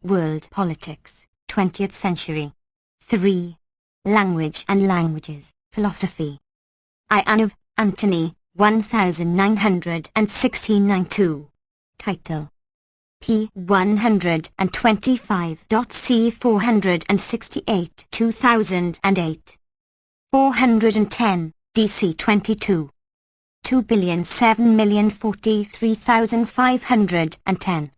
World Politics, 20th Century. 3. Language and Languages, Philosophy. Ianov, Anthony, 1916-92. Title: p. 125.c. 468 2008. 410, DC 22. 2,007,043,510.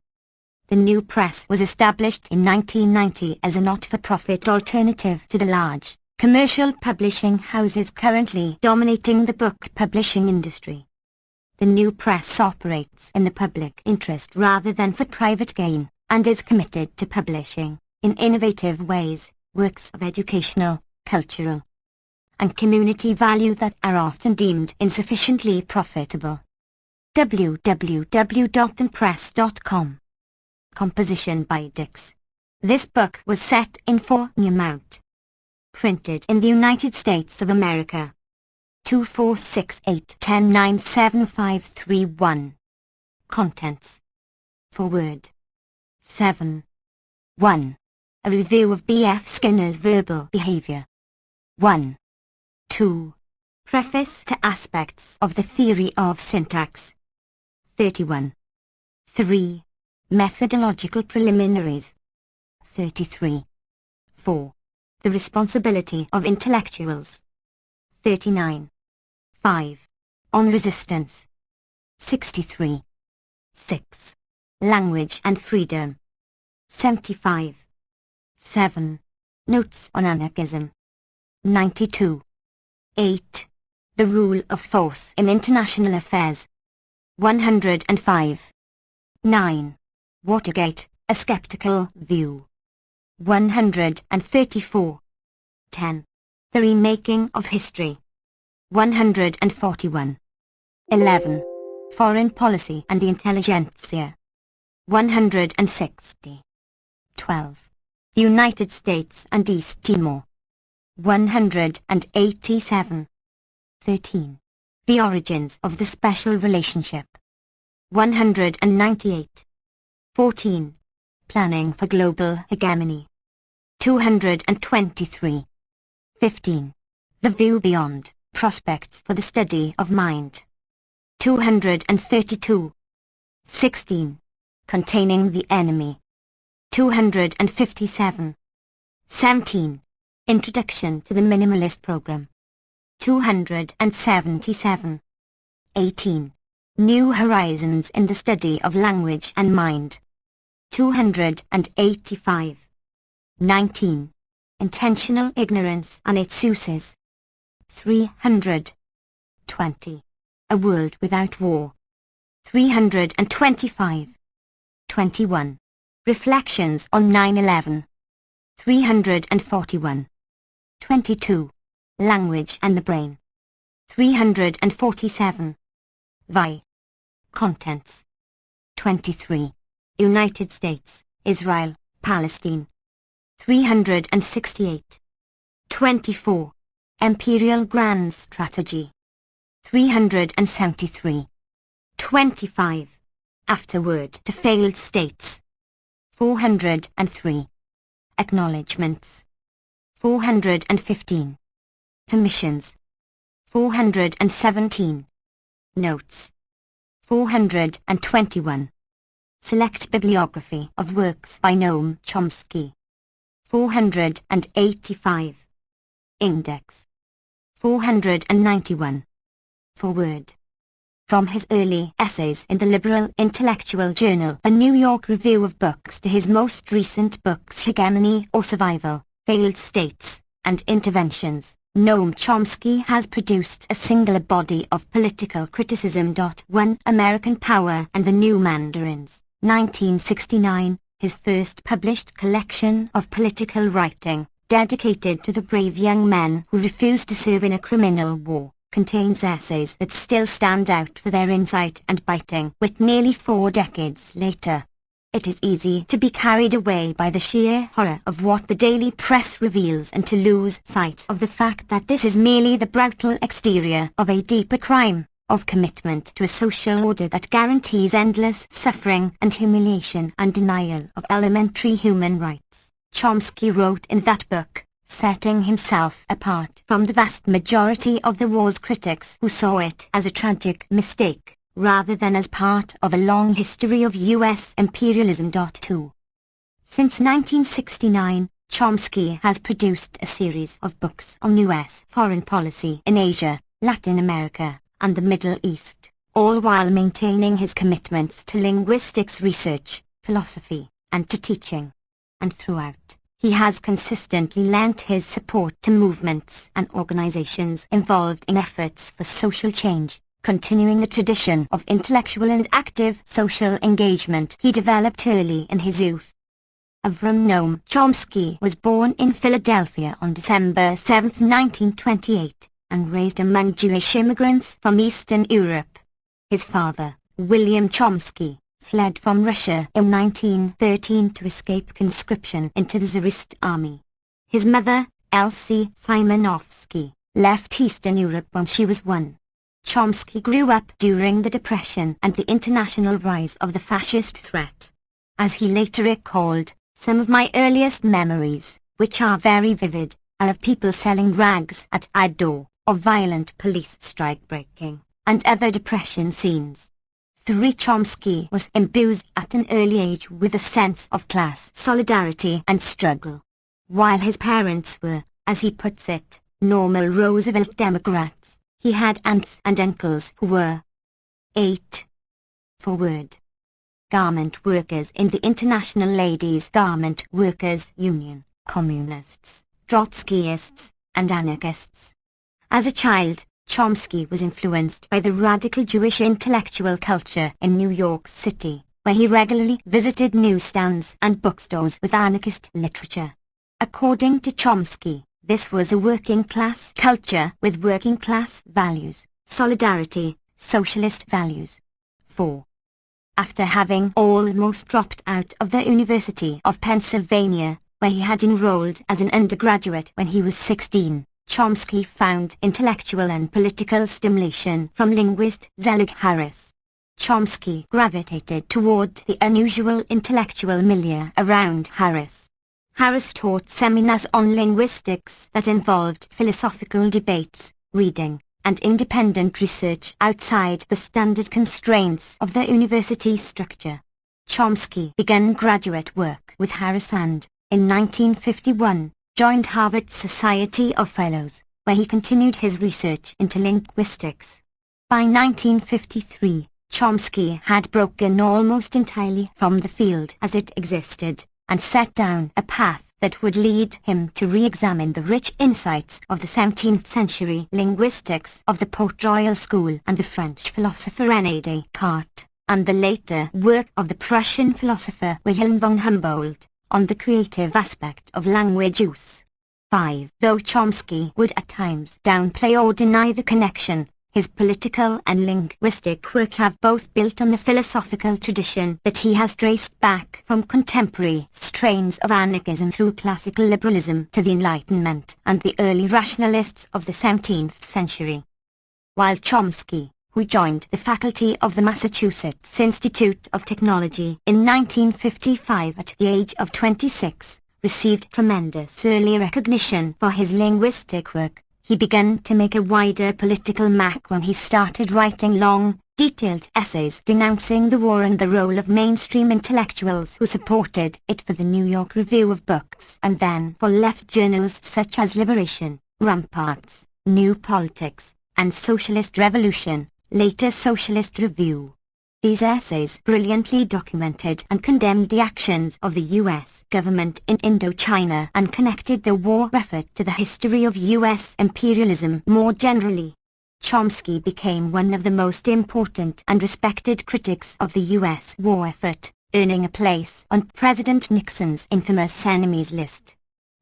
The New Press was established in 1990 as a not-for-profit alternative to the large, commercial publishing houses currently dominating the book publishing industry. The New Press operates in the public interest rather than for private gain, and is committed to publishing, in innovative ways, works of educational, cultural, and community value that are often deemed insufficiently profitable. www.thepress.com. Composition by Dix. This book was set in for Newmount. Printed in the United States of America. 2468-1097-531. Contents. Foreword. 7. 1. A review of B.F. Skinner's verbal behavior. 1. 2. Preface to aspects of the theory of syntax. 31. 3. Methodological preliminaries. 33. 4. The responsibility of intellectuals. 39. 5. On resistance. 63. 6. Language and freedom. 75. 7. Notes on anarchism. 92. 8. The rule of force in international affairs. 105. 9. Watergate, a skeptical view. 134. 10. The remaking of history. 141. 11. Foreign policy and the intelligentsia. 160. 12. The United States and East Timor. 187. 13. The origins of the special relationship. 198. 14. Planning for global hegemony. 223. 15. The view beyond, prospects for the study of mind. 232. 16. Containing the enemy. 257. 17. Introduction to the Minimalist Program. 277. 18. New Horizons in the Study of Language and Mind. 285. 19. Intentional Ignorance and its Uses. 300. 20. A World Without War. 325. 21. Reflections on 9/11. 341. 22. Language and the Brain. 347. Vi. Contents. 23. United States, Israel, Palestine. 368. 24. Imperial Grand Strategy. 373. 25. Afterword to Failed States. 403. Acknowledgements. 415. Permissions. 417. Notes. 421. Select bibliography of works by Noam Chomsky. 485. Index. 491. Foreword. From his early essays in the Liberal Intellectual Journal, A New York Review of Books, to his most recent books Hegemony or Survival, Failed States, and Interventions, Noam Chomsky has produced a singular body of political criticism. 1. American Power and the New Mandarins, 1969, his first published collection of political writing, dedicated to the brave young men who refused to serve in a criminal war, contains essays that still stand out for their insight and biting wit nearly 4 decades later. It is easy to be carried away by the sheer horror of what the daily press reveals and to lose sight of the fact that this is merely the brutal exterior of a deeper crime. of commitment to a social order that guarantees endless suffering and humiliation and denial of elementary human rights. Chomsky wrote in that book, setting himself apart from the vast majority of the war's critics who saw it as a tragic mistake, rather than as part of a long history of U.S. imperialism. 2. Since 1969, Chomsky has produced a series of books on U.S. foreign policy in Asia, Latin America, and the Middle East, all while maintaining his commitments to linguistics research, philosophy, and to teaching. And throughout, he has consistently lent his support to movements and organizations involved in efforts for social change, continuing the tradition of intellectual and active social engagement he developed early in his youth. Avram Noam Chomsky was born in Philadelphia on December 7, 1928, and raised among Jewish immigrants from Eastern Europe. His father, William Chomsky, fled from Russia in 1913 to escape conscription into the Tsarist army. His mother, Elsie Simonovsky, left Eastern Europe when she was 1. Chomsky grew up during the Depression and the international rise of the fascist threat. As he later recalled, some of my earliest memories, which are very vivid, are of people selling rags at our door, of violent police strike-breaking, and other depression scenes. 3. Chomsky was imbued at an early age with a sense of class solidarity and struggle. While his parents were, as he puts it, normal Roosevelt Democrats, he had aunts and uncles who were 8. Forward. Garment workers in the International Ladies' Garment Workers Union, communists, Trotskyists, and anarchists. As a child, Chomsky was influenced by the radical Jewish intellectual culture in New York City, where he regularly visited newsstands and bookstores with anarchist literature. According to Chomsky, this was a working-class culture with working-class values, solidarity, socialist values. 4. After having almost dropped out of the University of Pennsylvania, where he had enrolled as an undergraduate when he was 16, Chomsky found intellectual and political stimulation from linguist Zelig Harris. Chomsky gravitated toward the unusual intellectual milieu around Harris. Harris taught seminars on linguistics that involved philosophical debates, reading, and independent research outside the standard constraints of the university structure. Chomsky began graduate work with Harris and, in 1951, joined Harvard's Society of Fellows, where he continued his research into linguistics. By 1953, Chomsky had broken almost entirely from the field as it existed, and set down a path that would lead him to re-examine the rich insights of the 17th century linguistics of the Port-Royal School and the French philosopher René Descartes, and the later work of the Prussian philosopher Wilhelm von Humboldt, on the creative aspect of language use. 5. Though Chomsky would at times downplay or deny the connection, his political and linguistic work have both built on the philosophical tradition that he has traced back from contemporary strains of anarchism through classical liberalism to the Enlightenment and the early rationalists of the 17th century. While Chomsky, who joined the faculty of the Massachusetts Institute of Technology in 1955 at the age of 26, received tremendous early recognition for his linguistic work, he began to make a wider political mark when he started writing long, detailed essays denouncing the war and the role of mainstream intellectuals who supported it for the New York Review of Books and then for left journals such as Liberation, Ramparts, New Politics, and Socialist Revolution, later Socialist Review. These essays brilliantly documented and condemned the actions of the U.S. government in Indochina and connected the war effort to the history of U.S. imperialism more generally. Chomsky became one of the most important and respected critics of the U.S. war effort, earning a place on President Nixon's infamous enemies list.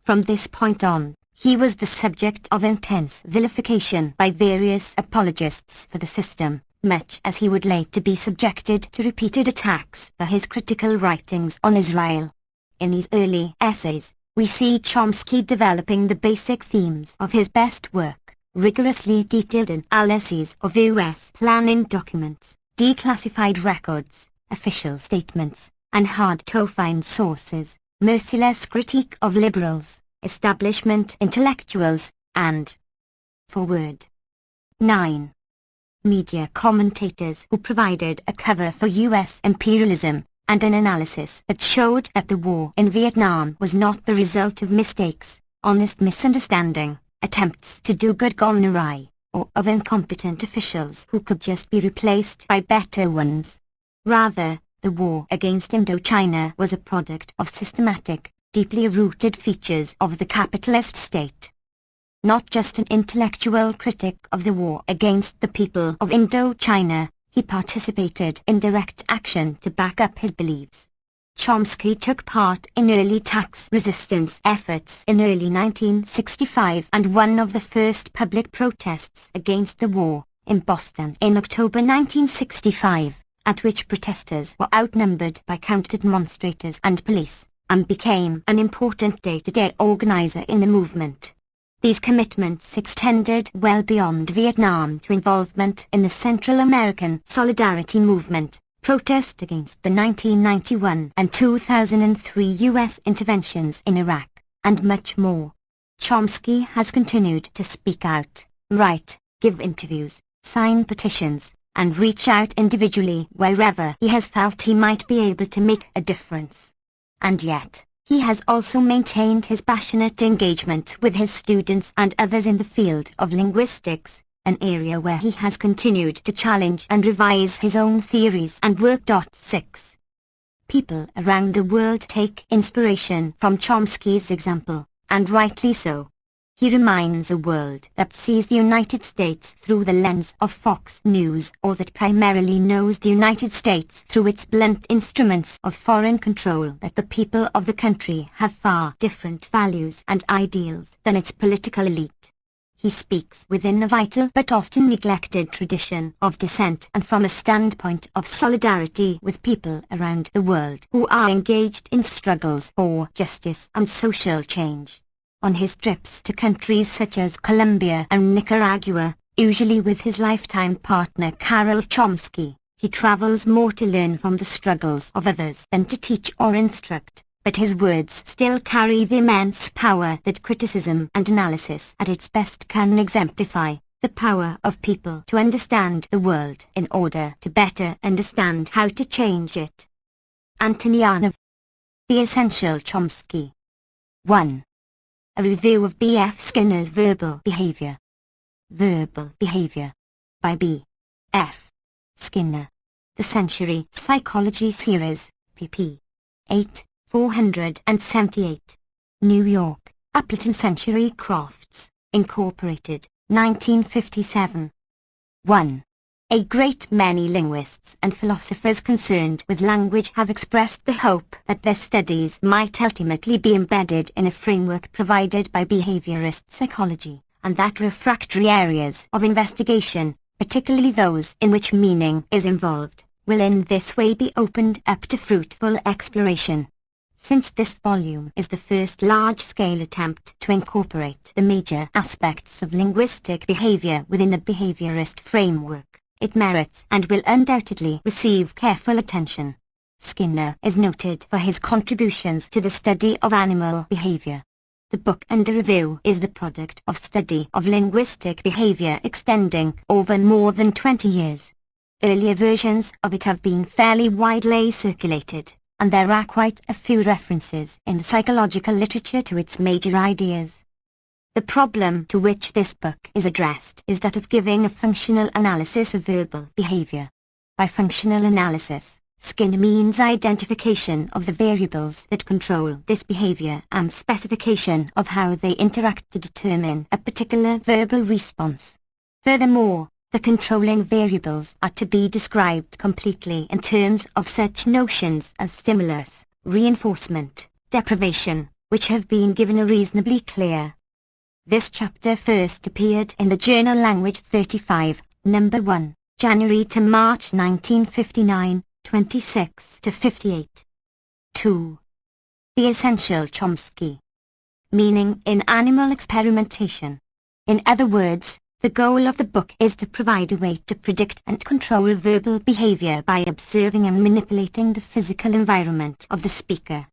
From this point on, he was the subject of intense vilification by various apologists for the system, much as he would later be subjected to repeated attacks for his critical writings on Israel. In these early essays, we see Chomsky developing the basic themes of his best work, rigorously detailed analyses of U.S. planning documents, declassified records, official statements, and hard-to-find sources, merciless critique of liberals, establishment intellectuals, and forward. 9. Media commentators who provided a cover for U.S. imperialism, and an analysis that showed that the war in Vietnam was not the result of mistakes, honest misunderstanding, attempts to do good gone awry, or of incompetent officials who could just be replaced by better ones. Rather, the war against Indochina was a product of systematic, deeply rooted features of the capitalist state. Not just an intellectual critic of the war against the people of Indochina, he participated in direct action to back up his beliefs. Chomsky took part in early tax resistance efforts in early 1965 and one of the first public protests against the war, in Boston in October 1965, at which protesters were outnumbered by counter-demonstrators and police, and became an important day-to-day organizer in the movement. These commitments extended well beyond Vietnam to involvement in the Central American Solidarity Movement, protest against the 1991 and 2003 U.S. interventions in Iraq, and much more. Chomsky has continued to speak out, write, give interviews, sign petitions, and reach out individually wherever he has felt he might be able to make a difference. And yet, he has also maintained his passionate engagement with his students and others in the field of linguistics, an area where he has continued to challenge and revise his own theories and work. 6. People around the world take inspiration from Chomsky's example, and rightly so. He reminds a world that sees the United States through the lens of Fox News, or that primarily knows the United States through its blunt instruments of foreign control, that the people of the country have far different values and ideals than its political elite. He speaks within a vital but often neglected tradition of dissent and from a standpoint of solidarity with people around the world who are engaged in struggles for justice and social change. On his trips to countries such as Colombia and Nicaragua, usually with his lifetime partner Carol Chomsky, he travels more to learn from the struggles of others than to teach or instruct, but his words still carry the immense power that criticism and analysis at its best can exemplify, the power of people to understand the world in order to better understand how to change it. Antonianov. The Essential Chomsky. 1. A review of B.F. Skinner's Verbal Behavior. Verbal Behavior. By B.F. Skinner. The Century Psychology Series, pp. 8, 478. New York, Appleton Century Crafts, Incorporated, 1957. 1. A great many linguists and philosophers concerned with language have expressed the hope that their studies might ultimately be embedded in a framework provided by behaviorist psychology, and that refractory areas of investigation, particularly those in which meaning is involved, will in this way be opened up to fruitful exploration. Since this volume is the first large-scale attempt to incorporate the major aspects of linguistic behavior within a behaviorist framework, it merits and will undoubtedly receive careful attention. Skinner is noted for his contributions to the study of animal behavior. The book under review is the product of study of linguistic behavior extending over more than 20 years. Earlier versions of it have been fairly widely circulated, and there are quite a few references in the psychological literature to its major ideas. The problem to which this book is addressed is that of giving a functional analysis of verbal behavior. By functional analysis, Skinner means identification of the variables that control this behavior and specification of how they interact to determine a particular verbal response. Furthermore, the controlling variables are to be described completely in terms of such notions as stimulus, reinforcement, deprivation, which have been given a reasonably clear. This chapter first appeared in the journal Language 35, No. 1, January to March 1959, 26-58. 2. The Essential Chomsky. Meaning in animal experimentation. In other words, The goal of the book is to provide a way to predict and control verbal behavior by observing and manipulating the physical environment of the speaker.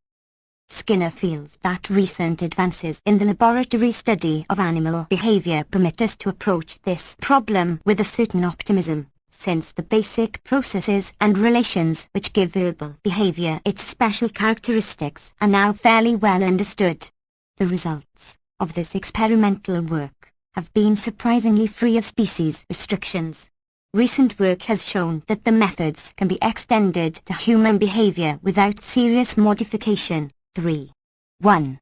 Skinner feels that recent advances in the laboratory study of animal behavior permit us to approach this problem with a certain optimism, since the basic processes and relations which give verbal behavior its special characteristics are now fairly well understood. The results of this experimental work have been surprisingly free of species restrictions. Recent work has shown that the methods can be extended to human behavior without serious modification. 3. 1.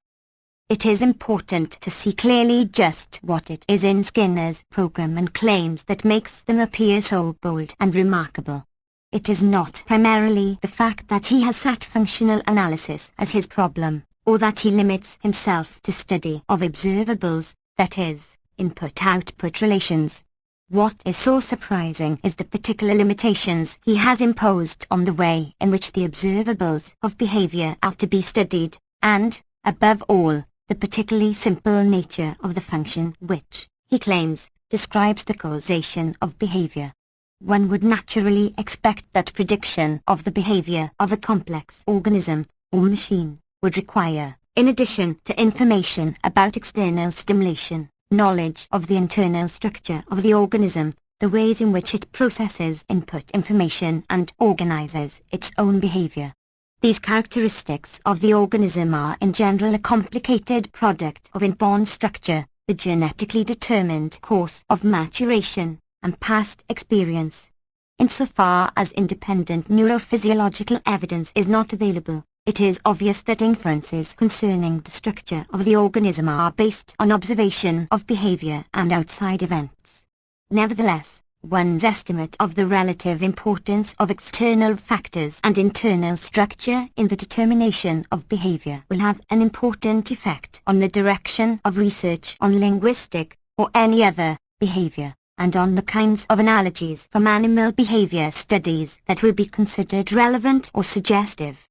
It is important to see clearly just what it is in Skinner's program and claims that makes them appear so bold and remarkable. It is not primarily the fact that he has set functional analysis as his problem, or that he limits himself to study of observables, that is, input-output relations. What is so surprising is the particular limitations he has imposed on the way in which the observables of behavior are to be studied, and, above all, the particularly simple nature of the function which, he claims, describes the causation of behavior. One would naturally expect that prediction of the behavior of a complex organism or machine would require, in addition to information about external stimulation, knowledge of the internal structure of the organism, the ways in which it processes input information and organizes its own behavior. These characteristics of the organism are in general a complicated product of inborn structure, the genetically determined course of maturation, and past experience. Insofar as independent neurophysiological evidence is not available, it is obvious that inferences concerning the structure of the organism are based on observation of behavior and outside events. Nevertheless, one's estimate of the relative importance of external factors and internal structure in the determination of behavior will have an important effect on the direction of research on linguistic, or any other, behavior, and on the kinds of analogies from animal behavior studies that will be considered relevant or suggestive.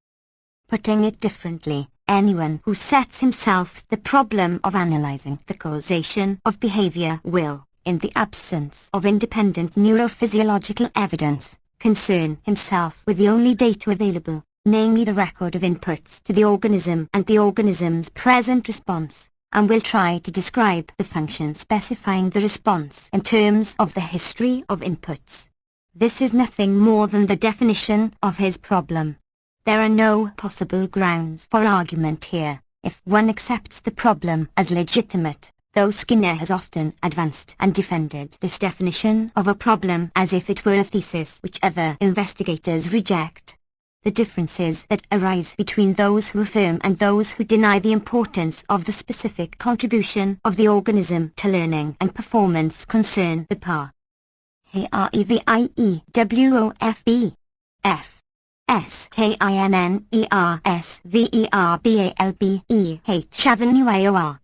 Putting it differently, anyone who sets himself the problem of analyzing the causation of behavior will, in the absence of independent neurophysiological evidence, concern himself with the only data available, namely the record of inputs to the organism and the organism's present response, and will try to describe the function specifying the response in terms of the history of inputs. This is nothing more than the definition of his problem. There are no possible grounds for argument here, if one accepts the problem as legitimate, though Skinner has often advanced and defended this definition of a problem as if it were a thesis which other investigators reject. The differences that arise between those who affirm and those who deny the importance of the specific contribution of the organism to learning and performance concern the PAR. HREVIEWOFB F SKINNERSVERBALBEH Avenue IOR.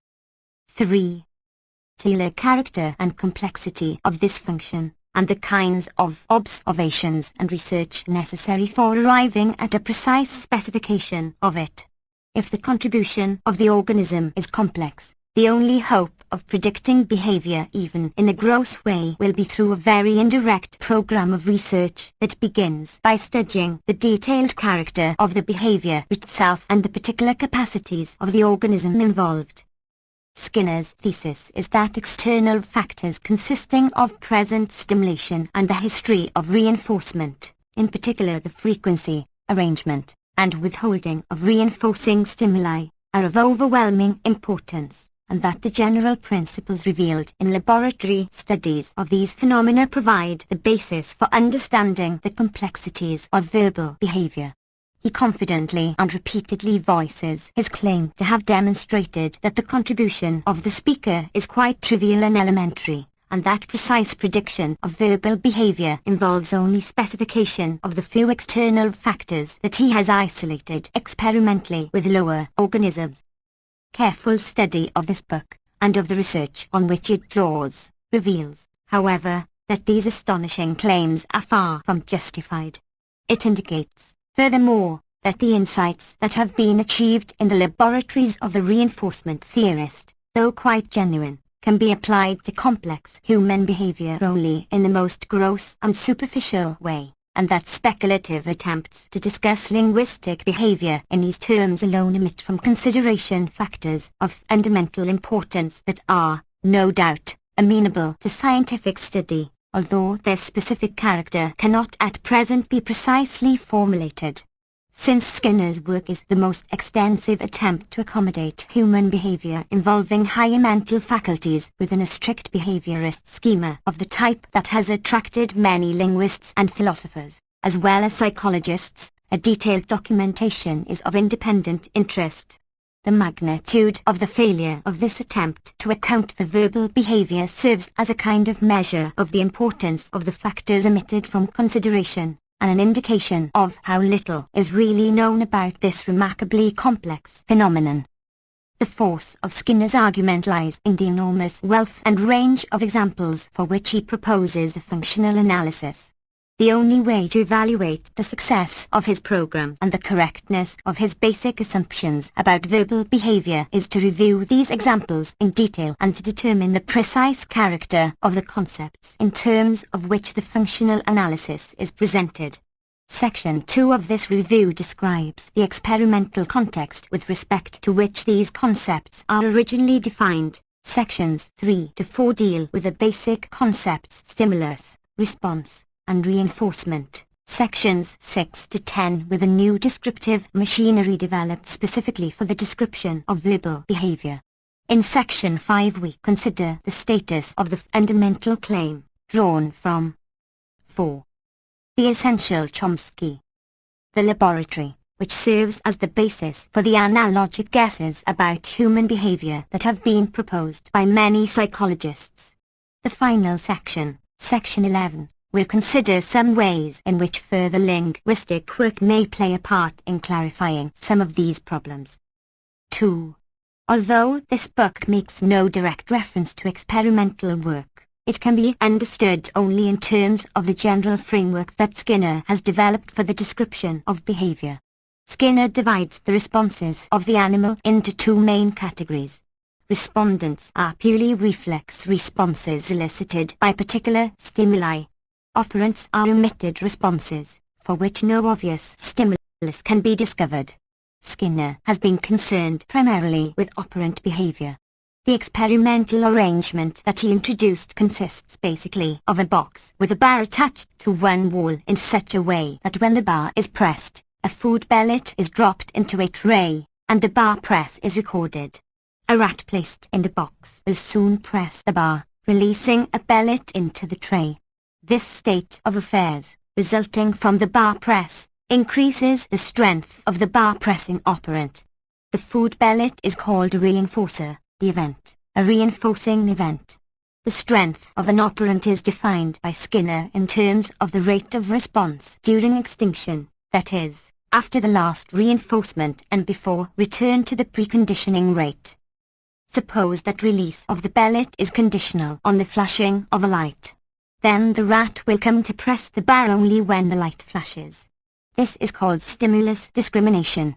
3. The character and complexity of this function, and the kinds of observations and research necessary for arriving at a precise specification of it. If the contribution of the organism is complex, the only hope of predicting behavior even in a gross way will be through a very indirect program of research that begins by studying the detailed character of the behavior itself and the particular capacities of the organism involved. Skinner's thesis is that external factors consisting of present stimulation and the history of reinforcement, in particular the frequency, arrangement, and withholding of reinforcing stimuli, are of overwhelming importance, and that the general principles revealed in laboratory studies of these phenomena provide the basis for understanding the complexities of verbal behavior. He confidently and repeatedly voices his claim to have demonstrated that the contribution of the speaker is quite trivial and elementary, and that precise prediction of verbal behavior involves only specification of the few external factors that he has isolated experimentally with lower organisms. Careful study of this book, and of the research on which it draws, reveals, however, that these astonishing claims are far from justified. It indicates, furthermore, that the insights that have been achieved in the laboratories of the reinforcement theorist, though quite genuine, can be applied to complex human behavior only in the most gross and superficial way, and that speculative attempts to discuss linguistic behavior in these terms alone omit from consideration factors of fundamental importance that are, no doubt, amenable to scientific study, although their specific character cannot at present be precisely formulated. Since Skinner's work is the most extensive attempt to accommodate human behavior involving higher mental faculties within a strict behaviorist schema of the type that has attracted many linguists and philosophers, as well as psychologists, a detailed documentation is of independent interest. The magnitude of the failure of this attempt to account for verbal behavior serves as a kind of measure of the importance of the factors omitted from consideration, and an indication of how little is really known about this remarkably complex phenomenon. The force of Skinner's argument lies in the enormous wealth and range of examples for which he proposes a functional analysis. The only way to evaluate the success of his program and the correctness of his basic assumptions about verbal behavior is to review these examples in detail and to determine the precise character of the concepts in terms of which the functional analysis is presented. Section 2 of this review describes the experimental context with respect to which these concepts are originally defined. Sections 3 to 4 deal with the basic concepts stimulus, response, and reinforcement. Sections 6 to 10 with a new descriptive machinery developed specifically for the description of verbal behavior. In Section 5 we consider the status of the fundamental claim, drawn from 4. The Essential Chomsky. The laboratory, which serves as the basis for the analogic guesses about human behavior that have been proposed by many psychologists. The final section, Section 11, will consider some ways in which further linguistic work may play a part in clarifying some of these problems. 2. Although this book makes no direct reference to experimental work, it can be understood only in terms of the general framework that Skinner has developed for the description of behavior. Skinner divides the responses of the animal into two main categories. Respondents are purely reflex responses elicited by particular stimuli. Operants are omitted responses, for which no obvious stimulus can be discovered. Skinner has been concerned primarily with operant behavior. The experimental arrangement that he introduced consists basically of a box with a bar attached to one wall in such a way that when the bar is pressed, a food pellet is dropped into a tray, and the bar press is recorded. A rat placed in the box will soon press the bar, releasing a pellet into the tray. This state of affairs, resulting from the bar press, increases the strength of the bar pressing operant. The food pellet is called a reinforcer, the event, a reinforcing event. The strength of an operant is defined by Skinner in terms of the rate of response during extinction, that is, after the last reinforcement and before return to the preconditioning rate. Suppose that release of the pellet is conditional on the flashing of a light. Then the rat will come to press the bar only when the light flashes. This is called stimulus discrimination.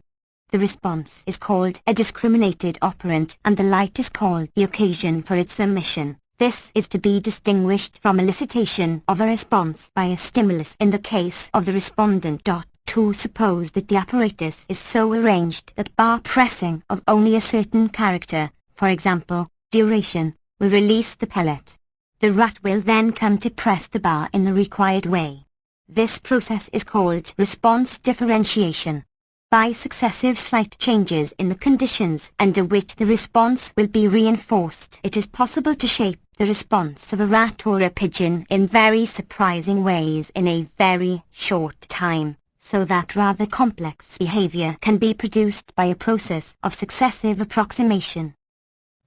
The response is called a discriminated operant and the light is called the occasion for its emission. This is to be distinguished from elicitation of a response by a stimulus in the case of the respondent. 2. Suppose that the apparatus is so arranged that bar pressing of only a certain character, for example, duration, will release the pellet. The rat will then come to press the bar in the required way. This process is called response differentiation. By successive slight changes in the conditions under which the response will be reinforced, it is possible to shape the response of a rat or a pigeon in very surprising ways in a very short time, so that rather complex behavior can be produced by a process of successive approximation.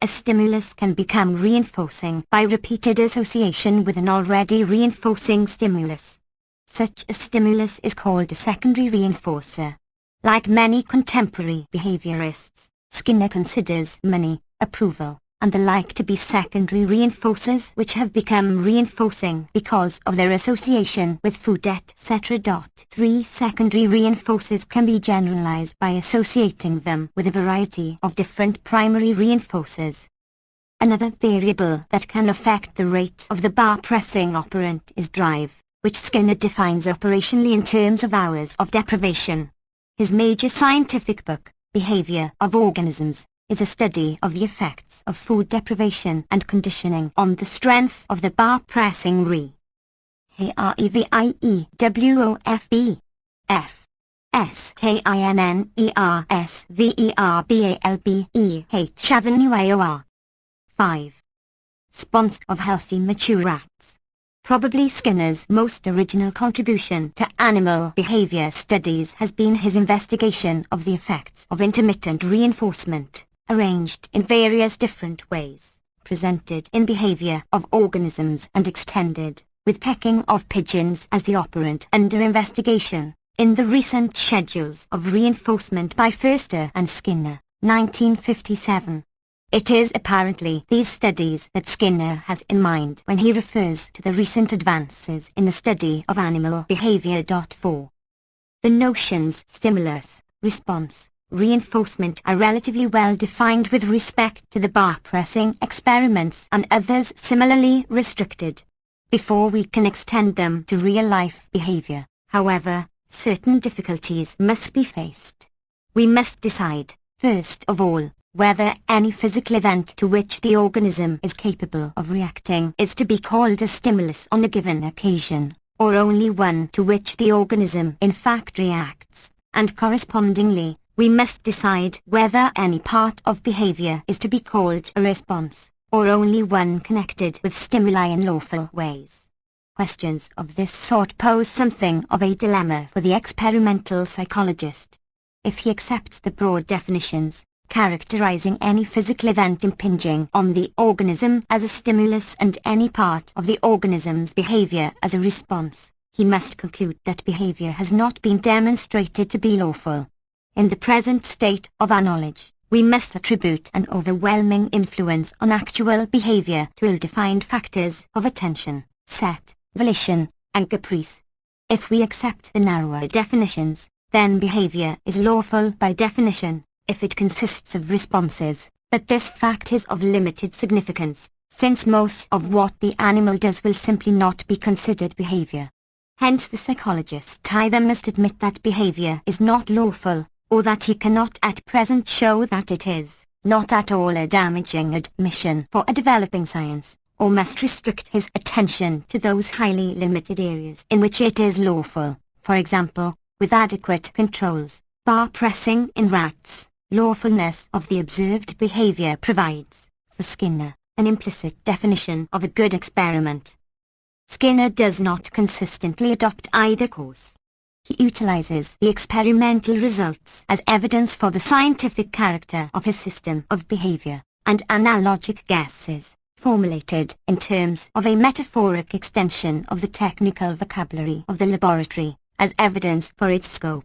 A stimulus can become reinforcing by repeated association with an already reinforcing stimulus. Such a stimulus is called a secondary reinforcer. Like many contemporary behaviorists, Skinner considers money, approval, and the like to be secondary reinforcers which have become reinforcing because of their association with food, etc. 3 secondary reinforcers can be generalized by associating them with a variety of different primary reinforcers. Another variable that can affect the rate of the bar pressing operant is drive, which Skinner defines operationally in terms of hours of deprivation. His major scientific book, Behavior of Organisms, is a study of the effects of food deprivation and conditioning on the strength of the bar pressing REVIEWOFB F SKINNERSVERBALBEH Avenue 5. Response of healthy mature rats. Probably Skinner's most original contribution to animal behavior studies has been his investigation of the effects of intermittent reinforcement, arranged in various different ways, presented in Behavior of Organisms and extended, with pecking of pigeons as the operant under investigation, in the recent Schedules of Reinforcement by Forster and Skinner, 1957. It is apparently these studies that Skinner has in mind when he refers to the recent advances in the study of animal behavior. 4. The notions stimulus, response, reinforcement are relatively well defined with respect to the bar pressing experiments and others similarly restricted. Before we can extend them to real-life behavior, however, certain difficulties must be faced. We must decide, first of all, whether any physical event to which the organism is capable of reacting is to be called a stimulus on a given occasion, or only one to which the organism in fact reacts, and correspondingly, we must decide whether any part of behavior is to be called a response, or only one connected with stimuli in lawful ways. Questions of this sort pose something of a dilemma for the experimental psychologist. If he accepts the broad definitions, characterizing any physical event impinging on the organism as a stimulus and any part of the organism's behavior as a response, he must conclude that behavior has not been demonstrated to be lawful. In the present state of our knowledge, we must attribute an overwhelming influence on actual behavior to ill-defined factors of attention, set, volition, and caprice. If we accept the narrower definitions, then behavior is lawful by definition, if it consists of responses, but this fact is of limited significance, since most of what the animal does will simply not be considered behavior. Hence the psychologist either must admit that behavior is not lawful, or that he cannot at present show that it is, not at all a damaging admission for a developing science, or must restrict his attention to those highly limited areas in which it is lawful, for example, with adequate controls, bar pressing in rats. Lawfulness of the observed behavior provides, for Skinner, an implicit definition of a good experiment. Skinner does not consistently adopt either course. He utilizes the experimental results as evidence for the scientific character of his system of behavior, and analogic guesses, formulated in terms of a metaphoric extension of the technical vocabulary of the laboratory, as evidence for its scope.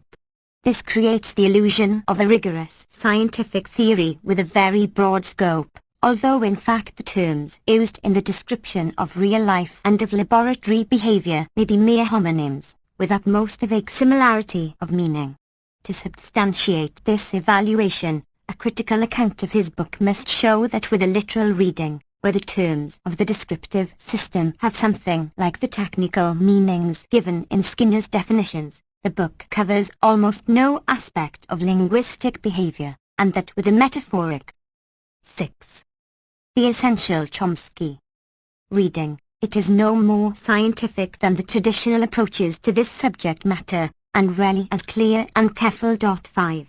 This creates the illusion of a rigorous scientific theory with a very broad scope, although in fact the terms used in the description of real life and of laboratory behavior may be mere homonyms, with at most a vague similarity of meaning. To substantiate this evaluation, a critical account of his book must show that with a literal reading, where the terms of the descriptive system have something like the technical meanings given in Skinner's definitions, the book covers almost no aspect of linguistic behavior, and that with a metaphoric. 6. The Essential Chomsky. Reading. It is no more scientific than the traditional approaches to this subject matter, and rarely as clear and careful. 5.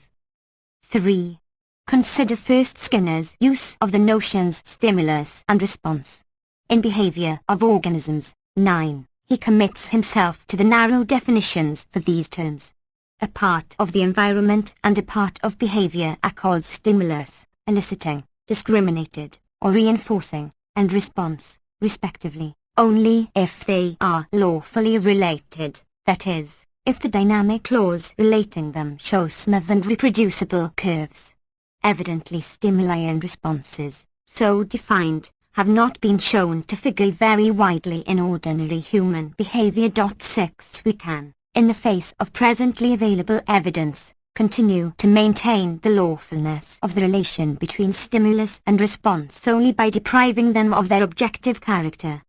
3. Consider first Skinner's use of the notions stimulus and response. In Behavior of Organisms, 9. He commits himself to the narrow definitions for these terms. A part of the environment and a part of behavior are called stimulus, eliciting, discriminated, or reinforcing, and response, respectively, only if they are lawfully related, that is, if the dynamic laws relating them show smooth and reproducible curves. Evidently stimuli and responses, so defined, have not been shown to figure very widely in ordinary human behavior. 6. We can, in the face of presently available evidence, continue to maintain the lawfulness of the relation between stimulus and response solely by depriving them of their objective character.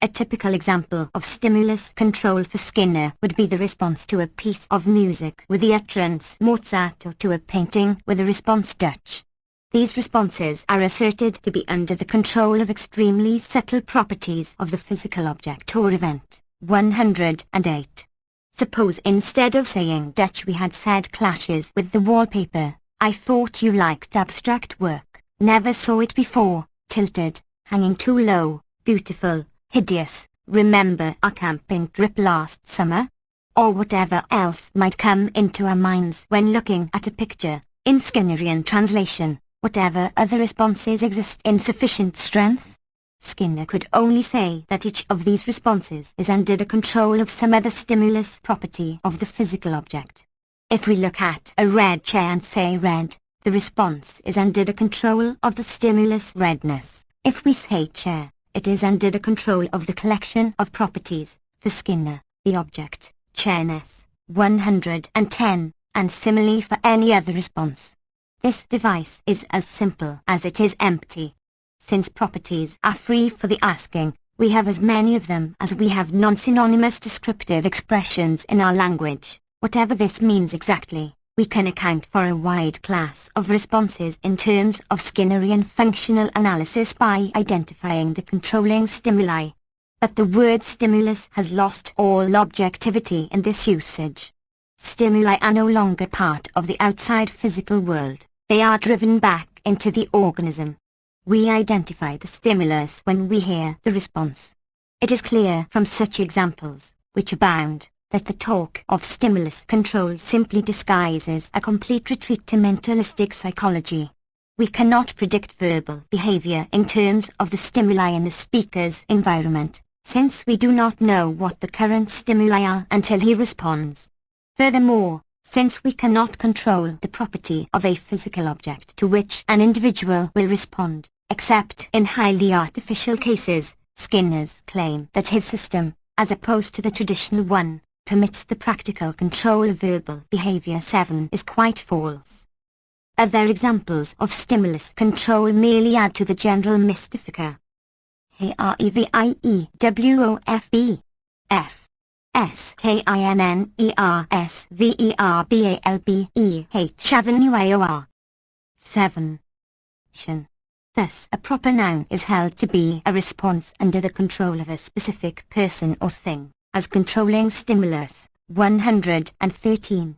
A typical example of stimulus control for Skinner would be the response to a piece of music with the utterance Mozart or to a painting with the response Dutch. These responses are asserted to be under the control of extremely subtle properties of the physical object or event. 108. Suppose instead of saying Dutch we had said clashes with the wallpaper. I thought you liked abstract work, never saw it before, tilted, hanging too low, beautiful, hideous, remember our camping trip last summer? Or whatever else might come into our minds when looking at a picture, in Skinnerian translation, whatever other responses exist in sufficient strength. Skinner could only say that each of these responses is under the control of some other stimulus property of the physical object. If we look at a red chair and say red, the response is under the control of the stimulus redness. If we say chair, it is under the control of the collection of properties, for Skinner, the object, chairness. 110, and similarly for any other response. This device is as simple as it is empty. Since properties are free for the asking, we have as many of them as we have non-synonymous descriptive expressions in our language. Whatever this means exactly, we can account for a wide class of responses in terms of Skinnerian functional analysis by identifying the controlling stimuli. But the word stimulus has lost all objectivity in this usage. Stimuli are no longer part of the outside physical world, they are driven back into the organism. We identify the stimulus when we hear the response. It is clear from such examples, which abound, that the talk of stimulus control simply disguises a complete retreat to mentalistic psychology. We cannot predict verbal behavior in terms of the stimuli in the speaker's environment, since we do not know what the current stimuli are until he responds. Furthermore, since we cannot control the property of a physical object to which an individual will respond, except in highly artificial cases, Skinner's claim that his system, as opposed to the traditional one, permits the practical control of verbal behavior 7 is quite false. Other examples of stimulus control merely add to the general mystifica. Reviewof F. Skinnersverbalbeh Avenue 7. Thus, a proper noun is held to be a response under the control of a specific person or thing, as controlling stimulus. 113.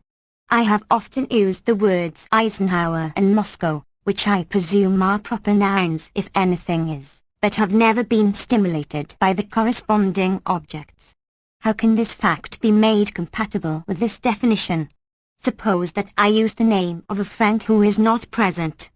I have often used the words Eisenhower and Moscow, which I presume are proper nouns if anything is, but have never been stimulated by the corresponding objects. How can this fact be made compatible with this definition? Suppose that I use the name of a friend who is not present.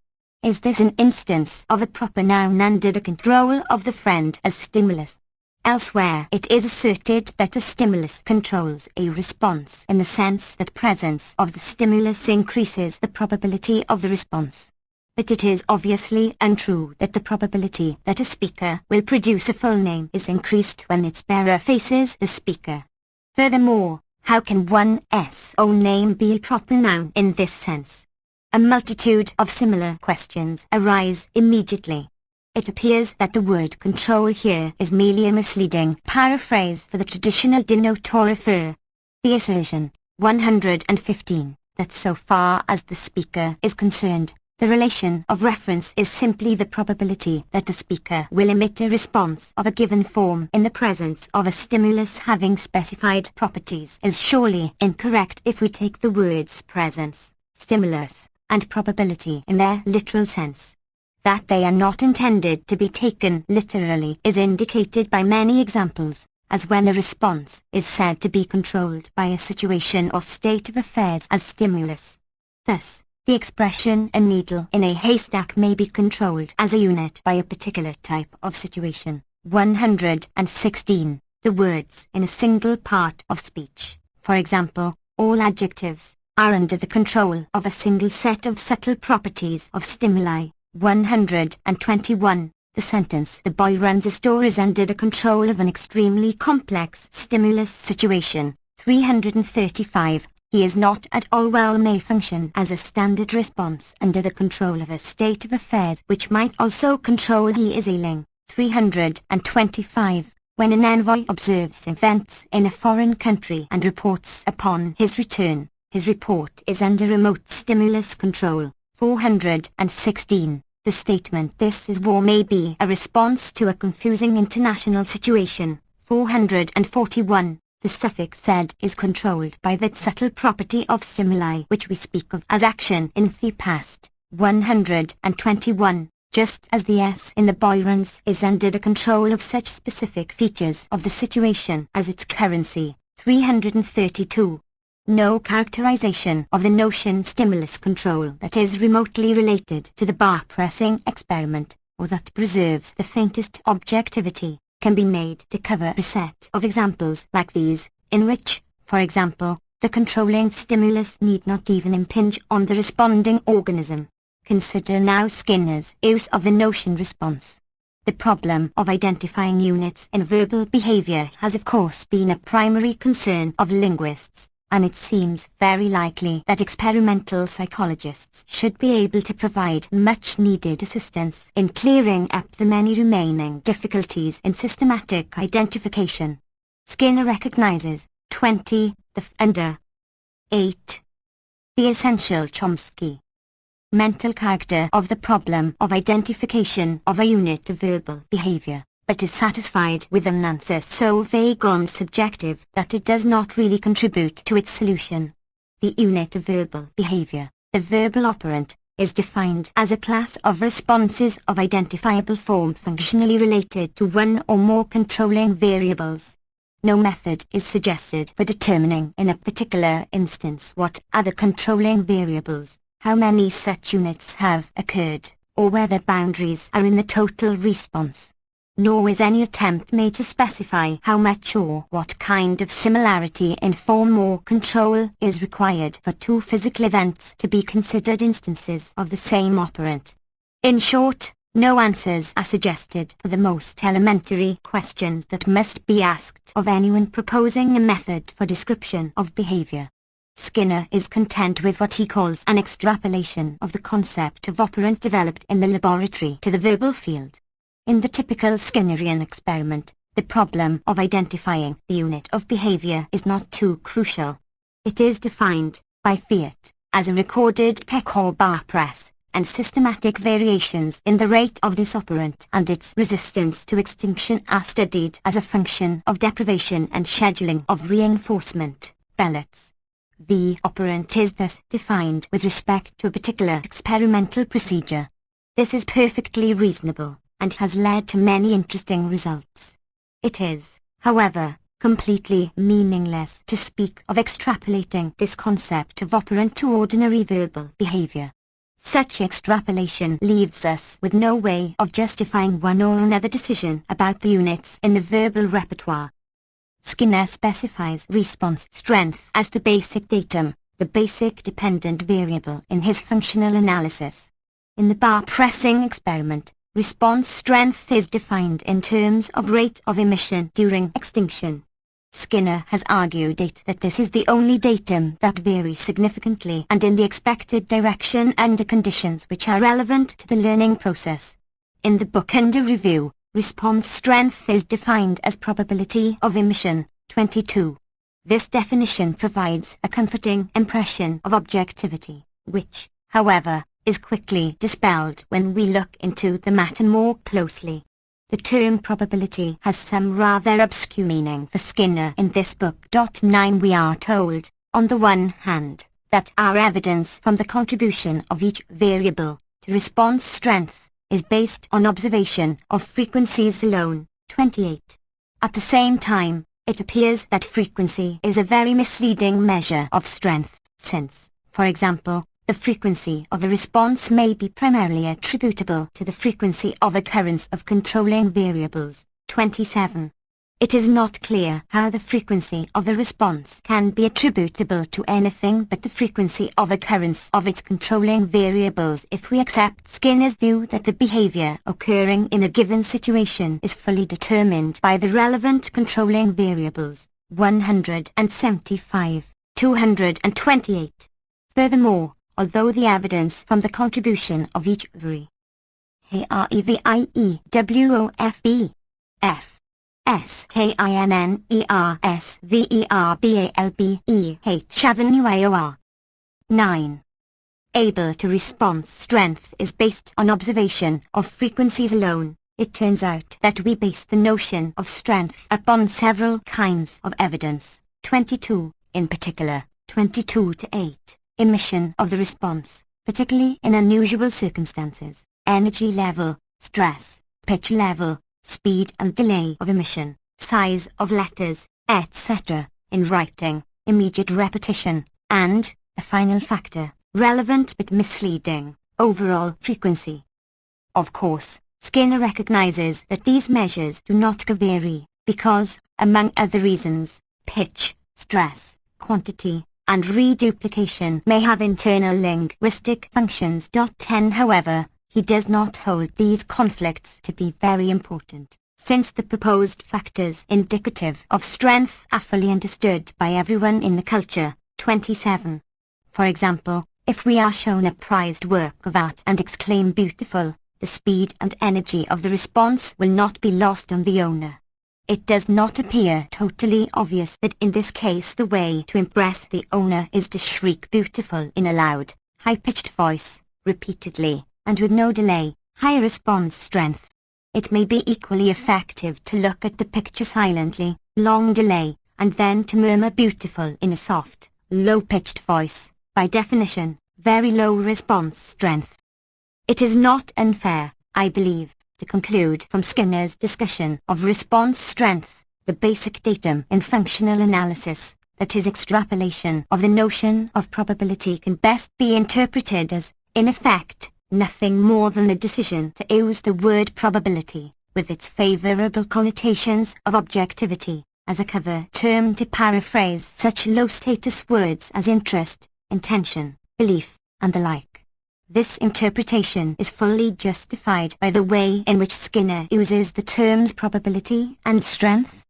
Is this an instance of a proper noun under the control of the friend as stimulus? Elsewhere it is asserted that a stimulus controls a response in the sense that presence of the stimulus increases the probability of the response. But it is obviously untrue that the probability that a speaker will produce a full name is increased when its bearer faces the speaker. Furthermore, how can one's own name be a proper noun in this sense? A multitude of similar questions arise immediately. It appears that the word control here is merely a misleading paraphrase for the traditional denotor for. The assertion, 115, that so far as the speaker is concerned, the relation of reference is simply the probability that the speaker will emit a response of a given form in the presence of a stimulus having specified properties is surely incorrect if we take the words presence, stimulus, and probability in their literal sense. That they are not intended to be taken literally is indicated by many examples, as when a response is said to be controlled by a situation or state of affairs as stimulus. Thus, the expression a needle in a haystack may be controlled as a unit by a particular type of situation. 116. The words in a single part of speech, for example, all adjectives, are under the control of a single set of subtle properties of stimuli. 121. The sentence "The boy runs a store" is under the control of an extremely complex stimulus situation. 335. he is not at all well may function as a standard response under the control of a state of affairs which might also control he is ailing. 325. When an envoy observes events in a foreign country and reports upon his return, his report is under remote stimulus control. 416. The statement "this is war" may be a response to a confusing international situation. 441. The suffix "said" is controlled by that subtle property of stimuli which we speak of as action in the past. 121. Just as the S in the Boyrons is under the control of such specific features of the situation as its currency. 332. No characterization of the notion stimulus control that is remotely related to the bar pressing experiment, or that preserves the faintest objectivity, can be made to cover a set of examples like these, in which, for example, the controlling stimulus need not even impinge on the responding organism. Consider now Skinner's use of the notion response. The problem of identifying units in verbal behavior has of course been a primary concern of linguists, and it seems very likely that experimental psychologists should be able to provide much-needed assistance in clearing up the many remaining difficulties in systematic identification. Skinner recognizes 20. Under 8. The essential Chomsky mental character of the problem of identification of a unit of verbal behavior, but is satisfied with an answer so vague and subjective that it does not really contribute to its solution. The unit of verbal behavior, the verbal operant, is defined as a class of responses of identifiable form functionally related to one or more controlling variables. No method is suggested for determining in a particular instance what are the controlling variables, how many such units have occurred, or whether boundaries are in the total response. Nor is any attempt made to specify how much or what kind of similarity in form or control is required for two physical events to be considered instances of the same operant. In short, no answers are suggested for the most elementary questions that must be asked of anyone proposing a method for description of behavior. Skinner is content with what he calls an extrapolation of the concept of operant developed in the laboratory to the verbal field. In the typical Skinnerian experiment, the problem of identifying the unit of behavior is not too crucial. It is defined, by Fiat, as a recorded peck or bar press, and systematic variations in the rate of this operant and its resistance to extinction are studied as a function of deprivation and scheduling of reinforcement pellets. The operant is thus defined with respect to a particular experimental procedure. This is perfectly reasonable, and has led to many interesting results. It is, however, completely meaningless to speak of extrapolating this concept of operant to ordinary verbal behavior. Such extrapolation leaves us with no way of justifying one or another decision about the units in the verbal repertoire. Skinner specifies response strength as the basic datum, the basic dependent variable in his functional analysis. In the bar pressing experiment, response strength is defined in terms of rate of emission during extinction. Skinner has argued that this is the only datum that varies significantly and in the expected direction under conditions which are relevant to the learning process. In the book under review, response strength is defined as probability of emission, 22. This definition provides a comforting impression of objectivity, which, however, is quickly dispelled when we look into the matter more closely. The term probability has some rather obscure meaning for Skinner in this book. 9 We are told, on the one hand, that our evidence from the contribution of each variable to response strength is based on observation of frequencies alone. 28. At the same time, it appears that frequency is a very misleading measure of strength, since, for example, the frequency of the response may be primarily attributable to the frequency of occurrence of controlling variables. 27. It is not clear how the frequency of the response can be attributable to anything but the frequency of occurrence of its controlling variables if we accept Skinner's view that the behavior occurring in a given situation is fully determined by the relevant controlling variables. 175. 228. Furthermore, although the evidence from the contribution of each vary, Reviewof F S K I N N E R S V E R B A L B E H Avenue IOR 9. Able to response strength is based on observation of frequencies alone. It turns out that we base the notion of strength upon several kinds of evidence. 22, in particular, 22 to 8, emission of the response, particularly in unusual circumstances, energy level, stress, pitch level, speed and delay of emission, size of letters, etc., in writing, immediate repetition, and, a final factor, relevant but misleading, overall frequency. Of course, Skinner recognizes that these measures do not vary, because, among other reasons, pitch, stress, quantity, and reduplication may have internal linguistic functions. 10 However, he does not hold these conflicts to be very important, since the proposed factors indicative of strength are fully understood by everyone in the culture. 27. For example, if we are shown a prized work of art and exclaim beautiful, the speed and energy of the response will not be lost on the owner. It does not appear totally obvious that in this case the way to impress the owner is to shriek beautiful in a loud, high-pitched voice, repeatedly, and with no delay, high response strength. It may be equally effective to look at the picture silently, long delay, and then to murmur beautiful in a soft, low-pitched voice, by definition, very low response strength. It is not unfair, I believe, to conclude from Skinner's discussion of response strength, the basic datum in functional analysis, that his extrapolation of the notion of probability can best be interpreted as, in effect, nothing more than the decision to use the word probability, with its favorable connotations of objectivity, as a cover term to paraphrase such low-status words as interest, intention, belief, and the like. This interpretation is fully justified by the way in which Skinner uses the terms probability and strength.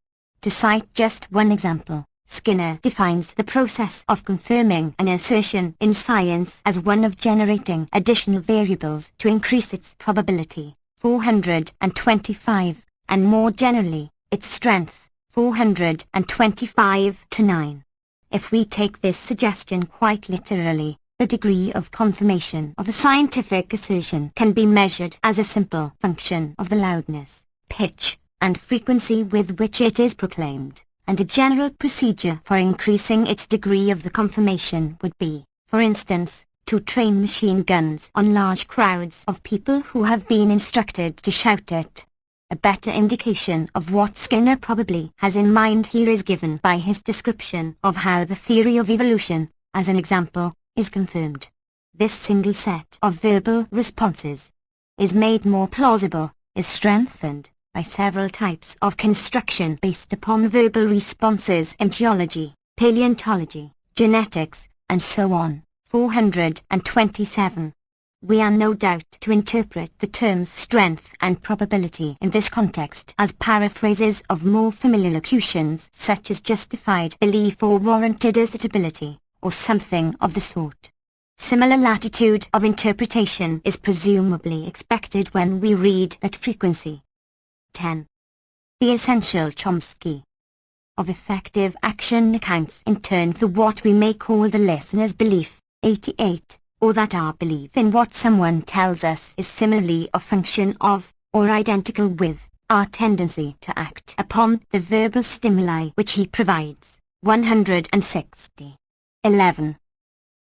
To cite just one example, Skinner defines the process of confirming an assertion in science as one of generating additional variables to increase its probability, 425, and more generally, its strength, 425 to 9. If we take this suggestion quite literally, the degree of confirmation of a scientific assertion can be measured as a simple function of the loudness, pitch, and frequency with which it is proclaimed, and a general procedure for increasing its degree of the confirmation would be, for instance, to train machine guns on large crowds of people who have been instructed to shout it. A better indication of what Skinner probably has in mind here is given by his description of how the theory of evolution, as an example, is confirmed. This single set of verbal responses is made more plausible, is strengthened, by several types of construction based upon verbal responses in geology, paleontology, genetics, and so on. 427. We are no doubt to interpret the terms strength and probability in this context as paraphrases of more familiar locutions such as justified belief or warranted assertability, or something of the sort. Similar latitude of interpretation is presumably expected when we read that frequency. 10. The Essential Chomsky of effective action accounts in turn for what we may call the listener's belief, 88, or that our belief in what someone tells us is similarly a function of, or identical with, our tendency to act upon the verbal stimuli which he provides, 160. 11.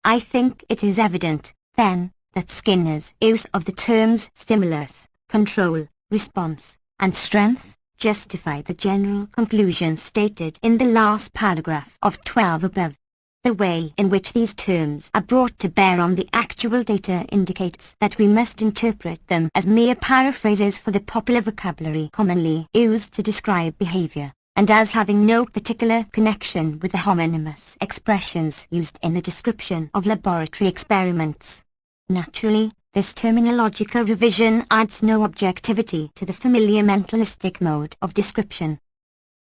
I think it is evident, then, that Skinner's use of the terms stimulus, control, response, and strength justify the general conclusion stated in the last paragraph of 12 above. The way in which these terms are brought to bear on the actual data indicates that we must interpret them as mere paraphrases for the popular vocabulary commonly used to describe behavior, and as having no particular connection with the homonymous expressions used in the description of laboratory experiments. Naturally, this terminological revision adds no objectivity to the familiar mentalistic mode of description.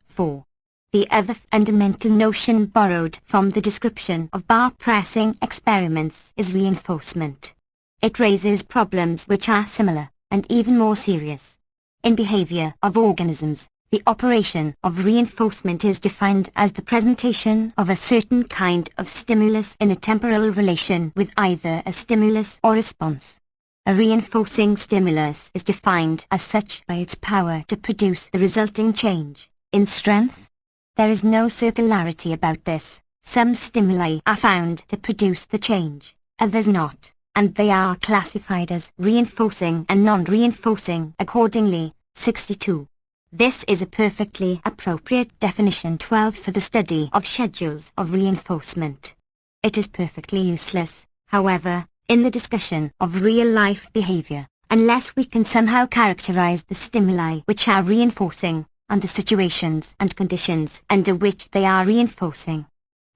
4. The other fundamental notion borrowed from the description of bar-pressing experiments is reinforcement. It raises problems which are similar, and even more serious. In behavior of organisms, the operation of reinforcement is defined as the presentation of a certain kind of stimulus in a temporal relation with either a stimulus or response. A reinforcing stimulus is defined as such by its power to produce the resulting change in strength. There is no circularity about this. Some stimuli are found to produce the change, others not, and they are classified as reinforcing and non-reinforcing accordingly. 62. This is a perfectly appropriate definition 12 for the study of schedules of reinforcement. It is perfectly useless, however, in the discussion of real-life behavior, unless we can somehow characterize the stimuli which are reinforcing, and the situations and conditions under which they are reinforcing.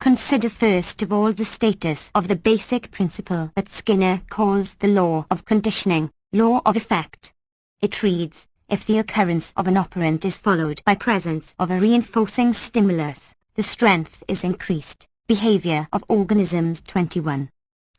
Consider first of all the status of the basic principle that Skinner calls the law of conditioning, law of effect. It reads, if the occurrence of an operant is followed by presence of a reinforcing stimulus, the strength is increased. Behavior of organisms 21.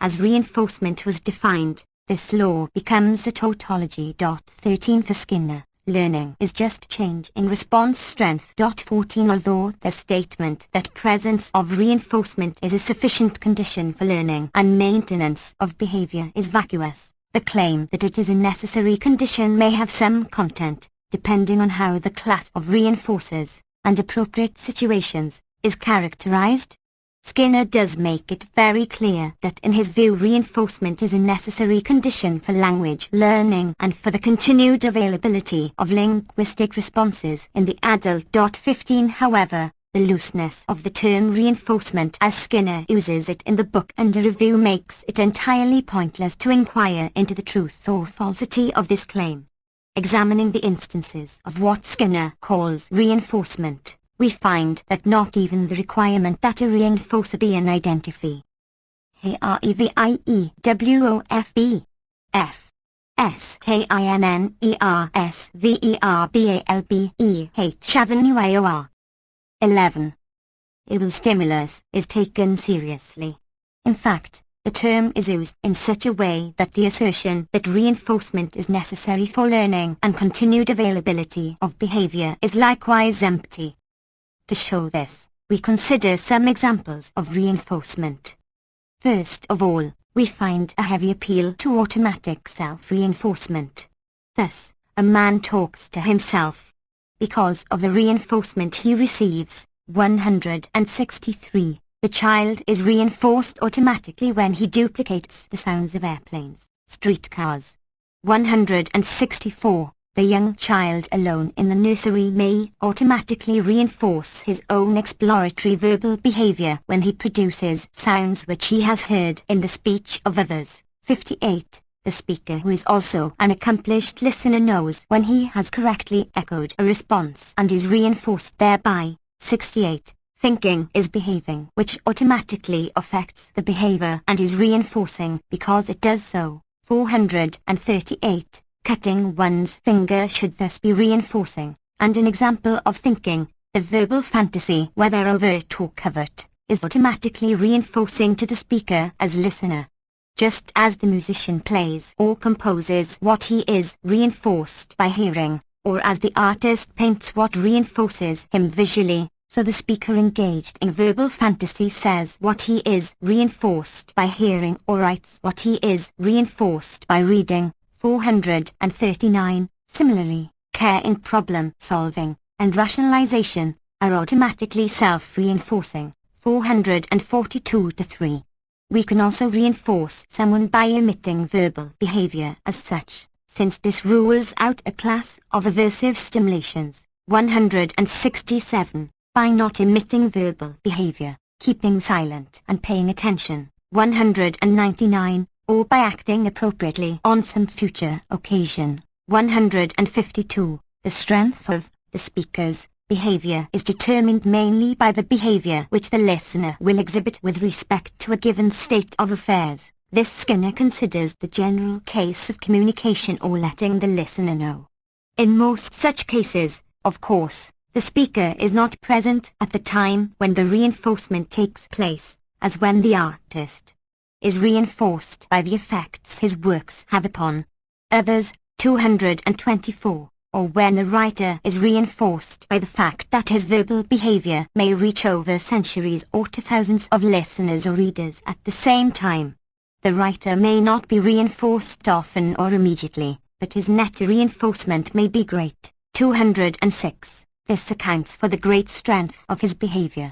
As reinforcement was defined, this law becomes a tautology. 13 for Skinner. Learning is just change in response strength. 14 Although the statement that presence of reinforcement is a sufficient condition for learning and maintenance of behavior is vacuous, the claim that it is a necessary condition may have some content, depending on how the class of reinforcers, and appropriate situations, is characterized. Skinner does make it very clear that in his view reinforcement is a necessary condition for language learning and for the continued availability of linguistic responses in the adult. 15 However, the looseness of the term reinforcement as Skinner uses it in the book under review makes it entirely pointless to inquire into the truth or falsity of this claim. Examining the instances of what Skinner calls reinforcement, we find that not even the requirement that a reinforcer be an identity REVIEWOFB F SKINNERSVERBALBEH Avenue 11. Able stimulus is taken seriously. In fact, the term is used in such a way that the assertion that reinforcement is necessary for learning and continued availability of behavior is likewise empty. To show this, we consider some examples of reinforcement. First of all, we find a heavy appeal to automatic self-reinforcement. Thus, a man talks to himself. Because of the reinforcement he receives, 163, the child is reinforced automatically when he duplicates the sounds of airplanes, streetcars. 164. The young child alone in the nursery may automatically reinforce his own exploratory verbal behavior when he produces sounds which he has heard in the speech of others. 58. The speaker who is also an accomplished listener knows when he has correctly echoed a response and is reinforced thereby. 68. Thinking is behaving which automatically affects the behavior and is reinforcing because it does so. 438. Cutting one's finger should thus be reinforcing, and an example of thinking, the verbal fantasy, whether overt or covert, is automatically reinforcing to the speaker as listener. Just as the musician plays or composes what he is reinforced by hearing, or as the artist paints what reinforces him visually, so the speaker engaged in verbal fantasy says what he is reinforced by hearing or writes what he is reinforced by reading. 439. Similarly, care in problem solving and rationalization are automatically self-reinforcing. 442-3. We can also reinforce someone by emitting verbal behavior as such, since this rules out a class of aversive stimulations. 167. By not emitting verbal behavior, keeping silent and paying attention. 199. Or by acting appropriately on some future occasion. 152. The strength of the speaker's behavior is determined mainly by the behavior which the listener will exhibit with respect to a given state of affairs. This Skinner considers the general case of communication or letting the listener know. In most such cases, of course, The speaker is not present at the time when the reinforcement takes place, as when the artist is reinforced by the effects his works have upon others. 224. Or when the writer is reinforced by the fact that his verbal behavior may reach over centuries or to thousands of listeners or readers at the same time. The writer may not be reinforced often or immediately, but his net reinforcement may be great. 206. This accounts for the great strength of his behavior.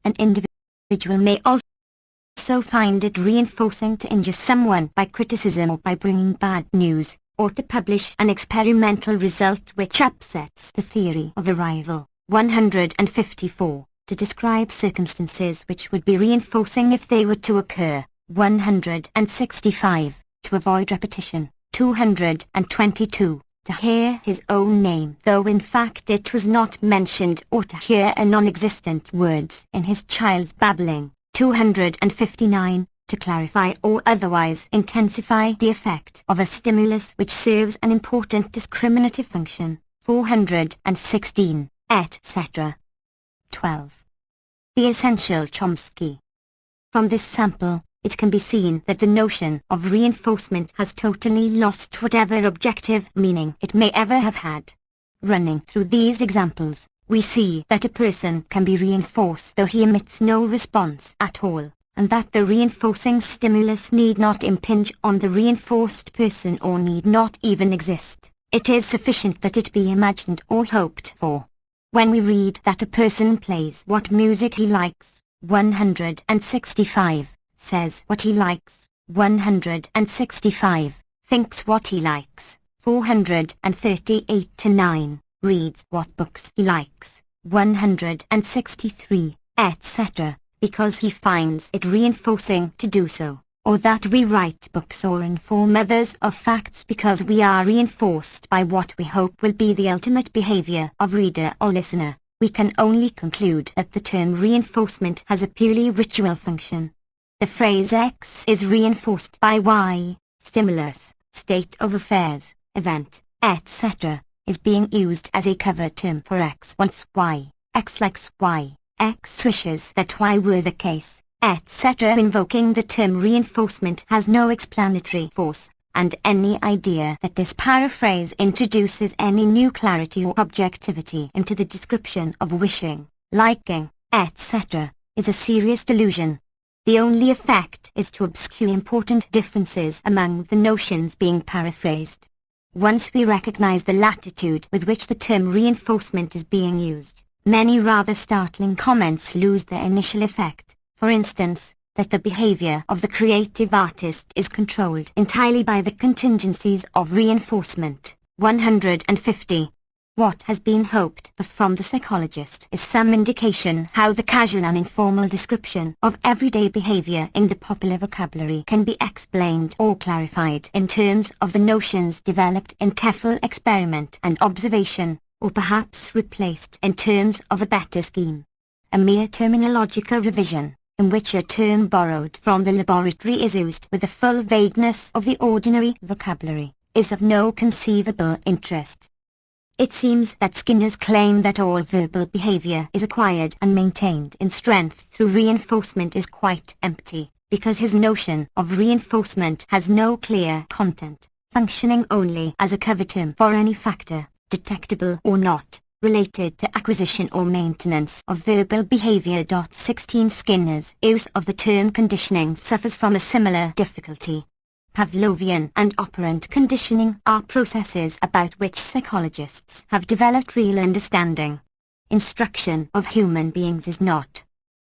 An individual may also find it reinforcing to injure someone by criticism or by bringing bad news, or to publish an experimental result which upsets the theory of a rival. 154. To describe circumstances which would be reinforcing if they were to occur. 165. To avoid repetition. 222. To hear his own name though in fact it was not mentioned, or to hear a non-existent words in his child's babbling. 259. To clarify or otherwise intensify the effect of a stimulus which serves an important discriminative function. 416, etc. 12. The Essential Chomsky. From this sample, it can be seen that the notion of reinforcement has totally lost whatever objective meaning it may ever have had. Running through these examples, we see that a person can be reinforced though he emits no response at all, and that the reinforcing stimulus need not impinge on the reinforced person or need not even exist. It is sufficient that it be imagined or hoped for. When we read that a person plays what music he likes, 165, says what he likes, 165, thinks what he likes, 438-9, reads what books he likes, 163, etc., because he finds it reinforcing to do so, or that we write books or inform others of facts because we are reinforced by what we hope will be the ultimate behavior of reader or listener, we can only conclude that the term reinforcement has a purely ritual function. The phrase X is reinforced by Y, stimulus, state of affairs, event, etc., is being used as a cover term for X wants Y, X likes Y, X wishes that Y were the case, etc. Invoking the term reinforcement has no explanatory force, and any idea that this paraphrase introduces any new clarity or objectivity into the description of wishing, liking, etc., is a serious delusion. The only effect is to obscure important differences among the notions being paraphrased. Once we recognize the latitude with which the term reinforcement is being used, many rather startling comments lose their initial effect. For instance, that the behavior of the creative artist is controlled entirely by the contingencies of reinforcement. 150. What has been hoped for from the psychologist is some indication how the casual and informal description of everyday behavior in the popular vocabulary can be explained or clarified in terms of the notions developed in careful experiment and observation, or perhaps replaced in terms of a better scheme. A mere terminological revision, in which a term borrowed from the laboratory is used with the full vagueness of the ordinary vocabulary, is of no conceivable interest. It seems that Skinner's claim that all verbal behavior is acquired and maintained in strength through reinforcement is quite empty, because his notion of reinforcement has no clear content, functioning only as a cover term for any factor, detectable or not, related to acquisition or maintenance of verbal behavior. 16 Skinner's use of the term conditioning suffers from a similar difficulty. Pavlovian and operant conditioning are processes about which psychologists have developed real understanding. Instruction of human beings is not.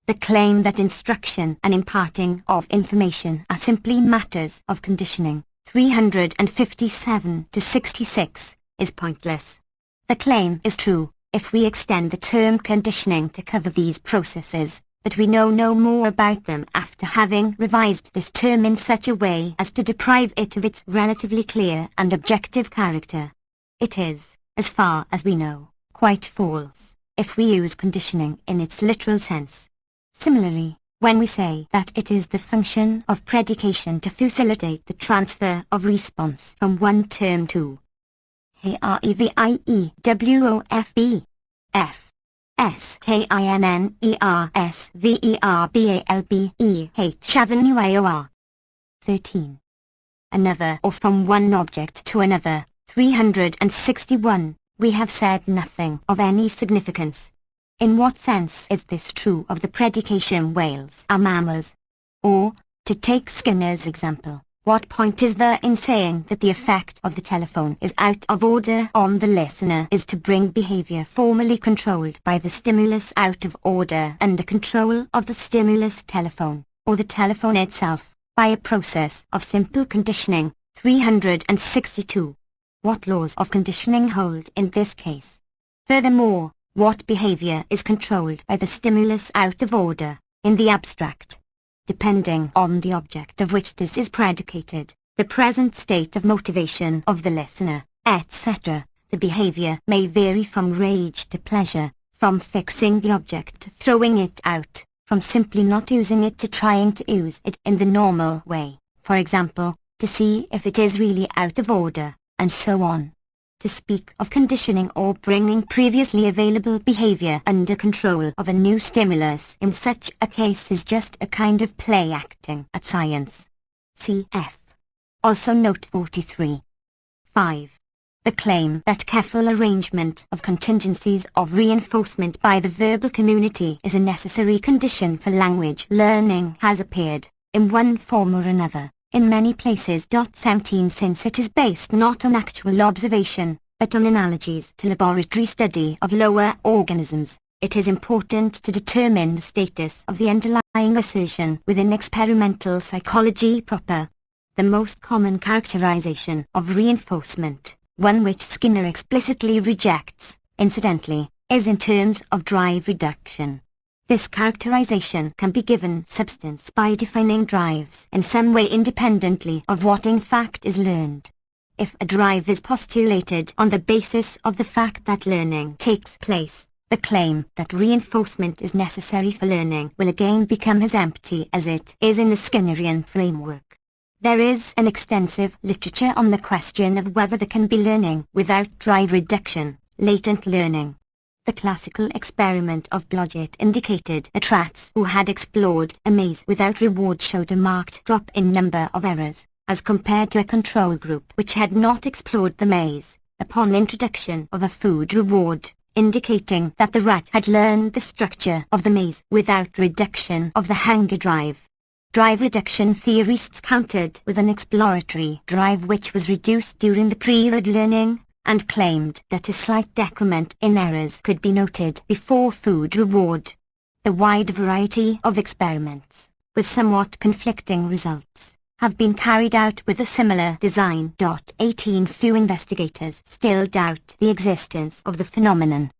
The claim that instruction and imparting of information are simply matters of conditioning, 357-66, is pointless. The claim is true, if we extend the term conditioning to cover these processes, but we know no more about them after having revised this term in such a way as to deprive it of its relatively clear and objective character. It is, as far as we know, quite false, if we use conditioning in its literal sense. Similarly, when we say that it is the function of predication to facilitate the transfer of response from one term to SKINNERSVERBALBEH Avenue 13. Another, or from one object to another. 361. We have said nothing of any significance. In what sense is this true of the predication whales are mammals? Or, to take Skinner's example, what point is there in saying that the effect of the telephone is out of order on the listener is to bring behavior formerly controlled by the stimulus out of order under control of the stimulus telephone, or the telephone itself, by a process of simple conditioning? 362. What laws of conditioning hold in this case? Furthermore, what behavior is controlled by the stimulus out of order, in the abstract? Depending on the object of which this is predicated, the present state of motivation of the listener, etc., the behavior may vary from rage to pleasure, from fixing the object to throwing it out, from simply not using it to trying to use it in the normal way, for example, to see if it is really out of order, and so on. To speak of conditioning or bringing previously available behavior under control of a new stimulus in such a case is just a kind of play acting at science. Cf. Also note 43. 5. The claim that careful arrangement of contingencies of reinforcement by the verbal community is a necessary condition for language learning has appeared, in one form or another, in many places. 17 Since it is based not on actual observation, but on analogies to laboratory study of lower organisms, it is important to determine the status of the underlying assertion within experimental psychology proper. The most common characterization of reinforcement, one which Skinner explicitly rejects, incidentally, is in terms of drive reduction. This characterization can be given substance by defining drives in some way independently of what in fact is learned. If a drive is postulated on the basis of the fact that learning takes place, the claim that reinforcement is necessary for learning will again become as empty as it is in the Skinnerian framework. There is an extensive literature on the question of whether there can be learning without drive reduction, latent learning. The classical experiment of Blodgett indicated that rats who had explored a maze without reward showed a marked drop in number of errors, as compared to a control group which had not explored the maze, upon introduction of a food reward, indicating that the rat had learned the structure of the maze without reduction of the hunger drive. Drive reduction theorists countered with an exploratory drive which was reduced during the period learning, and claimed that a slight decrement in errors could be noted before food reward. The wide variety of experiments, with somewhat conflicting results, have been carried out with a similar design. 18 Few investigators still doubt the existence of the phenomenon.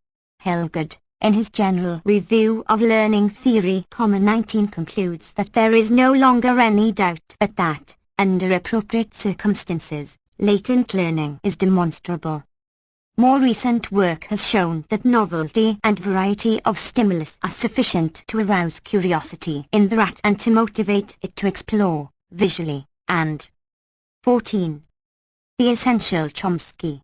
Hilgard, in his General Review of Learning Theory, 19 concludes that there is no longer any doubt but that, under appropriate circumstances, latent learning is demonstrable. More recent work has shown that novelty and variety of stimulus are sufficient to arouse curiosity in the rat and to motivate it to explore, visually, and 14. The Essential Chomsky.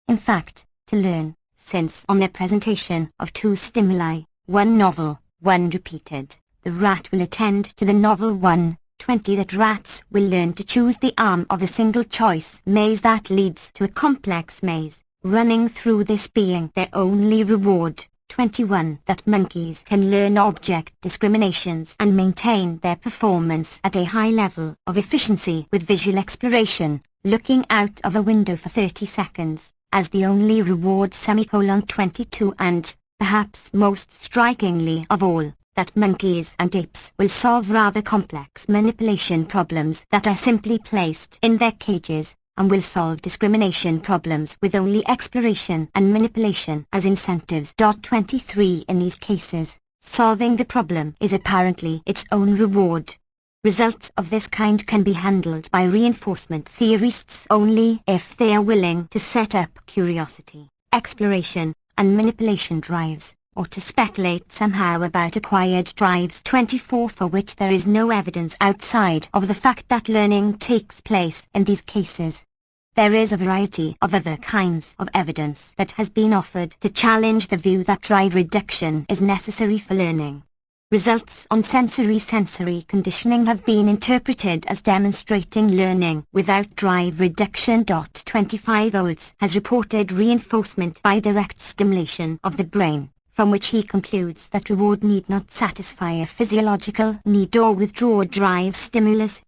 In fact, to learn, since on the presentation of two stimuli, one novel, one repeated, the rat will attend to the novel one. 20 That rats will learn to choose the arm of a single choice maze that leads to a complex maze, running through this being their only reward. 21 That monkeys can learn object discriminations and maintain their performance at a high level of efficiency with visual exploration, looking out of a window for 30 seconds, as the only reward. 22 And, perhaps most strikingly of all, that monkeys and apes will solve rather complex manipulation problems that are simply placed in their cages, and will solve discrimination problems with only exploration and manipulation as incentives. 23 In these cases, solving the problem is apparently its own reward. Results of this kind can be handled by reinforcement theorists only if they are willing to set up curiosity, exploration, and manipulation drives, or to speculate somehow about acquired drives. 24 For which there is no evidence outside of the fact that learning takes place in these cases. There is a variety of other kinds of evidence that has been offered to challenge the view that drive reduction is necessary for learning. Results on sensory conditioning have been interpreted as demonstrating learning without drive reduction. 25 Olds has reported reinforcement by direct stimulation of the brain, from which he concludes that reward need not satisfy a physiological need or withdraw drive stimulus.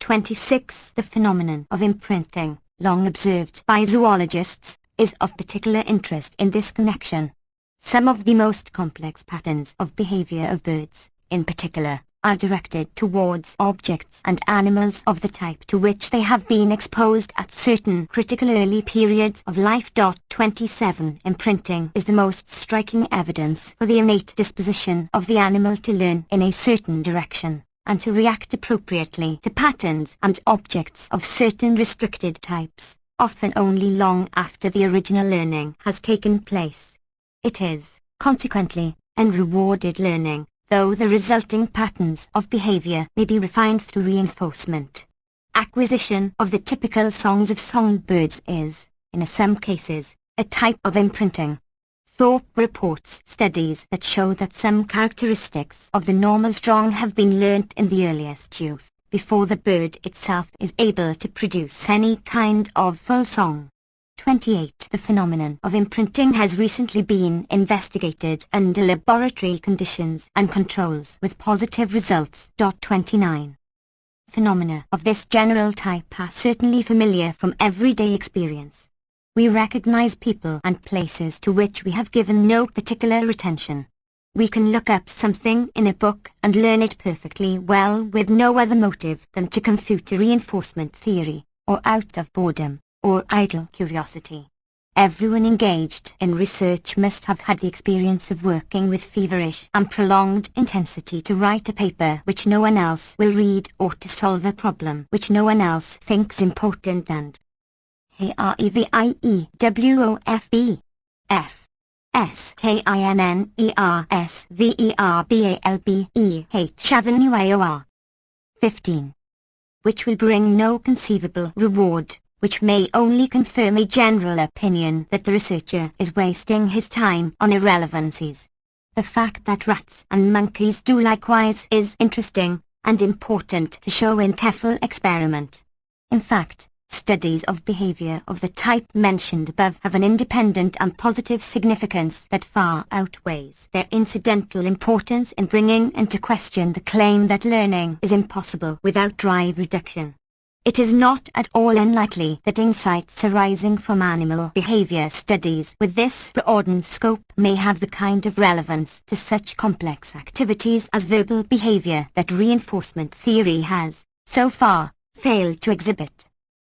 26 The phenomenon of imprinting, long observed by zoologists, is of particular interest in this connection. Some of the most complex patterns of behavior of birds, in particular, are directed towards objects and animals of the type to which they have been exposed at certain critical early periods of life. 27 Imprinting is the most striking evidence for the innate disposition of the animal to learn in a certain direction, and to react appropriately to patterns and objects of certain restricted types, often only long after the original learning has taken place. It is, consequently, unrewarded learning, though the resulting patterns of behavior may be refined through reinforcement. Acquisition of the typical songs of songbirds is, in some cases, a type of imprinting. Thorpe reports studies that show that some characteristics of the normal song have been learnt in the earliest youth, before the bird itself is able to produce any kind of full song. 28 The phenomenon of imprinting has recently been investigated under laboratory conditions and controls with positive results. 29 Phenomena of this general type are certainly familiar from everyday experience. We recognize people and places to which we have given no particular attention. We can look up something in a book and learn it perfectly well with no other motive than to confute a reinforcement theory, or out of boredom, or idle curiosity. Everyone engaged in research must have had the experience of working with feverish and prolonged intensity to write a paper which no one else will read, or to solve a problem which no one else thinks important. And REVIEWOFB F SKINNERSVERBALBEH Avenue 15. Which will bring no conceivable reward, which may only confirm a general opinion that the researcher is wasting his time on irrelevancies. The fact that rats and monkeys do likewise is interesting, and important to show in careful experiment. In fact, studies of behavior of the type mentioned above have an independent and positive significance that far outweighs their incidental importance in bringing into question the claim that learning is impossible without drive reduction. It is not at all unlikely that insights arising from animal behavior studies with this broadened scope may have the kind of relevance to such complex activities as verbal behavior that reinforcement theory has, so far, failed to exhibit.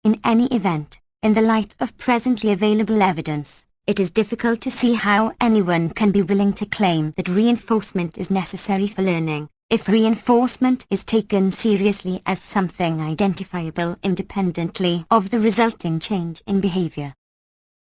In any event, in the light of presently available evidence, it is difficult to see how anyone can be willing to claim that reinforcement is necessary for learning, if reinforcement is taken seriously as something identifiable independently of the resulting change in behavior.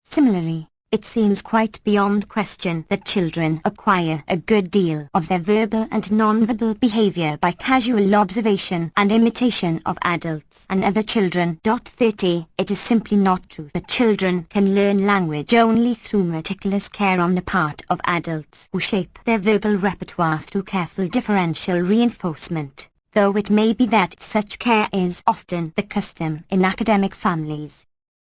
Similarly, it seems quite beyond question that children acquire a good deal of their verbal and non-verbal behavior by casual observation and imitation of adults and other children. 30 It is simply not true that children can learn language only through meticulous care on the part of adults who shape their verbal repertoire through careful differential reinforcement, though it may be that such care is often the custom in academic families.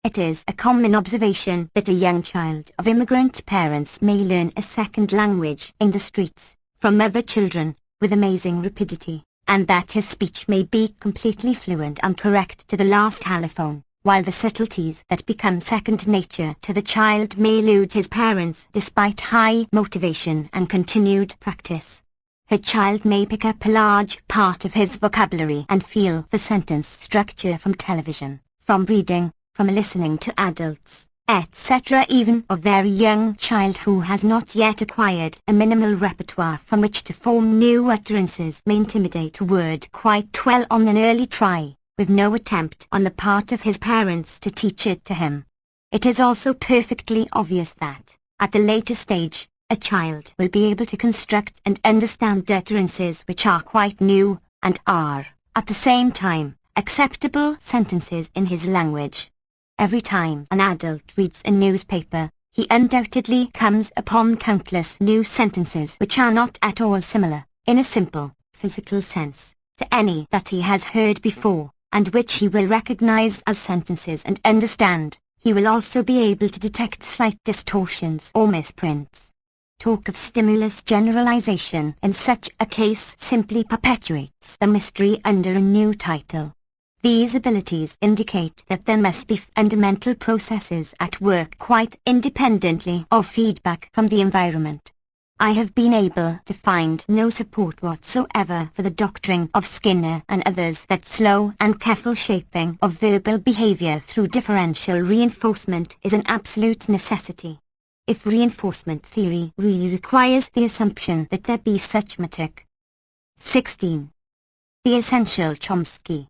It is a common observation that a young child of immigrant parents may learn a second language in the streets, from other children, with amazing rapidity, and that his speech may be completely fluent and correct to the last allophone, while the subtleties that become second nature to the child may elude his parents despite high motivation and continued practice. Her child may pick up a large part of his vocabulary and feel the sentence structure from television, from reading, from listening to adults, etc. Even a very young child who has not yet acquired a minimal repertoire from which to form new utterances may intimidate a word quite well on an early try, with no attempt on the part of his parents to teach it to him. It is also perfectly obvious that, at a later stage, a child will be able to construct and understand utterances which are quite new, and are, at the same time, acceptable sentences in his language. Every time an adult reads a newspaper, he undoubtedly comes upon countless new sentences which are not at all similar, in a simple, physical sense, to any that he has heard before, and which he will recognize as sentences and understand. He will also be able to detect slight distortions or misprints. Talk of stimulus generalization in such a case simply perpetuates the mystery under a new title. These abilities indicate that there must be fundamental processes at work quite independently of feedback from the environment. I have been able to find no support whatsoever for the doctrine of Skinner and others that slow and careful shaping of verbal behavior through differential reinforcement is an absolute necessity. If reinforcement theory really requires the assumption that there be such matic. 16. The Essential Chomsky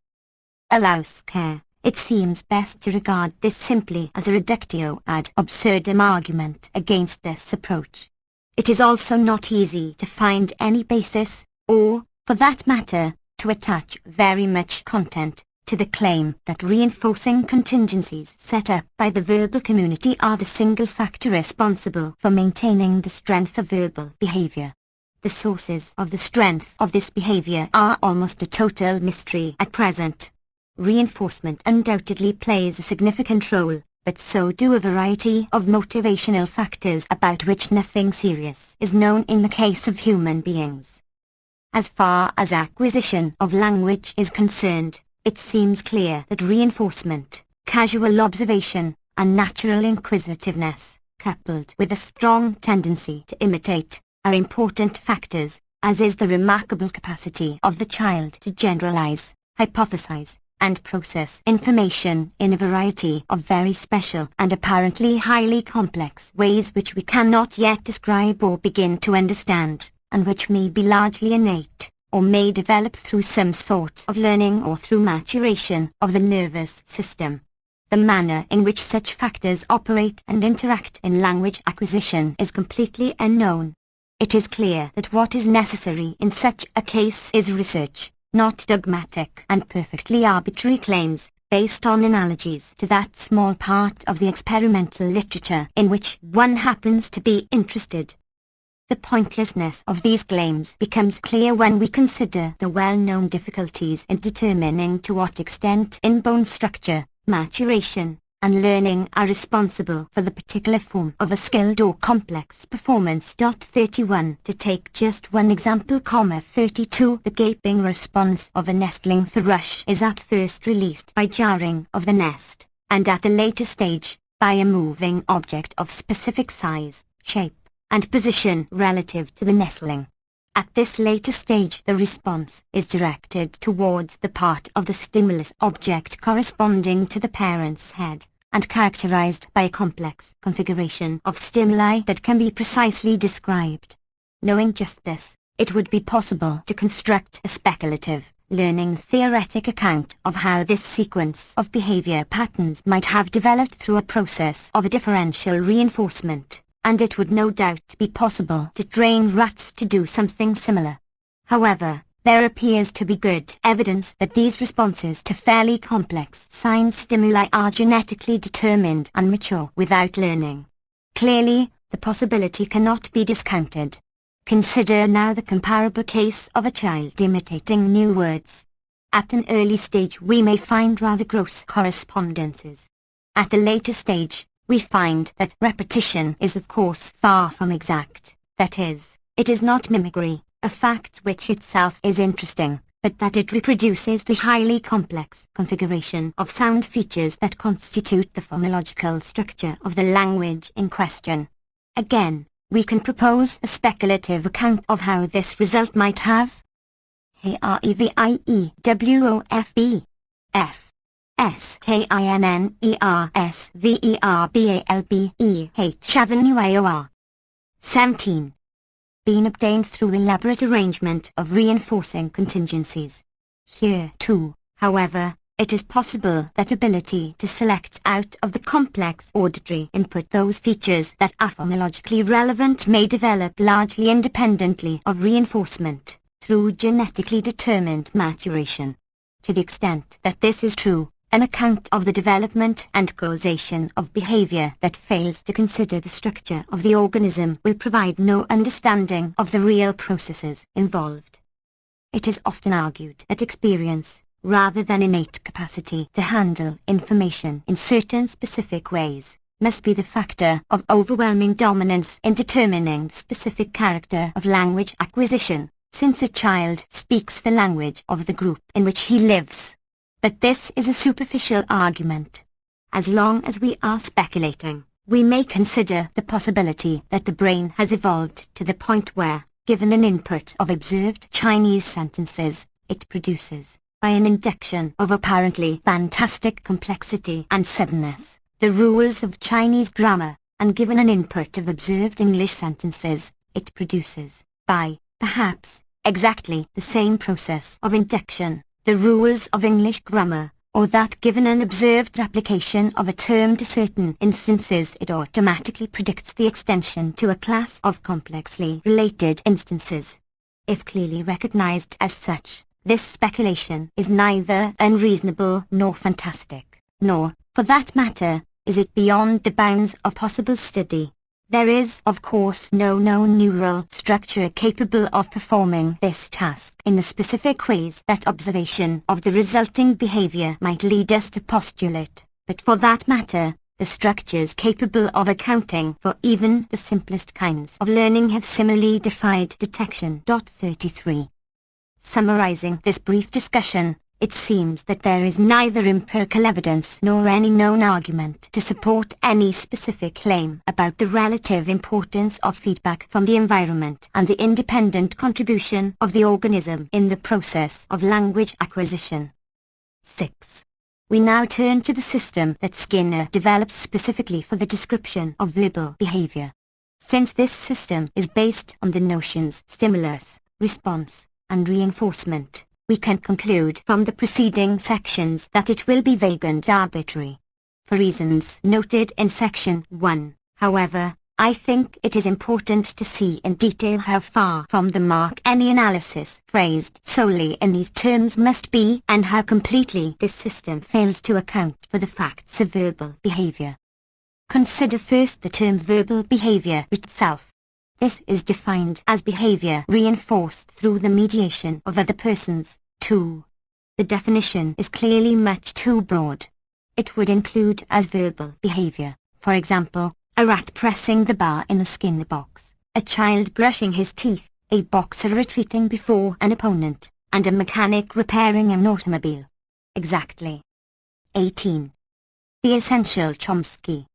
allows care. It seems best to regard this simply as a reductio ad absurdum argument against this approach. It is also not easy to find any basis, or, for that matter, to attach very much content to the claim that reinforcing contingencies set up by the verbal community are the single factor responsible for maintaining the strength of verbal behavior. The sources of the strength of this behavior are almost a total mystery at present. Reinforcement undoubtedly plays a significant role, but so do a variety of motivational factors about which nothing serious is known in the case of human beings. As far as acquisition of language is concerned, it seems clear that reinforcement, casual observation, and natural inquisitiveness, coupled with a strong tendency to imitate, are important factors, as is the remarkable capacity of the child to generalize, hypothesize, and process information in a variety of very special and apparently highly complex ways which we cannot yet describe or begin to understand, and which may be largely innate, or may develop through some sort of learning or through maturation of the nervous system. The manner in which such factors operate and interact in language acquisition is completely unknown. It is clear that what is necessary in such a case is research, not dogmatic and perfectly arbitrary claims, based on analogies to that small part of the experimental literature in which one happens to be interested. The pointlessness of these claims becomes clear when we consider the well-known difficulties in determining to what extent inbone structure, maturation, and learning are responsible for the particular form of a skilled or complex performance. 31. To take just one example, 32. The gaping response of a nestling thrush is at first released by jarring of the nest, and at a later stage, by a moving object of specific size, shape, and position relative to the nestling. At this later stage the response is directed towards the part of the stimulus object corresponding to the parent's head, and characterized by a complex configuration of stimuli that can be precisely described. Knowing just this, it would be possible to construct a speculative, learning theoretic account of how this sequence of behavior patterns might have developed through a process of differential reinforcement, and it would no doubt be possible to train rats to do something similar. However, there appears to be good evidence that these responses to fairly complex sign stimuli are genetically determined and mature without learning. Clearly, the possibility cannot be discounted. Consider now the comparable case of a child imitating new words. At an early stage we may find rather gross correspondences. At a later stage, we find that repetition is of course far from exact, that is, it is not mimicry, a fact which itself is interesting, but that it reproduces the highly complex configuration of sound features that constitute the phonological structure of the language in question. Again, we can propose a speculative account of how this result might have REVIEWOFB F SKINNERSVERBALBEH Avenue 17. Been obtained through elaborate arrangement of reinforcing contingencies. Here too, however, it is possible that ability to select out of the complex auditory input those features that are phonologically relevant may develop largely independently of reinforcement, through genetically determined maturation. To the extent that this is true, An account of the development and causation of behavior that fails to consider the structure of the organism will provide no understanding of the real processes involved. It is often argued that experience, rather than innate capacity to handle information in certain specific ways, must be the factor of overwhelming dominance in determining the specific character of language acquisition, since a child speaks the language of the group in which he lives. But this is a superficial argument. As long as we are speculating, we may consider the possibility that the brain has evolved to the point where, given an input of observed Chinese sentences, it produces, by an induction of apparently fantastic complexity and suddenness, the rules of Chinese grammar, and given an input of observed English sentences, it produces, by, perhaps, exactly the same process of induction, the rules of English grammar, or that given an observed application of a term to certain instances it automatically predicts the extension to a class of complexly related instances. If clearly recognized as such, this speculation is neither unreasonable nor fantastic, nor, for that matter, is it beyond the bounds of possible study. There is, of course, no known neural structure capable of performing this task in the specific ways that observation of the resulting behavior might lead us to postulate, but for that matter, the structures capable of accounting for even the simplest kinds of learning have similarly defied detection. 33. Summarizing this brief discussion, it seems that there is neither empirical evidence nor any known argument to support any specific claim about the relative importance of feedback from the environment and the independent contribution of the organism in the process of language acquisition. 6. We now turn to the system that Skinner develops specifically for the description of verbal behavior. Since this system is based on the notions stimulus, response, and reinforcement, we can conclude from the preceding sections that it will be vague and arbitrary. For reasons noted in section 1, however, I think it is important to see in detail how far from the mark any analysis phrased solely in these terms must be, and how completely this system fails to account for the facts of verbal behavior. Consider first the term verbal behavior itself. This is defined as behavior reinforced through the mediation of other persons. 2. The definition is clearly much too broad. It would include as verbal behavior, for example, a rat pressing the bar in a Skinner box, a child brushing his teeth, a boxer retreating before an opponent, and a mechanic repairing an automobile. Exactly. 18. The Essential Chomsky.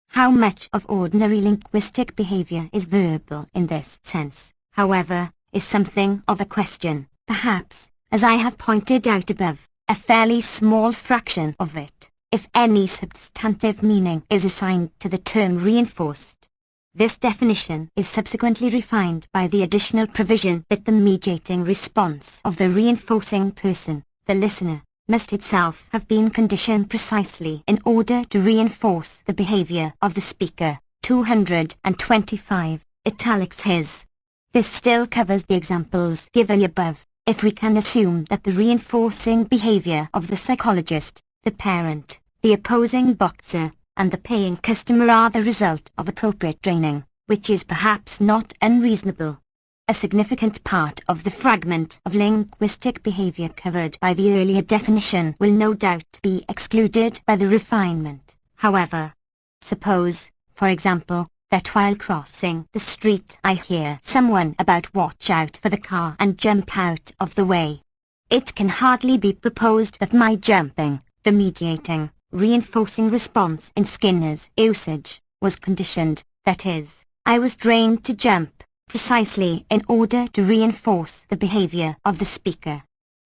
How much of ordinary linguistic behavior is verbal in this sense, however, is something of a question. Perhaps, as I have pointed out above, a fairly small fraction of it, if any substantive meaning is assigned to the term reinforced. This definition is subsequently refined by the additional provision that the mediating response of the reinforcing person, the listener, must itself have been conditioned precisely in order to reinforce the behavior of the speaker. 225, italics his. This still covers the examples given above, if we can assume that the reinforcing behavior of the psychologist, the parent, the opposing boxer, and the paying customer are the result of appropriate training, which is perhaps not unreasonable. A significant part of the fragment of linguistic behavior covered by the earlier definition will no doubt be excluded by the refinement, however. Suppose, for example, that while crossing the street I hear someone about watch out for the car and jump out of the way. It can hardly be proposed that my jumping, the mediating, reinforcing response in Skinner's usage, was conditioned, that is, I was trained to jump, precisely in order to reinforce the behavior of the speaker.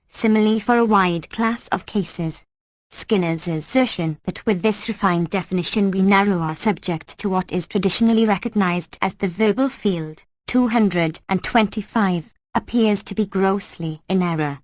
Similarly for a wide class of cases. Skinner's assertion that with this refined definition we narrow our subject to what is traditionally recognized as the verbal field, 225, appears to be grossly in error.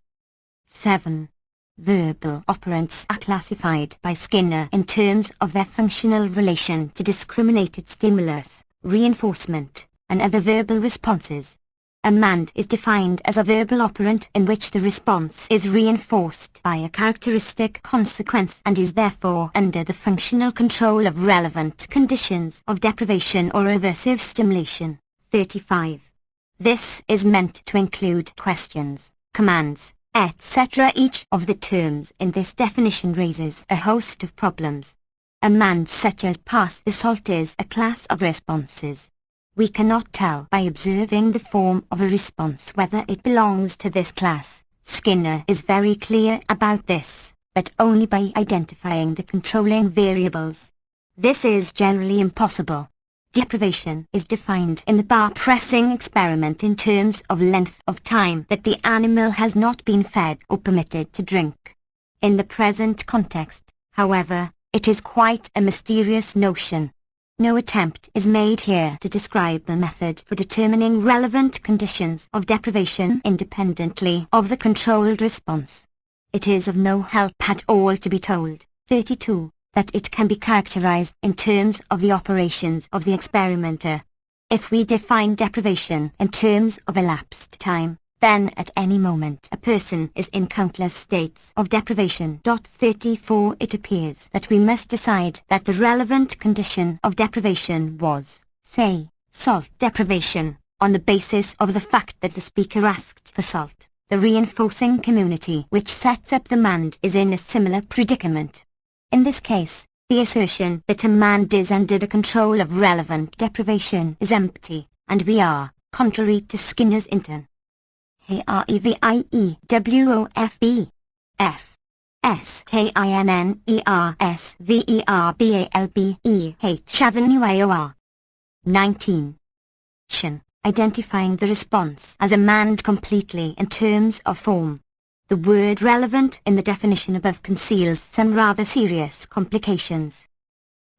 7. Verbal operands are classified by Skinner in terms of their functional relation to discriminated stimulus, reinforcement, and other verbal responses. A mand is defined as a verbal operant in which the response is reinforced by a characteristic consequence and is therefore under the functional control of relevant conditions of deprivation or aversive stimulation. 35. This is meant to include questions, commands, etc. Each of the terms in this definition raises a host of problems. A mand such as pass the salt is a class of responses. We cannot tell by observing the form of a response whether it belongs to this class. Skinner is very clear about this, but only by identifying the controlling variables. This is generally impossible. Deprivation is defined in the bar pressing experiment in terms of length of time that the animal has not been fed or permitted to drink. In the present context, however, it is quite a mysterious notion. No attempt is made here to describe the method for determining relevant conditions of deprivation independently of the controlled response. It is of no help at all to be told, 32, that it can be characterized in terms of the operations of the experimenter. If we define deprivation in terms of elapsed time, then at any moment a person is in countless states of deprivation. 34 It appears that we must decide that the relevant condition of deprivation was, say, salt deprivation, on the basis of the fact that the speaker asked for salt. The reinforcing community which sets up the mand is in a similar predicament. In this case, the assertion that a mand is under the control of relevant deprivation is empty, and we are, contrary to Skinner's intern. Reviewof F. Skinnersverbalbeh Avenue 19. Identifying the response as a mand completely in terms of form. The word relevant in the definition above conceals some rather serious complications.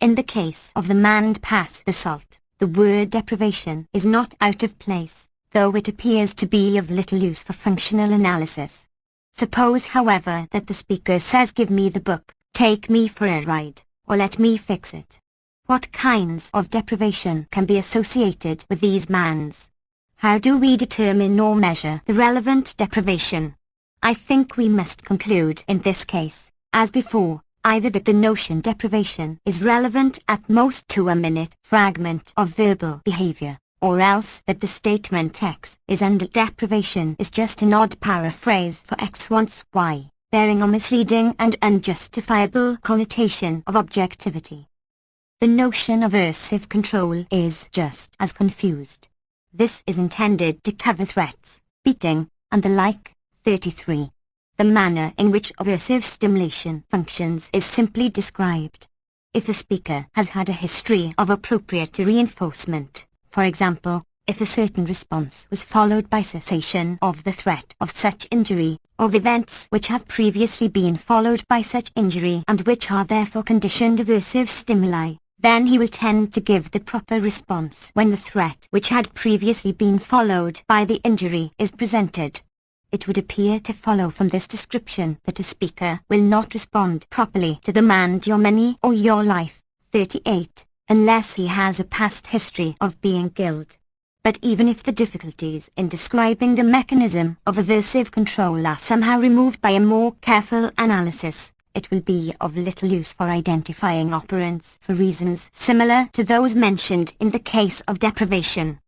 In the case of the mand pass the salt, the word deprivation is not out of place, though it appears to be of little use for functional analysis. Suppose, however, that the speaker says give me the book, take me for a ride, or let me fix it. What kinds of deprivation can be associated with these mands? How do we determine or measure the relevant deprivation? I think we must conclude in this case, as before, either that the notion deprivation is relevant at most to a minute fragment of verbal behavior, or else that the statement X is under deprivation is just an odd paraphrase for X wants Y, bearing a misleading and unjustifiable connotation of objectivity. The notion of aversive control is just as confused. This is intended to cover threats, beating, and the like. 33. The manner in which aversive stimulation functions is simply described. If the speaker has had a history of appropriate reinforcement, for example, if a certain response was followed by cessation of the threat of such injury, of events which have previously been followed by such injury and which are therefore conditioned aversive stimuli, then he will tend to give the proper response when the threat which had previously been followed by the injury is presented. It would appear to follow from this description that a speaker will not respond properly to the mand your money or your life, 38, unless he has a past history of being killed. But even if the difficulties in describing the mechanism of aversive control are somehow removed by a more careful analysis, it will be of little use for identifying operants for reasons similar to those mentioned in the case of deprivation.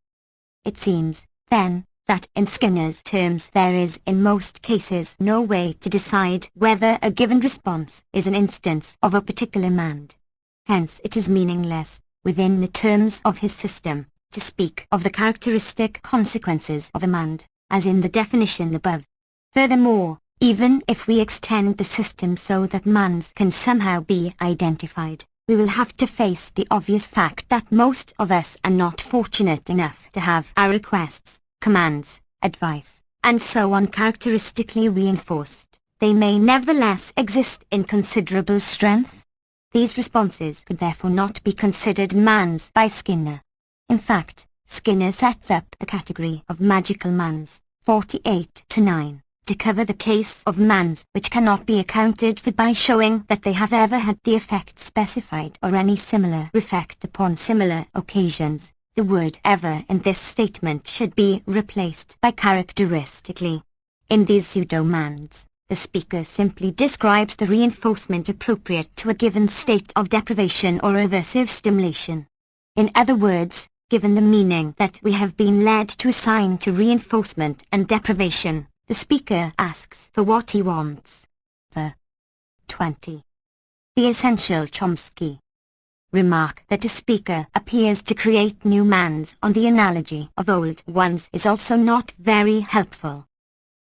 It seems, then, that in Skinner's terms there is in most cases no way to decide whether a given response is an instance of a particular mand. Hence it is meaningless, within the terms of his system, to speak of the characteristic consequences of a mand, as in the definition above. Furthermore, even if we extend the system so that mands can somehow be identified, we will have to face the obvious fact that most of us are not fortunate enough to have our requests, commands, advice, and so on characteristically reinforced. They may nevertheless exist in considerable strength. These responses could therefore not be considered mands by Skinner. In fact, Skinner sets up a category of magical mands, 48-9, to cover the case of mands which cannot be accounted for by showing that they have ever had the effect specified or any similar effect upon similar occasions. The word ever in this statement should be replaced by characteristically. In these pseudo-mands, the speaker simply describes the reinforcement appropriate to a given state of deprivation or aversive stimulation. In other words, given the meaning that we have been led to assign to reinforcement and deprivation, the speaker asks for what he wants. 20. The Essential Chomsky. Remark that a speaker appears to create new mands on the analogy of old ones is also not very helpful.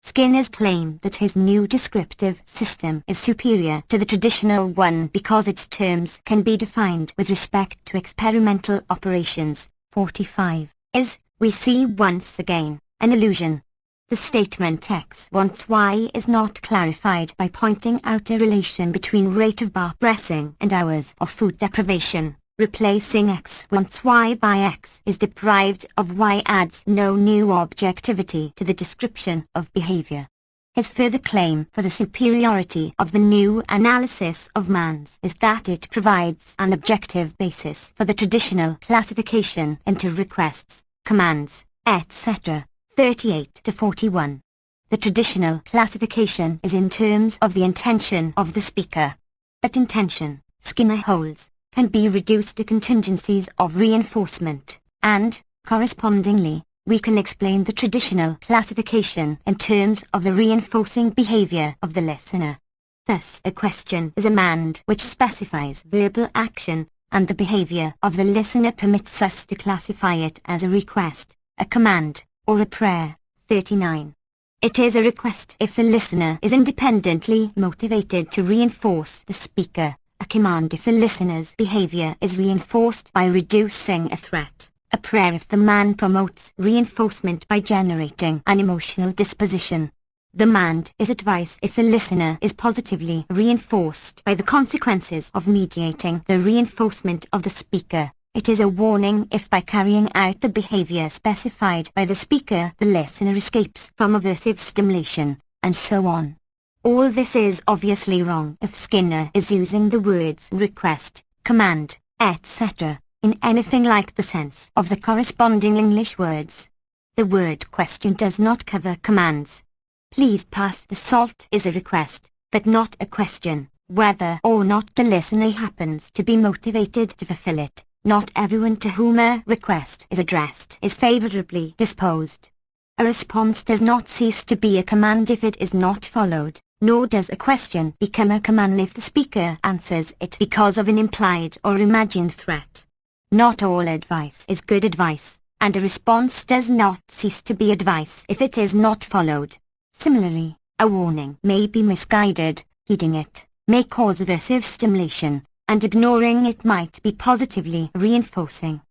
Skinner's claim that his new descriptive system is superior to the traditional one because its terms can be defined with respect to experimental operations, 45, is, we see once again, an illusion. The statement X wants Y is not clarified by pointing out a relation between rate of bar pressing and hours of food deprivation. Replacing X wants Y by X is deprived of Y adds no new objectivity to the description of behavior. His further claim for the superiority of the new analysis of mands is that it provides an objective basis for the traditional classification into requests, commands, etc. 38 to 41. The traditional classification is in terms of the intention of the speaker. But intention, Skinner holds, can be reduced to contingencies of reinforcement, and, correspondingly, we can explain the traditional classification in terms of the reinforcing behavior of the listener. Thus, a question is a mand which specifies verbal action, and the behavior of the listener permits us to classify it as a request, a command, or a prayer. 39. It is a request if the listener is independently motivated to reinforce the speaker, a command if the listener's behavior is reinforced by reducing a threat, a prayer if the man promotes reinforcement by generating an emotional disposition. The mand is advice if the listener is positively reinforced by the consequences of mediating the reinforcement of the speaker. It is a warning if by carrying out the behavior specified by the speaker the listener escapes from aversive stimulation, and so on. All this is obviously wrong if Skinner is using the words request, command, etc. in anything like the sense of the corresponding English words. The word question does not cover commands. Please pass the salt is a request, but not a question, whether or not the listener happens to be motivated to fulfill it. Not everyone to whom a request is addressed is favorably disposed. A response does not cease to be a command if it is not followed, nor does a question become a command if the speaker answers it because of an implied or imagined threat. Not all advice is good advice, and a response does not cease to be advice if it is not followed. Similarly, a warning may be misguided, heeding it may cause aversive stimulation, and ignoring it might be positively reinforcing.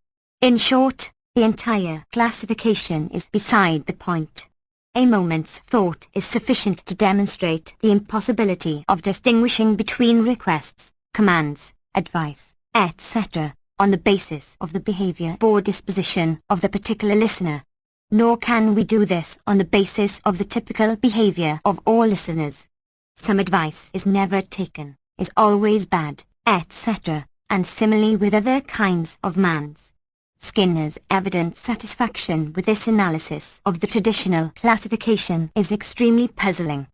In short, the entire classification is beside the point. A moment's thought is sufficient to demonstrate the impossibility of distinguishing between requests, commands, advice, etc., on the basis of the behavior or disposition of the particular listener. Nor can we do this on the basis of the typical behavior of all listeners. Some advice is never taken, is always bad, etc., and similarly with other kinds of mands. Skinner's evident satisfaction with this analysis of the traditional classification is extremely puzzling.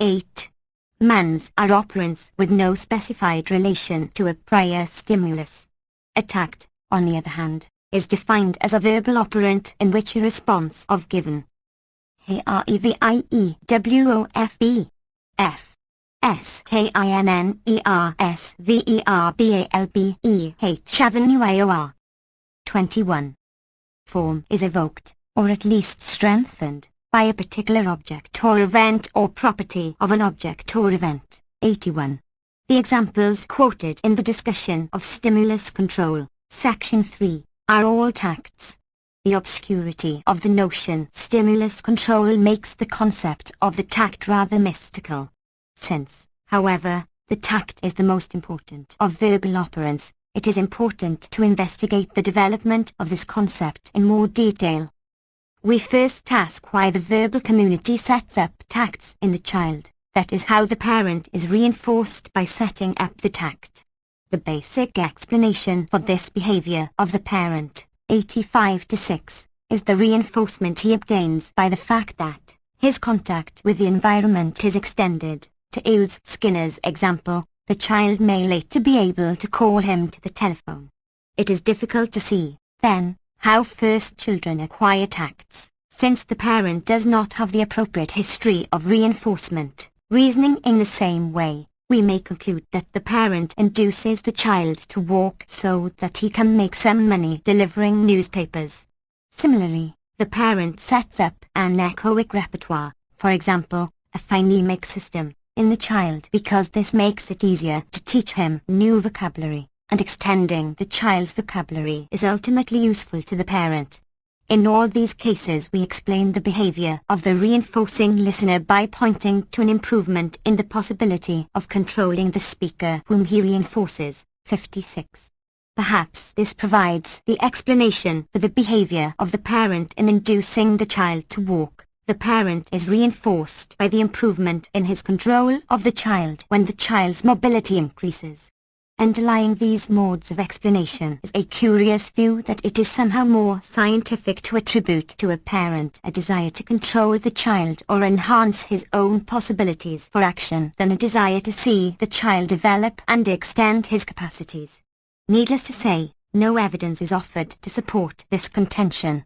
8. Mands are operants with no specified relation to a prior stimulus. A tact, on the other hand, is defined as a verbal operant in which a response of given REVIEWOFB F SKINNERSVERBALBEH 21. Form is evoked, or at least strengthened, by a particular object or event or property of an object or event. 81. The examples quoted in the discussion of stimulus control, section 3, are all tacts. The obscurity of the notion stimulus control makes the concept of the tact rather mystical. Since, however, the tact is the most important of verbal operants, it is important to investigate the development of this concept in more detail. We first ask why the verbal community sets up tacts in the child, that is how the parent is reinforced by setting up the tact. The basic explanation for this behavior of the parent 85-6, is the reinforcement he obtains by the fact that his contact with the environment is extended. To use Skinner's example, the child may later be able to call him to the telephone. It is difficult to see, then, how first children acquire tacts, since the parent does not have the appropriate history of reinforcement. Reasoning in the same way, we may conclude that the parent induces the child to walk so that he can make some money delivering newspapers. Similarly, the parent sets up an echoic repertoire, for example, a phonemic system, in the child because this makes it easier to teach him new vocabulary, and extending the child's vocabulary is ultimately useful to the parent. In all these cases we explain the behavior of the reinforcing listener by pointing to an improvement in the possibility of controlling the speaker whom he reinforces. 56. Perhaps this provides the explanation for the behavior of the parent in inducing the child to walk. The parent is reinforced by the improvement in his control of the child when the child's mobility increases. Underlying these modes of explanation is a curious view that it is somehow more scientific to attribute to a parent a desire to control the child or enhance his own possibilities for action than a desire to see the child develop and extend his capacities. Needless to say, no evidence is offered to support this contention.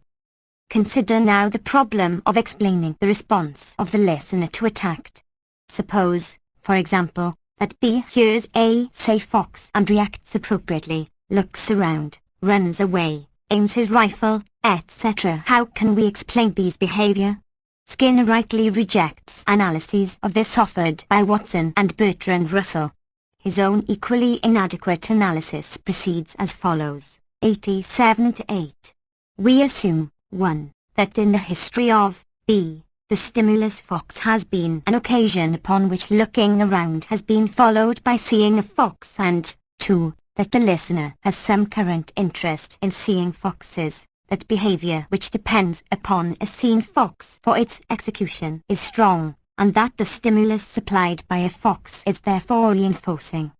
Consider now the problem of explaining the response of the listener to a tact. Suppose, for example, that B hears A say fox and reacts appropriately, looks around, runs away, aims his rifle, etc. How can we explain B's behavior? Skinner rightly rejects analyses of this offered by Watson and Bertrand Russell. His own equally inadequate analysis proceeds as follows. 87-8. We assume 1. That in the history of B, the stimulus fox has been an occasion upon which looking around has been followed by seeing a fox, and 2. That the listener has some current interest in seeing foxes, that behavior which depends upon a seen fox for its execution is strong, and that the stimulus supplied by a fox is therefore reinforcing.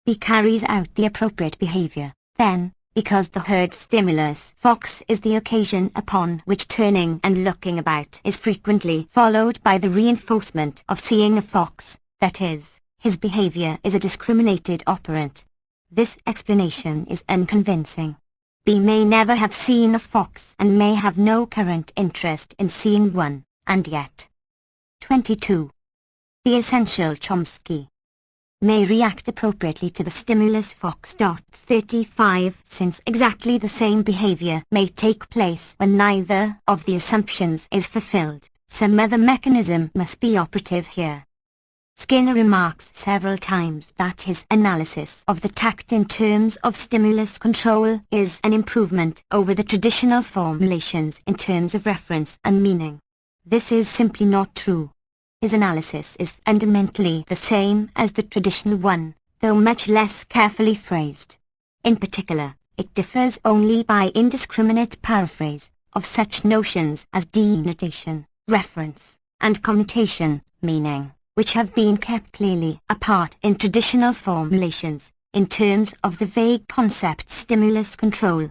B carries out the appropriate behavior, then, because the heard stimulus fox is the occasion upon which turning and looking about is frequently followed by the reinforcement of seeing a fox, that is, his behavior is a discriminated operant. This explanation is unconvincing. B may never have seen a fox and may have no current interest in seeing one, and yet. 22. The essential Chomsky may react appropriately to the stimulus fox. 35 Since exactly the same behavior may take place when neither of the assumptions is fulfilled, some other mechanism must be operative here. Skinner remarks several times that his analysis of the tact in terms of stimulus control is an improvement over the traditional formulations in terms of reference and meaning. This is simply not true. His analysis is fundamentally the same as the traditional one, though much less carefully phrased. In particular, it differs only by indiscriminate paraphrase of such notions as denotation, reference, and connotation, meaning, which have been kept clearly apart in traditional formulations, in terms of the vague concept stimulus control.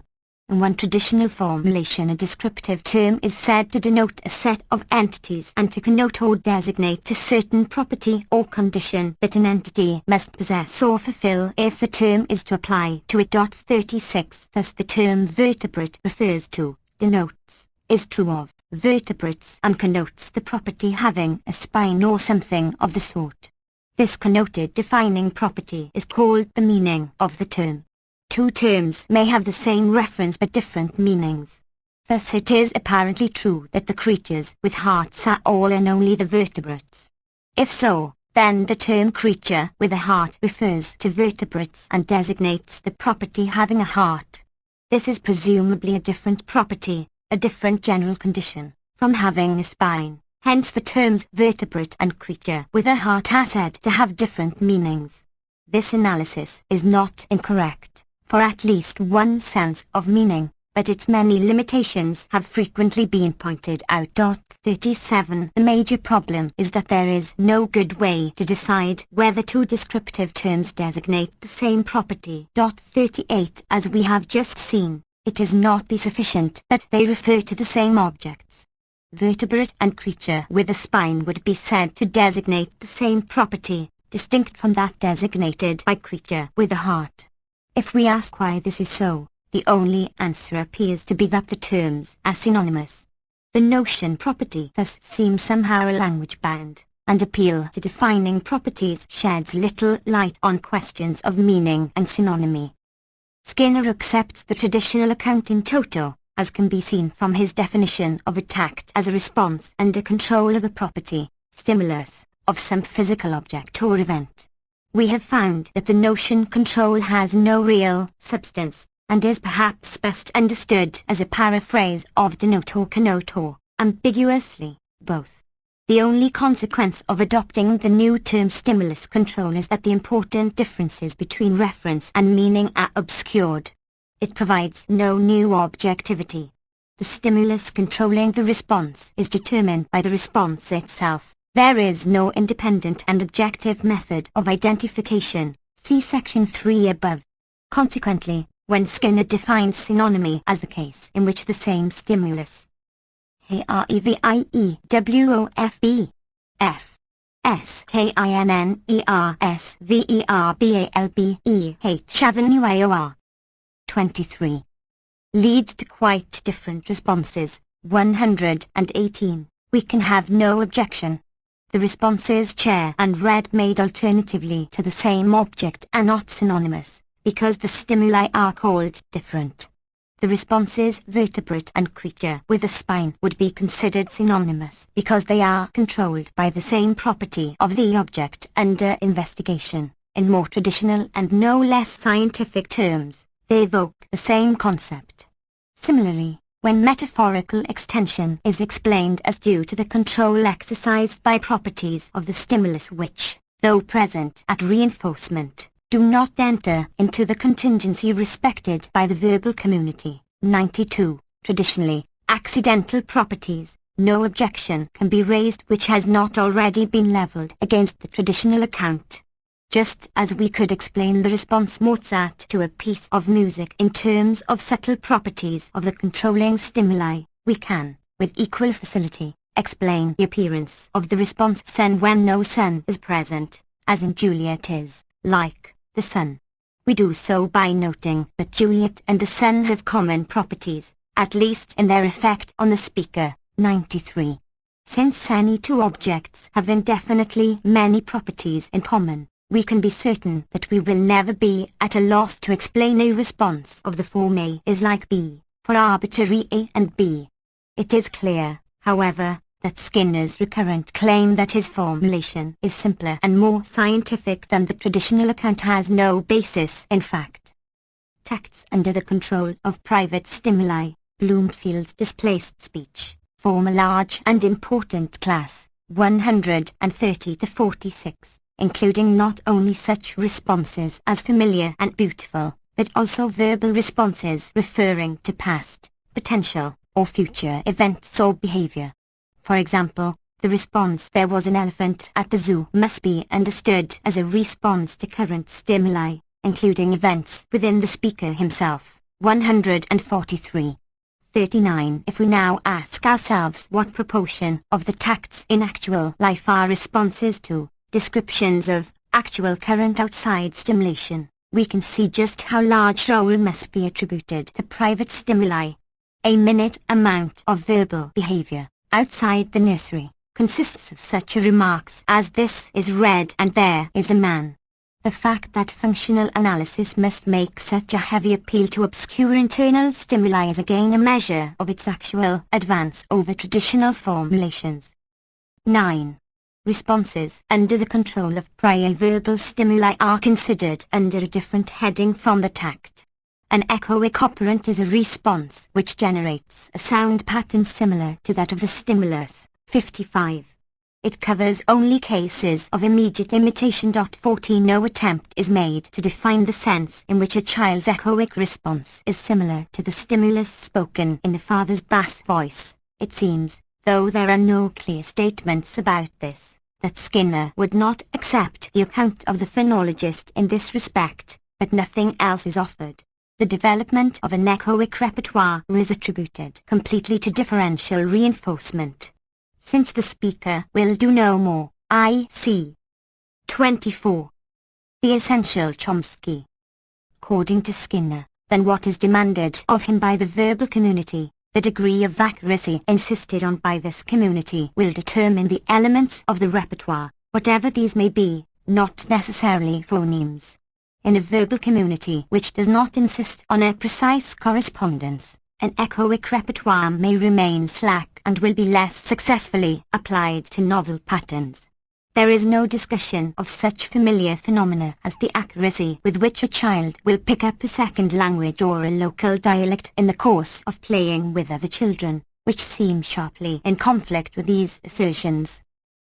In one traditional formulation, a descriptive term is said to denote a set of entities and to connote or designate a certain property or condition that an entity must possess or fulfill if the term is to apply to it. 36 Thus the term vertebrate refers to, denotes, is true of, vertebrates and connotes the property having a spine or something of the sort. This connoted defining property is called the meaning of the term. Two terms may have the same reference but different meanings. Thus it is apparently true that the creatures with hearts are all and only the vertebrates. If so, then the term creature with a heart refers to vertebrates and designates the property having a heart. This is presumably a different property, a different general condition, from having a spine. Hence the terms vertebrate and creature with a heart are said to have different meanings. This analysis is not incorrect for at least one sense of meaning, but its many limitations have frequently been pointed out. 37 The major problem is that there is no good way to decide whether two descriptive terms designate the same property. 38 As we have just seen, it is not be sufficient that they refer to the same objects. Vertebrate and creature with a spine would be said to designate the same property, distinct from that designated by creature with a heart. If we ask why this is so, the only answer appears to be that the terms are synonymous. The notion property thus seems somehow language bound, and appeal to defining properties sheds little light on questions of meaning and synonymy. Skinner accepts the traditional account in toto, as can be seen from his definition of a tact as a response under control of a property, stimulus, of some physical object or event. We have found that the notion control has no real substance, and is perhaps best understood as a paraphrase of denote or connote or, ambiguously, both. The only consequence of adopting the new term stimulus control is that the important differences between reference and meaning are obscured. It provides no new objectivity. The stimulus controlling the response is determined by the response itself. There is no independent and objective method of identification. See section 3 above. Consequently, when Skinner defines synonymy as the case in which the same stimulus Reviewof F Skinners Avenue 23 leads to quite different responses. 118. We can have no objection. The responses chair and red made alternatively to the same object are not synonymous, because the stimuli are called different. The responses vertebrate and creature with a spine would be considered synonymous because they are controlled by the same property of the object under investigation. In more traditional and no less scientific terms, they evoke the same concept. Similarly, when metaphorical extension is explained as due to the control exercised by properties of the stimulus which, though present at reinforcement, do not enter into the contingency respected by the verbal community. 92. Traditionally, accidental properties, no objection can be raised which has not already been leveled against the traditional account. Just as we could explain the response Mozart to a piece of music in terms of subtle properties of the controlling stimuli, we can, with equal facility, explain the appearance of the response sun when no sun is present, as in Juliet is, like, the sun. We do so by noting that Juliet and the sun have common properties, at least in their effect on the speaker. 93. Since any two objects have indefinitely many properties in common, we can be certain that we will never be at a loss to explain a response of the form A is like B, for arbitrary A and B. It is clear, however, that Skinner's recurrent claim that his formulation is simpler and more scientific than the traditional account has no basis in fact. Tacts under the control of private stimuli, Bloomfield's displaced speech, form a large and important class, 130 to 46, including not only such responses as familiar and beautiful, but also verbal responses referring to past, potential, or future events or behavior. For example, the response "there was an elephant at the zoo" must be understood as a response to current stimuli, including events within the speaker himself. 143. 39. If we now ask ourselves what proportion of the tacts in actual life are responses to descriptions of actual current outside stimulation, we can see just how large role must be attributed to private stimuli. A minute amount of verbal behavior outside the nursery consists of such remarks as "this is red" and "there is a man." The fact that functional analysis must make such a heavy appeal to obscure internal stimuli is again a measure of its actual advance over traditional formulations. 9. Responses under the control of prior verbal stimuli are considered under a different heading from the tact. An echoic operant is a response which generates a sound pattern similar to that of the stimulus. 55. It covers only cases of immediate imitation. 14. No attempt is made to define the sense in which a child's echoic response is similar to the stimulus spoken in the father's bass voice. It seems, though there are no clear statements about this, that Skinner would not accept the account of the phonologist in this respect, but nothing else is offered. The development of an echoic repertoire is attributed completely to differential reinforcement. Since the speaker will do no more, I.C. 24. The essential Chomsky. According to Skinner, than what is demanded of him by the verbal community, the degree of accuracy insisted on by this community will determine the elements of the repertoire, whatever these may be, not necessarily phonemes. In a verbal community which does not insist on a precise correspondence, an echoic repertoire may remain slack and will be less successfully applied to novel patterns. There is no discussion of such familiar phenomena as the accuracy with which a child will pick up a second language or a local dialect in the course of playing with other children, which seem sharply in conflict with these assertions.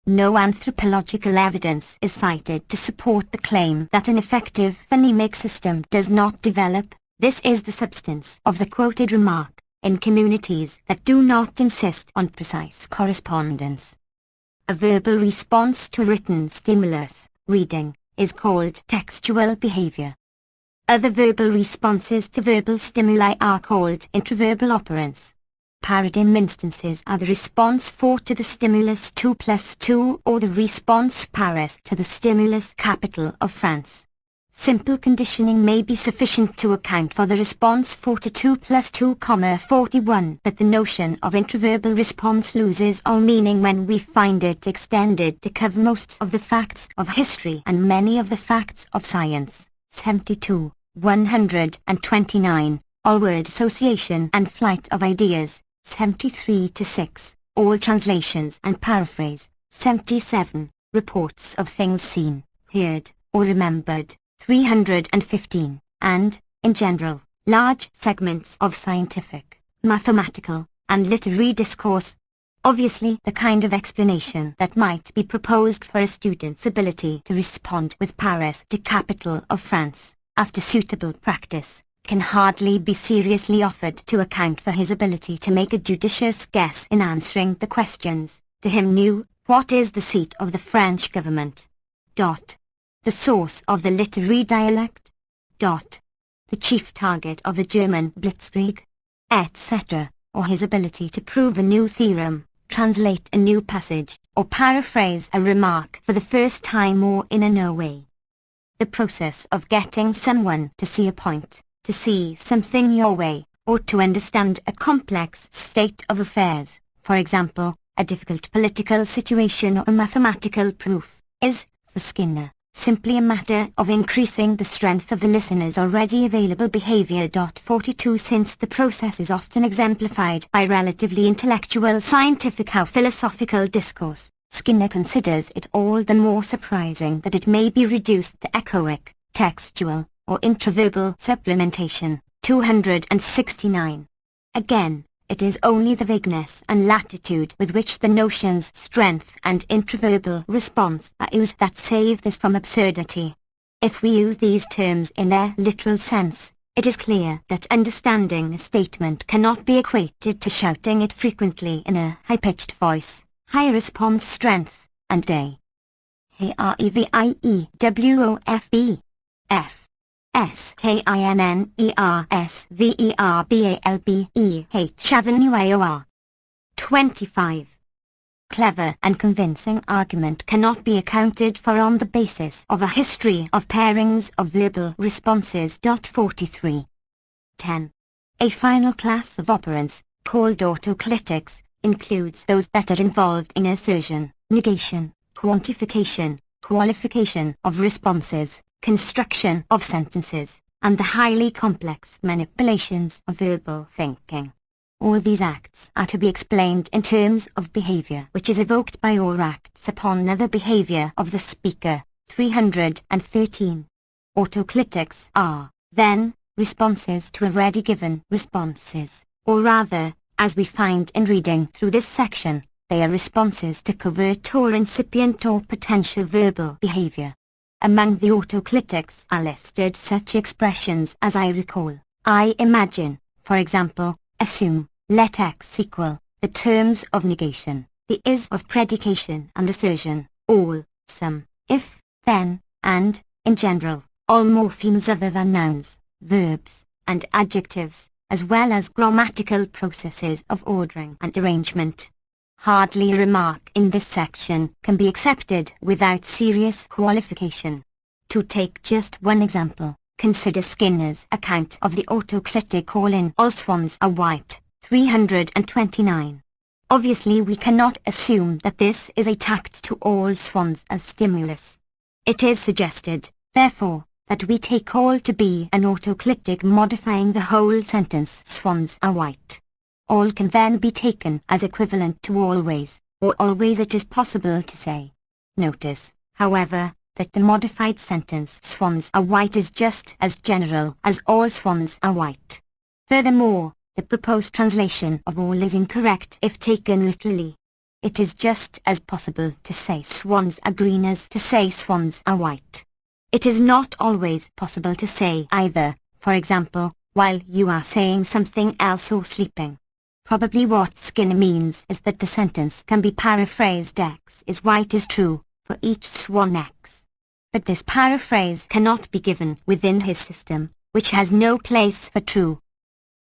No anthropological evidence is cited to support the claim that an effective phonemic system does not develop. This is the substance of the quoted remark, in communities that do not insist on precise correspondence. A verbal response to written stimulus, reading, is called textual behavior. Other verbal responses to verbal stimuli are called intraverbal operants. Paradigm instances are the response 4 to the stimulus 2+2 or the response Paris to the stimulus capital of France. Simple conditioning may be sufficient to account for the response 4 to 2+2, 41, but the notion of intraverbal response loses all meaning when we find it extended to cover most of the facts of history and many of the facts of science. 72, 129, all word association and flight of ideas. 73-6, all translations and paraphrase. 77, reports of things seen, heard, or remembered. 315, and, in general, large segments of scientific, mathematical, and literary discourse. Obviously, the kind of explanation that might be proposed for a student's ability to respond with Paris to capital of France, after suitable practice, can hardly be seriously offered to account for his ability to make a judicious guess in answering the questions, to him new, what is the seat of the French government? The source of the literary dialect? The chief target of the German blitzkrieg? Etc., or his ability to prove a new theorem, translate a new passage, or paraphrase a remark for the first time or in a no way. The process of getting someone to see a point, to see something your way, or to understand a complex state of affairs, for example, a difficult political situation or a mathematical proof, is, for Skinner, simply a matter of increasing the strength of the listener's already available behavior. 42 Since the process is often exemplified by relatively intellectual scientific or philosophical discourse, Skinner considers it all the more surprising that it may be reduced to echoic, textual, or intraverbal supplementation. 269. Again, it is only the vagueness and latitude with which the notions strength and intraverbal response are used that save this from absurdity. If we use these terms in their literal sense, it is clear that understanding a statement cannot be equated to shouting it frequently in a high-pitched voice, high response strength, and a H-R-E-V-I-E-W-O-F-B, F. S-K-I-N-N-E-R-S-V-E-R-B-A-L-B-E-H Avenue 25. Clever and convincing argument cannot be accounted for on the basis of a history of pairings of verbal responses. 43. 10. A final class of operants, called autoclitics, includes those that are involved in assertion, negation, quantification, qualification of responses, construction of sentences, and the highly complex manipulations of verbal thinking. All these acts are to be explained in terms of behavior which is evoked by or acts upon other behavior of the speaker. 313. Autoclitics are, then, responses to already given responses, or rather, as we find in reading through this section, they are responses to covert or incipient or potential verbal behavior. Among the autoclitics are listed such expressions as I recall, I imagine, for example, assume, let X equal, the terms of negation, the is of predication and assertion, all, some, if, then, and, in general, all morphemes other than nouns, verbs, and adjectives, as well as grammatical processes of ordering and arrangement. Hardly a remark in this section can be accepted without serious qualification. To take just one example, consider Skinner's account of the autoclitic call-in "All swans are white," 329. Obviously we cannot assume that this is a tact to all swans as stimulus. It is suggested, therefore, that we take all to be an autoclitic modifying the whole sentence "swans are white." All can then be taken as equivalent to always, or always it is possible to say. Notice, however, that the modified sentence "swans are white" is just as general as "all swans are white." Furthermore, the proposed translation of all is incorrect if taken literally. It is just as possible to say "swans are green" as to say "swans are white." It is not always possible to say either, for example, while you are saying something else or sleeping. Probably what Skinner means is that the sentence can be paraphrased "X is white" is true for each swan X. But this paraphrase cannot be given within his system, which has no place for true.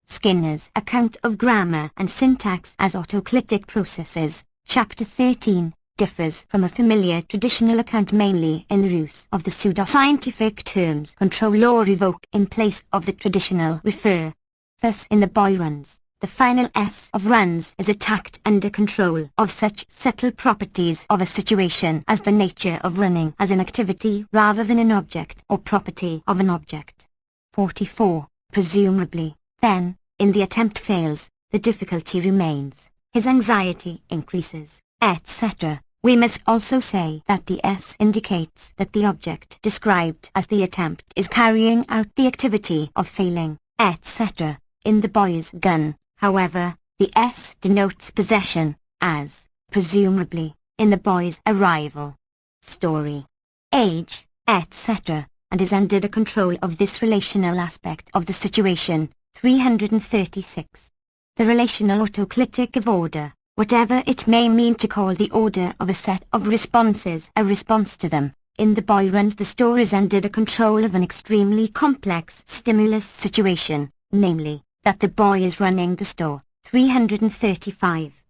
Skinner's account of grammar and syntax as autoclitic processes, Chapter 13, differs from a familiar traditional account mainly in the use of the pseudoscientific terms control or revoke in place of the traditional refer. Thus in the boy runs, the final S of runs is attacked under control of such subtle properties of a situation as the nature of running as an activity rather than an object or property of an object. 44. Presumably, then, in the attempt fails, the difficulty remains, his anxiety increases, etc. We must also say that the S indicates that the object described as the attempt is carrying out the activity of failing, etc. In the boy's gun, however, the S denotes possession, as, presumably, in the boy's arrival, story, age, etc., and is under the control of this relational aspect of the situation. 336. The relational autoclitic of order, whatever it may mean to call the order of a set of responses a response to them, in the boy runs the store is under the control of an extremely complex stimulus situation, namely, that the boy is running the store. 335.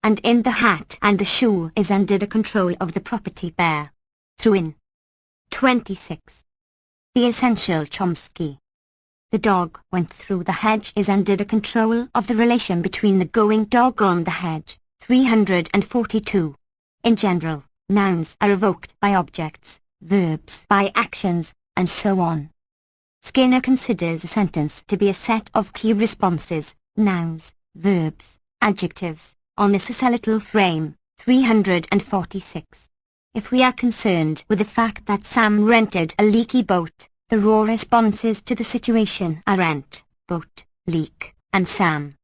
And in the hat and the shoe is under the control of the property bear. Through in. 26. The essential Chomsky. The dog went through the hedge is under the control of the relation between the going dog on the hedge. 342. In general, nouns are evoked by objects, verbs by actions, and so on. Skinner considers a sentence to be a set of key responses, nouns, verbs, adjectives, on a societal frame. 346. If we are concerned with the fact that Sam rented a leaky boat, the raw responses to the situation are rent, boat, leak, and Sam.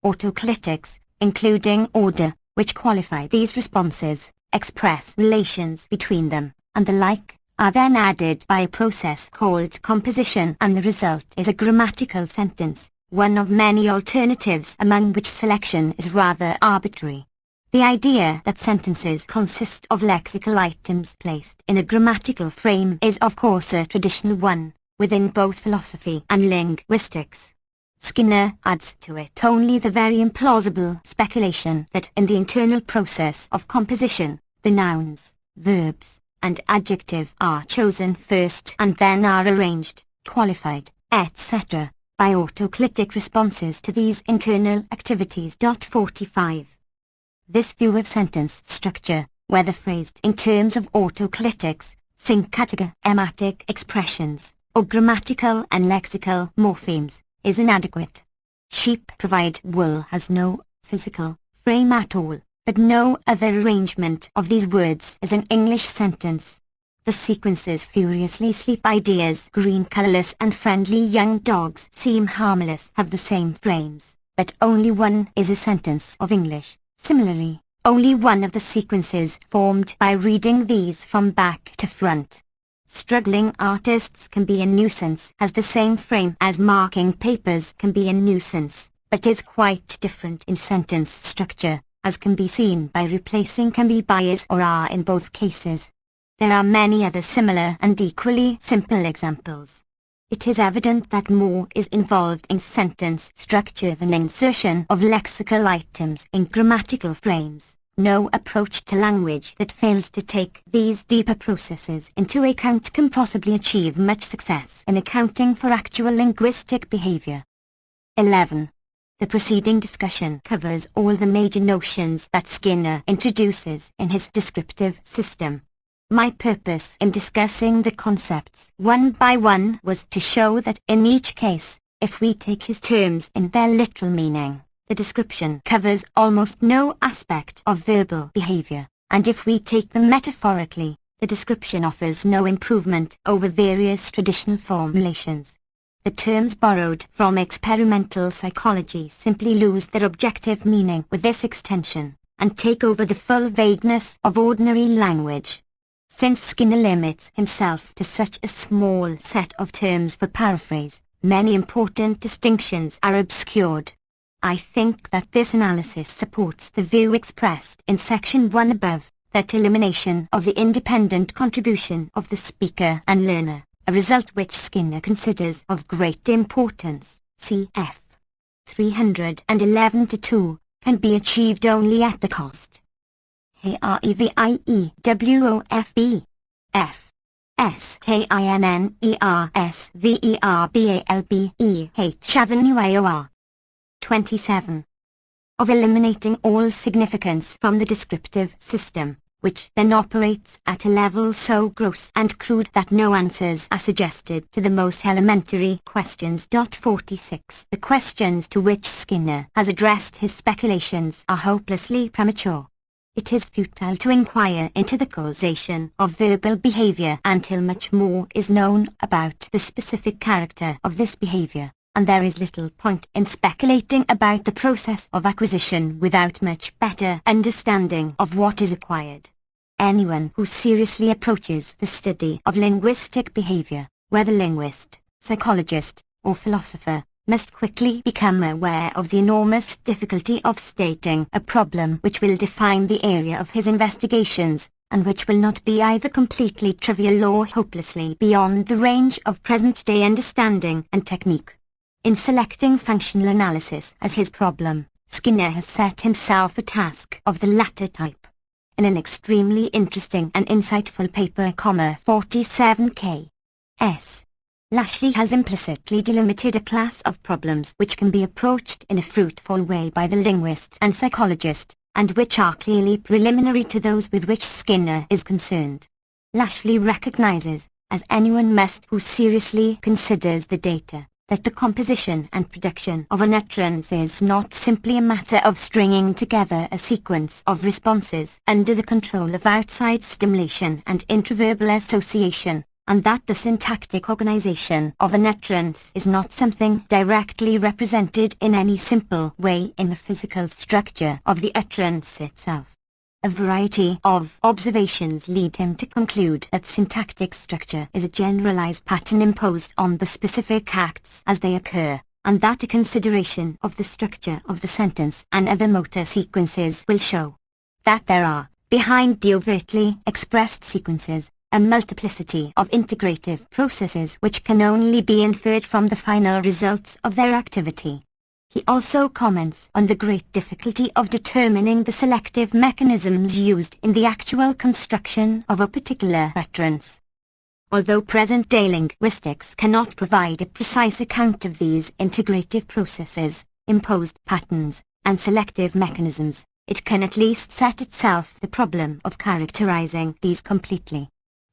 Autoclitics, including order, which qualify these responses, express relations between them, and the like, are then added by a process called composition, and the result is a grammatical sentence, one of many alternatives among which selection is rather arbitrary. The idea that sentences consist of lexical items placed in a grammatical frame is of course a traditional one, within both philosophy and linguistics. Skinner adds to it only the very implausible speculation that in the internal process of composition, the nouns, verbs, and adjective are chosen first and then are arranged, qualified, etc., by autoclitic responses to these internal activities. 45. This view of sentence structure, whether phrased in terms of autoclitics, syncretic ematic expressions, or grammatical and lexical morphemes, is inadequate. Sheep provide wool has no physical frame at all, but no other arrangement of these words is an English sentence. The sequences furiously sleep ideas green colorless and friendly young dogs seem harmless have the same frames, but only one is a sentence of English. Similarly, only one of the sequences formed by reading these from back to front. Struggling artists can be a nuisance as the same frame as marking papers can be a nuisance, but is quite different in sentence structure, as can be seen by replacing can be by is or are in both cases. There are many other similar and equally simple examples. It is evident that more is involved in sentence structure than insertion of lexical items in grammatical frames. No approach to language that fails to take these deeper processes into account can possibly achieve much success in accounting for actual linguistic behavior. 11. The preceding discussion covers all the major notions that Skinner introduces in his descriptive system. My purpose in discussing the concepts one by one was to show that in each case, if we take his terms in their literal meaning, the description covers almost no aspect of verbal behavior, and if we take them metaphorically, the description offers no improvement over various traditional formulations. The terms borrowed from experimental psychology simply lose their objective meaning with this extension, and take over the full vagueness of ordinary language. Since Skinner limits himself to such a small set of terms for paraphrase, many important distinctions are obscured. I think that this analysis supports the view expressed in section 1 above, that elimination of the independent contribution of the speaker and learner, a result which Skinner considers of great importance, cf. 311-2, can be achieved only at the cost. Reviewof F S K I N N E R S V E R B A L B E H Avenue IOR 27. Of eliminating all significance from the descriptive system, which then operates at a level so gross and crude that no answers are suggested to the most elementary questions. 46. The questions to which Skinner has addressed his speculations are hopelessly premature. It is futile to inquire into the causation of verbal behavior until much more is known about the specific character of this behavior, and there is little point in speculating about the process of acquisition without much better understanding of what is acquired. Anyone who seriously approaches the study of linguistic behavior, whether linguist, psychologist, or philosopher, must quickly become aware of the enormous difficulty of stating a problem which will define the area of his investigations, and which will not be either completely trivial or hopelessly beyond the range of present-day understanding and technique. In selecting functional analysis as his problem, Skinner has set himself a task of the latter type. In an extremely interesting and insightful paper, 47K. S. Lashley has implicitly delimited a class of problems which can be approached in a fruitful way by the linguist and psychologist, and which are clearly preliminary to those with which Skinner is concerned. Lashley recognizes, as anyone must who seriously considers the data, that the composition and production of an utterance is not simply a matter of stringing together a sequence of responses under the control of outside stimulation and intraverbal association, and that the syntactic organization of an utterance is not something directly represented in any simple way in the physical structure of the utterance itself. A variety of observations lead him to conclude that syntactic structure is a generalized pattern imposed on the specific acts as they occur, and that a consideration of the structure of the sentence and other motor sequences will show that there are, behind the overtly expressed sequences, a multiplicity of integrative processes which can only be inferred from the final results of their activity. He also comments on the great difficulty of determining the selective mechanisms used in the actual construction of a particular utterance. Although present-day linguistics cannot provide a precise account of these integrative processes, imposed patterns, and selective mechanisms, it can at least set itself the problem of characterizing these completely.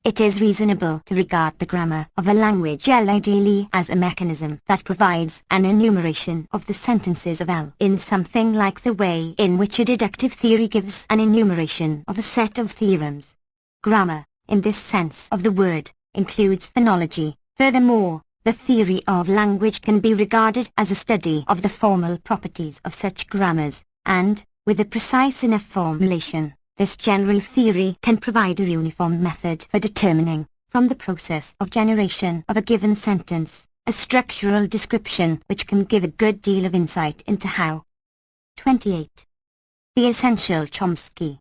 It is reasonable to regard the grammar of a language ideally as a mechanism that provides an enumeration of the sentences of L in something like the way in which a deductive theory gives an enumeration of a set of theorems. Grammar, in this sense of the word, includes phonology. Furthermore, the theory of language can be regarded as a study of the formal properties of such grammars, and, with a precise enough formulation, this general theory can provide a uniform method for determining, from the process of generation of a given sentence, a structural description which can give a good deal of insight into how. 28. The Essential Chomsky.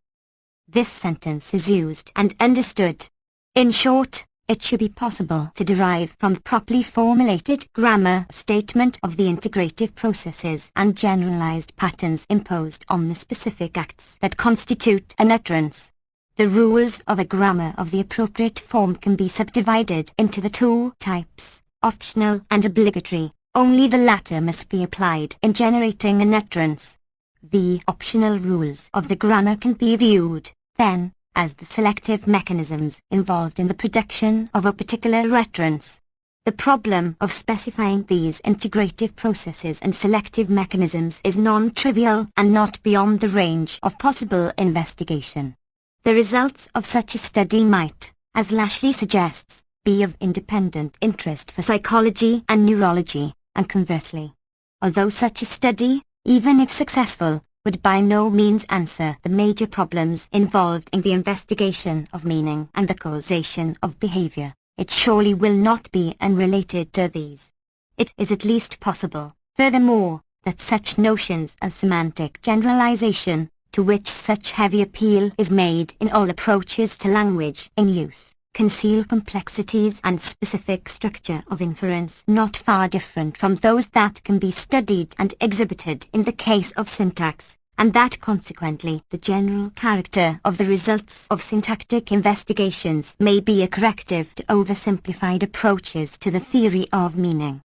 This sentence is used and understood. In short, it should be possible to derive from properly formulated grammar statement of the integrative processes and generalized patterns imposed on the specific acts that constitute an utterance. The rules of a grammar of the appropriate form can be subdivided into the two types, optional and obligatory. Only the latter must be applied in generating an utterance. The optional rules of the grammar can be viewed, then, as the selective mechanisms involved in the production of a particular utterance. The problem of specifying these integrative processes and selective mechanisms is non-trivial and not beyond the range of possible investigation. The results of such a study might, as Lashley suggests, be of independent interest for psychology and neurology, and conversely. Although such a study, even if successful, would by no means answer the major problems involved in the investigation of meaning and the causation of behavior, it surely will not be unrelated to these. It is at least possible, furthermore, that such notions as semantic generalization, to which such heavy appeal is made in all approaches to language in use, conceal complexities and specific structure of inference not far different from those that can be studied and exhibited in the case of syntax, and that consequently the general character of the results of syntactic investigations may be a corrective to oversimplified approaches to the theory of meaning.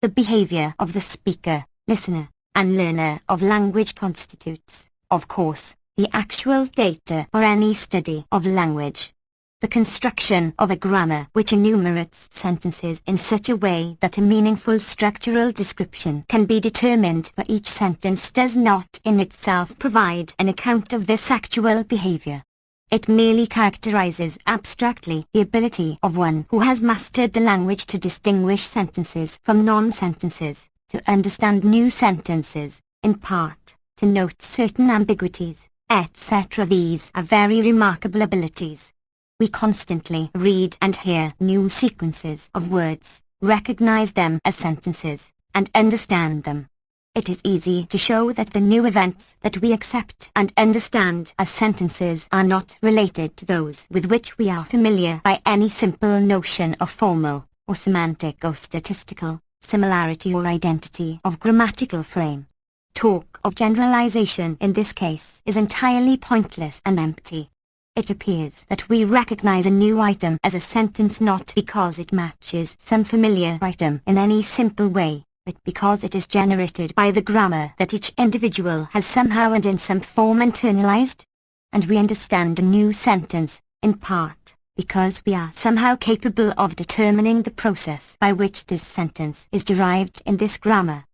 The behavior of the speaker, listener, and learner of language constitutes, of course, the actual data for any study of language. The construction of a grammar which enumerates sentences in such a way that a meaningful structural description can be determined for each sentence does not in itself provide an account of this actual behavior. It merely characterizes abstractly the ability of one who has mastered the language to distinguish sentences from non-sentences, to understand new sentences, in part, to note certain ambiguities, etc. These are very remarkable abilities. We constantly read and hear new sequences of words, recognize them as sentences, and understand them. It is easy to show that the new events that we accept and understand as sentences are not related to those with which we are familiar by any simple notion of formal, or semantic or statistical, similarity or identity of grammatical frame. Talk of generalization in this case is entirely pointless and empty. It appears that we recognize a new item as a sentence not because it matches some familiar item in any simple way, but because it is generated by the grammar that each individual has somehow and in some form internalized. And we understand a new sentence, in part, because we are somehow capable of determining the process by which this sentence is derived in this grammar.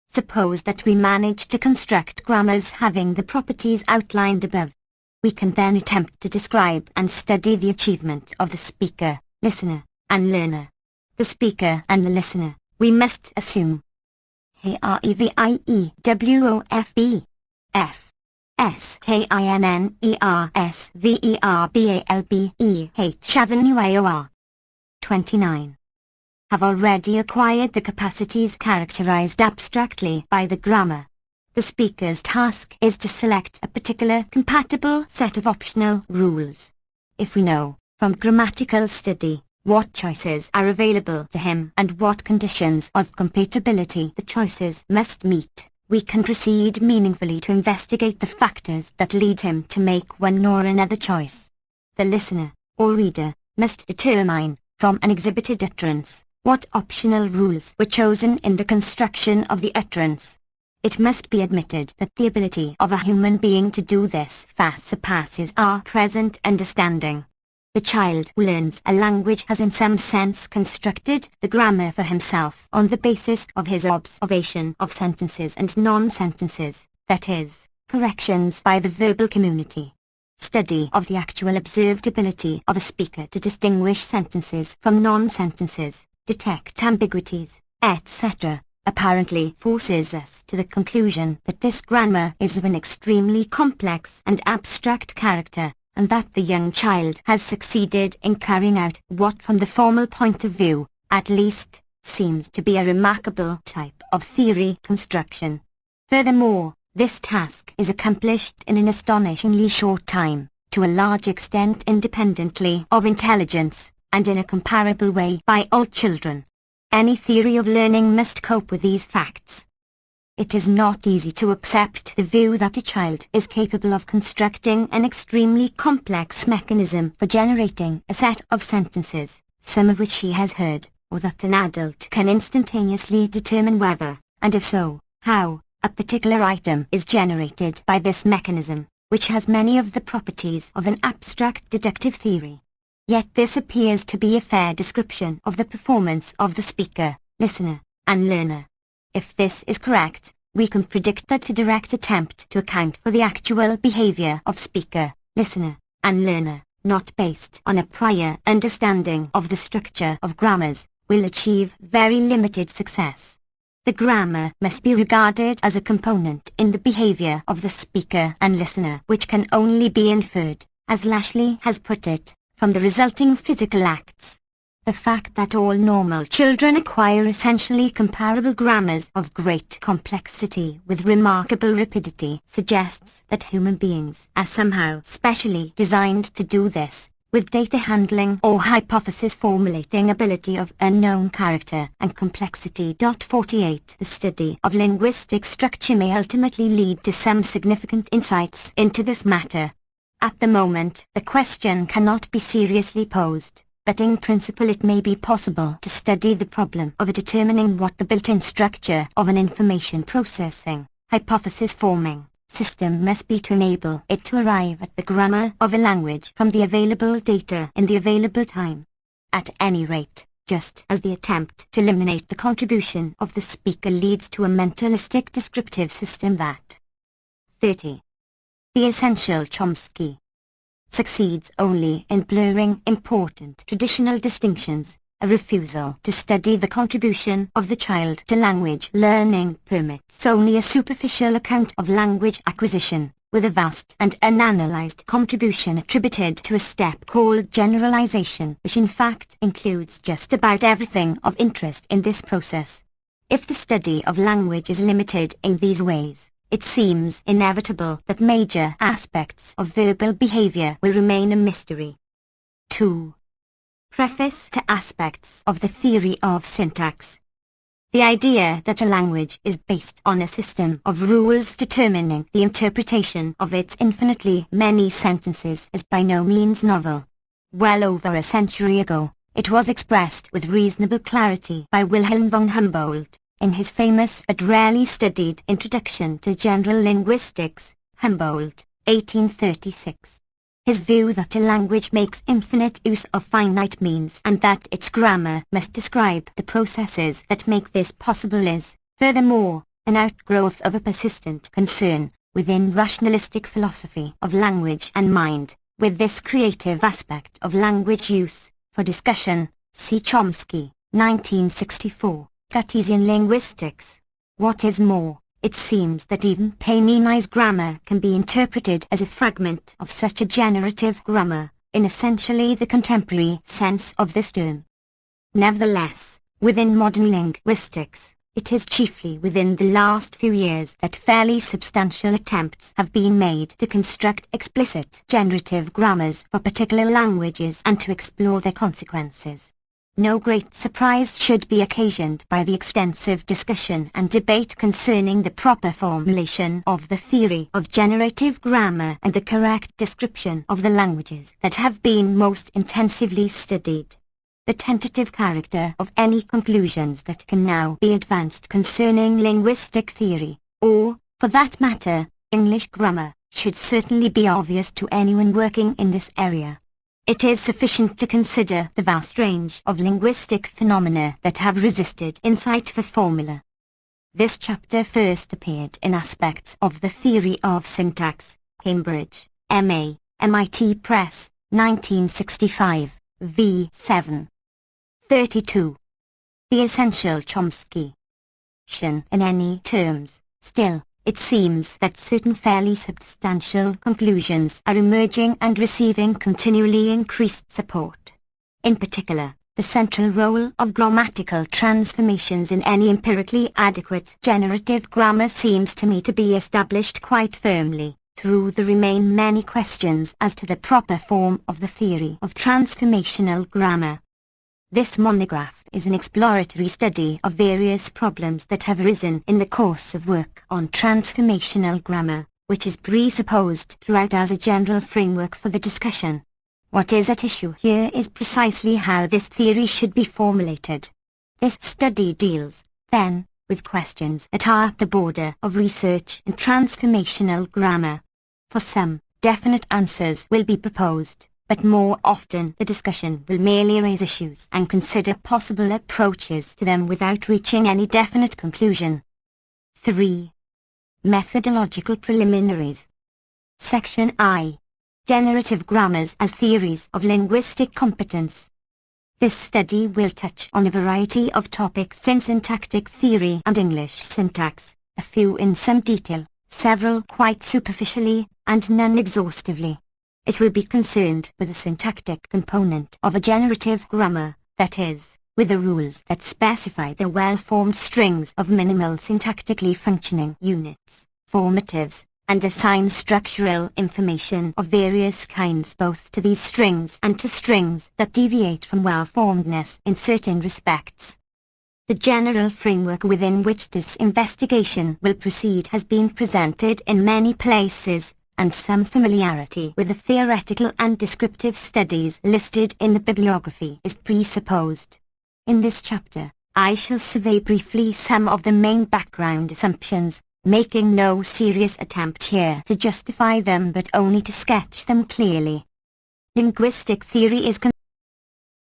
Suppose that we manage to construct grammars having the properties outlined above. We can then attempt to describe and study the achievement of the speaker, listener, and learner. The speaker and the listener, we must assume. H-R-E-V-I-E-W-O-F-B F S K-I-N-N-E-R-S-V-E-R-B-A-L-B-E-H Avenue 29. Have already acquired the capacities characterized abstractly by the grammar. The speaker's task is to select a particular compatible set of optional rules. If we know, from grammatical study, what choices are available to him and what conditions of compatibility the choices must meet, we can proceed meaningfully to investigate the factors that lead him to make one or another choice. The listener, or reader, must determine, from an exhibited utterance, what optional rules were chosen in the construction of the utterance. It must be admitted that the ability of a human being to do this far surpasses our present understanding. The child who learns a language has in some sense constructed the grammar for himself on the basis of his observation of sentences and non-sentences, that is, corrections by the verbal community. Study of the actual observed ability of a speaker to distinguish sentences from non-sentences, detect ambiguities, etc. apparently forces us to the conclusion that this grammar is of an extremely complex and abstract character, and that the young child has succeeded in carrying out what from the formal point of view, at least, seems to be a remarkable type of theory construction. Furthermore, this task is accomplished in an astonishingly short time, to a large extent independently of intelligence, and in a comparable way by all children. Any theory of learning must cope with these facts. It is not easy to accept the view that a child is capable of constructing an extremely complex mechanism for generating a set of sentences, some of which he has heard, or that an adult can instantaneously determine whether, and if so, how, a particular item is generated by this mechanism, which has many of the properties of an abstract deductive theory. Yet this appears to be a fair description of the performance of the speaker, listener, and learner. If this is correct, we can predict that a direct attempt to account for the actual behavior of speaker, listener, and learner, not based on a prior understanding of the structure of grammars, will achieve very limited success. The grammar must be regarded as a component in the behavior of the speaker and listener, which can only be inferred, as Lashley has put it, from the resulting physical acts. The fact that all normal children acquire essentially comparable grammars of great complexity with remarkable rapidity suggests that human beings are somehow specially designed to do this, with data handling or hypothesis formulating ability of unknown character and complexity. 48 The study of linguistic structure may ultimately lead to some significant insights into this matter. At the moment, the question cannot be seriously posed, but in principle it may be possible to study the problem of determining what the built-in structure of an information processing, hypothesis forming, system must be to enable it to arrive at the grammar of a language from the available data in the available time. At any rate, just as the attempt to eliminate the contribution of the speaker leads to a mentalistic descriptive system that 30. The Essential Chomsky succeeds only in blurring important traditional distinctions. A refusal to study the contribution of the child to language learning permits only a superficial account of language acquisition, with a vast and unanalyzed contribution attributed to a step called generalization, which in fact includes just about everything of interest in this process. If the study of language is limited in these ways, it seems inevitable that major aspects of verbal behavior will remain a mystery. 2. Preface to aspects of the theory of syntax. The idea that a language is based on a system of rules determining the interpretation of its infinitely many sentences is by no means novel. Well over a century ago, it was expressed with reasonable clarity by Wilhelm von Humboldt, in his famous but rarely studied Introduction to General Linguistics, Humboldt, 1836. His view that a language makes infinite use of finite means and that its grammar must describe the processes that make this possible is, furthermore, an outgrowth of a persistent concern, within rationalistic philosophy of language and mind, with this creative aspect of language use. For discussion, see Chomsky, 1964. Cartesian linguistics. What is more, it seems that even Painini's grammar can be interpreted as a fragment of such a generative grammar, in essentially the contemporary sense of this term. Nevertheless, within modern linguistics, it is chiefly within the last few years that fairly substantial attempts have been made to construct explicit generative grammars for particular languages and to explore their consequences. No great surprise should be occasioned by the extensive discussion and debate concerning the proper formulation of the theory of generative grammar and the correct description of the languages that have been most intensively studied. The tentative character of any conclusions that can now be advanced concerning linguistic theory, or, for that matter, English grammar, should certainly be obvious to anyone working in this area. It is sufficient to consider the vast range of linguistic phenomena that have resisted insight for formula. This chapter first appeared in Aspects of the Theory of Syntax, Cambridge, M.A., MIT Press, 1965, v. 7. 32. The Essential Chomsky. In any terms, still, it seems that certain fairly substantial conclusions are emerging and receiving continually increased support. In particular, the central role of grammatical transformations in any empirically adequate generative grammar seems to me to be established quite firmly, Through there remain many questions as to the proper form of the theory of transformational grammar. This monograph is an exploratory study of various problems that have arisen in the course of work on transformational grammar, which is presupposed throughout as a general framework for the discussion. What is at issue here is precisely how this theory should be formulated. This study deals, then, with questions that are at the border of research in transformational grammar. For some, definite answers will be proposed, but more often the discussion will merely raise issues and consider possible approaches to them without reaching any definite conclusion. 3. Methodological preliminaries. Section I. Generative grammars as theories of linguistic competence. This study will touch on a variety of topics in syntactic theory and English syntax, a few in some detail, several quite superficially, and none exhaustively. It will be concerned with the syntactic component of a generative grammar, that is, with the rules that specify the well-formed strings of minimal syntactically functioning units, formatives, and assign structural information of various kinds both to these strings and to strings that deviate from well-formedness in certain respects. The general framework within which this investigation will proceed has been presented in many places, and some familiarity with the theoretical and descriptive studies listed in the bibliography is presupposed. In this chapter, I shall survey briefly some of the main background assumptions, making no serious attempt here to justify them but only to sketch them clearly. Linguistic theory is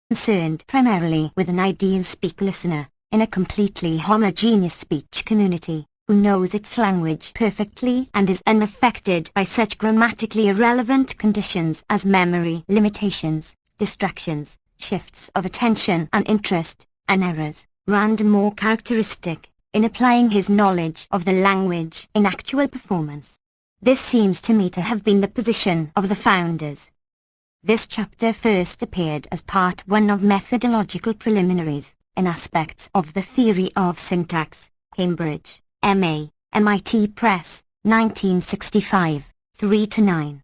concerned primarily with an ideal speaker-listener, in a completely homogeneous speech community, who knows its language perfectly and is unaffected by such grammatically irrelevant conditions as memory limitations, distractions, shifts of attention and interest, and errors, random or characteristic, in applying his knowledge of the language in actual performance. This seems to me to have been the position of the founders. This chapter first appeared as part 1 of Methodological Preliminaries, in Aspects of the Theory of Syntax, Cambridge, M.A., MIT Press, 1965, 3-9.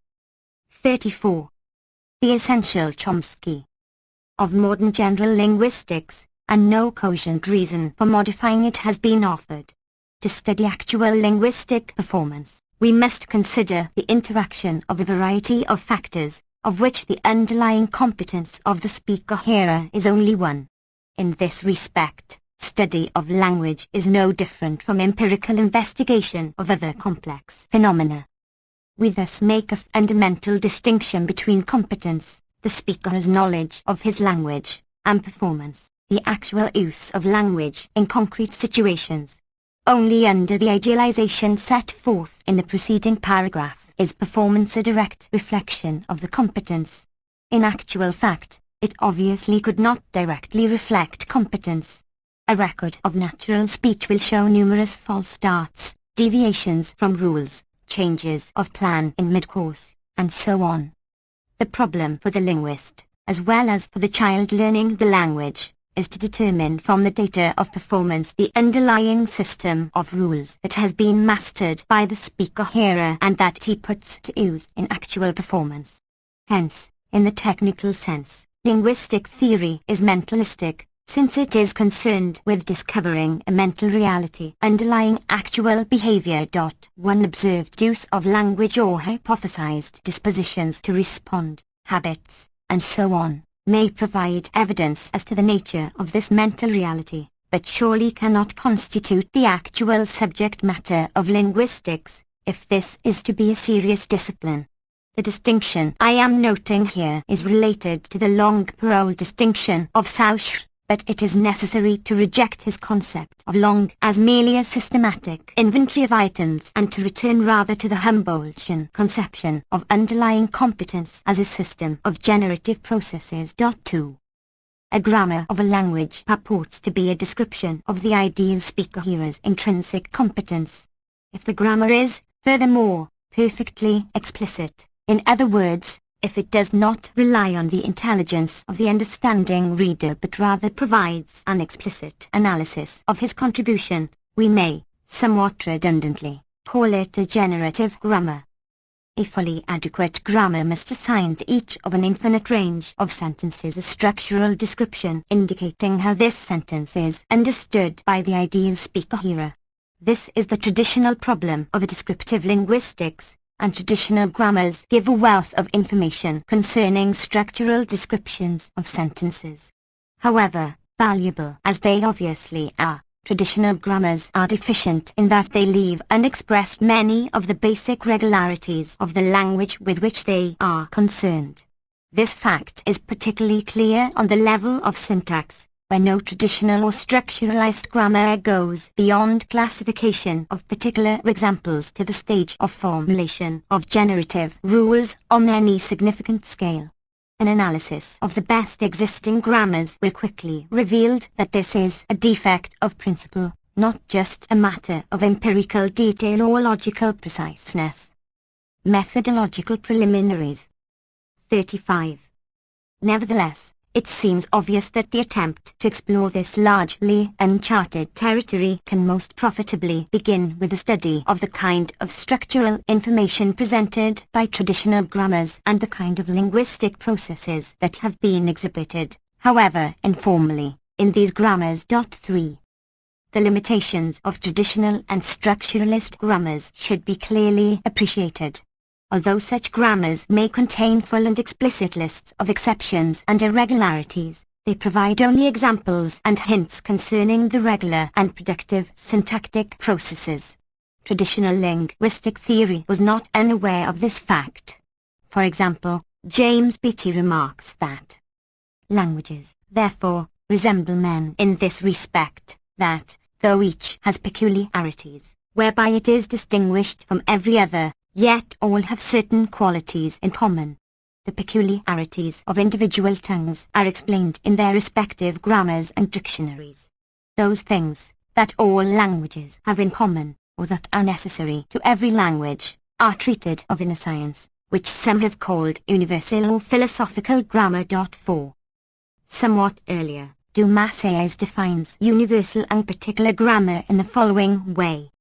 34. The Essential Chomsky of Modern General Linguistics, and no cogent reason for modifying it has been offered. To study actual linguistic performance, we must consider the interaction of a variety of factors, of which the underlying competence of the speaker-hearer is only one. In this respect, study of language is no different from empirical investigation of other complex phenomena. We thus make a fundamental distinction between competence, the speaker's knowledge of his language, and performance, the actual use of language in concrete situations. Only under the idealization set forth in the preceding paragraph is performance a direct reflection of the competence. In actual fact, it obviously could not directly reflect competence. A record of natural speech will show numerous false starts, deviations from rules, changes of plan in mid-course, and so on. The problem for the linguist, as well as for the child learning the language, is to determine from the data of performance the underlying system of rules that has been mastered by the speaker-hearer and that he puts to use in actual performance. Hence, in the technical sense, linguistic theory is mentalistic, since it is concerned with discovering a mental reality underlying actual behavior. 1 Observed use of language or hypothesized dispositions to respond, habits, and so on, may provide evidence as to the nature of this mental reality, but surely cannot constitute the actual subject matter of linguistics, if this is to be a serious discipline. The distinction I am noting here is related to the long-parole distinction of Saussure, but it is necessary to reject his concept of long as merely a systematic inventory of items and to return rather to the Humboldtian conception of underlying competence as a system of generative processes. 2. A grammar of a language purports to be a description of the ideal speaker-hearer's intrinsic competence. If the grammar is, furthermore, perfectly explicit, in other words, if it does not rely on the intelligence of the understanding reader but rather provides an explicit analysis of his contribution, we may, somewhat redundantly, call it a generative grammar. A fully adequate grammar must assign to each of an infinite range of sentences a structural description indicating how this sentence is understood by the ideal speaker-hearer. This is the traditional problem of descriptive linguistics, and traditional grammars give a wealth of information concerning structural descriptions of sentences. However, valuable as they obviously are, traditional grammars are deficient in that they leave unexpressed many of the basic regularities of the language with which they are concerned. This fact is particularly clear on the level of syntax, where no traditional or structuralized grammar goes beyond classification of particular examples to the stage of formulation of generative rules on any significant scale. An analysis of the best existing grammars will quickly reveal that this is a defect of principle, not just a matter of empirical detail or logical preciseness. Methodological preliminaries. 35. Nevertheless, it seems obvious that the attempt to explore this largely uncharted territory can most profitably begin with a study of the kind of structural information presented by traditional grammars and the kind of linguistic processes that have been exhibited, however informally, in these grammars. 3. The limitations of traditional and structuralist grammars should be clearly appreciated. Although such grammars may contain full and explicit lists of exceptions and irregularities, they provide only examples and hints concerning the regular and productive syntactic processes. Traditional linguistic theory was not unaware of this fact. For example, James Beattie remarks that languages, therefore, resemble men in this respect, that, though each has peculiarities, whereby it is distinguished from every other, yet all have certain qualities in common. The peculiarities of individual tongues are explained in their respective grammars and dictionaries. Those things that all languages have in common, or that are necessary to every language, are treated of in a science, which some have called universal or philosophical grammar. 4. Somewhat earlier, Dumas defines universal and particular grammar in the following way.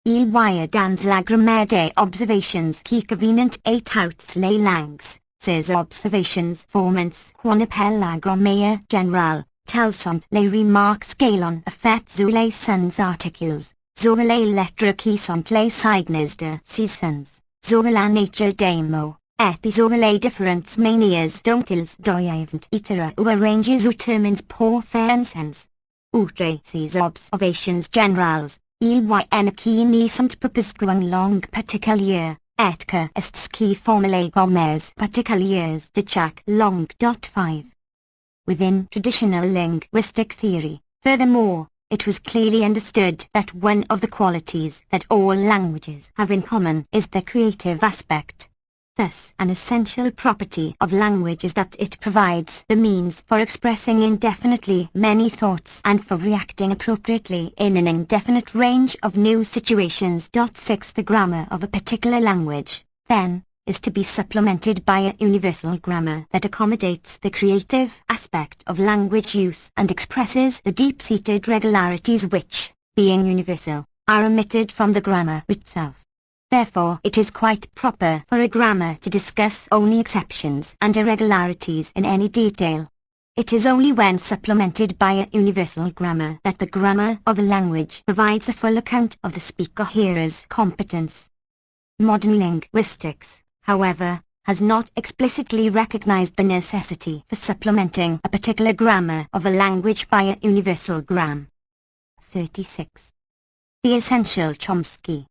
Il y a dans la grammaire des observations qui conviennent à toutes les langues, ces observations formant qu'on appelle la grammaire générale, telles sont les remarques que l'on a faites sur les sons articules, sur les lettres qui sont les signes de ces sons, sur la nature des mots, et puis sur les différentes manières dont ils doivent être ou arrangés ou termines pour faire un sens. Outre ces observations générales, il y en qui n'y sont pas qu'une langue particulière, et que est-ce qui forme les grammaires particulières de chaque langue. 5. Within traditional linguistic theory, furthermore, it was clearly understood that one of the qualities that all languages have in common is the creative aspect. Thus, an essential property of language is that it provides the means for expressing indefinitely many thoughts and for reacting appropriately in an indefinite range of new situations. 6. The grammar of a particular language, then, is to be supplemented by a universal grammar that accommodates the creative aspect of language use and expresses the deep-seated regularities which, being universal, are omitted from the grammar itself. Therefore, it is quite proper for a grammar to discuss only exceptions and irregularities in any detail. It is only when supplemented by a universal grammar that the grammar of a language provides a full account of the speaker-hearer's competence. Modern linguistics, however, has not explicitly recognized the necessity for supplementing a particular grammar of a language by a universal grammar. 36. The Essential Chomsky.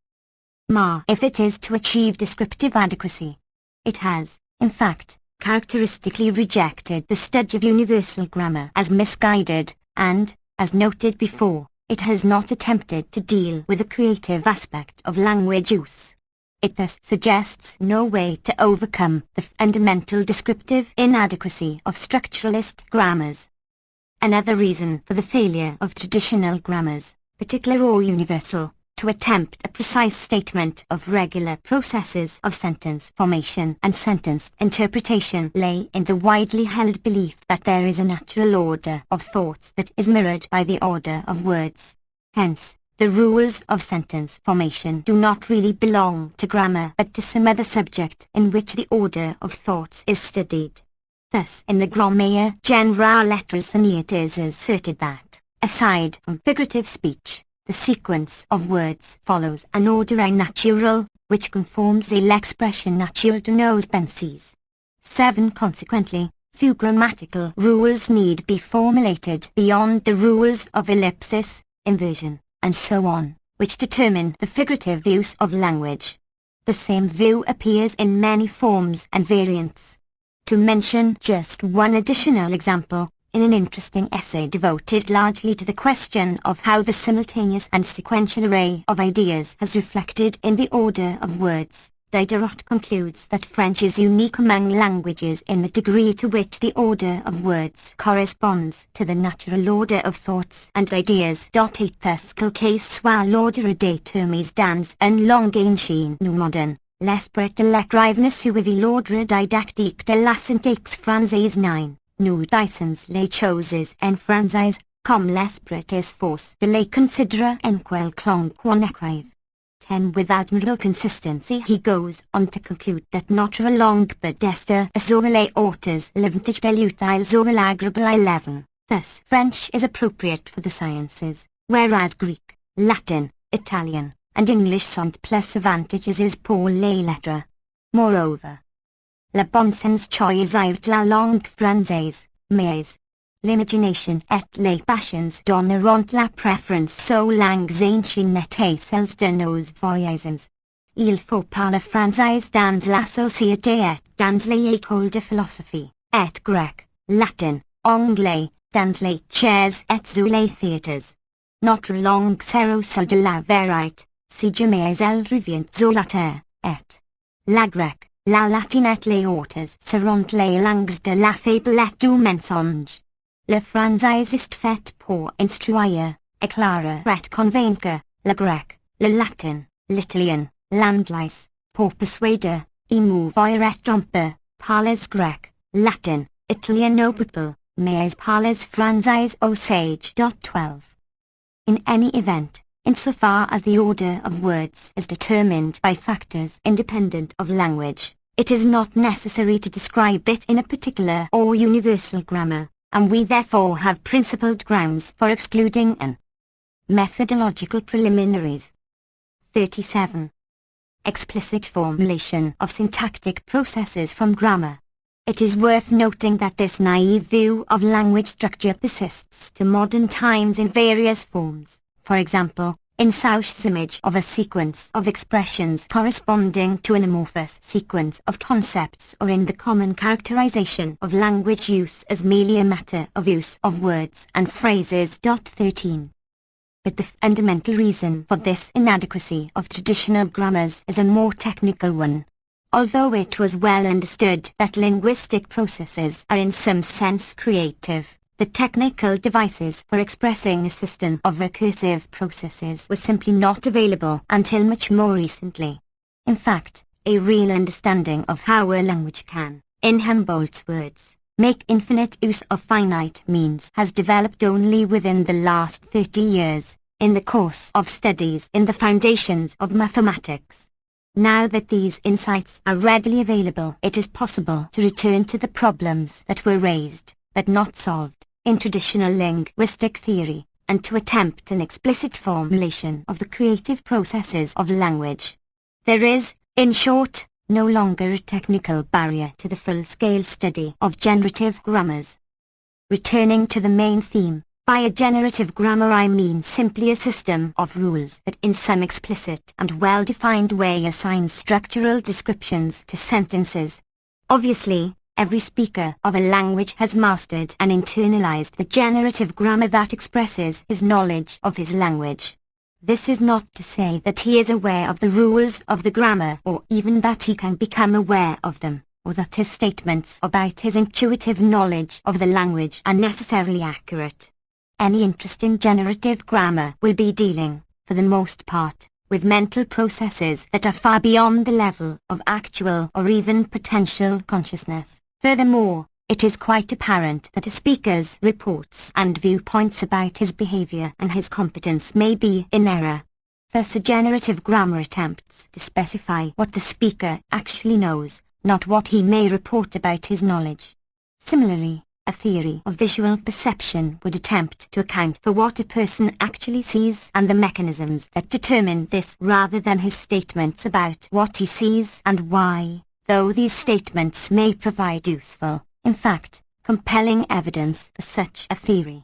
If it is to achieve descriptive adequacy, it has, in fact, characteristically rejected the study of universal grammar as misguided, and, as noted before, it has not attempted to deal with the creative aspect of language use. It thus suggests no way to overcome the fundamental descriptive inadequacy of structuralist grammars. Another reason for the failure of traditional grammars, particular or universal, to attempt a precise statement of regular processes of sentence formation and sentence interpretation lay in the widely held belief that there is a natural order of thoughts that is mirrored by the order of words. Hence, The rules of sentence formation do not really belong to grammar but to some other subject in which the order of thoughts is studied. Thus, in the Grammaire Generale Lettres it is asserted that, aside from figurative speech, the sequence of words follows an ordre naturel, which conforms à l'expression naturelle de nos pensées. 7. Consequently, few grammatical rules need be formulated beyond the rules of ellipsis, inversion, and so on, which determine the figurative use of language. The same view appears in many forms and variants. To mention just one additional example, in an interesting essay devoted largely to the question of how the simultaneous and sequential array of ideas has reflected in the order of words, Diderot concludes that French is unique among languages in the degree to which the order of words corresponds to the natural order of thoughts and ideas. Et thus quel soit l'ordre des termes dans un langage nous moderne, l'esprit de l'écrivain suivi l'ordre didactique de la syntaxe française 9. Nous disons les choses en français, comme l'esprit est force de les considérer en quelque langue qu'on écrive. 10. With admirable consistency he goes on to conclude that notre langue peut-être sur les autres l'avantage de l'utile sur l'agréable. 11. Thus French is appropriate for the sciences, whereas Greek, Latin, Italian, and English sont plus avantageous pour les lettres. Moreover, la bonne sens choisir la langue française, mais l'imagination et les passions donneront la préférence aux langues anciennes et celles de nos voisins. Il faut parler français dans la société et dans les écoles de philosophie, et grec, latin, anglais, dans les chairs et sur les théâtres. Notre langue sera celle de la vérité, si jamais elle revient sur la terre, et la grecque, la latine et les autres seront les langues de la fable et du mensonge. Le français est fait pour instruire, éclairer et convaincre, le grec, le latin, l'italien, l'anglais, pour persuader, émouvoir et tromper, parlez grec, latin, italien au peuple, mais parlez français au sage. 12. In any event, insofar as the order of words is determined by factors independent of language, it is not necessary to describe it in a particular or universal grammar, and we therefore have principled grounds for excluding an methodological preliminaries. 37. Explicit formulation of syntactic processes from grammar. It is worth noting that this naive view of language structure persists to modern times in various forms, for example, in Sausch's image of a sequence of expressions corresponding to an amorphous sequence of concepts, or in the common characterization of language use as merely a matter of use of words and phrases. 13. But the fundamental reason for this inadequacy of traditional grammars is a more technical one. Although it was well understood that linguistic processes are in some sense creative, the technical devices for expressing a system of recursive processes were simply not available until much more recently. In fact, a real understanding of how a language can, in Humboldt's words, make infinite use of finite means has developed only within the last 30 years, in the course of studies in the foundations of mathematics. Now that these insights are readily available, it is possible to return to the problems that were raised, but not solved, in traditional linguistic theory, and to attempt an explicit formulation of the creative processes of language. There is, in short, no longer a technical barrier to the full-scale study of generative grammars. Returning to the main theme, by a generative grammar I mean simply a system of rules that in some explicit and well-defined way assigns structural descriptions to sentences. Obviously, every speaker of a language has mastered and internalized the generative grammar that expresses his knowledge of his language. This is not to say that he is aware of the rules of the grammar, or even that he can become aware of them, or that his statements about his intuitive knowledge of the language are necessarily accurate. Any interest in generative grammar will be dealing, for the most part, with mental processes that are far beyond the level of actual or even potential consciousness. Furthermore, it is quite apparent that a speaker's reports and viewpoints about his behavior and his competence may be in error. Thus a generative grammar attempts to specify what the speaker actually knows, not what he may report about his knowledge. Similarly, a theory of visual perception would attempt to account for what a person actually sees and the mechanisms that determine this rather than his statements about what he sees and why, though these statements may provide useful, in fact, compelling evidence for such a theory.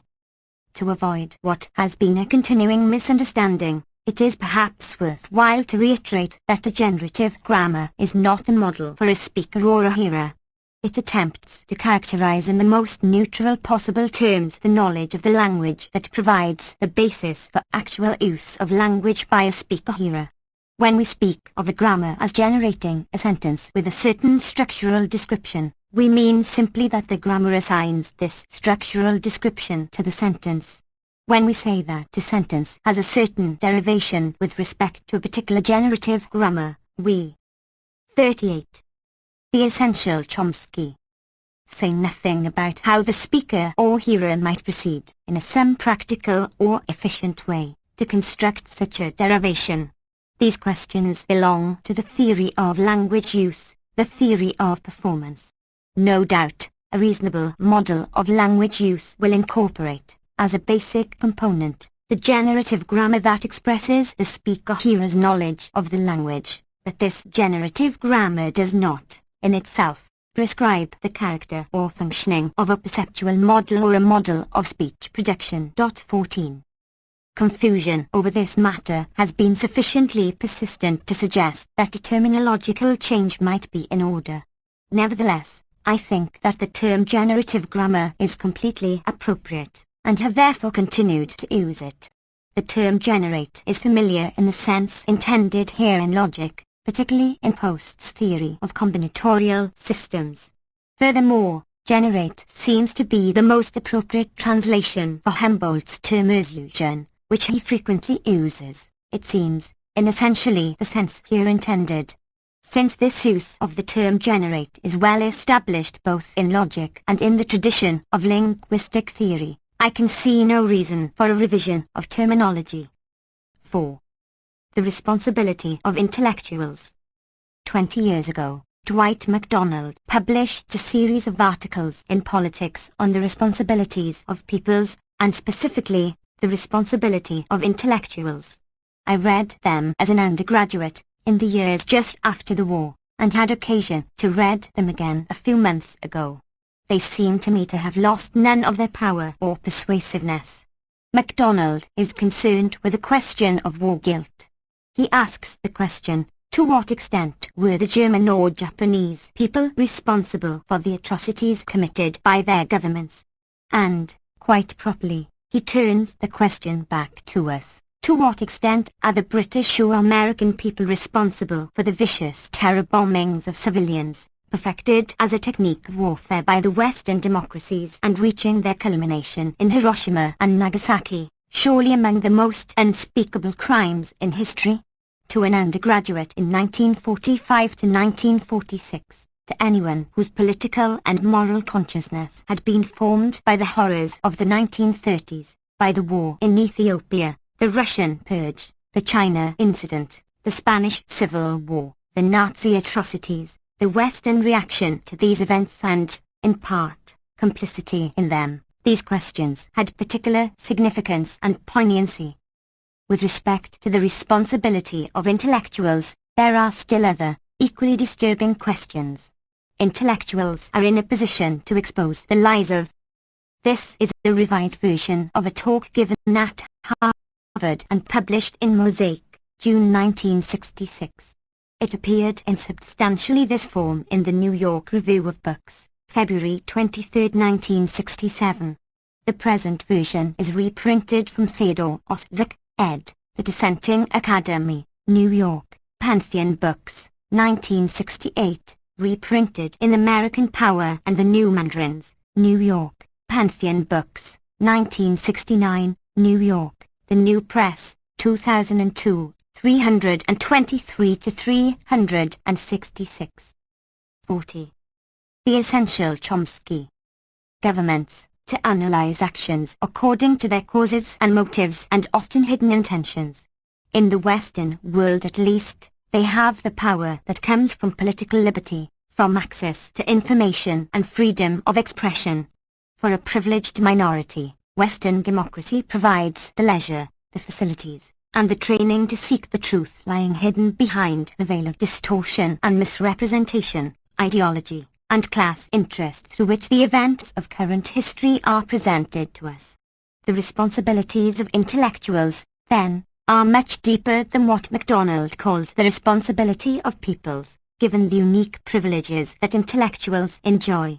To avoid what has been a continuing misunderstanding, it is perhaps worthwhile to reiterate that a generative grammar is not a model for a speaker or a hearer. It attempts to characterize in the most neutral possible terms the knowledge of the language that provides the basis for actual use of language by a speaker-hearer. When we speak of a grammar as generating a sentence with a certain structural description, we mean simply that the grammar assigns this structural description to the sentence. When we say that a sentence has a certain derivation with respect to a particular generative grammar, we 38. The Essential Chomsky say nothing about how the speaker or hearer might proceed, in some practical or efficient way, to construct such a derivation. These questions belong to the theory of language use, the theory of performance. No doubt, a reasonable model of language use will incorporate, as a basic component, the generative grammar that expresses the speaker-hearer's knowledge of the language, but this generative grammar does not, in itself, prescribe the character or functioning of a perceptual model or a model of speech production. 14. Confusion over this matter has been sufficiently persistent to suggest that a terminological change might be in order. Nevertheless, I think that the term generative grammar is completely appropriate, and have therefore continued to use it. The term generate is familiar in the sense intended here in logic, particularly in Post's theory of combinatorial systems. Furthermore, generate seems to be the most appropriate translation for Humboldt's term illusion, which he frequently uses, it seems, in essentially the sense here intended. Since this use of the term generate is well established both in logic and in the tradition of linguistic theory, I can see no reason for a revision of terminology. 4. The responsibility of intellectuals. 20 years ago, Dwight MacDonald published a series of articles in Politics on the responsibilities of peoples, and specifically, the responsibility of intellectuals. I read them as an undergraduate, in the years just after the war, and had occasion to read them again a few months ago. They seem to me to have lost none of their power or persuasiveness. MacDonald is concerned with the question of war guilt. He asks the question, to what extent were the German or Japanese people responsible for the atrocities committed by their governments? And, quite properly, he turns the question back to us. To what extent are the British or American people responsible for the vicious terror bombings of civilians, perfected as a technique of warfare by the Western democracies and reaching their culmination in Hiroshima and Nagasaki, surely among the most unspeakable crimes in history? To an undergraduate in 1945 to 1946, to anyone whose political and moral consciousness had been formed by the horrors of the 1930s, by the war in Ethiopia, the Russian Purge, the China Incident, the Spanish Civil War, the Nazi atrocities, the Western reaction to these events and, in part, complicity in them, these questions had particular significance and poignancy. With respect to the responsibility of intellectuals, there are still other, equally disturbing questions. Intellectuals are in a position to expose the lies of. This is the revised version of a talk given at Harvard and published in Mosaic, June 1966. It appeared in substantially this form in the New York Review of Books, February 23, 1967. The present version is reprinted from Theodore Oszak, ed., The Dissenting Academy, New York, Pantheon Books, 1968, reprinted in American Power and the New Mandarins, New York, Pantheon Books, 1969, New York, The New Press, 2002, 323 to 366. 40. The Essential Chomsky. governments to analyze actions according to their causes and motives and often hidden intentions. In the Western world at least, they have the power that comes from political liberty, from access to information and freedom of expression. For a privileged minority, Western democracy provides the leisure, the facilities, and the training to seek the truth lying hidden behind the veil of distortion and misrepresentation, ideology, and class interest through which the events of current history are presented to us. The responsibilities of intellectuals, then, are much deeper than what MacDonald calls the responsibility of peoples, given the unique privileges that intellectuals enjoy.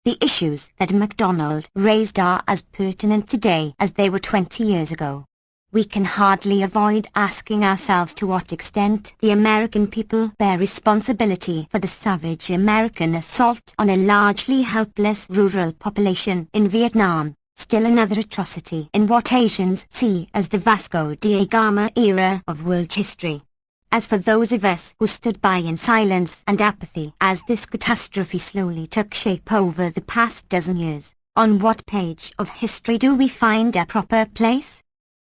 The issues that MacDonald raised are as pertinent today as they were 20 years ago. We can hardly avoid asking ourselves to what extent the American people bear responsibility for the savage American assault on a largely helpless rural population in Vietnam, still another atrocity in what Asians see as the Vasco da Gama era of world history. As for those of us who stood by in silence and apathy as this catastrophe slowly took shape over the past dozen years, on what page of history do we find a proper place?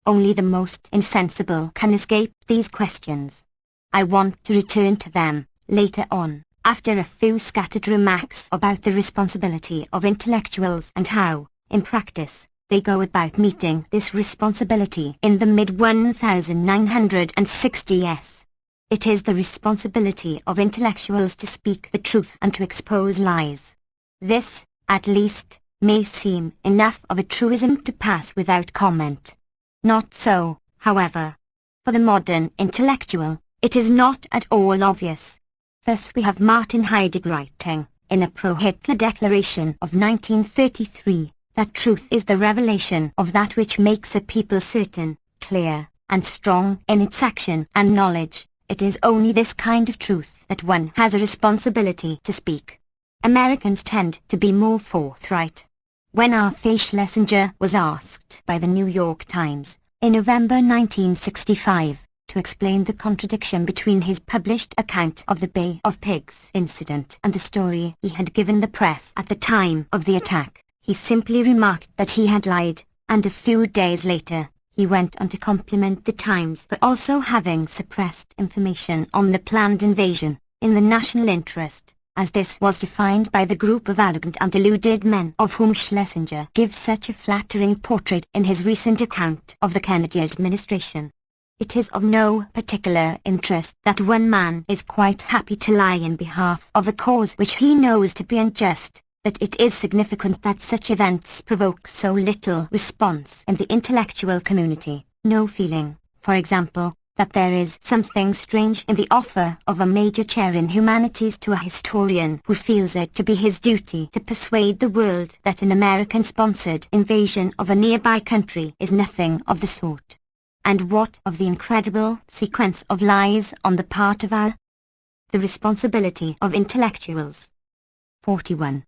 Only the most insensible can escape these questions. I want to return to them later on, after a few scattered remarks about the responsibility of intellectuals and how, in practice, they go about meeting this responsibility in the mid-1960s. It is the responsibility of intellectuals to speak the truth and to expose lies. This, at least, may seem enough of a truism to pass without comment. Not so, however. For the modern intellectual, it is not at all obvious. Thus we have Martin Heidegger writing, in a pro-Hitler declaration of 1933, that truth is the revelation of that which makes a people certain, clear, and strong in its action and knowledge. It is only this kind of truth that one has a responsibility to speak. Americans tend to be more forthright. When Arthur Schlesinger was asked by the New York Times, in November 1965, to explain the contradiction between his published account of the Bay of Pigs incident and the story he had given the press at the time of the attack, he simply remarked that he had lied, and a few days later, he went on to compliment the Times for also having suppressed information on the planned invasion, in the national interest, as this was defined by the group of arrogant and deluded men of whom Schlesinger gives such a flattering portrait in his recent account of the Kennedy administration. It is of no particular interest that one man is quite happy to lie in behalf of a cause which he knows to be unjust, but it is significant that such events provoke so little response in the intellectual community, no feeling, for example, that there is something strange in the offer of a major chair in humanities to a historian who feels it to be his duty to persuade the world that an American-sponsored invasion of a nearby country is nothing of the sort. And what of the incredible sequence of lies on the part of the responsibility of intellectuals? 41.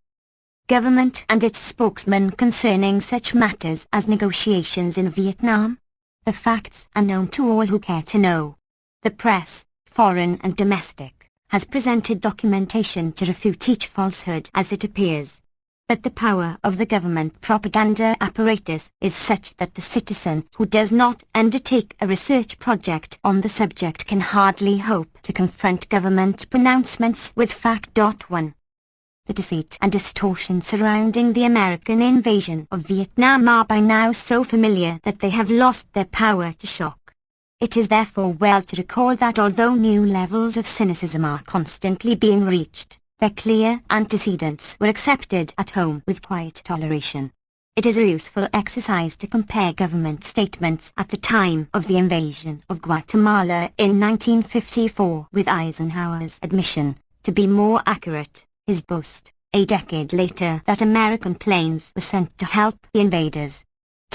Government and its spokesman concerning such matters as negotiations in Vietnam? The facts are known to all who care to know. The press, foreign and domestic, has presented documentation to refute each falsehood as it appears. But the power of the government propaganda apparatus is such that the citizen who does not undertake a research project on the subject can hardly hope to confront government pronouncements with fact. 1. The deceit and distortion surrounding the American invasion of Vietnam are by now so familiar that they have lost their power to shock. It is therefore well to recall that although new levels of cynicism are constantly being reached, their clear antecedents were accepted at home with quiet toleration. It is a useful exercise to compare government statements at the time of the invasion of Guatemala in 1954 with Eisenhower's admission, to be more accurate, his boast, a decade later, that American planes were sent to help the invaders.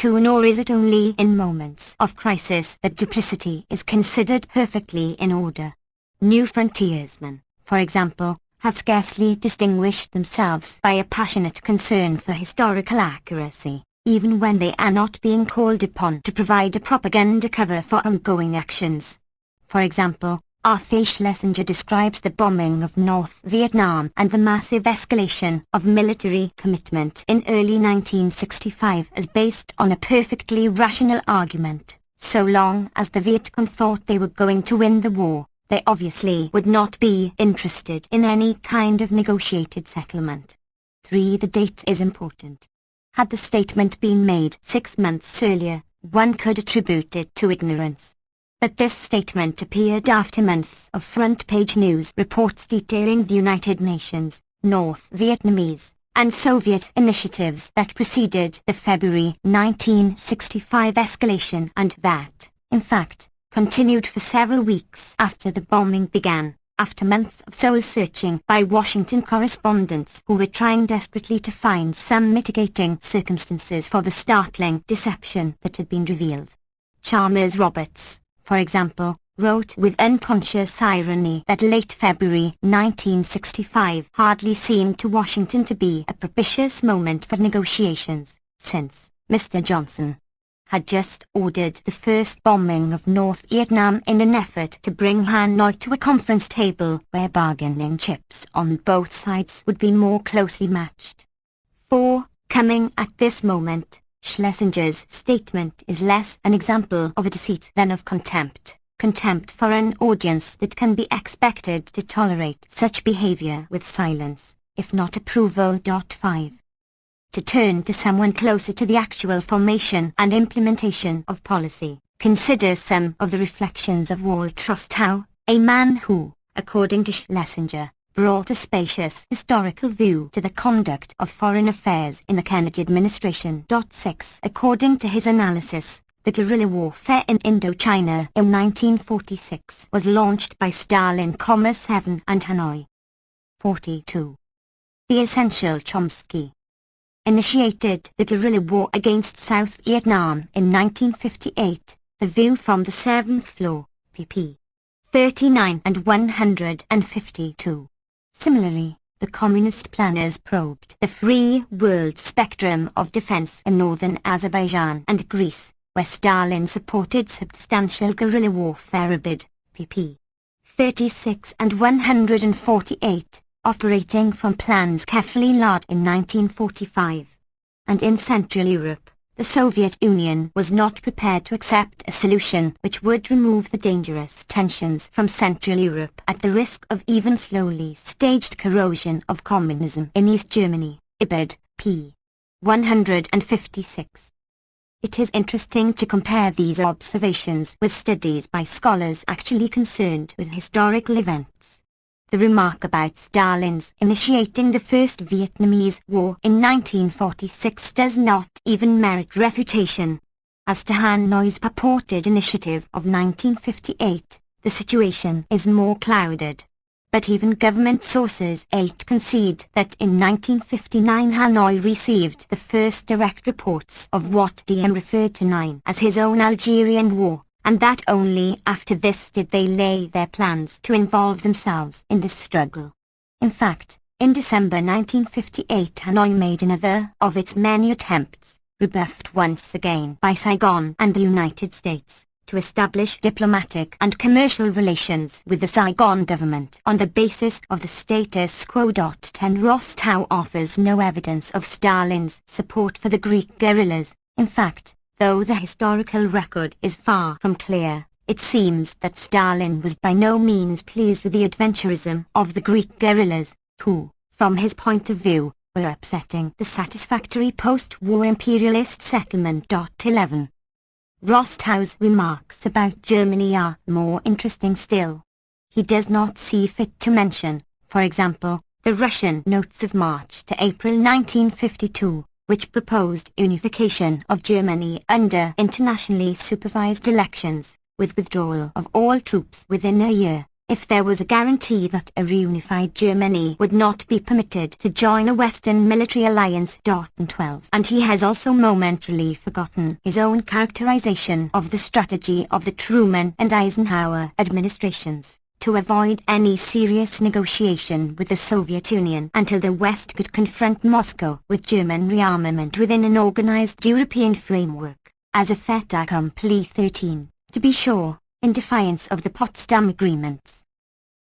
Nor is it only in moments of crisis that duplicity is considered perfectly in order. New frontiersmen, for example, have scarcely distinguished themselves by a passionate concern for historical accuracy, even when they are not being called upon to provide a propaganda cover for ongoing actions. For example, Arthur Schlesinger describes the bombing of North Vietnam and the massive escalation of military commitment in early 1965 as based on a perfectly rational argument. So long as the Viet Cong thought they were going to win the war, they obviously would not be interested in any kind of negotiated settlement. 3. The date is important. Had the statement been made 6 months earlier, one could attribute it to ignorance. But this statement appeared after months of front-page news reports detailing the United Nations, North Vietnamese, and Soviet initiatives that preceded the February 1965 escalation and that, in fact, continued for several weeks after the bombing began, after months of soul-searching by Washington correspondents who were trying desperately to find some mitigating circumstances for the startling deception that had been revealed. Chalmers Roberts, for example, wrote with unconscious irony that late February 1965 hardly seemed to Washington to be a propitious moment for negotiations, since Mr. Johnson had just ordered the first bombing of North Vietnam in an effort to bring Hanoi to a conference table where bargaining chips on both sides would be more closely matched. 4. Coming at this moment, Schlesinger's statement is less an example of a deceit than of contempt. Contempt for an audience that can be expected to tolerate such behavior with silence, if not approval. 5. To turn to someone closer to the actual formation and implementation of policy, consider some of the reflections of Walt Trostow, a man who, according to Schlesinger, brought a spacious historical view to the conduct of foreign affairs in the Kennedy administration. 6. According to his analysis, the guerrilla warfare in Indochina in 1946 was launched by Stalin, 7 and Hanoi. 42. The Essential Chomsky initiated the guerrilla war against South Vietnam in 1958, the view from the 7th floor, pp. 39 and 152. Similarly, the communist planners probed the free world spectrum of defense in northern Azerbaijan and Greece, where Stalin supported substantial guerrilla warfare. Abid, pp. 36 and 148. Operating from plans carefully laid in 1945. And in Central Europe, the Soviet Union was not prepared to accept a solution which would remove the dangerous tensions from Central Europe at the risk of even slowly staged corrosion of communism in East Germany. Ibid, p. 156. It is interesting to compare these observations with studies by scholars actually concerned with historical events. The remark about Stalin's initiating the First Vietnamese War in 1946 does not even merit refutation. As to Hanoi's purported initiative of 1958, the situation is more clouded. But even government sources concede that in 1959 Hanoi received the first direct reports of what Diem referred to as his own Algerian War, and that only after this did they lay their plans to involve themselves in this struggle. In fact, in December 1958 Hanoi made another of its many attempts, rebuffed once again by Saigon and the United States, to establish diplomatic and commercial relations with the Saigon government on the basis of the status quo. 10 Rostow offers no evidence of Stalin's support for the Greek guerrillas. In fact, though the historical record is far from clear, it seems that Stalin was by no means pleased with the adventurism of the Greek guerrillas, who, from his point of view, were upsetting the satisfactory post-war imperialist settlement. 11. Rostow's remarks about Germany are more interesting still. He does not see fit to mention, for example, the Russian notes of March to April 1952, which proposed unification of Germany under internationally supervised elections, with withdrawal of all troops within a year, if there was a guarantee that a reunified Germany would not be permitted to join a Western military alliance. 12. And he has also momentarily forgotten his own characterization of the strategy of the Truman and Eisenhower administrations, to avoid any serious negotiation with the Soviet Union until the West could confront Moscow with German rearmament within an organized European framework, as a fait accompli. 13. To be sure, in defiance of the Potsdam Agreements.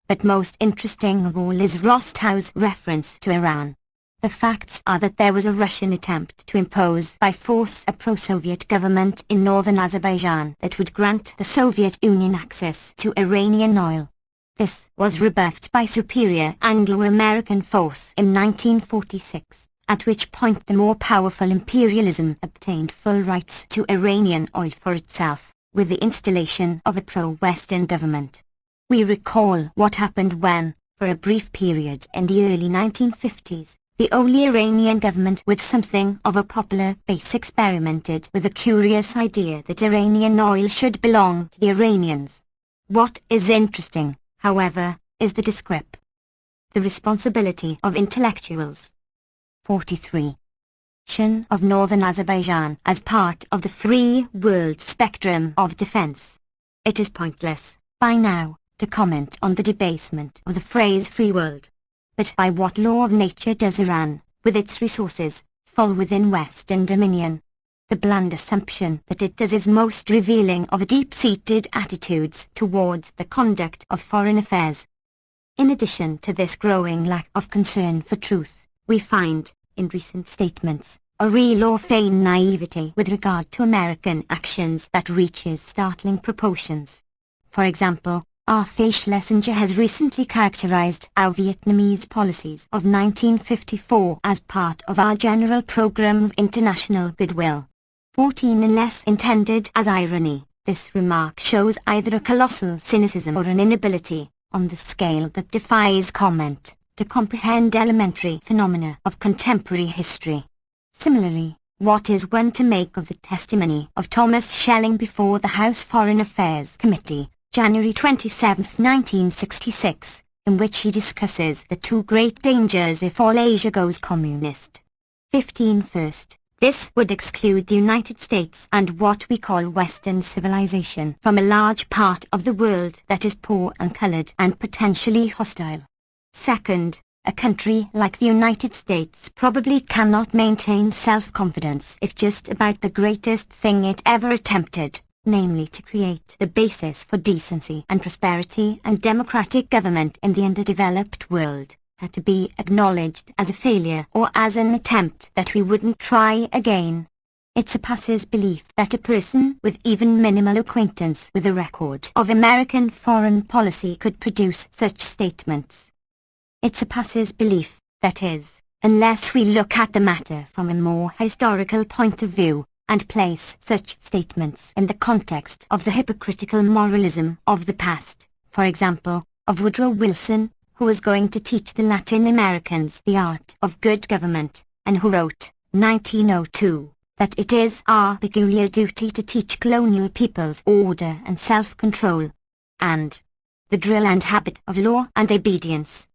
But most interesting of all is Rostow's reference to Iran. The facts are that there was a Russian attempt to impose by force a pro-Soviet government in northern Azerbaijan that would grant the Soviet Union access to Iranian oil. This was rebuffed by superior Anglo-American force in 1946, at which point the more powerful imperialism obtained full rights to Iranian oil for itself, with the installation of a pro-Western government. We recall what happened when, for a brief period in the early 1950s, the only Iranian government with something of a popular base experimented with the curious idea that Iranian oil should belong to the Iranians. What is interesting, however, is the description. The responsibility of intellectuals. 43. Of northern Azerbaijan as part of the free world spectrum of defense. It is pointless, by now, to comment on the debasement of the phrase free world. But by what law of nature does Iran, with its resources, fall within Western dominion? The bland assumption that it does is most revealing of deep-seated attitudes towards the conduct of foreign affairs. In addition to this growing lack of concern for truth, we find, in recent statements, a real or feigned naivety with regard to American actions that reaches startling proportions. For example, Arthur Schlesinger has recently characterized our Vietnamese policies of 1954 as part of our general program of international goodwill. 14. Unless intended as irony, this remark shows either a colossal cynicism or an inability, on the scale that defies comment, to comprehend elementary phenomena of contemporary history. Similarly, what is one to make of the testimony of Thomas Schelling before the House Foreign Affairs Committee, January 27, 1966, in which he discusses the two great dangers if all Asia goes communist. 15. First, this would exclude the United States and what we call Western civilization from a large part of the world that is poor and colored and potentially hostile. Second, a country like the United States probably cannot maintain self-confidence if just about the greatest thing it ever attempted, namely to create the basis for decency and prosperity and democratic government in the underdeveloped world, had to be acknowledged as a failure or as an attempt that we wouldn't try again. It surpasses belief that a person with even minimal acquaintance with the record of American foreign policy could produce such statements. It surpasses belief, that is, unless we look at the matter from a more historical point of view, and place such statements in the context of the hypocritical moralism of the past, for example, of Woodrow Wilson, who was going to teach the Latin Americans the art of good government, and who wrote, 1902, that it is our peculiar duty to teach colonial peoples order and self-control, and the drill and habit of law and obedience.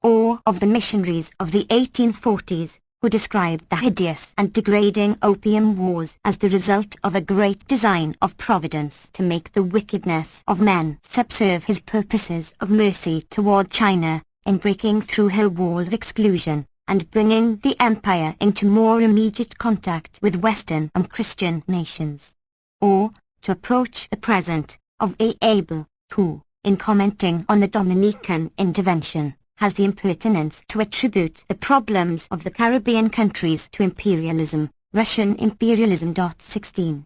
Or of the missionaries of the 1840s, who described the hideous and degrading Opium Wars as the result of a great design of Providence to make the wickedness of men subserve his purposes of mercy toward China, in breaking through her wall of exclusion, and bringing the empire into more immediate contact with Western and Christian nations. Or, to approach the present, of A. Abel, who, in commenting on the Dominican intervention, has the impertinence to attribute the problems of the Caribbean countries to imperialism, Russian imperialism. 16.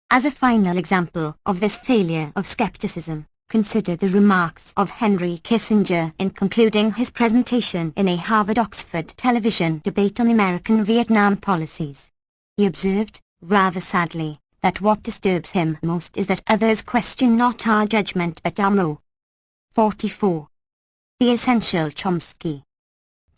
As a final example of this failure of skepticism, consider the remarks of Henry Kissinger in concluding his presentation in a Harvard-Oxford television debate on American Vietnam policies. He observed, rather sadly, that what disturbs him most is that others question not our judgment but our motives. 44. The Essential Chomsky.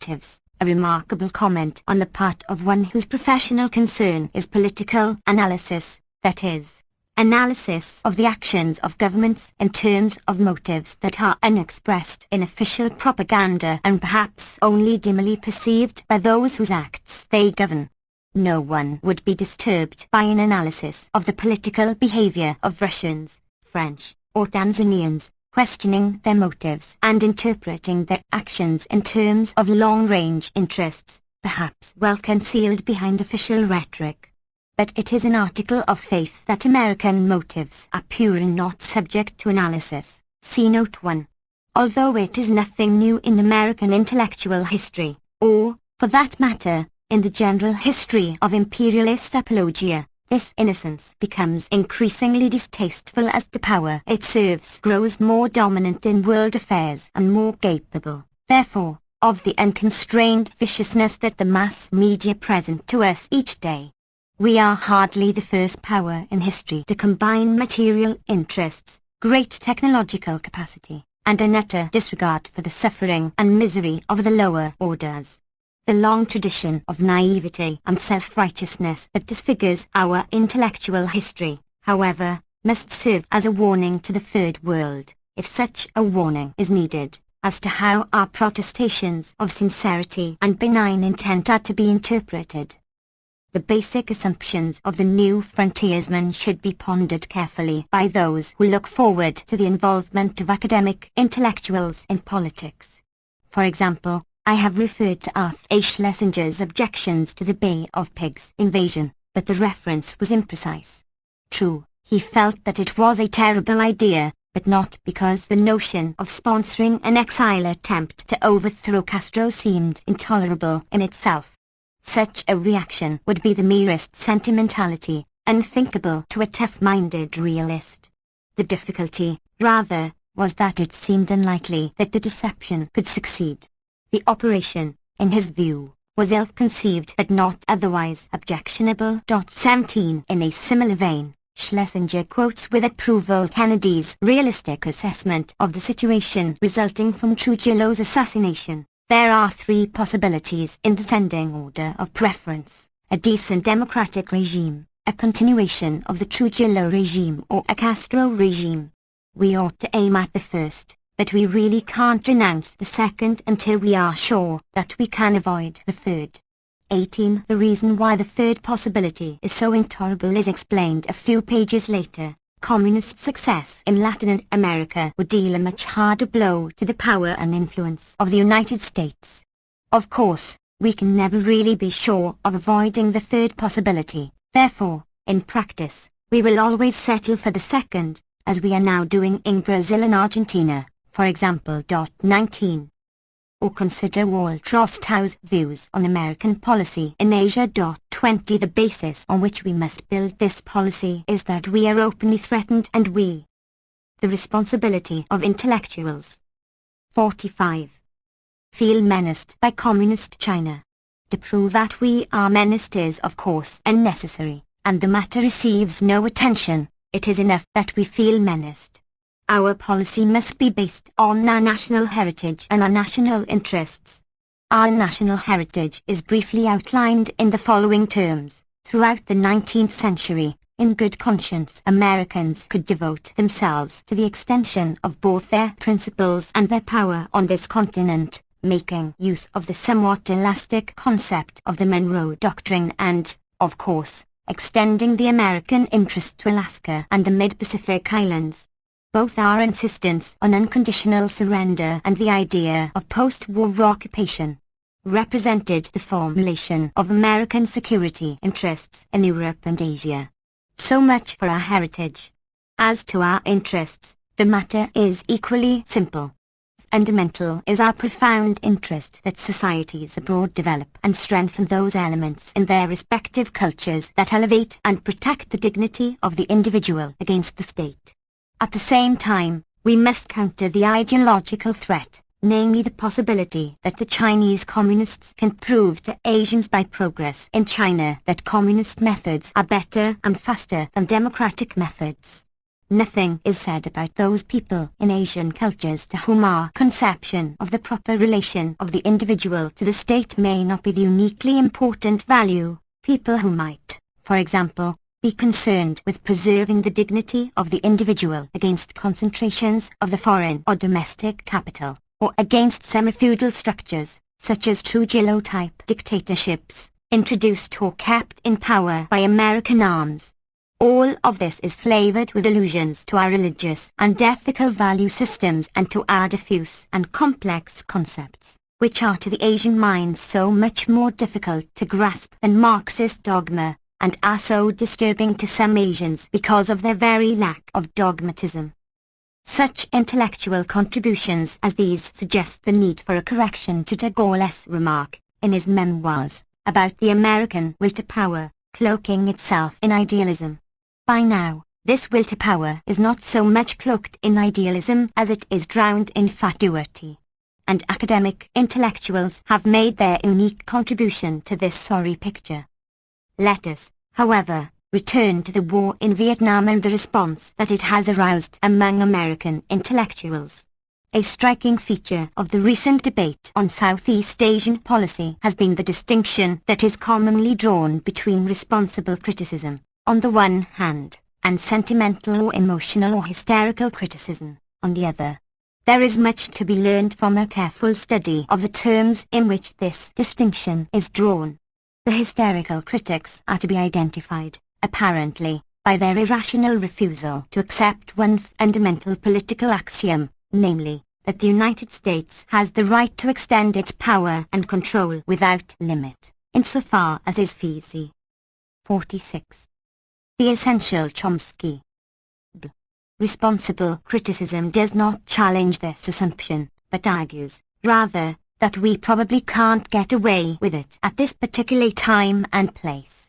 A remarkable comment on the part of one whose professional concern is political analysis, that is, analysis of the actions of governments in terms of motives that are unexpressed in official propaganda and perhaps only dimly perceived by those whose acts they govern. No one would be disturbed by an analysis of the political behavior of Russians, French, or Tanzanians, questioning their motives and interpreting their actions in terms of long-range interests, perhaps well concealed behind official rhetoric. but it is an article of faith that American motives are pure and not subject to analysis. See Note 1. Although it is nothing new in American intellectual history, or, for that matter, in the general history of imperialist apologia, this innocence becomes increasingly distasteful as the power it serves grows more dominant in world affairs and more capable, therefore, of the unconstrained viciousness that the mass media present to us each day. We are hardly the first power in history to combine material interests, great technological capacity, and an utter disregard for the suffering and misery of the lower orders. The long tradition of naivety and self-righteousness that disfigures our intellectual history, however, must serve as a warning to the Third World, if such a warning is needed, as to how our protestations of sincerity and benign intent are to be interpreted. The basic assumptions of the new frontiersman should be pondered carefully by those who look forward to the involvement of academic intellectuals in politics. For example, I have referred to Arthur A. Schlesinger's objections to the Bay of Pigs invasion, but the reference was imprecise. True, he felt that it was a terrible idea, but not because the notion of sponsoring an exile attempt to overthrow Castro seemed intolerable in itself. Such a reaction would be the merest sentimentality, unthinkable to a tough-minded realist. The difficulty, rather, was that it seemed unlikely that the deception could succeed. The operation, in his view, was ill-conceived but not otherwise objectionable. 17. In a similar vein, Schlesinger quotes with approval Kennedy's realistic assessment of the situation resulting from Trujillo's assassination. There are three possibilities in descending order of preference: a decent democratic regime, a continuation of the Trujillo regime, or a Castro regime. We ought to aim at the first, but we really can't renounce the second until we are sure that we can avoid the third. 18. The reason why the third possibility is so intolerable is explained a few pages later. Communist success in Latin America would deal a much harder blow to the power and influence of the United States. Of course, we can never really be sure of avoiding the third possibility, therefore, in practice, we will always settle for the second, as we are now doing in Brazil and Argentina, for example. 19. Or consider Walter Ostau's views on American policy in Asia. 20. The basis on which we must build this policy is that we are openly threatened and we. The responsibility of intellectuals. 45. Feel menaced by Communist China. To prove that we are menaced is of course unnecessary, and the matter receives no attention. It is enough that we feel menaced. Our policy must be based on our national heritage and our national interests. Our national heritage is briefly outlined in the following terms. Throughout the 19th century, in good conscience, Americans could devote themselves to the extension of both their principles and their power on this continent, making use of the somewhat elastic concept of the Monroe Doctrine and, of course, extending the American interest to Alaska and the mid-Pacific Islands. Both our insistence on unconditional surrender and the idea of post-war occupation represented the formulation of American security interests in Europe and Asia. So much for our heritage. As to our interests, the matter is equally simple. Fundamental is our profound interest that societies abroad develop and strengthen those elements in their respective cultures that elevate and protect the dignity of the individual against the state. At the same time, we must counter the ideological threat, namely the possibility that the Chinese communists can prove to Asians by progress in China that communist methods are better and faster than democratic methods. Nothing is said about those people in Asian cultures to whom our conception of the proper relation of the individual to the state may not be the uniquely important value, people who might, for example, be concerned with preserving the dignity of the individual against concentrations of the foreign or domestic capital, or against semi-feudal structures, such as Trujillo-type dictatorships, introduced or kept in power by American arms. All of this is flavored with allusions to our religious and ethical value systems and to our diffuse and complex concepts, which are to the Asian mind so much more difficult to grasp than Marxist dogma, and are so disturbing to some Asians because of their very lack of dogmatism. Such intellectual contributions as these suggest the need for a correction to Tagore's remark, in his memoirs, about the American will to power, cloaking itself in idealism. By now, this will to power is not so much cloaked in idealism as it is drowned in fatuity. And academic intellectuals have made their unique contribution to this sorry picture. Let us, however, return to the war in Vietnam and the response that it has aroused among American intellectuals. A striking feature of the recent debate on Southeast Asian policy has been the distinction that is commonly drawn between responsible criticism, on the one hand, and sentimental or emotional or hysterical criticism, on the other. There is much to be learned from a careful study of the terms in which this distinction is drawn. The hysterical critics are to be identified, apparently, by their irrational refusal to accept one fundamental political axiom, namely, that the United States has the right to extend its power and control without limit, insofar as is feasible. 46. The Essential Chomsky. Responsible criticism does not challenge this assumption, but argues, rather, that we probably can't get away with it at this particular time and place.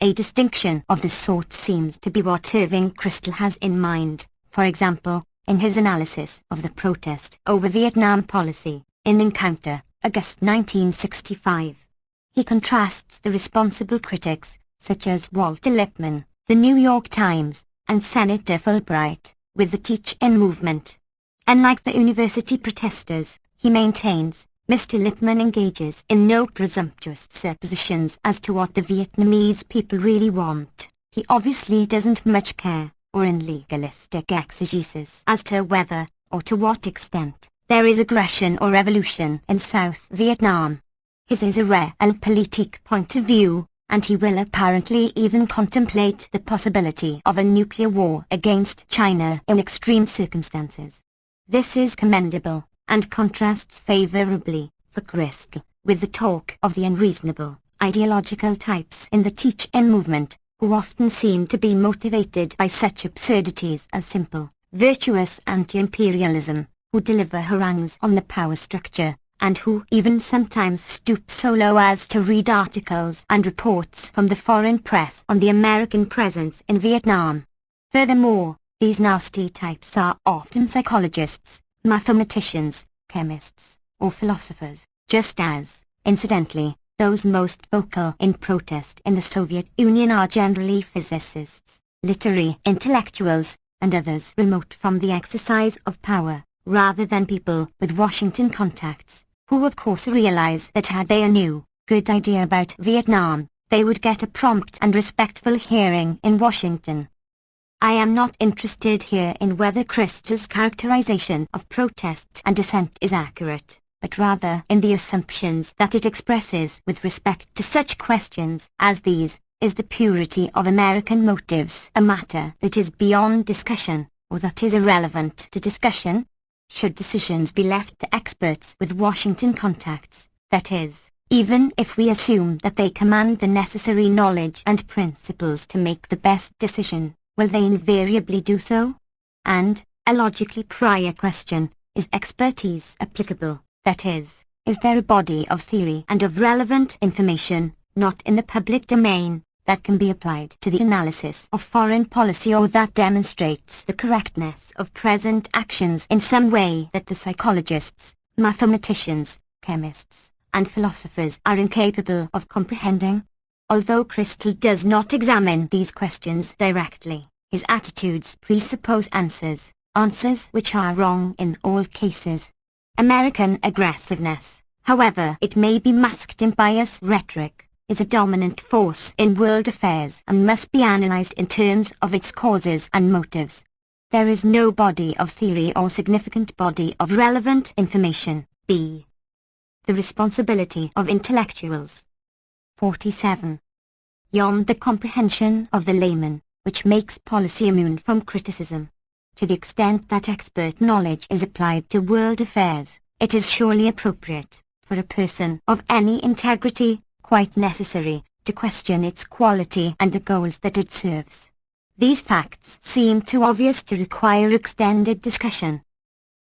A distinction of this sort seems to be what Irving Kristol has in mind, for example, in his analysis of the protest over Vietnam policy, in Encounter, August 1965. He contrasts the responsible critics, such as Walter Lippmann, the New York Times, and Senator Fulbright, with the Teach-In movement. Unlike the university protesters, he maintains, Mr. Lippmann engages in no presumptuous suppositions as to what the Vietnamese people really want. He obviously doesn't much care, or in legalistic exegesis, as to whether, or to what extent, there is aggression or revolution in South Vietnam. His is a realpolitik point of view, and he will apparently even contemplate the possibility of a nuclear war against China in extreme circumstances. This is commendable, and contrasts favorably, for Kristol, with the talk of the unreasonable, ideological types in the Teach-In movement, who often seem to be motivated by such absurdities as simple, virtuous anti-imperialism, who deliver harangues on the power structure, and who even sometimes stoop so low as to read articles and reports from the foreign press on the American presence in Vietnam. Furthermore, these nasty types are often psychologists, mathematicians, chemists, or philosophers, just as, incidentally, those most vocal in protest in the Soviet Union are generally physicists, literary intellectuals, and others remote from the exercise of power, rather than people with Washington contacts, who of course realize that had they a new, good idea about Vietnam, they would get a prompt and respectful hearing in Washington. I am not interested here in whether Kristol's characterization of protest and dissent is accurate, but rather in the assumptions that it expresses with respect to such questions as these. Is the purity of American motives a matter that is beyond discussion, or that is irrelevant to discussion? Should decisions be left to experts with Washington contacts, that is, even if we assume that they command the necessary knowledge and principles to make the best decision, will they invariably do so? And, a logically prior question, is expertise applicable? That is there a body of theory and of relevant information, not in the public domain, that can be applied to the analysis of foreign policy or that demonstrates the correctness of present actions in some way that the psychologists, mathematicians, chemists, and philosophers are incapable of comprehending? Although Kristol does not examine these questions directly, his attitudes presuppose answers which are wrong in all cases. American aggressiveness, however it may be masked in bias rhetoric, is a dominant force in world affairs and must be analyzed in terms of its causes and motives. There is no body of theory or significant body of relevant information. B. The responsibility of intellectuals. 47. Beyond the comprehension of the layman, which makes policy immune from criticism. To the extent that expert knowledge is applied to world affairs, it is surely appropriate, for a person of any integrity, quite necessary, to question its quality and the goals that it serves. These facts seem too obvious to require extended discussion.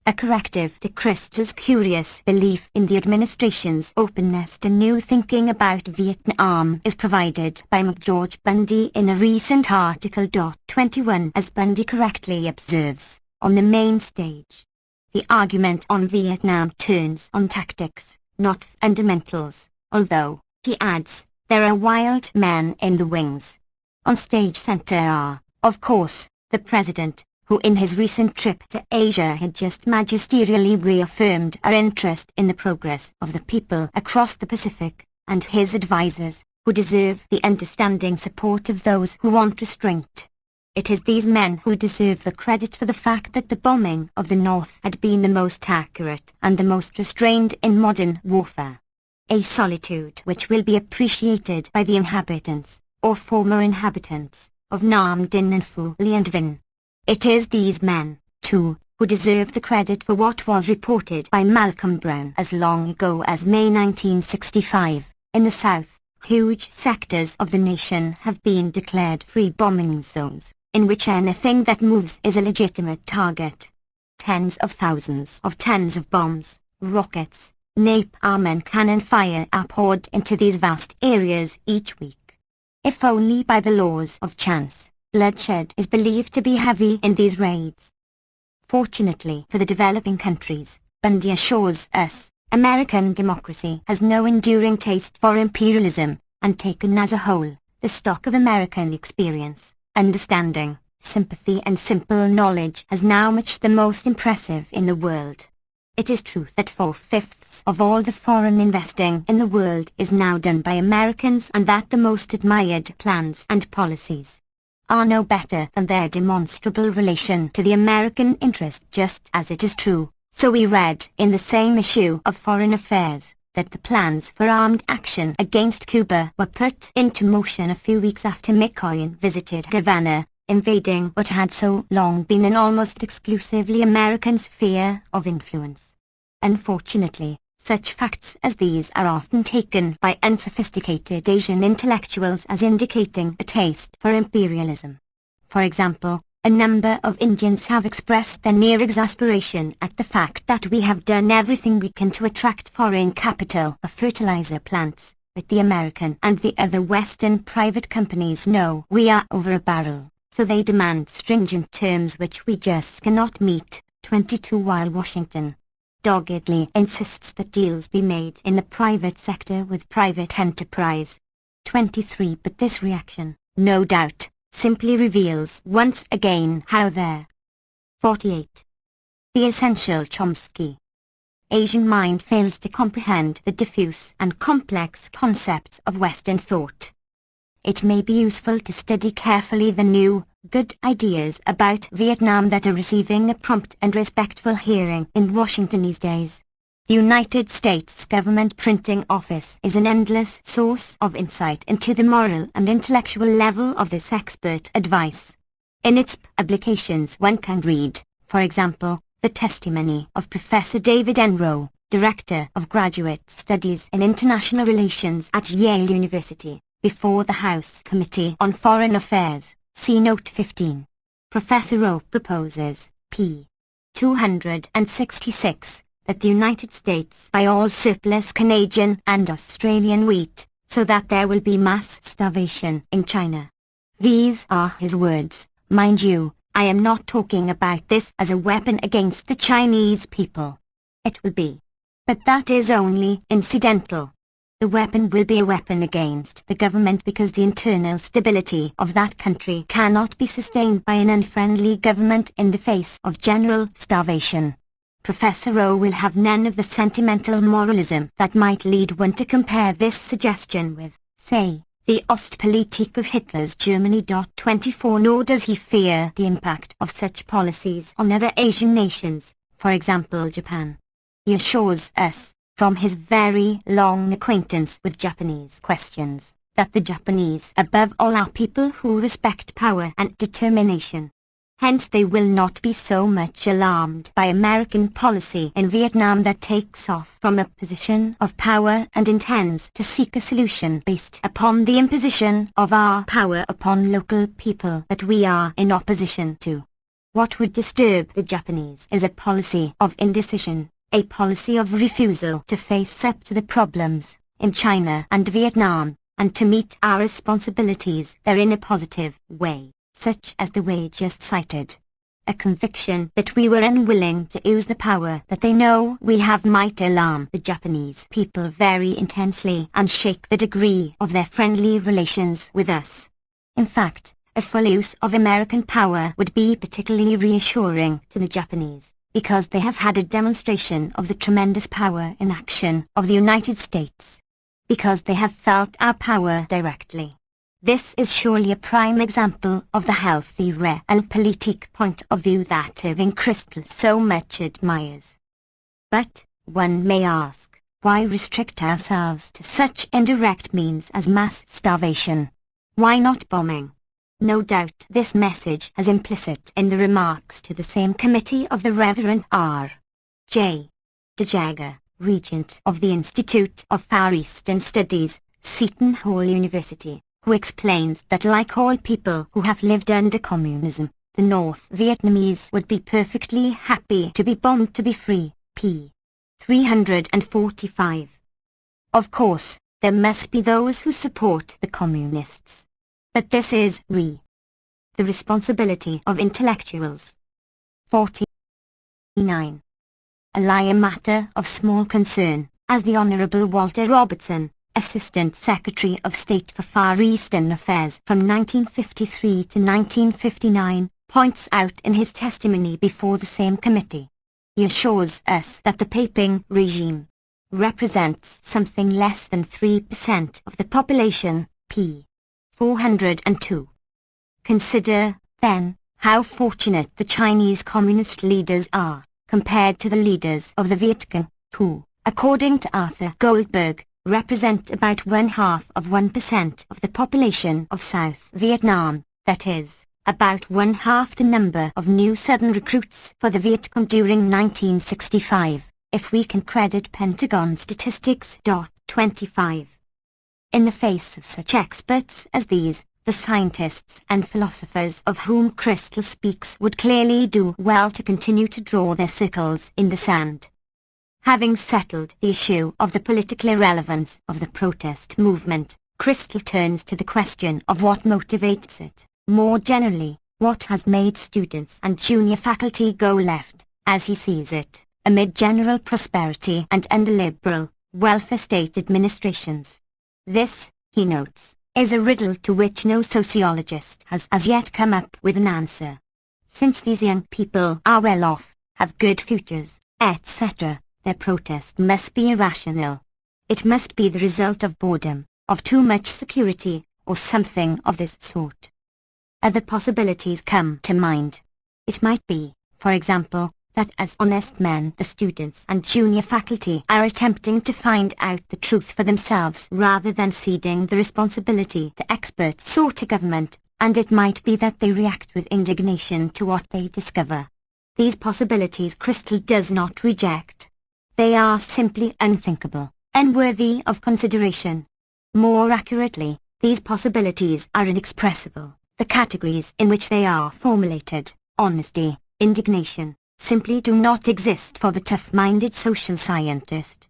A corrective to Crystal's curious belief in the administration's openness to new thinking about Vietnam is provided by McGeorge Bundy in a recent article. 21 As Bundy correctly observes, on the main stage, the argument on Vietnam turns on tactics, not fundamentals, although, he adds, there are wild men in the wings. On stage center are, of course, the President, who in his recent trip to Asia had just magisterially reaffirmed our interest in the progress of the people across the Pacific, and his advisers, who deserve the understanding support of those who want restraint. It is these men who deserve the credit for the fact that the bombing of the North had been the most accurate and the most restrained in modern warfare. A solitude which will be appreciated by the inhabitants, or former inhabitants, of Nam Dinh and Phu Li and Vinh. It is these men, too, who deserve the credit for what was reported by Malcolm Brown as long ago as May 1965. In the South, huge sectors of the nation have been declared free bombing zones, in which anything that moves is a legitimate target. Tens of thousands of tons of bombs, rockets, napalm and cannon fire are poured into these vast areas each week. If only by the laws of chance, bloodshed is believed to be heavy in these raids. Fortunately for the developing countries, Bundy assures us, American democracy has no enduring taste for imperialism, and taken as a whole, the stock of American experience, understanding, sympathy and simple knowledge has now much the most impressive in the world. It is true that 4/5 of all the foreign investing in the world is now done by Americans, and that the most admired plans and policies are no better than their demonstrable relation to the American interest, just as it is true, so we read in the same issue of Foreign Affairs, that the plans for armed action against Cuba were put into motion a few weeks after McCoy visited Havana, invading what had so long been an almost exclusively American sphere of influence. Unfortunately, such facts as these are often taken by unsophisticated Asian intellectuals as indicating a taste for imperialism. For example, a number of Indians have expressed their near exasperation at the fact that we have done everything we can to attract foreign capital for fertilizer plants, but the American and the other Western private companies know we are over a barrel, so they demand stringent terms which we just cannot meet. 22 While Washington doggedly insists that deals be made in the private sector with private enterprise. 23 But this reaction, no doubt, simply reveals once again how their 48. The Essential Chomsky Asian mind fails to comprehend the diffuse and complex concepts of Western thought. It may be useful to study carefully the new, good ideas about Vietnam that are receiving a prompt and respectful hearing in Washington these days. The United States government printing office is an endless source of insight into the moral and intellectual level of this expert advice. In its publications one can read, for example, the testimony of Professor David Enroe, Director of Graduate Studies in International Relations at Yale University, before the House Committee on Foreign Affairs, see Note 15. Professor Rowe proposes, p. 266, that the United States buy all surplus Canadian and Australian wheat, so that there will be mass starvation in China. These are his words, mind you. I am not talking about this as a weapon against the Chinese people. It will be. But that is only incidental. The weapon will be a weapon against the government because the internal stability of that country cannot be sustained by an unfriendly government in the face of general starvation. Professor Rowe will have none of the sentimental moralism that might lead one to compare this suggestion with, say, the Ostpolitik of Hitler's Germany. 24 Nor does he fear the impact of such policies on other Asian nations, for example Japan. He assures us, from his very long acquaintance with Japanese questions, that the Japanese above all are people who respect power and determination. Hence they will not be so much alarmed by American policy in Vietnam that takes off from a position of power and intends to seek a solution based upon the imposition of our power upon local people that we are in opposition to. What would disturb the Japanese is a policy of indecision, a policy of refusal to face up to the problems in China and Vietnam, and to meet our responsibilities there in a positive way, such as the way just cited. A conviction that we were unwilling to use the power that they know we have might alarm the Japanese people very intensely and shake the degree of their friendly relations with us. In fact, a full use of American power would be particularly reassuring to the Japanese, because they have had a demonstration of the tremendous power in action of the United States. Because they have felt our power directly. This is surely a prime example of the healthy realpolitik point of view that Irving Kristol so much admires. But, one may ask, why restrict ourselves to such indirect means as mass starvation? Why not bombing? No doubt this message is implicit in the remarks to the same committee of the Reverend R. J. De Jager, Regent of the Institute of Far Eastern Studies, Seton Hall University, who explains that like all people who have lived under communism, the North Vietnamese would be perfectly happy to be bombed to be free, p. 345. Of course, there must be those who support the communists. But this is the responsibility of intellectuals. 49. A matter of small concern, as the Honourable Walter Robertson, Assistant Secretary of State for Far Eastern Affairs from 1953 to 1959, points out in his testimony before the same committee. He assures us that the Paping regime represents something less than 3% of the population, p. 402. Consider, then, how fortunate the Chinese communist leaders are, compared to the leaders of the Viet Cong, who, according to Arthur Goldberg, represent about 0.5% of the population of South Vietnam, that is, about 1/2 the number of new Southern recruits for the Viet Cong during 1965, if we can credit Pentagon statistics. 25. In the face of such experts as these, the scientists and philosophers of whom Kristol speaks would clearly do well to continue to draw their circles in the sand. Having settled the issue of the political irrelevance of the protest movement, Kristol turns to the question of what motivates it. More generally, what has made students and junior faculty go left, as he sees it, amid general prosperity and under liberal, welfare state administrations. This, he notes, is a riddle to which no sociologist has as yet come up with an answer. Since these young people are well off, have good futures, etc., their protest must be irrational. It must be the result of boredom, of too much security, or something of this sort. Other possibilities come to mind. It might be, for example, that as honest men the students and junior faculty are attempting to find out the truth for themselves rather than ceding the responsibility to experts or to government, and it might be that they react with indignation to what they discover. These possibilities Kristol does not reject. They are simply unthinkable, unworthy of consideration. More accurately, these possibilities are inexpressible. The categories in which they are formulated, honesty, indignation, simply do not exist for the tough-minded social scientist.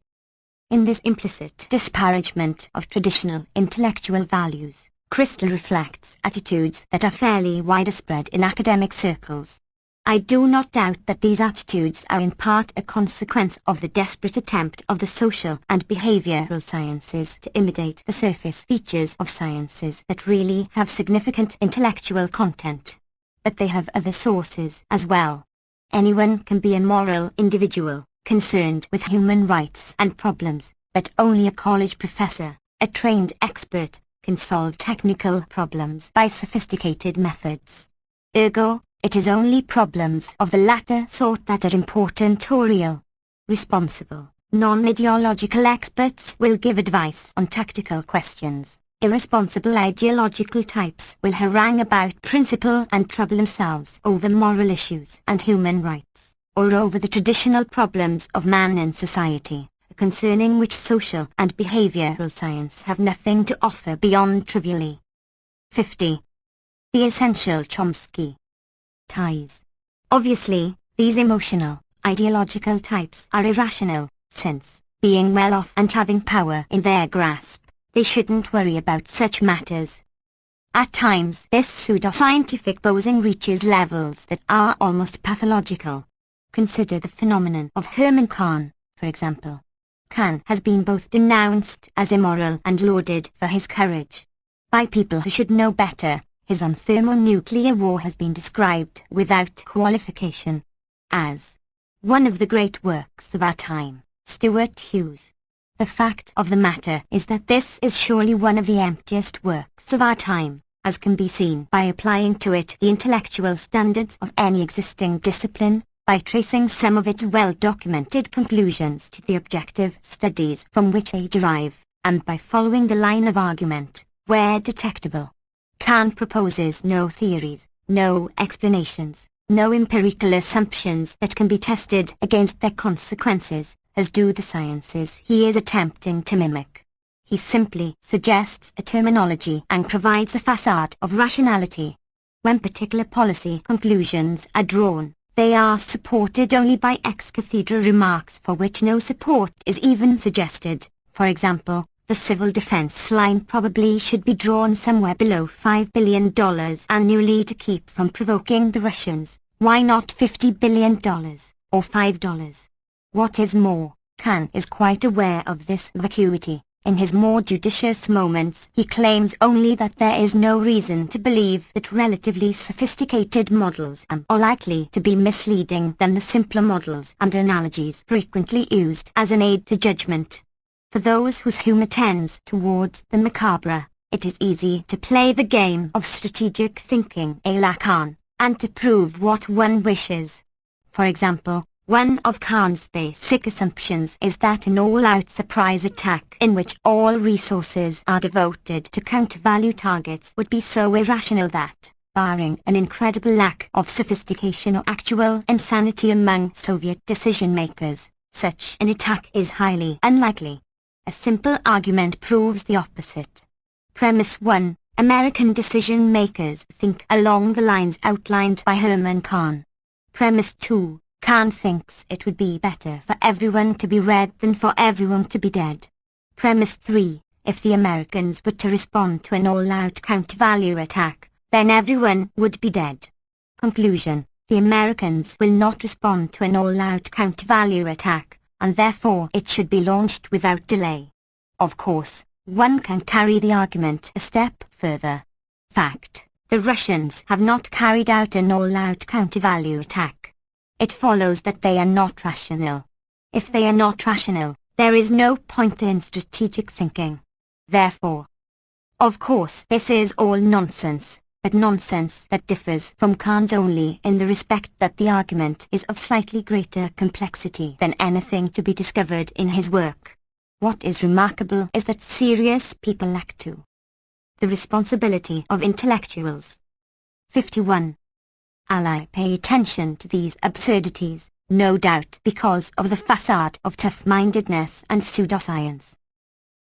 In this implicit disparagement of traditional intellectual values, Kristol reflects attitudes that are fairly widespread in academic circles. I do not doubt that these attitudes are in part a consequence of the desperate attempt of the social and behavioral sciences to imitate the surface features of sciences that really have significant intellectual content. But they have other sources as well. Anyone can be a moral individual, concerned with human rights and problems, but only a college professor, a trained expert, can solve technical problems by sophisticated methods. Ergo, it is only problems of the latter sort that are important or real. Responsible, non-ideological experts will give advice on tactical questions, irresponsible ideological types will harangue about principle and trouble themselves over moral issues and human rights, or over the traditional problems of man and society, concerning which social and behavioral science have nothing to offer beyond trivially. 50. The Essential Chomsky ties. Obviously, these emotional, ideological types are irrational, since, being well off and having power in their grasp, they shouldn't worry about such matters. At times, this pseudo-scientific posing reaches levels that are almost pathological. Consider the phenomenon of Herman Kahn, for example. Kahn has been both denounced as immoral and lauded for his courage. By people who should know better, his on thermonuclear war has been described without qualification as one of the great works of our time. Stuart Hughes. The fact of the matter is that this is surely one of the emptiest works of our time, as can be seen by applying to it the intellectual standards of any existing discipline, by tracing some of its well-documented conclusions to the objective studies from which they derive, and by following the line of argument, where detectable. Kant proposes no theories, no explanations, no empirical assumptions that can be tested against their consequences, as do the sciences he is attempting to mimic. He simply suggests a terminology and provides a facade of rationality. When particular policy conclusions are drawn, they are supported only by ex-cathedra remarks for which no support is even suggested. For example, the civil defense line probably should be drawn somewhere below $5 billion annually to keep from provoking the Russians. Why not $50 billion, or $5? What is more, Kant is quite aware of this vacuity. In his more judicious moments, he claims only that there is no reason to believe that relatively sophisticated models are more likely to be misleading than the simpler models and analogies frequently used as an aid to judgment. For those whose humor tends towards the macabre, it is easy to play the game of strategic thinking à la Kant, and to prove what one wishes. For example, one of Kahn's basic assumptions is that an all-out surprise attack in which all resources are devoted to counter-value targets would be so irrational that, barring an incredible lack of sophistication or actual insanity among Soviet decision-makers, such an attack is highly unlikely. A simple argument proves the opposite. Premise 1. American decision-makers think along the lines outlined by Herman Kahn. Premise 2. Kant thinks it would be better for everyone to be red than for everyone to be dead. Premise 3. If the Americans were to respond to an all-out counter-value attack, then everyone would be dead. Conclusion. The Americans will not respond to an all-out counter-value attack, and therefore it should be launched without delay. Of course, one can carry the argument a step further. Fact. The Russians have not carried out an all-out counter-value attack. It follows that they are not rational. If they are not rational, there is no point in strategic thinking. Therefore, of course, this is all nonsense, but nonsense that differs from Kant's only in the respect that the argument is of slightly greater complexity than anything to be discovered in his work. What is remarkable is that serious people lack to the responsibility of intellectuals. 51. I pay attention to these absurdities, no doubt because of the facade of tough-mindedness and pseudoscience.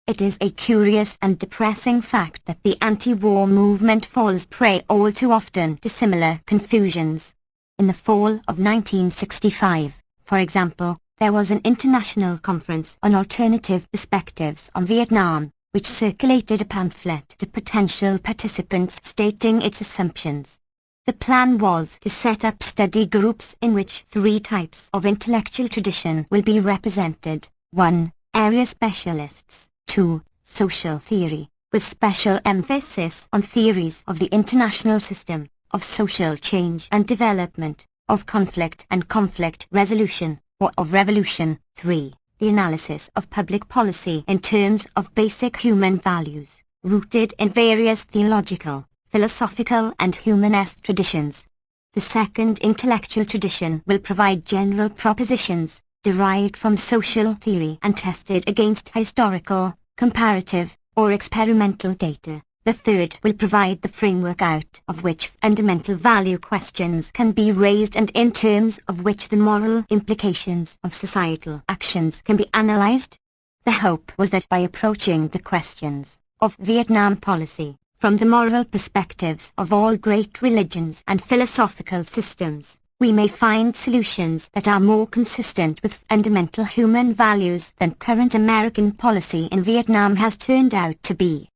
It is a curious and depressing fact that the anti-war movement falls prey all too often to similar confusions. In the fall of 1965, for example, there was an international conference on alternative perspectives on Vietnam, which circulated a pamphlet to potential participants stating its assumptions. The plan was to set up study groups in which 3 types of intellectual tradition will be represented. 1. Area specialists. 2. Social theory, with special emphasis on theories of the international system, of social change and development, of conflict and conflict resolution, or of revolution. 3. The analysis of public policy in terms of basic human values, rooted in various theological, philosophical and humanist traditions. The second intellectual tradition will provide general propositions, derived from social theory and tested against historical, comparative, or experimental data. The third will provide the framework out of which fundamental value questions can be raised and in terms of which the moral implications of societal actions can be analyzed. The hope was that by approaching the questions of Vietnam policy from the moral perspectives of all great religions and philosophical systems, we may find solutions that are more consistent with fundamental human values than current American policy in Vietnam has turned out to be.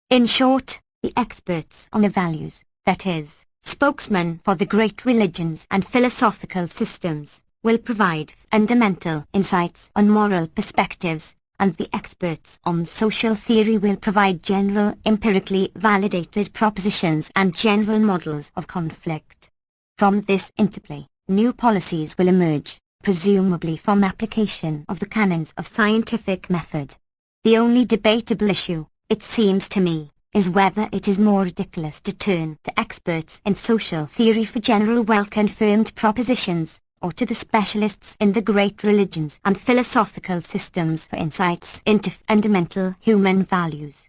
In short, the experts on the values, that is, spokesmen for the great religions and philosophical systems, will provide fundamental insights on moral perspectives, and the experts on social theory will provide general empirically validated propositions and general models of conflict. From this interplay, new policies will emerge, presumably from application of the canons of scientific method. The only debatable issue, it seems to me, is whether it is more ridiculous to turn to experts in social theory for general well-confirmed propositions, or to the specialists in the great religions and philosophical systems for insights into fundamental human values.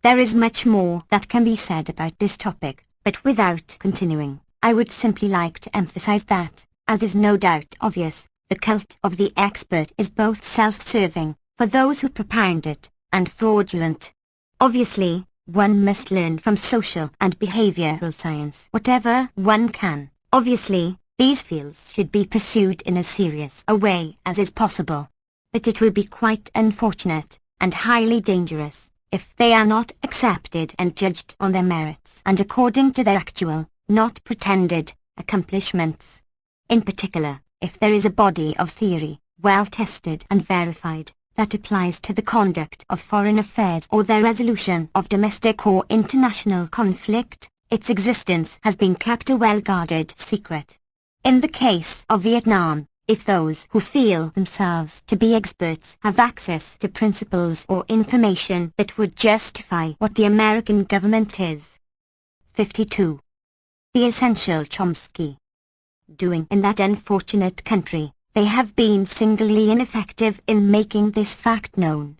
There is much more that can be said about this topic, but without continuing, I would simply like to emphasize that, as is no doubt obvious, the cult of the expert is both self-serving, for those who propound it, and fraudulent. Obviously, one must learn from social and behavioral science whatever one can. Obviously, these fields should be pursued in as serious a way as is possible. But it will be quite unfortunate, and highly dangerous, if they are not accepted and judged on their merits and according to their actual, not pretended, accomplishments. In particular, if there is a body of theory, well tested and verified, that applies to the conduct of foreign affairs or the resolution of domestic or international conflict, its existence has been kept a well-guarded secret. In the case of Vietnam, if those who feel themselves to be experts have access to principles or information that would justify what the American government is 52. The Essential Chomsky doing in that unfortunate country, they have been singularly ineffective in making this fact known.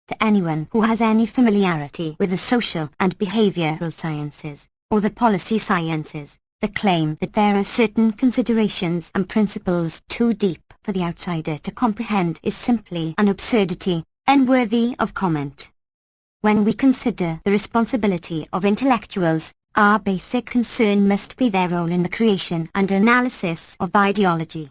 To anyone who has any familiarity with the social and behavioral sciences, or the policy sciences, the claim that there are certain considerations and principles too deep for the outsider to comprehend is simply an absurdity, unworthy of comment. When we consider the responsibility of intellectuals, our basic concern must be their role in the creation and analysis of ideology.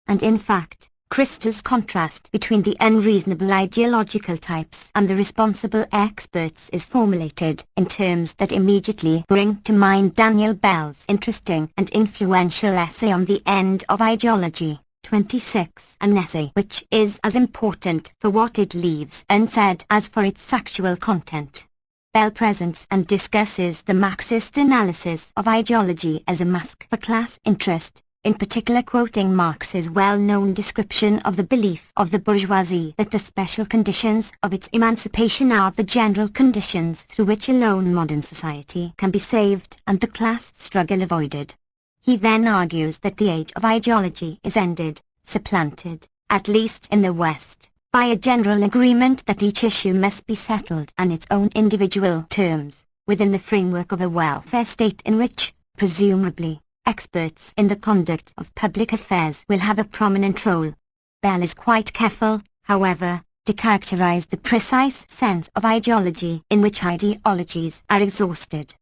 And in fact, Christ's contrast between the unreasonable ideological types and the responsible experts is formulated in terms that immediately bring to mind Daniel Bell's interesting and influential essay on the end of ideology, 26, an essay which is as important for what it leaves unsaid as for its actual content. Bell presents and discusses the Marxist analysis of ideology as a mask for class interest, in particular quoting Marx's well-known description of the belief of the bourgeoisie that the special conditions of its emancipation are the general conditions through which alone modern society can be saved and the class struggle avoided. He then argues that the age of ideology is ended, supplanted, at least in the West, by a general agreement that each issue must be settled on its own individual terms, within the framework of a welfare state in which, presumably, experts in the conduct of public affairs will have a prominent role. Bell is quite careful, however, to characterize the precise sense of ideology in which ideologies are exhausted.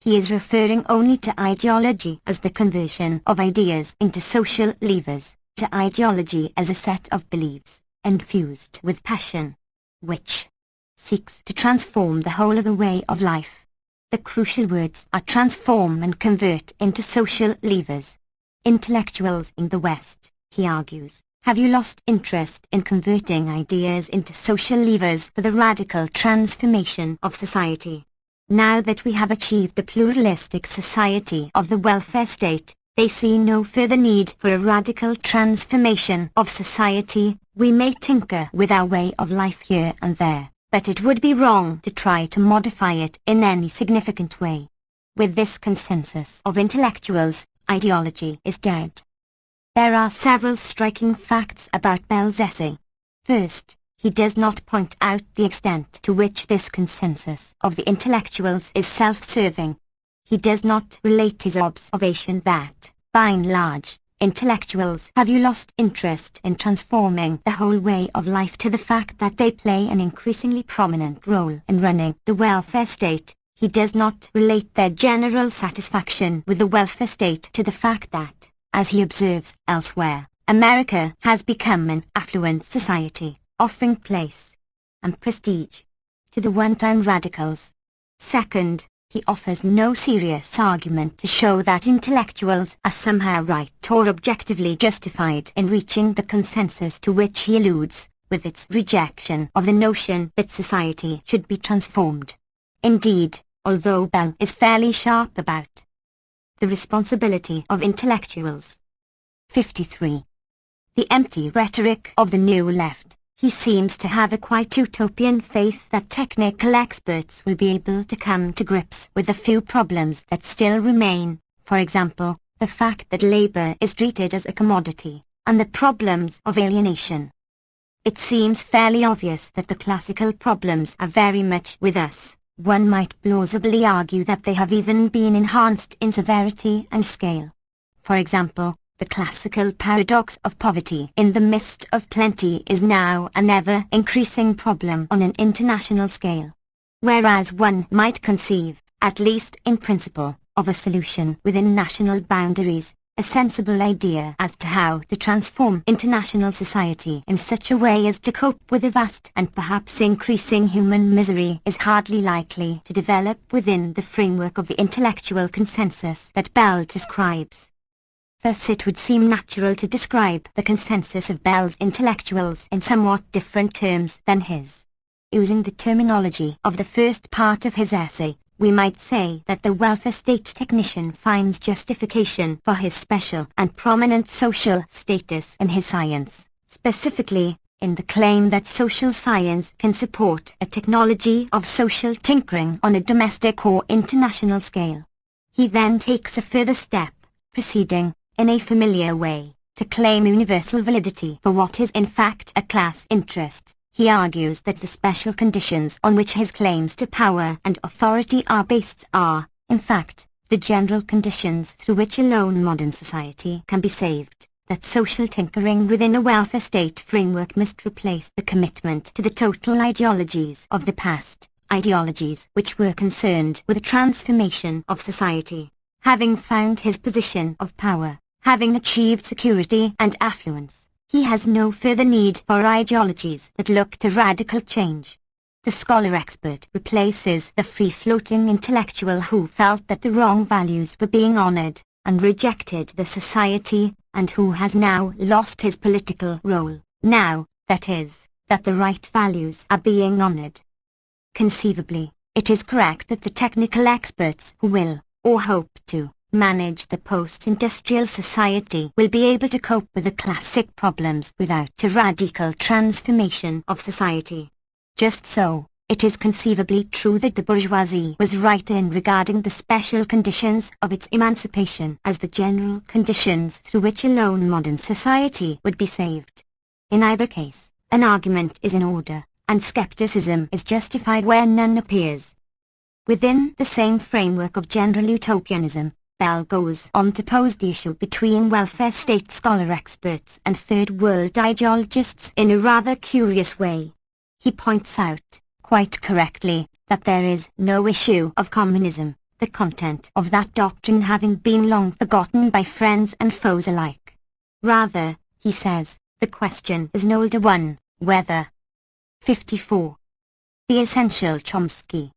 He is referring only to ideology as the conversion of ideas into social levers, to ideology as a set of beliefs, infused with passion, which seeks to transform the whole of the way of life. The crucial words are transform and convert into social levers. Intellectuals in the West, he argues, have you lost interest in converting ideas into social levers for the radical transformation of society? Now that we have achieved the pluralistic society of the welfare state, they see no further need for a radical transformation of society. We may tinker with our way of life here and there, but it would be wrong to try to modify it in any significant way. With this consensus of intellectuals, ideology is dead. There are several striking facts about Bell's essay. First, He does not point out the extent to which this consensus of the intellectuals is self-serving. He does not relate his observation that, by and large, intellectuals have lost interest in transforming the whole way of life to the fact that they play an increasingly prominent role in running the welfare state. He does not relate their general satisfaction with the welfare state to the fact that, as he observes elsewhere, America has become an affluent society, offering place and prestige to the one-time radicals. Second, he offers no serious argument to show that intellectuals are somehow right or objectively justified in reaching the consensus to which he alludes, with its rejection of the notion that society should be transformed. Indeed, although Bell is fairly sharp about the responsibility of intellectuals. 53. The empty rhetoric of the New Left. He seems to have a quite utopian faith that technical experts will be able to come to grips with the few problems that still remain, for example, the fact that labor is treated as a commodity, and the problems of alienation. It seems fairly obvious that the classical problems are very much with us. One might plausibly argue that they have even been enhanced in severity and scale. For example, the classical paradox of poverty in the midst of plenty is now an ever-increasing problem on an international scale. Whereas one might conceive, at least in principle, of a solution within national boundaries, a sensible idea as to how to transform international society in such a way as to cope with the vast and perhaps increasing human misery is hardly likely to develop within the framework of the intellectual consensus that Bell describes. Thus it would seem natural to describe the consensus of Bell's intellectuals in somewhat different terms than his. Using the terminology of the first part of his essay, we might say that the welfare state technician finds justification for his special and prominent social status in his science, specifically, in the claim that social science can support a technology of social tinkering on a domestic or international scale. He then takes a further step, proceeding, in a familiar way, to claim universal validity for what is in fact a class interest. He argues that the special conditions on which his claims to power and authority are based are, in fact, the general conditions through which alone modern society can be saved, that social tinkering within a welfare state framework must replace the commitment to the total ideologies of the past, ideologies which were concerned with the transformation of society. Having found his position of power, having achieved security and affluence, he has no further need for ideologies that look to radical change. The scholar-expert replaces the free-floating intellectual who felt that the wrong values were being honored, and rejected the society, and who has now lost his political role, now, that is, that the right values are being honored. Conceivably, it is correct that the technical experts who will, or hope to, manage the post-industrial society will be able to cope with the classic problems without a radical transformation of society. Just so, it is conceivably true that the bourgeoisie was right in regarding the special conditions of its emancipation as the general conditions through which alone modern society would be saved. In either case, an argument is in order, and skepticism is justified where none appears. Within the same framework of general utopianism, Bell goes on to pose the issue between welfare state scholar experts and third world ideologists in a rather curious way. He points out, quite correctly, that there is no issue of communism, the content of that doctrine having been long forgotten by friends and foes alike. Rather, he says, the question is an older one, whether 54. The Essential Chomsky.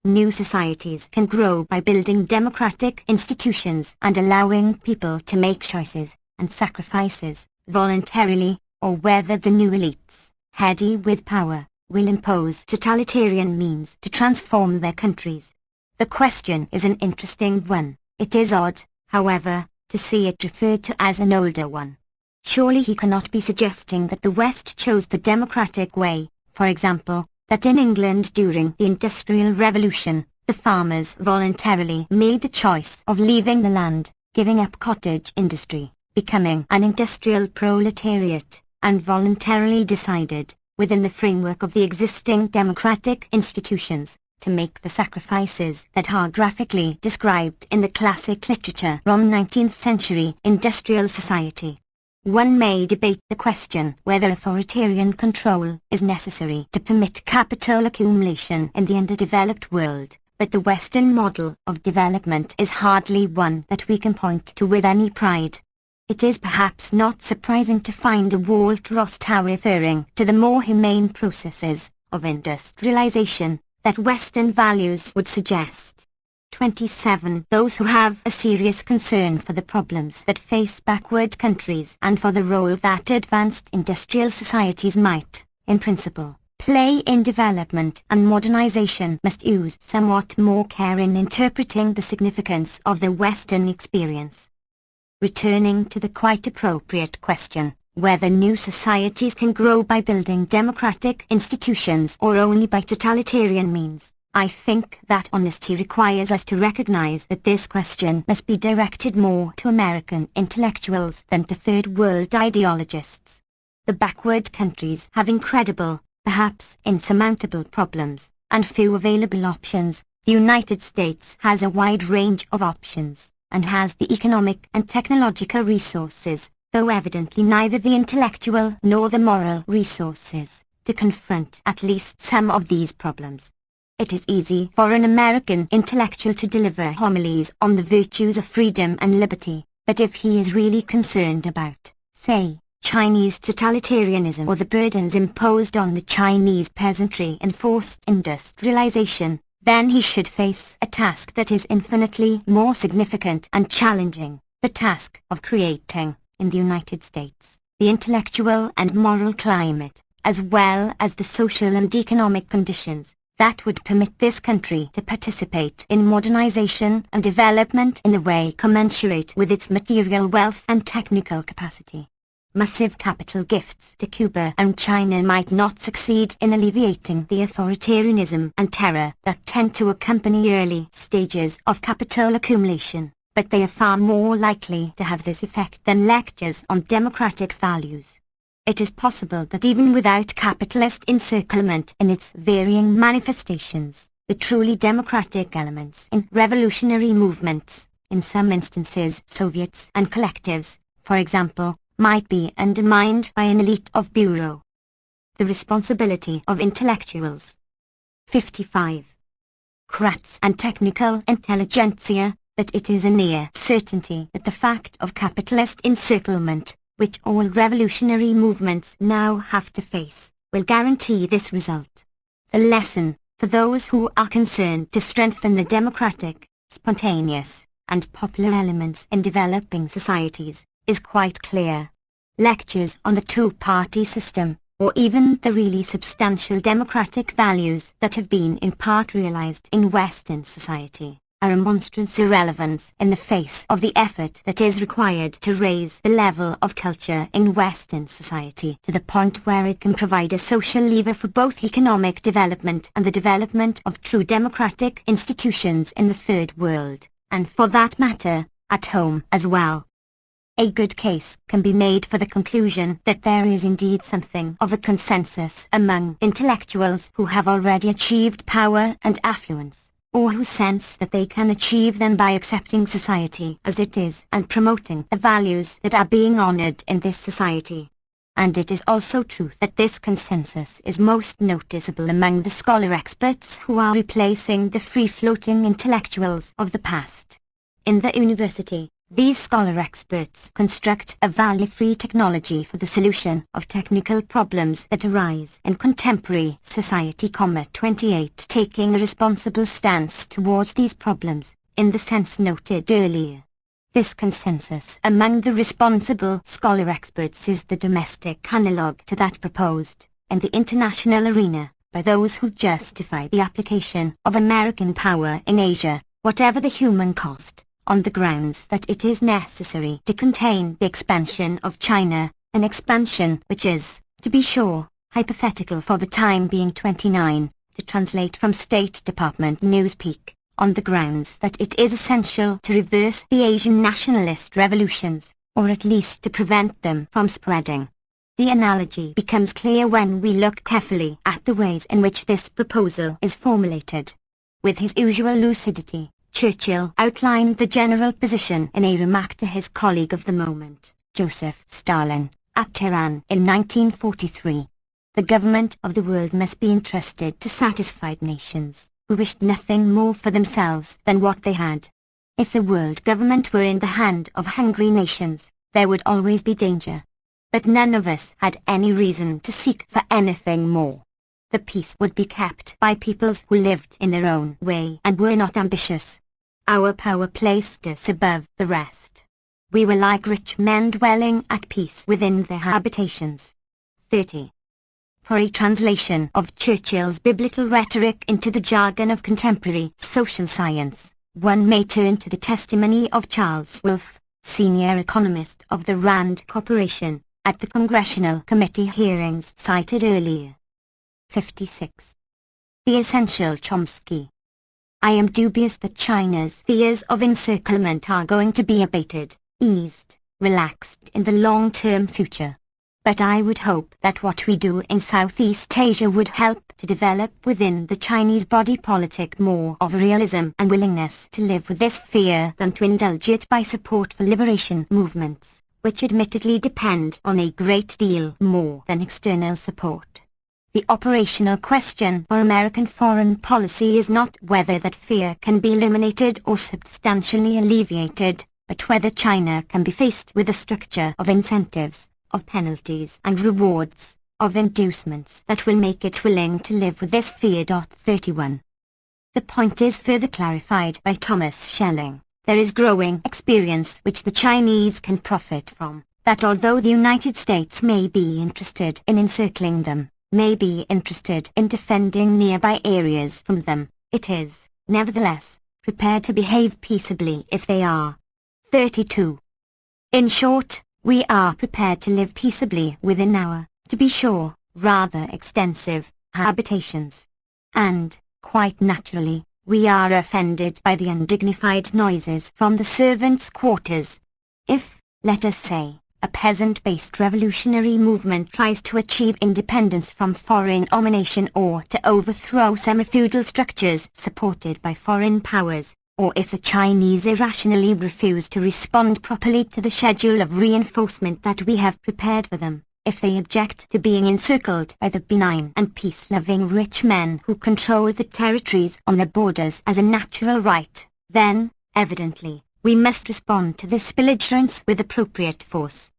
New societies can grow by building democratic institutions and allowing people to make choices and sacrifices, voluntarily, or whether the new elites, heady with power, will impose totalitarian means to transform their countries. The question is an interesting one. It is odd, however, to see it referred to as an older one. Surely he cannot be suggesting that the West chose the democratic way, for example, that in England during the Industrial Revolution, the farmers voluntarily made the choice of leaving the land, giving up cottage industry, becoming an industrial proletariat, and voluntarily decided, within the framework of the existing democratic institutions, to make the sacrifices that are graphically described in the classic literature from 19th century industrial society. One may debate the question whether authoritarian control is necessary to permit capital accumulation in the underdeveloped world, but the Western model of development is hardly one that we can point to with any pride. It is perhaps not surprising to find a Walt Rostow referring to the more humane processes of industrialization that Western values would suggest. 27. Those who have a serious concern for the problems that face backward countries and for the role that advanced industrial societies might, in principle, play in development and modernization must use somewhat more care in interpreting the significance of the Western experience. Returning to the quite appropriate question, whether new societies can grow by building democratic institutions or only by totalitarian means, I think that honesty requires us to recognize that this question must be directed more to American intellectuals than to Third World ideologists. The backward countries have incredible, perhaps insurmountable problems, and few available options. The United States has a wide range of options, and has the economic and technological resources, though evidently neither the intellectual nor the moral resources, to confront at least some of these problems. It is easy for an American intellectual to deliver homilies on the virtues of freedom and liberty, but if he is really concerned about, say, Chinese totalitarianism or the burdens imposed on the Chinese peasantry in forced industrialization, then he should face a task that is infinitely more significant and challenging, the task of creating, in the United States, the intellectual and moral climate, as well as the social and economic conditions, that would permit this country to participate in modernization and development in a way commensurate with its material wealth and technical capacity. Massive capital gifts to Cuba and China might not succeed in alleviating the authoritarianism and terror that tend to accompany early stages of capital accumulation, but they are far more likely to have this effect than lectures on democratic values. It is possible that even without capitalist encirclement in its varying manifestations, the truly democratic elements in revolutionary movements, in some instances Soviets and collectives, for example, might be undermined by an elite of bureau. The responsibility of intellectuals. 55. Crats and technical intelligentsia, that it is a near certainty that the fact of capitalist encirclement, which all revolutionary movements now have to face, will guarantee this result. The lesson, for those who are concerned to strengthen the democratic, spontaneous, and popular elements in developing societies, is quite clear. Lectures on the two-party system, or even the really substantial democratic values that have been in part realized in Western society, are a monstrous irrelevance in the face of the effort that is required to raise the level of culture in Western society to the point where it can provide a social lever for both economic development and the development of true democratic institutions in the Third World, and for that matter, at home as well. A good case can be made for the conclusion that there is indeed something of a consensus among intellectuals who have already achieved power and affluence, or who sense that they can achieve them by accepting society as it is and promoting the values that are being honored in this society. And it is also true that this consensus is most noticeable among the scholar experts who are replacing the free-floating intellectuals of the past. In the university, these scholar experts construct a value-free technology for the solution of technical problems that arise in contemporary society. 28 Taking a responsible stance towards these problems, in the sense noted earlier. This consensus among the responsible scholar experts is the domestic analogue to that proposed, in the international arena, by those who justify the application of American power in Asia, whatever the human cost, on the grounds that it is necessary to contain the expansion of China, an expansion which is, to be sure, hypothetical for the time being. 29, to translate from State Department Newspeak, on the grounds that it is essential to reverse the Asian nationalist revolutions, or at least to prevent them from spreading. The analogy becomes clear when we look carefully at the ways in which this proposal is formulated. With his usual lucidity, Churchill outlined the general position in a remark to his colleague of the moment, Joseph Stalin, at Tehran in 1943. The government of the world must be entrusted to satisfied nations, who wished nothing more for themselves than what they had. If the world government were in the hand of hungry nations, there would always be danger. But none of us had any reason to seek for anything more. The peace would be kept by peoples who lived in their own way and were not ambitious. Our power placed us above the rest. We were like rich men dwelling at peace within their habitations. 30. For a translation of Churchill's biblical rhetoric into the jargon of contemporary social science, one may turn to the testimony of Charles Wolfe, senior economist of the Rand Corporation, at the Congressional Committee hearings cited earlier. 56. The Essential Chomsky. I am dubious that China's fears of encirclement are going to be abated, eased, relaxed in the long-term future. But I would hope that what we do in Southeast Asia would help to develop within the Chinese body politic more of realism and willingness to live with this fear than to indulge it by support for liberation movements, which admittedly depend on a great deal more than external support. The operational question for American foreign policy is not whether that fear can be eliminated or substantially alleviated, but whether China can be faced with a structure of incentives, of penalties and rewards, of inducements that will make it willing to live with this fear. 31. The point is further clarified by Thomas Schelling. There is growing experience which the Chinese can profit from, that although the United States may be interested in encircling them, may be interested in defending nearby areas from them, it is, nevertheless, prepared to behave peaceably if they are. 32. In short, we are prepared to live peaceably within our, to be sure, rather extensive, habitations. And, quite naturally, we are offended by the undignified noises from the servants' quarters. If, let us say, a peasant-based revolutionary movement tries to achieve independence from foreign domination or to overthrow semi-feudal structures supported by foreign powers, or if the Chinese irrationally refuse to respond properly to the schedule of reinforcement that we have prepared for them, if they object to being encircled by the benign and peace-loving rich men who control the territories on their borders as a natural right, then, evidently, we must respond to this belligerence with appropriate force.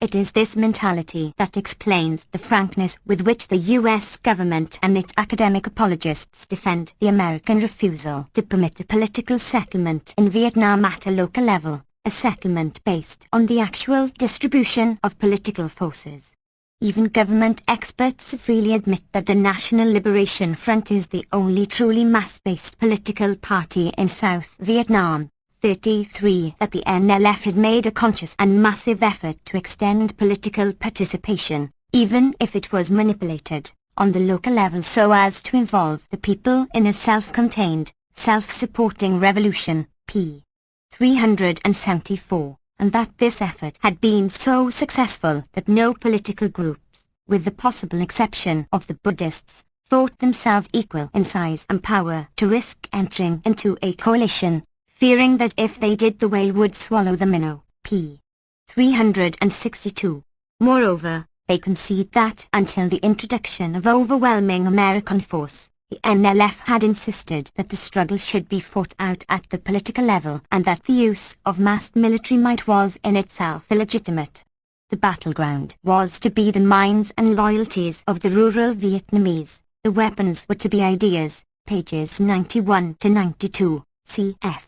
It is this mentality that explains the frankness with which the U.S. government and its academic apologists defend the American refusal to permit a political settlement in Vietnam at a local level, a settlement based on the actual distribution of political forces. Even government experts freely admit that the National Liberation Front is the only truly mass-based political party in South Vietnam. 33. That the NLF had made a conscious and massive effort to extend political participation, even if it was manipulated, on the local level so as to involve the people in a self-contained, self-supporting revolution, p. 374, and that this effort had been so successful that no political groups, with the possible exception of the Buddhists, thought themselves equal in size and power to risk entering into a coalition, fearing that if they did the whale would swallow the minnow, p. 362. Moreover, they concede that until the introduction of overwhelming American force, the NLF had insisted that the struggle should be fought out at the political level and that the use of massed military might was in itself illegitimate. The battleground was to be the minds and loyalties of the rural Vietnamese, the weapons were to be ideas, pages 91 to 92, cf.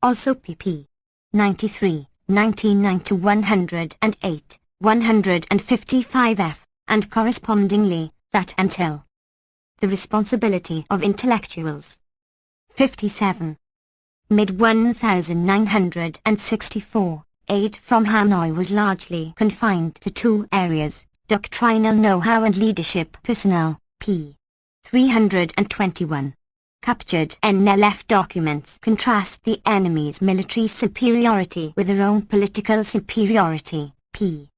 Also pp. 93, 99 to 108, 155f, and correspondingly, that until the responsibility of intellectuals. 57. Mid-1964, aid from Hanoi was largely confined to two areas, doctrinal know-how and leadership personnel, p. 321. Captured NLF documents contrast the enemy's military superiority with their own political superiority, p.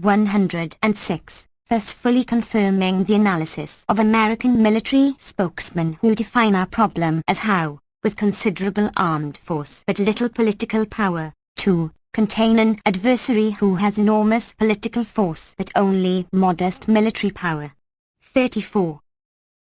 106, thus fully confirming the analysis of American military spokesmen who define our problem as how, with considerable armed force but little political power, to contain an adversary who has enormous political force but only modest military power. 34.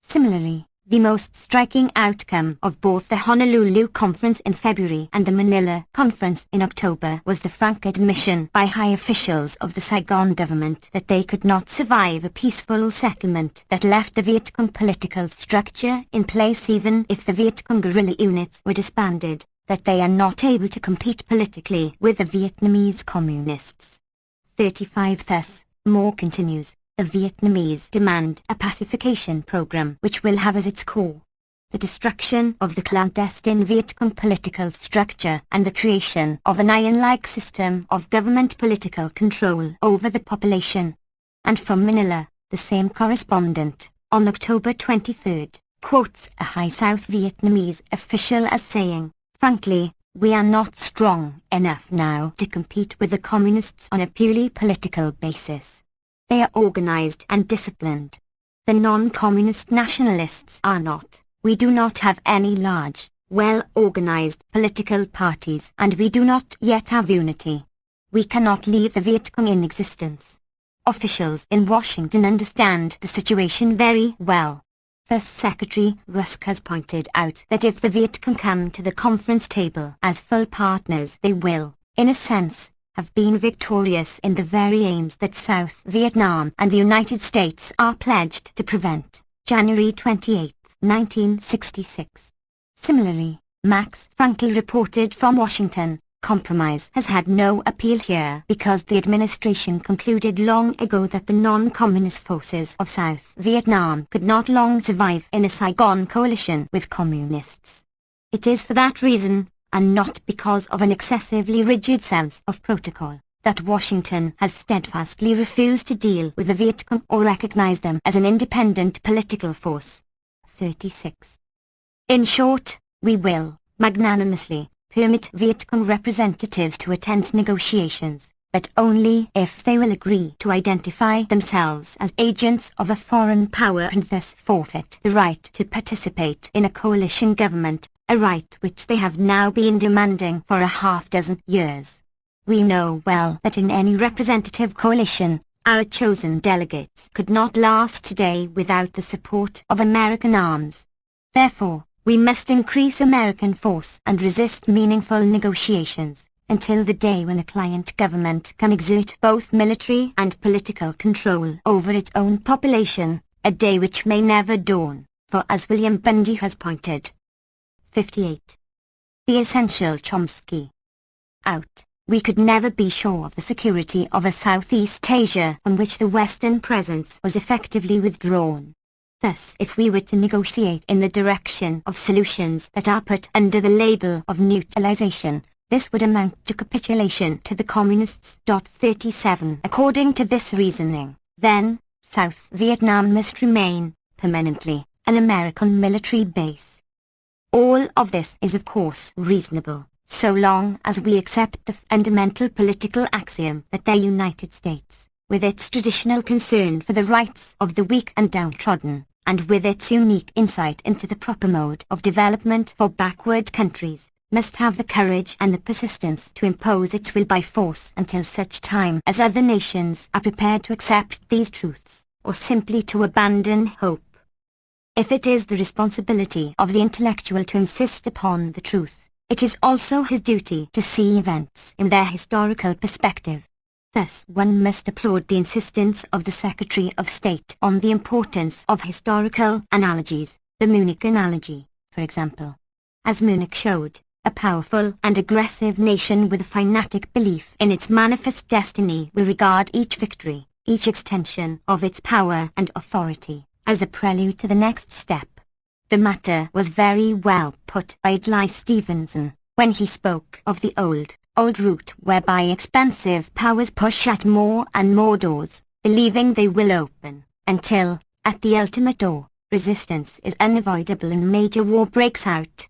Similarly, the most striking outcome of both the Honolulu Conference in February and the Manila Conference in October was the frank admission by high officials of the Saigon government that they could not survive a peaceful settlement that left the Viet Cong political structure in place even if the Viet Cong guerrilla units were disbanded, that they are not able to compete politically with the Vietnamese communists. 35 Thus, Moore continues. The Vietnamese demand a pacification program which will have as its core the destruction of the clandestine Viet Cong political structure and the creation of an iron-like system of government political control over the population. And from Manila, the same correspondent, on October 23, quotes a high South Vietnamese official as saying, "Frankly, we are not strong enough now to compete with the communists on a purely political basis. They are organized and disciplined. The non-communist nationalists are not. We do not have any large, well-organized political parties and we do not yet have unity. We cannot leave the Viet Cong in existence." Officials in Washington understand the situation very well. Thus Secretary Rusk has pointed out that if the Viet Cong come to the conference table as full partners they will, in a sense, have been victorious in the very aims that South Vietnam and the United States are pledged to prevent. January 28, 1966. Similarly, Max Frankel reported from Washington, "Compromise has had no appeal here because the administration concluded long ago that the non-communist forces of South Vietnam could not long survive in a Saigon coalition with communists. It is for that reason, and not because of an excessively rigid sense of protocol, that Washington has steadfastly refused to deal with the Viet Cong or recognize them as an independent political force." 36. In short, we will, magnanimously, permit Viet Cong representatives to attend negotiations, but only if they will agree to identify themselves as agents of a foreign power and thus forfeit the right to participate in a coalition government, a right which they have now been demanding for a half-dozen years. We know well that in any representative coalition, our chosen delegates could not last today without the support of American arms. Therefore, we must increase American force and resist meaningful negotiations until the day when a client government can exert both military and political control over its own population, a day which may never dawn, for as William Bundy has pointed. 58. The Essential Chomsky. Out. We could never be sure of the security of a Southeast Asia from which the Western presence was effectively withdrawn. Thus, if we were to negotiate in the direction of solutions that are put under the label of neutralization, this would amount to capitulation to the communists. 37. According to this reasoning, then, South Vietnam must remain, permanently, an American military base. All of this is of course reasonable, so long as we accept the fundamental political axiom that the United States, with its traditional concern for the rights of the weak and downtrodden, and with its unique insight into the proper mode of development for backward countries, must have the courage and the persistence to impose its will by force until such time as other nations are prepared to accept these truths, or simply to abandon hope. If it is the responsibility of the intellectual to insist upon the truth, it is also his duty to see events in their historical perspective. Thus one must applaud the insistence of the Secretary of State on the importance of historical analogies, the Munich analogy, for example. As Munich showed, a powerful and aggressive nation with a fanatic belief in its manifest destiny will regard each victory, each extension of its power and authority, as a prelude to the next step. The matter was very well put by Adlai Stevenson, when he spoke of the old route whereby expansive powers push at more and more doors, believing they will open, until, at the ultimate door, resistance is unavoidable and major war breaks out.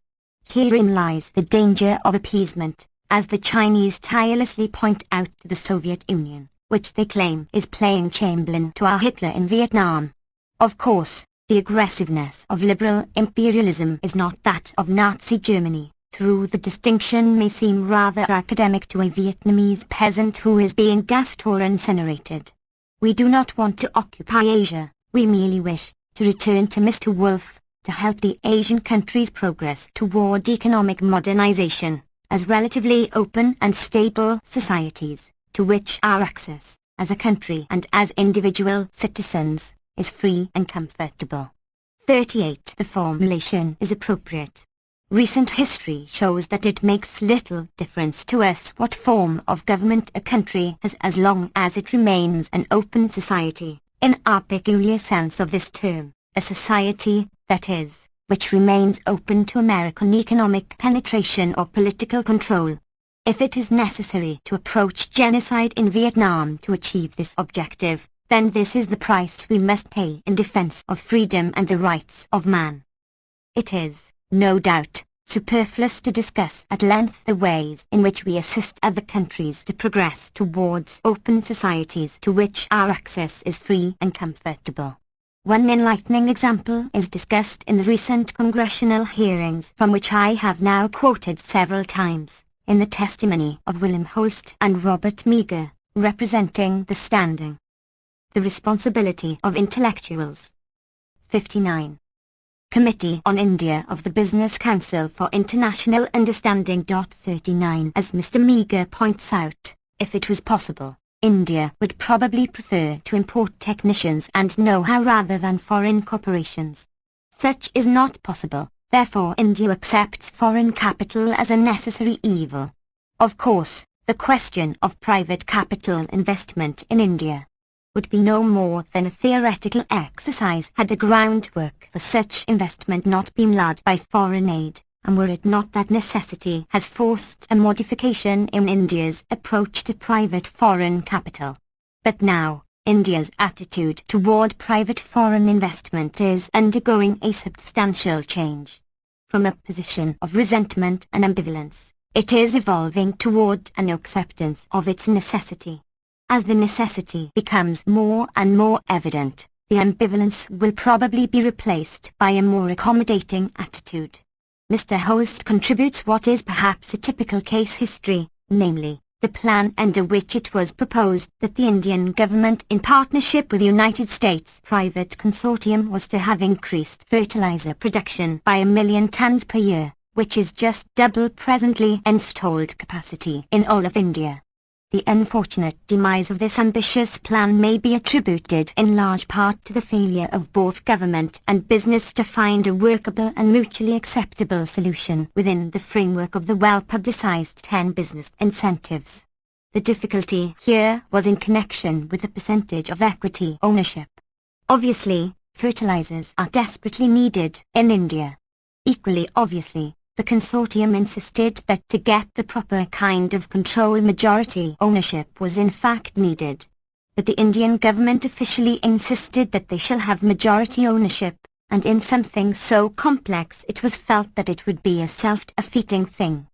Herein lies the danger of appeasement, as the Chinese tirelessly point out to the Soviet Union, which they claim is playing Chamberlain to our Hitler in Vietnam. Of course, the aggressiveness of liberal imperialism is not that of Nazi Germany, though the distinction may seem rather academic to a Vietnamese peasant who is being gassed or incinerated. We do not want to occupy Asia, we merely wish to return to Mr. Wolf, to help the Asian countries progress toward economic modernization, as relatively open and stable societies, to which our access, as a country and as individual citizens, is free and comfortable. 38. The formulation is appropriate. Recent history shows that it makes little difference to us what form of government a country has as long as it remains an open society, in our peculiar sense of this term, a society, that is, which remains open to American economic penetration or political control. If it is necessary to approach genocide in Vietnam to achieve this objective, then this is the price we must pay in defense of freedom and the rights of man. It is, no doubt, superfluous to discuss at length the ways in which we assist other countries to progress towards open societies to which our access is free and comfortable. One enlightening example is discussed in the recent congressional hearings from which I have now quoted several times, in the testimony of William Holst and Robert Meagher, representing the standing. The responsibility of intellectuals. 59. Committee on India of the Business Council for International Understanding. 39. As Mr. Meagher points out, if it was possible, India would probably prefer to import technicians and know-how rather than foreign corporations. Such is not possible, therefore India accepts foreign capital as a necessary evil. Of course, the question of private capital investment in India would be no more than a theoretical exercise had the groundwork for such investment not been laid by foreign aid, and were it not that necessity has forced a modification in India's approach to private foreign capital. But now, India's attitude toward private foreign investment is undergoing a substantial change. From a position of resentment and ambivalence, it is evolving toward an acceptance of its necessity. As the necessity becomes more and more evident, the ambivalence will probably be replaced by a more accommodating attitude. Mr. Holst contributes what is perhaps a typical case history, namely, the plan under which it was proposed that the Indian government in partnership with the United States private consortium was to have increased fertilizer production by 1 million tons per year, which is just double presently installed capacity in all of India. The unfortunate demise of this ambitious plan may be attributed in large part to the failure of both government and business to find a workable and mutually acceptable solution within the framework of the well-publicized 10 business incentives. The difficulty here was in connection with the percentage of equity ownership. Obviously, fertilizers are desperately needed in India. Equally obviously, the consortium insisted that to get the proper kind of control majority ownership was in fact needed. But the Indian government officially insisted that they shall have majority ownership, and in something so complex it was felt that it would be a self-defeating thing.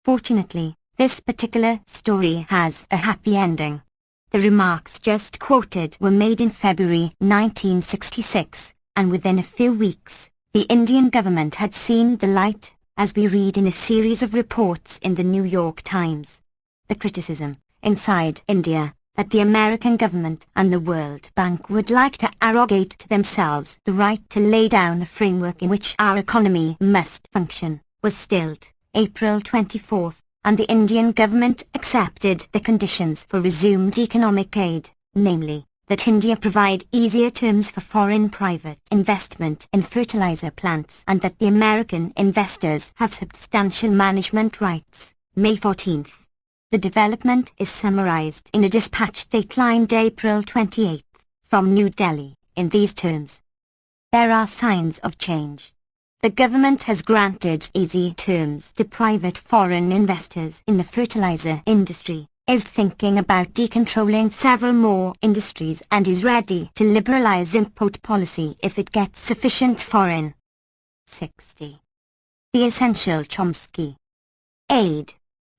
Fortunately, this particular story has a happy ending. The remarks just quoted were made in February 1966, and within a few weeks, the Indian government had seen the light, as we read in a series of reports in the New York Times. The criticism, inside India, that the American government and the World Bank would like to arrogate to themselves the right to lay down the framework in which our economy must function, was stilled, April 24, and the Indian government accepted the conditions for resumed economic aid, namely, that India provide easier terms for foreign private investment in fertilizer plants and that the American investors have substantial management rights, May 14. The development is summarized in a dispatch datelined April 28, from New Delhi, in these terms. There are signs of change. The government has granted easy terms to private foreign investors in the fertilizer industry, is thinking about decontrolling several more industries and is ready to liberalize import policy if it gets sufficient foreign. 60. The Essential Chomsky. Aid.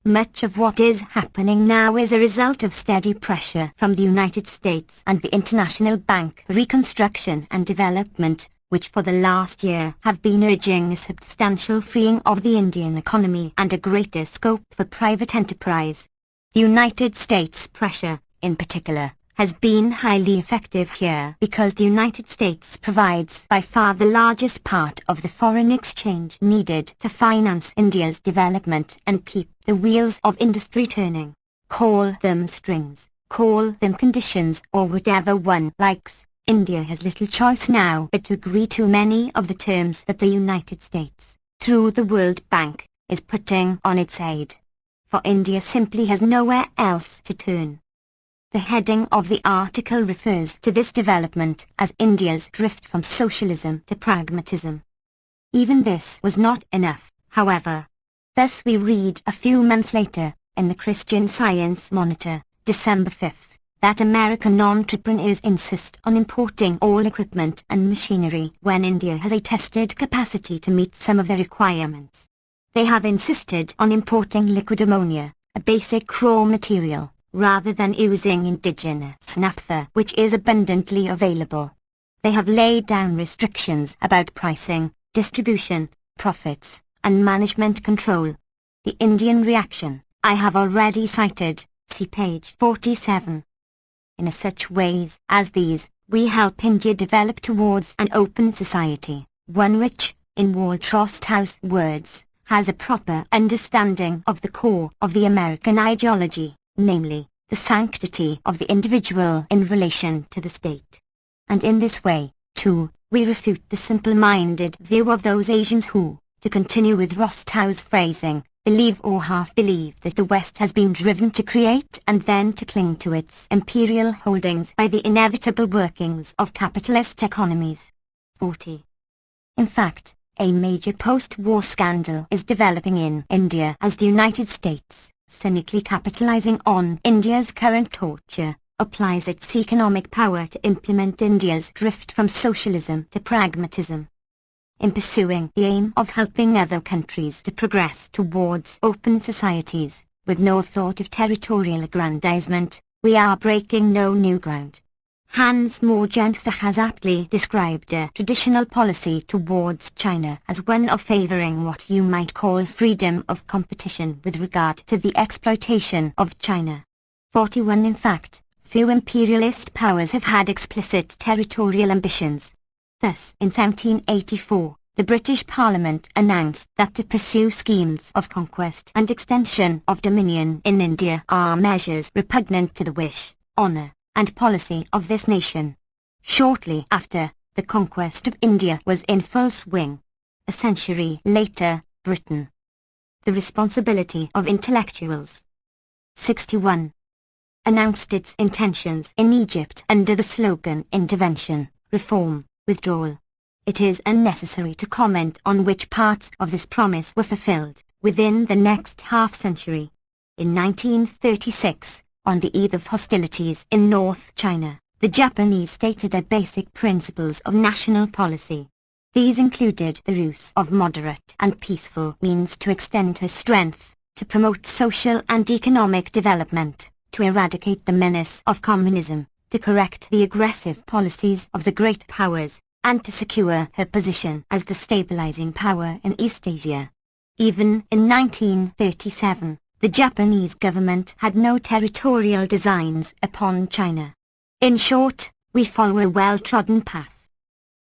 Much of what is happening now is a result of steady pressure from the United States and the International Bank for Reconstruction and Development, which for the last year have been urging a substantial freeing of the Indian economy and a greater scope for private enterprise. The United States pressure, in particular, has been highly effective here because the United States provides by far the largest part of the foreign exchange needed to finance India's development and keep the wheels of industry turning. Call them strings, call them conditions, or whatever one likes. India has little choice now but to agree to many of the terms that the United States, through the World Bank, is putting on its aid. For India simply has nowhere else to turn. The heading of the article refers to this development as India's drift from socialism to pragmatism. Even this was not enough, however. Thus we read a few months later, in the Christian Science Monitor, December 5th, that American entrepreneurs insist on importing all equipment and machinery when India has a tested capacity to meet some of their requirements. They have insisted on importing liquid ammonia, a basic raw material, rather than using indigenous naphtha, which is abundantly available. They have laid down restrictions about pricing, distribution, profits, and management control. The Indian reaction, I have already cited, see page 47. In such ways as these, we help India develop towards an open society, one which, in Walter House words, has a proper understanding of the core of the American ideology, namely, the sanctity of the individual in relation to the state. And in this way, too, we refute the simple-minded view of those Asians who, to continue with Rostow's phrasing, believe or half-believe that the West has been driven to create and then to cling to its imperial holdings by the inevitable workings of capitalist economies. 40. In fact, a major post-war scandal is developing in India as the United States, cynically capitalizing on India's current torture, applies its economic power to implement India's drift from socialism to pragmatism. In pursuing the aim of helping other countries to progress towards open societies, with no thought of territorial aggrandizement, we are breaking no new ground. Hans Morgenthau has aptly described a traditional policy towards China as one of favoring what you might call freedom of competition with regard to the exploitation of China. 41 In fact, few imperialist powers have had explicit territorial ambitions. Thus, in 1784, the British Parliament announced that to pursue schemes of conquest and extension of dominion in India are measures repugnant to the wish, honour, and policy of this nation. Shortly after, the conquest of India was in full swing. A century later, Britain. The responsibility of intellectuals. 61. Announced its intentions in Egypt under the slogan Intervention, Reform, Withdrawal. It is unnecessary to comment on which parts of this promise were fulfilled within the next half-century. In 1936, on the eve of hostilities in North China, the Japanese stated their basic principles of national policy. These included the use of moderate and peaceful means to extend her strength, to promote social and economic development, to eradicate the menace of communism, to correct the aggressive policies of the great powers, and to secure her position as the stabilizing power in East Asia. Even in 1937, the Japanese government had no territorial designs upon China. In short, we follow a well-trodden path.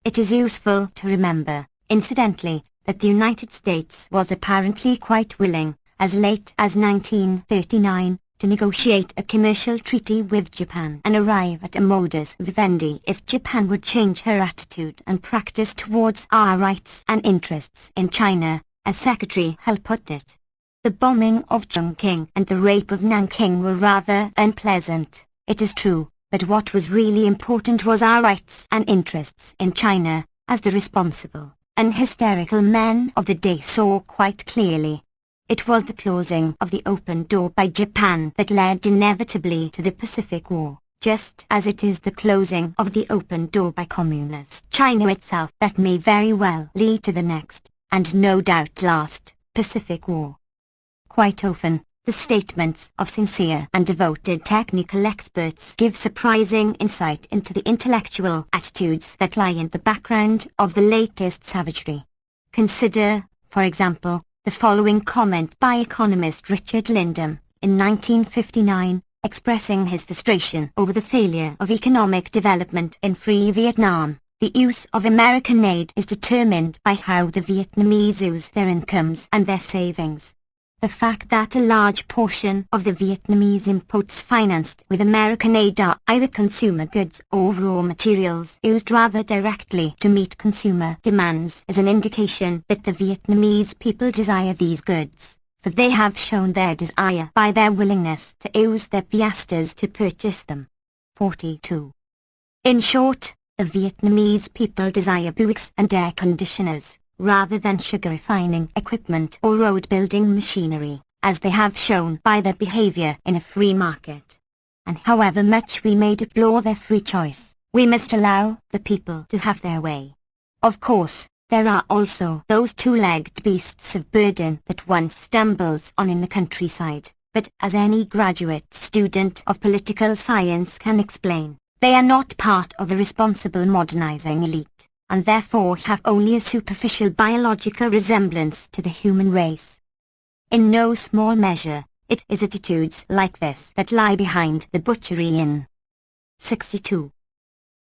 It is useful to remember, incidentally, that the United States was apparently quite willing, as late as 1939, to negotiate a commercial treaty with Japan and arrive at a modus vivendi if Japan would change her attitude and practice towards our rights and interests in China, as Secretary Hull put it. The bombing of Chongqing and the rape of Nanking were rather unpleasant, it is true, but what was really important was our rights and interests in China, as the responsible and hysterical men of the day saw quite clearly. It was the closing of the open door by Japan that led inevitably to the Pacific War, just as it is the closing of the open door by communist China itself that may very well lead to the next, and no doubt last, Pacific War. Quite often, The statements of sincere and devoted technical experts give surprising insight into the intellectual attitudes that lie in the background of the latest savagery. Consider, for example, the following comment by economist Richard Lyndon, in 1959, expressing his frustration over the failure of economic development in free Vietnam. The use of American aid is determined by how the Vietnamese use their incomes and their savings. The fact that a large portion of the Vietnamese imports financed with American aid are either consumer goods or raw materials used rather directly to meet consumer demands is an indication that the Vietnamese people desire these goods, for they have shown their desire by their willingness to use their piastres to purchase them. 42. In short, the Vietnamese people desire buicks and air conditioners, rather than sugar refining equipment or road building machinery, as they have shown by their behavior in a free market. And however much we may deplore their free choice, we must allow the people to have their way. Of course, there are also those two-legged beasts of burden that one stumbles on in the countryside, but as any graduate student of political science can explain, they are not part of the responsible modernizing elite, and therefore have only a superficial biological resemblance to the human race. In no small measure, it is attitudes like this that lie behind the butchery in 62.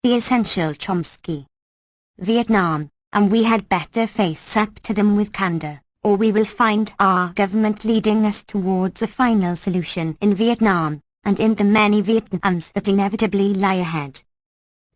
The Essential Chomsky. Vietnam, and we had better face up to them with candor, or we will find our government leading us towards a final solution in Vietnam, and in the many Vietnams that inevitably lie ahead.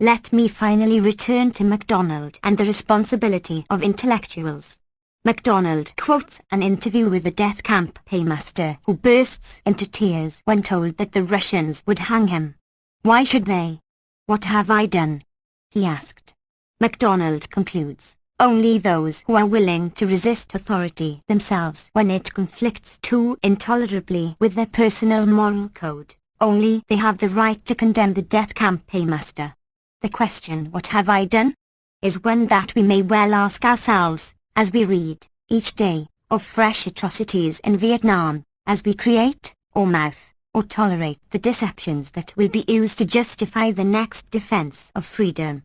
Let me finally return to MacDonald and the responsibility of intellectuals. MacDonald quotes an interview with the death camp paymaster who bursts into tears when told that the Russians would hang him. Why should they? What have I done? He asked. MacDonald concludes, only those who are willing to resist authority themselves when it conflicts too intolerably with their personal moral code, only they have the right to condemn the death camp paymaster. The question, what have I done? Is one that we may well ask ourselves, as we read, each day, of fresh atrocities in Vietnam, as we create, or mouth, or tolerate the deceptions that will be used to justify the next defense of freedom.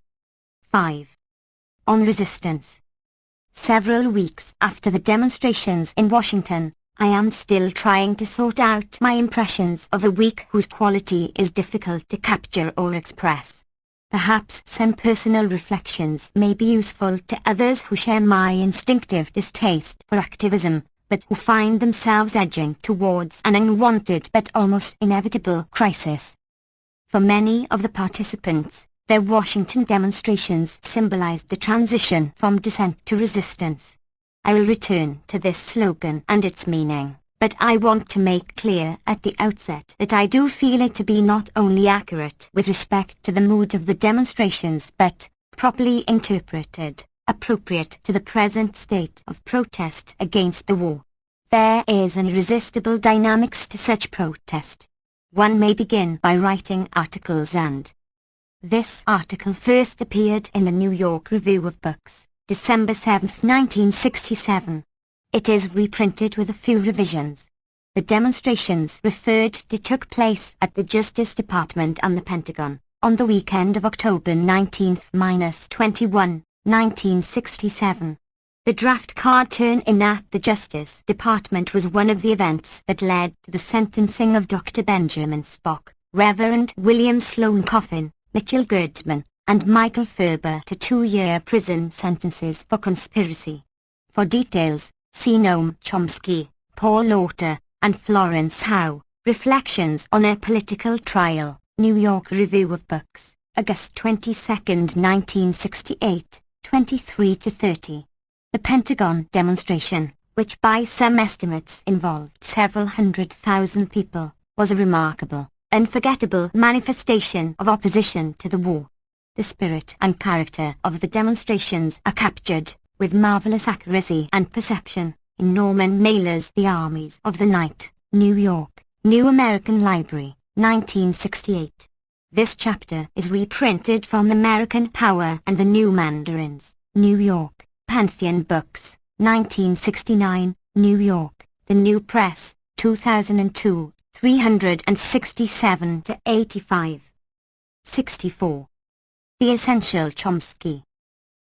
5. On resistance. Several weeks after the demonstrations in Washington, I am still trying to sort out my impressions of a week whose quality is difficult to capture or express. Perhaps some personal reflections may be useful to others who share my instinctive distaste for activism, but who find themselves edging towards an unwanted but almost inevitable crisis. For many of the participants, their Washington demonstrations symbolized the transition from dissent to resistance. I will return to this slogan and its meaning, but I want to make clear at the outset that I do feel it to be not only accurate with respect to the mood of the demonstrations but, properly interpreted, appropriate to the present state of protest against the war. There is an irresistible dynamics to such protest. One may begin by writing articles and this article first appeared in the New York Review of Books, December 7, 1967. It is reprinted with a few revisions. The demonstrations referred to took place at the Justice Department and the Pentagon, on the weekend of October 19-21, 1967. The draft card turn-in at the Justice Department was one of the events that led to the sentencing of Dr. Benjamin Spock, Reverend William Sloane Coffin, Mitchell Goodman, and Michael Ferber to 2-year prison sentences for conspiracy. For details, see Noam Chomsky, Paul Lauter, and Florence Howe, Reflections on a Political Trial, New York Review of Books, August 22, 1968, 23-30. The Pentagon demonstration, which by some estimates involved several 100,000 people, was a remarkable, unforgettable manifestation of opposition to the war. The spirit and character of the demonstrations are captured, with marvelous accuracy and perception, in Norman Mailer's The Armies of the Night, New York, New American Library, 1968. This chapter is reprinted from American Power and the New Mandarins, New York, Pantheon Books, 1969, New York, The New Press, 2002, 367 to 85. 64. The Essential Chomsky.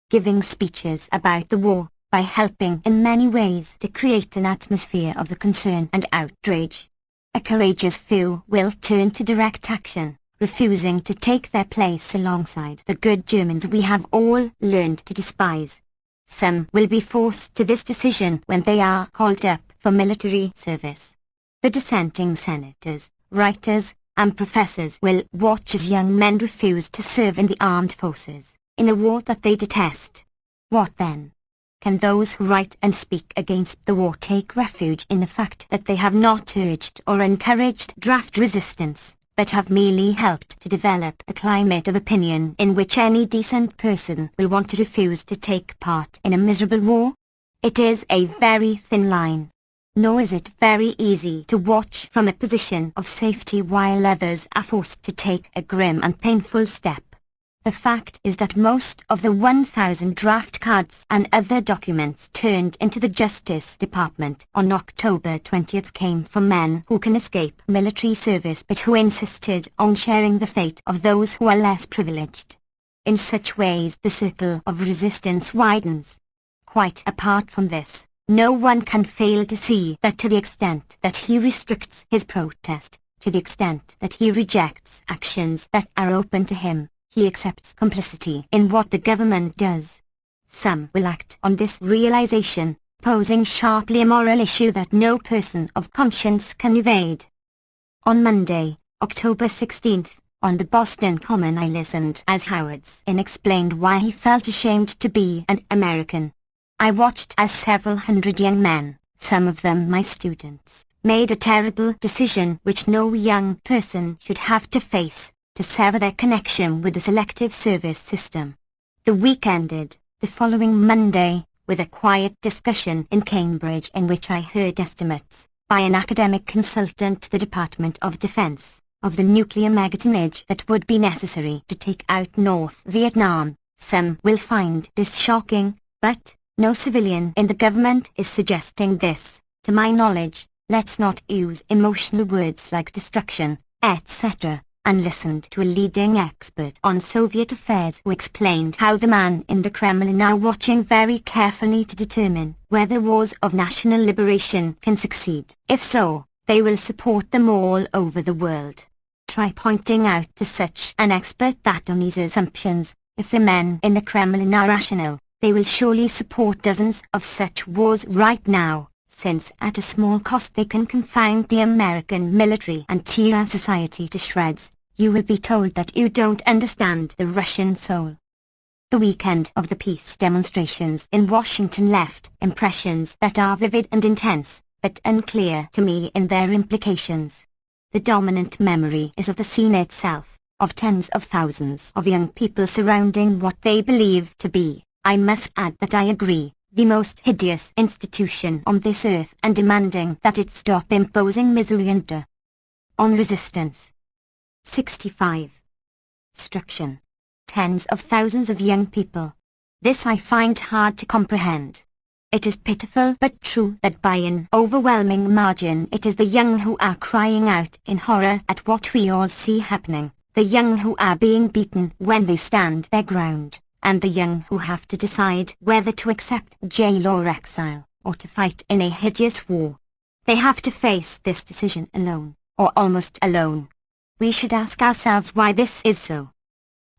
Giving speeches about the war, by helping in many ways to create an atmosphere of the concern and outrage. A courageous few will turn to direct action, refusing to take their place alongside the good Germans we have all learned to despise. Some will be forced to this decision when they are called up for military service. The dissenting senators, writers, and professors will watch as young men refuse to serve in the armed forces, in a war that they detest. What then? Can those who write and speak against the war take refuge in the fact that they have not urged or encouraged draft resistance, but have merely helped to develop a climate of opinion in which any decent person will want to refuse to take part in a miserable war? It is a very thin line. Nor is it very easy to watch from a position of safety while others are forced to take a grim and painful step. The fact is that most of the 1,000 draft cards and other documents turned into the Justice Department on October 20th came from men who can escape military service but who insisted on sharing the fate of those who are less privileged. In such ways the circle of resistance widens. Quite apart from this, no one can fail to see that to the extent that he restricts his protest, to the extent that he rejects actions that are open to him, he accepts complicity in what the government does. Some will act on this realization, posing sharply a moral issue that no person of conscience can evade. On Monday, October 16th, on the Boston Common I listened as Howard's explained why he felt ashamed to be an American. I watched as several hundred young men, some of them my students, made a terrible decision which no young person should have to face, to sever their connection with the selective service system. The week ended, the following Monday, with a quiet discussion in Cambridge in which I heard estimates, by an academic consultant to the Department of Defense, of the nuclear megatonnage that would be necessary to take out North Vietnam. Some will find this shocking, but no civilian in the government is suggesting this. To my knowledge, let's not use emotional words like destruction, etc., and listened to a leading expert on Soviet affairs who explained how the man in the Kremlin are watching very carefully to determine whether wars of national liberation can succeed. If so, they will support them all over the world. Try pointing out to such an expert that on these assumptions, if the men in the Kremlin are rational, they will surely support dozens of such wars right now, since at a small cost they can confound the American military and tear society to shreds. You will be told that you don't understand the Russian soul. The weekend of the peace demonstrations in Washington left impressions that are vivid and intense, but unclear to me in their implications. The dominant memory is of the scene itself, of tens of thousands of young people surrounding what they believe to be, I must add that I agree, the most hideous institution on this earth, and demanding that it stop imposing misery and death on resistance. 65. Destruction. Tens of thousands of young people. This I find hard to comprehend. It is pitiful but true that by an overwhelming margin it is the young who are crying out in horror at what we all see happening, the young who are being beaten when they stand their ground, and the young who have to decide whether to accept jail or exile, or to fight in a hideous war. They have to face this decision alone, or almost alone. We should ask ourselves why this is so.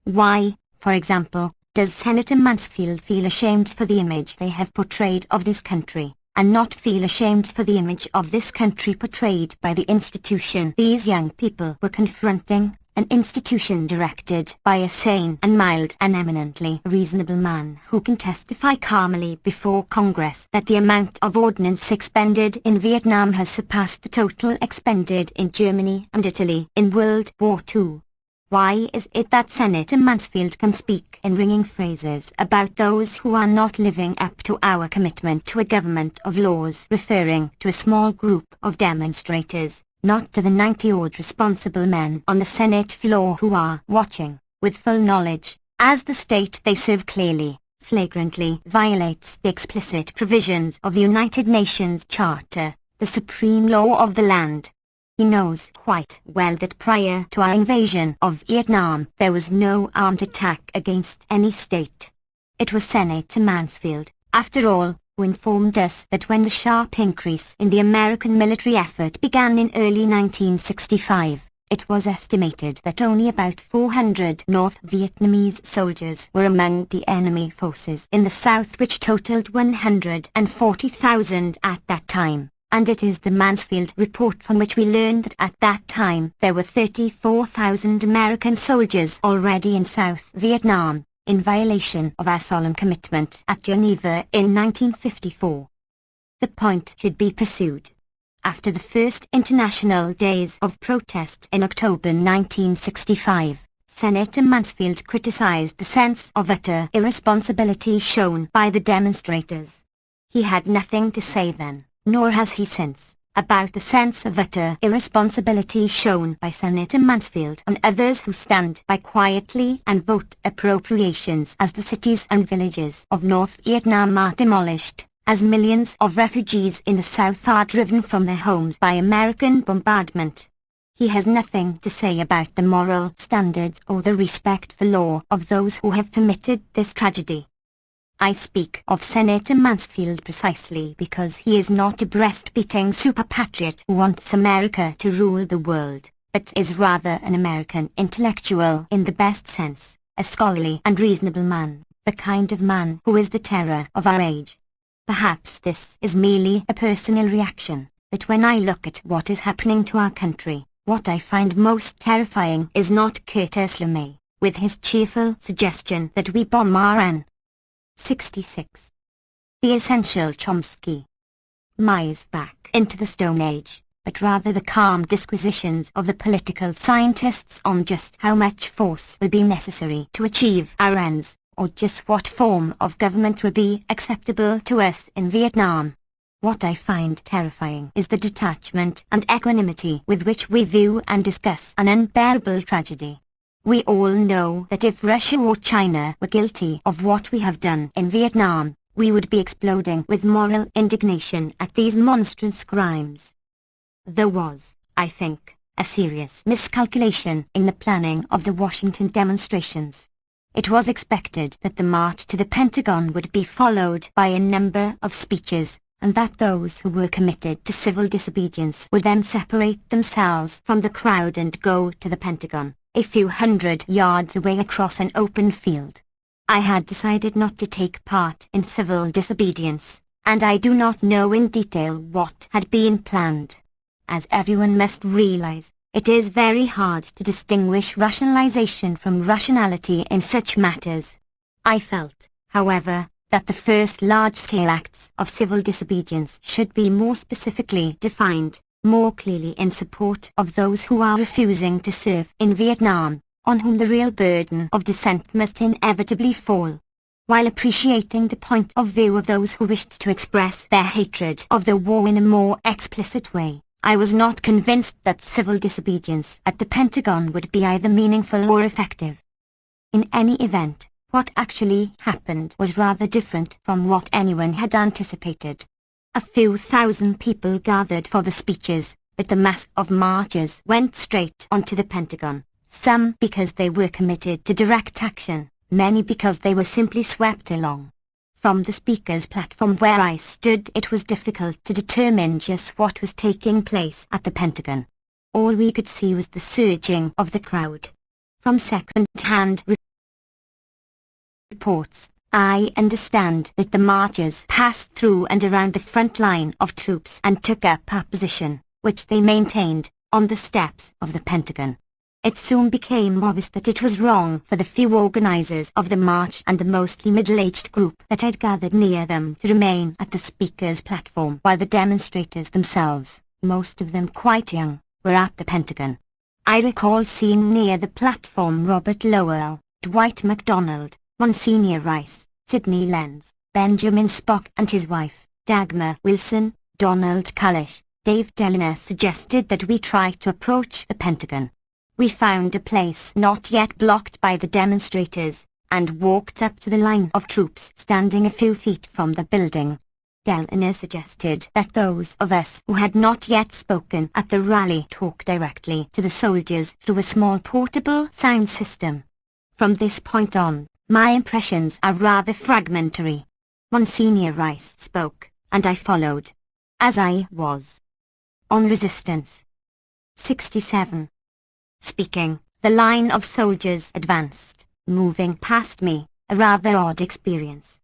Why, for example, does Senator Mansfield feel ashamed for the image they have portrayed of this country, and not feel ashamed for the image of this country portrayed by the institution these young people were confronting, an institution directed by a sane and mild and eminently reasonable man who can testify calmly before Congress that the amount of ordnance expended in Vietnam has surpassed the total expended in Germany and Italy in World War II? Why is it that Senator Mansfield can speak in ringing phrases about those who are not living up to our commitment to a government of laws, referring to a small group of demonstrators, not to the 90-odd responsible men on the Senate floor who are watching, with full knowledge, as the state they serve clearly, flagrantly violates the explicit provisions of the United Nations Charter, the supreme law of the land. He knows quite well that prior to our invasion of Vietnam, there was no armed attack against any state. It was Senator Mansfield, after all, who informed us that when the sharp increase in the American military effort began in early 1965, it was estimated that only about 400 North Vietnamese soldiers were among the enemy forces in the South, which totaled 140,000 at that time. And it is the Mansfield report from which we learn that at that time there were 34,000 American soldiers already in South Vietnam, in violation of our solemn commitment at Geneva in 1954. The point should be pursued. After the first international days of protest in October 1965, Senator Mansfield criticized the sense of utter irresponsibility shown by the demonstrators. He had nothing to say then, nor has he since, about the sense of utter irresponsibility shown by Senator Mansfield and others who stand by quietly and vote appropriations as the cities and villages of North Vietnam are demolished, as millions of refugees in the South are driven from their homes by American bombardment. He has nothing to say about the moral standards or the respect for law of those who have permitted this tragedy. I speak of Senator Mansfield precisely because he is not a breast-beating super-patriot who wants America to rule the world, but is rather an American intellectual in the best sense, a scholarly and reasonable man, the kind of man who is the terror of our age. Perhaps this is merely a personal reaction, but when I look at what is happening to our country, what I find most terrifying is not Curtis LeMay, with his cheerful suggestion that we bomb RN. 66. The Essential Chomsky. Miles back into the Stone Age, but rather the calm disquisitions of the political scientists on just how much force will be necessary to achieve our ends, or just what form of government will be acceptable to us in Vietnam. What I find terrifying is the detachment and equanimity with which we view and discuss an unbearable tragedy. We all know that if Russia or China were guilty of what we have done in Vietnam, we would be exploding with moral indignation at these monstrous crimes. There was, I think, a serious miscalculation in the planning of the Washington demonstrations. It was expected that the march to the Pentagon would be followed by a number of speeches, and that those who were committed to civil disobedience would then separate themselves from the crowd and go to the Pentagon, a few hundred yards away across an open field. I had decided not to take part in civil disobedience, and I do not know in detail what had been planned. As everyone must realize, it is very hard to distinguish rationalization from rationality in such matters. I felt, however, that the first large-scale acts of civil disobedience should be more specifically defined, more clearly in support of those who are refusing to serve in Vietnam, on whom the real burden of dissent must inevitably fall. While appreciating the point of view of those who wished to express their hatred of the war in a more explicit way, I was not convinced that civil disobedience at the Pentagon would be either meaningful or effective. In any event, what actually happened was rather different from what anyone had anticipated. A few thousand people gathered for the speeches, but the mass of marchers went straight onto the Pentagon, some because they were committed to direct action, many because they were simply swept along. From the speaker's platform where I stood, it was difficult to determine just what was taking place at the Pentagon. All we could see was the surging of the crowd. From second-hand reports, I understand that the marchers passed through and around the front line of troops and took up a position, which they maintained, on the steps of the Pentagon. It soon became obvious that it was wrong for the few organizers of the march and the mostly middle-aged group that had gathered near them to remain at the speaker's platform while the demonstrators themselves, most of them quite young, were at the Pentagon. I recall seeing near the platform Robert Lowell, Dwight MacDonald, Monsignor Rice, Sidney Lenz, Benjamin Spock and his wife, Dagmar Wilson, Donald Cullish. Dave Deliner suggested that we try to approach the Pentagon. We found a place not yet blocked by the demonstrators, and walked up to the line of troops standing a few feet from the building. Delana suggested that those of us who had not yet spoken at the rally talk directly to the soldiers through a small portable sound system. From this point on, my impressions are rather fragmentary. Monsignor Rice spoke, and I followed. As I was. On resistance. 67. Speaking, the line of soldiers advanced, moving past me, a rather odd experience.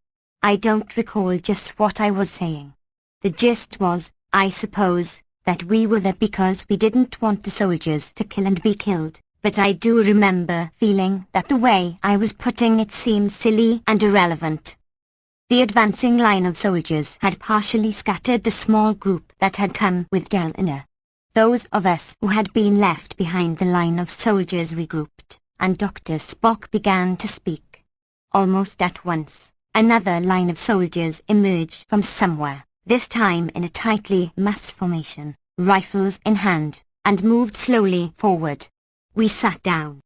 I don't recall just what I was saying. The gist was, I suppose, that we were there because we didn't want the soldiers to kill and be killed, but I do remember feeling that the way I was putting it seemed silly and irrelevant. The advancing line of soldiers had partially scattered the small group that had come with Delana. Those of us who had been left behind the line of soldiers regrouped, and Dr. Spock began to speak. Almost at once, another line of soldiers emerged from somewhere, this time in a tightly massed formation, rifles in hand, and moved slowly forward. We sat down.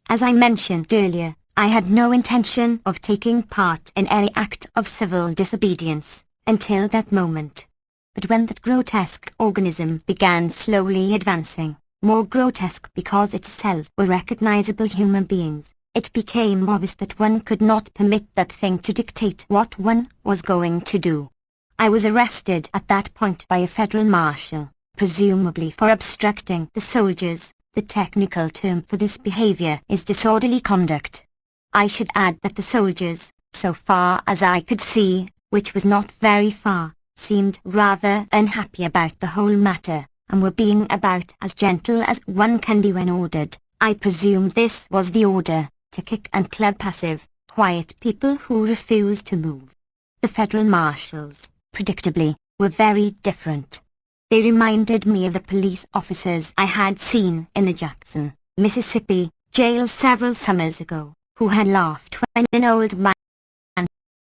As I mentioned earlier, I had no intention of taking part in any act of civil disobedience, until that moment. But when that grotesque organism began slowly advancing, more grotesque because its cells were recognizable human beings, it became obvious that one could not permit that thing to dictate what one was going to do. I was arrested at that point by a federal marshal, presumably for obstructing the soldiers. The technical term for this behavior is disorderly conduct. I should add that the soldiers, so far as I could see, which was not very far, seemed rather unhappy about the whole matter, and were being about as gentle as one can be when ordered. I presumed this was the order, to kick and club passive, quiet people who refused to move. The federal marshals, predictably, were very different. They reminded me of the police officers I had seen in the Jackson, Mississippi, jail several summers ago, who had laughed when an old man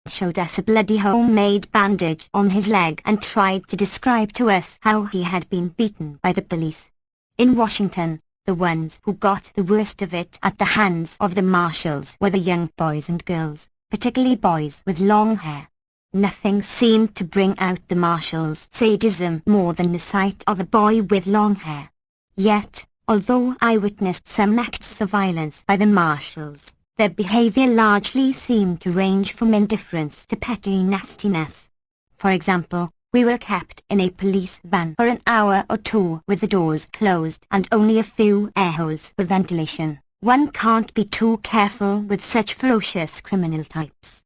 showed us a bloody homemade bandage on his leg and tried to describe to us how he had been beaten by the police. In Washington, the ones who got the worst of it at the hands of the marshals were the young boys and girls, particularly boys with long hair. Nothing seemed to bring out the marshals' sadism more than the sight of a boy with long hair. Yet, although I witnessed some acts of violence by the marshals, their behavior largely seemed to range from indifference to petty nastiness. For example, we were kept in a police van for an hour or two with the doors closed and only a few air holes for ventilation. One can't be too careful with such ferocious criminal types.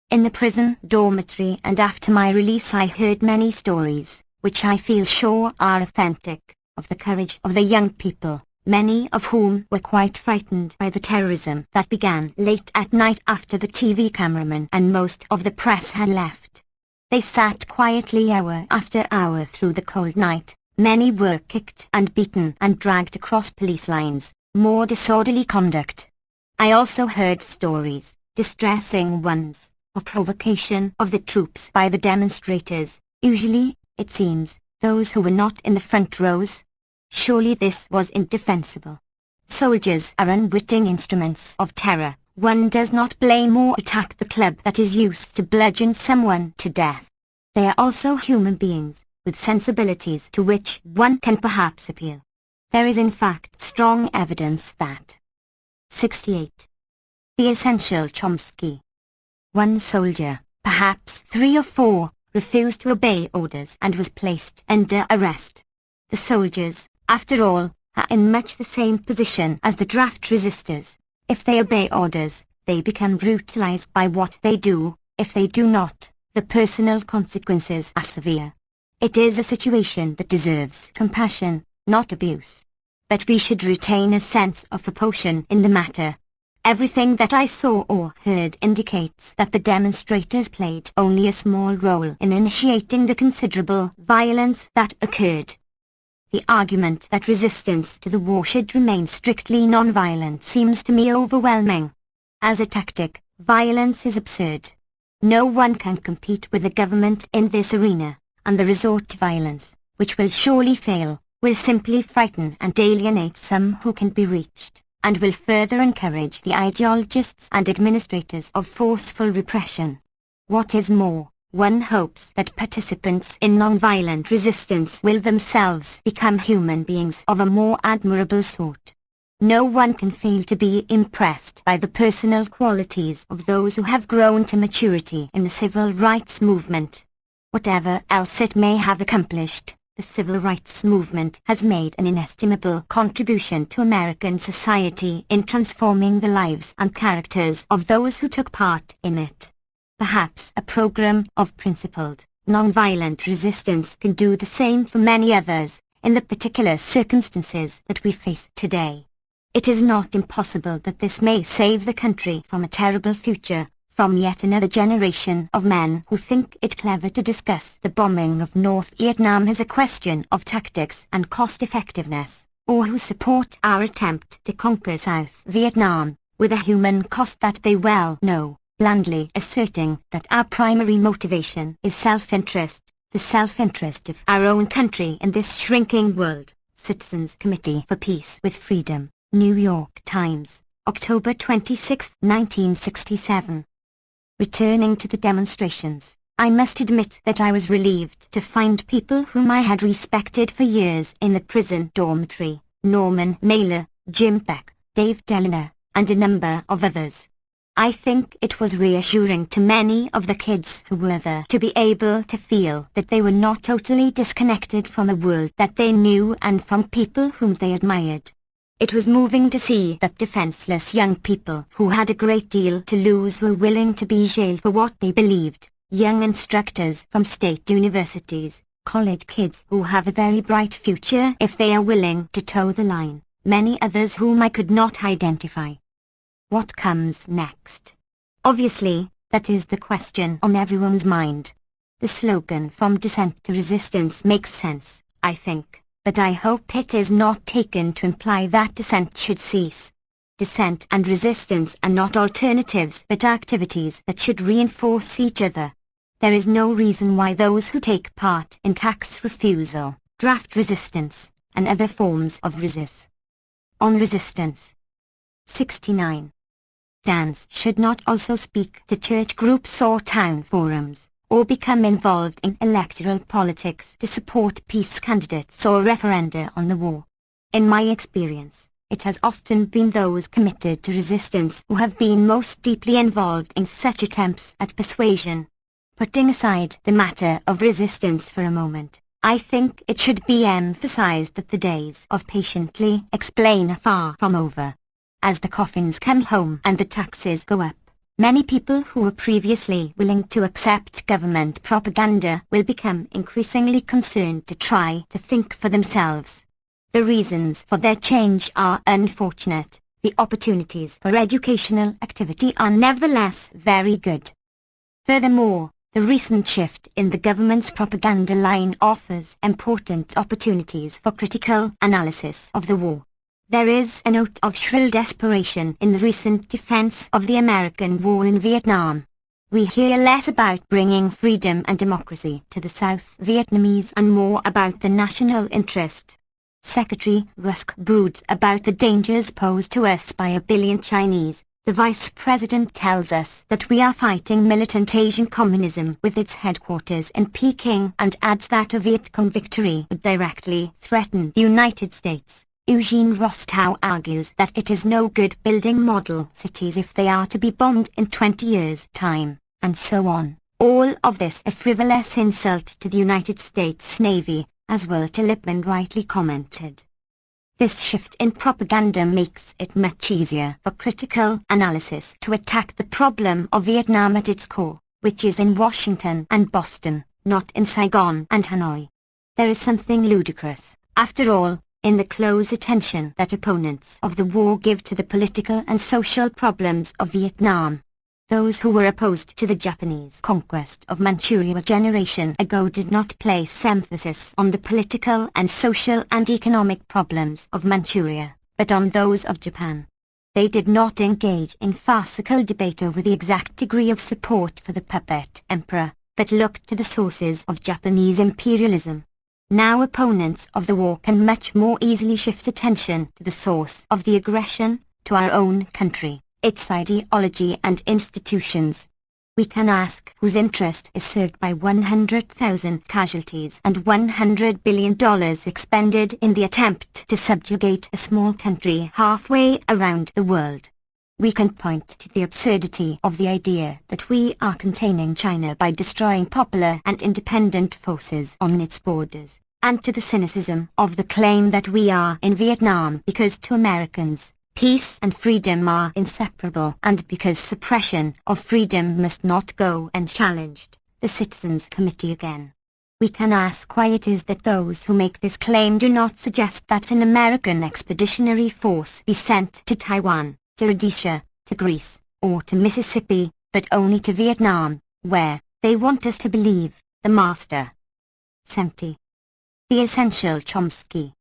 In the prison dormitory and after my release I heard many stories, which I feel sure are authentic, of the courage of the young people, many of whom were quite frightened by the terrorism that began late at night after the TV cameraman and most of the press had left. They sat quietly hour after hour through the cold night. Many were kicked and beaten and dragged across police lines, more disorderly conduct. I also heard stories, distressing ones, of provocation of the troops by the demonstrators, usually, it seems, those who were not in the front rows. Surely this was indefensible. Soldiers are unwitting instruments of terror. One does not blame or attack the club that is used to bludgeon someone to death. They are also human beings, with sensibilities to which one can perhaps appeal. There is in fact strong evidence that. 68. The Essential Chomsky. One soldier, perhaps 3 or 4, refused to obey orders and was placed under arrest. The soldiers, after all, are in much the same position as the draft resistors. If they obey orders, they become brutalized by what they do. If they do not, the personal consequences are severe. It is a situation that deserves compassion, not abuse. But we should retain a sense of proportion in the matter. Everything that I saw or heard indicates that the demonstrators played only a small role in initiating the considerable violence that occurred. The argument that resistance to the war should remain strictly non-violent seems to me overwhelming. As a tactic, violence is absurd. No one can compete with the government in this arena, and the resort to violence, which will surely fail, will simply frighten and alienate some who can be reached, and will further encourage the ideologists and administrators of forceful repression. What is more, one hopes that participants in nonviolent resistance will themselves become human beings of a more admirable sort. No one can fail to be impressed by the personal qualities of those who have grown to maturity in the civil rights movement. Whatever else it may have accomplished, the civil rights movement has made an inestimable contribution to American society in transforming the lives and characters of those who took part in it. Perhaps a program of principled, nonviolent resistance can do the same for many others, in the particular circumstances that we face today. It is not impossible that this may save the country from a terrible future, from yet another generation of men who think it clever to discuss the bombing of North Vietnam as a question of tactics and cost-effectiveness, or who support our attempt to conquer South Vietnam, with a human cost that they well know, blandly asserting that our primary motivation is self-interest, the self-interest of our own country in this shrinking world. Citizens Committee for Peace with Freedom, New York Times, October 26, 1967. Returning to the demonstrations, I must admit that I was relieved to find people whom I had respected for years in the prison dormitory: Norman Mailer, Jim Beck, Dave Delano, and a number of others. I think it was reassuring to many of the kids who were there to be able to feel that they were not totally disconnected from the world that they knew and from people whom they admired. It was moving to see that defenseless young people who had a great deal to lose were willing to be jailed for what they believed, young instructors from state universities, college kids who have a very bright future if they are willing to toe the line, many others whom I could not identify. What comes next? Obviously, that is the question on everyone's mind. The slogan "From Dissent to Resistance" makes sense, I think. But I hope it is not taken to imply that dissent should cease. Dissent and resistance are not alternatives but activities that should reinforce each other. There is no reason why those who take part in tax refusal, draft resistance, and other forms of resist. On resistance. 69. Dance should not also speak to church groups or town forums, or become involved in electoral politics to support peace candidates or referenda on the war. In my experience, it has often been those committed to resistance who have been most deeply involved in such attempts at persuasion. Putting aside the matter of resistance for a moment, I think it should be emphasized that the days of patiently explain are far from over. As the coffins come home and the taxes go up, many people who were previously willing to accept government propaganda will become increasingly concerned to try to think for themselves. The reasons for their change are unfortunate. The opportunities for educational activity are nevertheless very good. Furthermore, the recent shift in the government's propaganda line offers important opportunities for critical analysis of the war. There is a note of shrill desperation in the recent defense of the American war in Vietnam. We hear less about bringing freedom and democracy to the South Vietnamese and more about the national interest. Secretary Rusk broods about the dangers posed to us by 1 billion Chinese. The Vice President tells us that we are fighting militant Asian communism with its headquarters in Peking and adds that a Viet Cong victory would directly threaten the United States. Eugene Rostow argues that it is no good building model cities if they are to be bombed in 20 years' time, and so on. All of this a frivolous insult to the United States Navy, as Walter Lippmann rightly commented. This shift in propaganda makes it much easier for critical analysis to attack the problem of Vietnam at its core, which is in Washington and Boston, not in Saigon and Hanoi. There is something ludicrous, after all, in the close attention that opponents of the war give to the political and social problems of Vietnam. Those who were opposed to the Japanese conquest of Manchuria a generation ago did not place emphasis on the political and social and economic problems of Manchuria, but on those of Japan. They did not engage in farcical debate over the exact degree of support for the puppet emperor, but looked to the sources of Japanese imperialism. Now opponents of the war can much more easily shift attention to the source of the aggression, to our own country, its ideology and institutions. We can ask whose interest is served by 100,000 casualties and $100 billion expended in the attempt to subjugate a small country halfway around the world. We can point to the absurdity of the idea that we are containing China by destroying popular and independent forces on its borders, and to the cynicism of the claim that we are in Vietnam because to Americans, peace and freedom are inseparable, and because suppression of freedom must not go unchallenged. The Citizens Committee again. We can ask why it is that those who make this claim do not suggest that an American expeditionary force be sent to Taiwan, to Rhodesia, to Greece, or to Mississippi, but only to Vietnam, where, they want us to believe, the master. 70. The Essential Chomsky.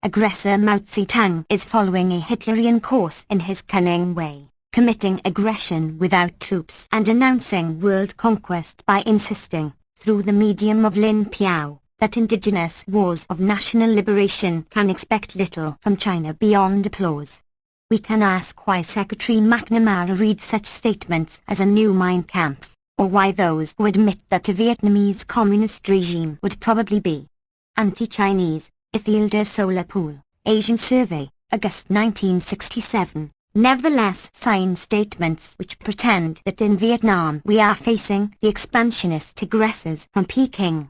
Aggressor Mao Zedong is following a Hitlerian course in his cunning way, committing aggression without troops and announcing world conquest by insisting, through the medium of Lin Piao, that indigenous wars of national liberation can expect little from China beyond applause. We can ask why Secretary McNamara reads such statements as a new Mein Kampf, or why those who admit that a Vietnamese communist regime would probably be anti-Chinese. Ethilda Solarpool, Asian Survey, August 1967, nevertheless sign statements which pretend that in Vietnam we are facing the expansionist aggressors from Peking.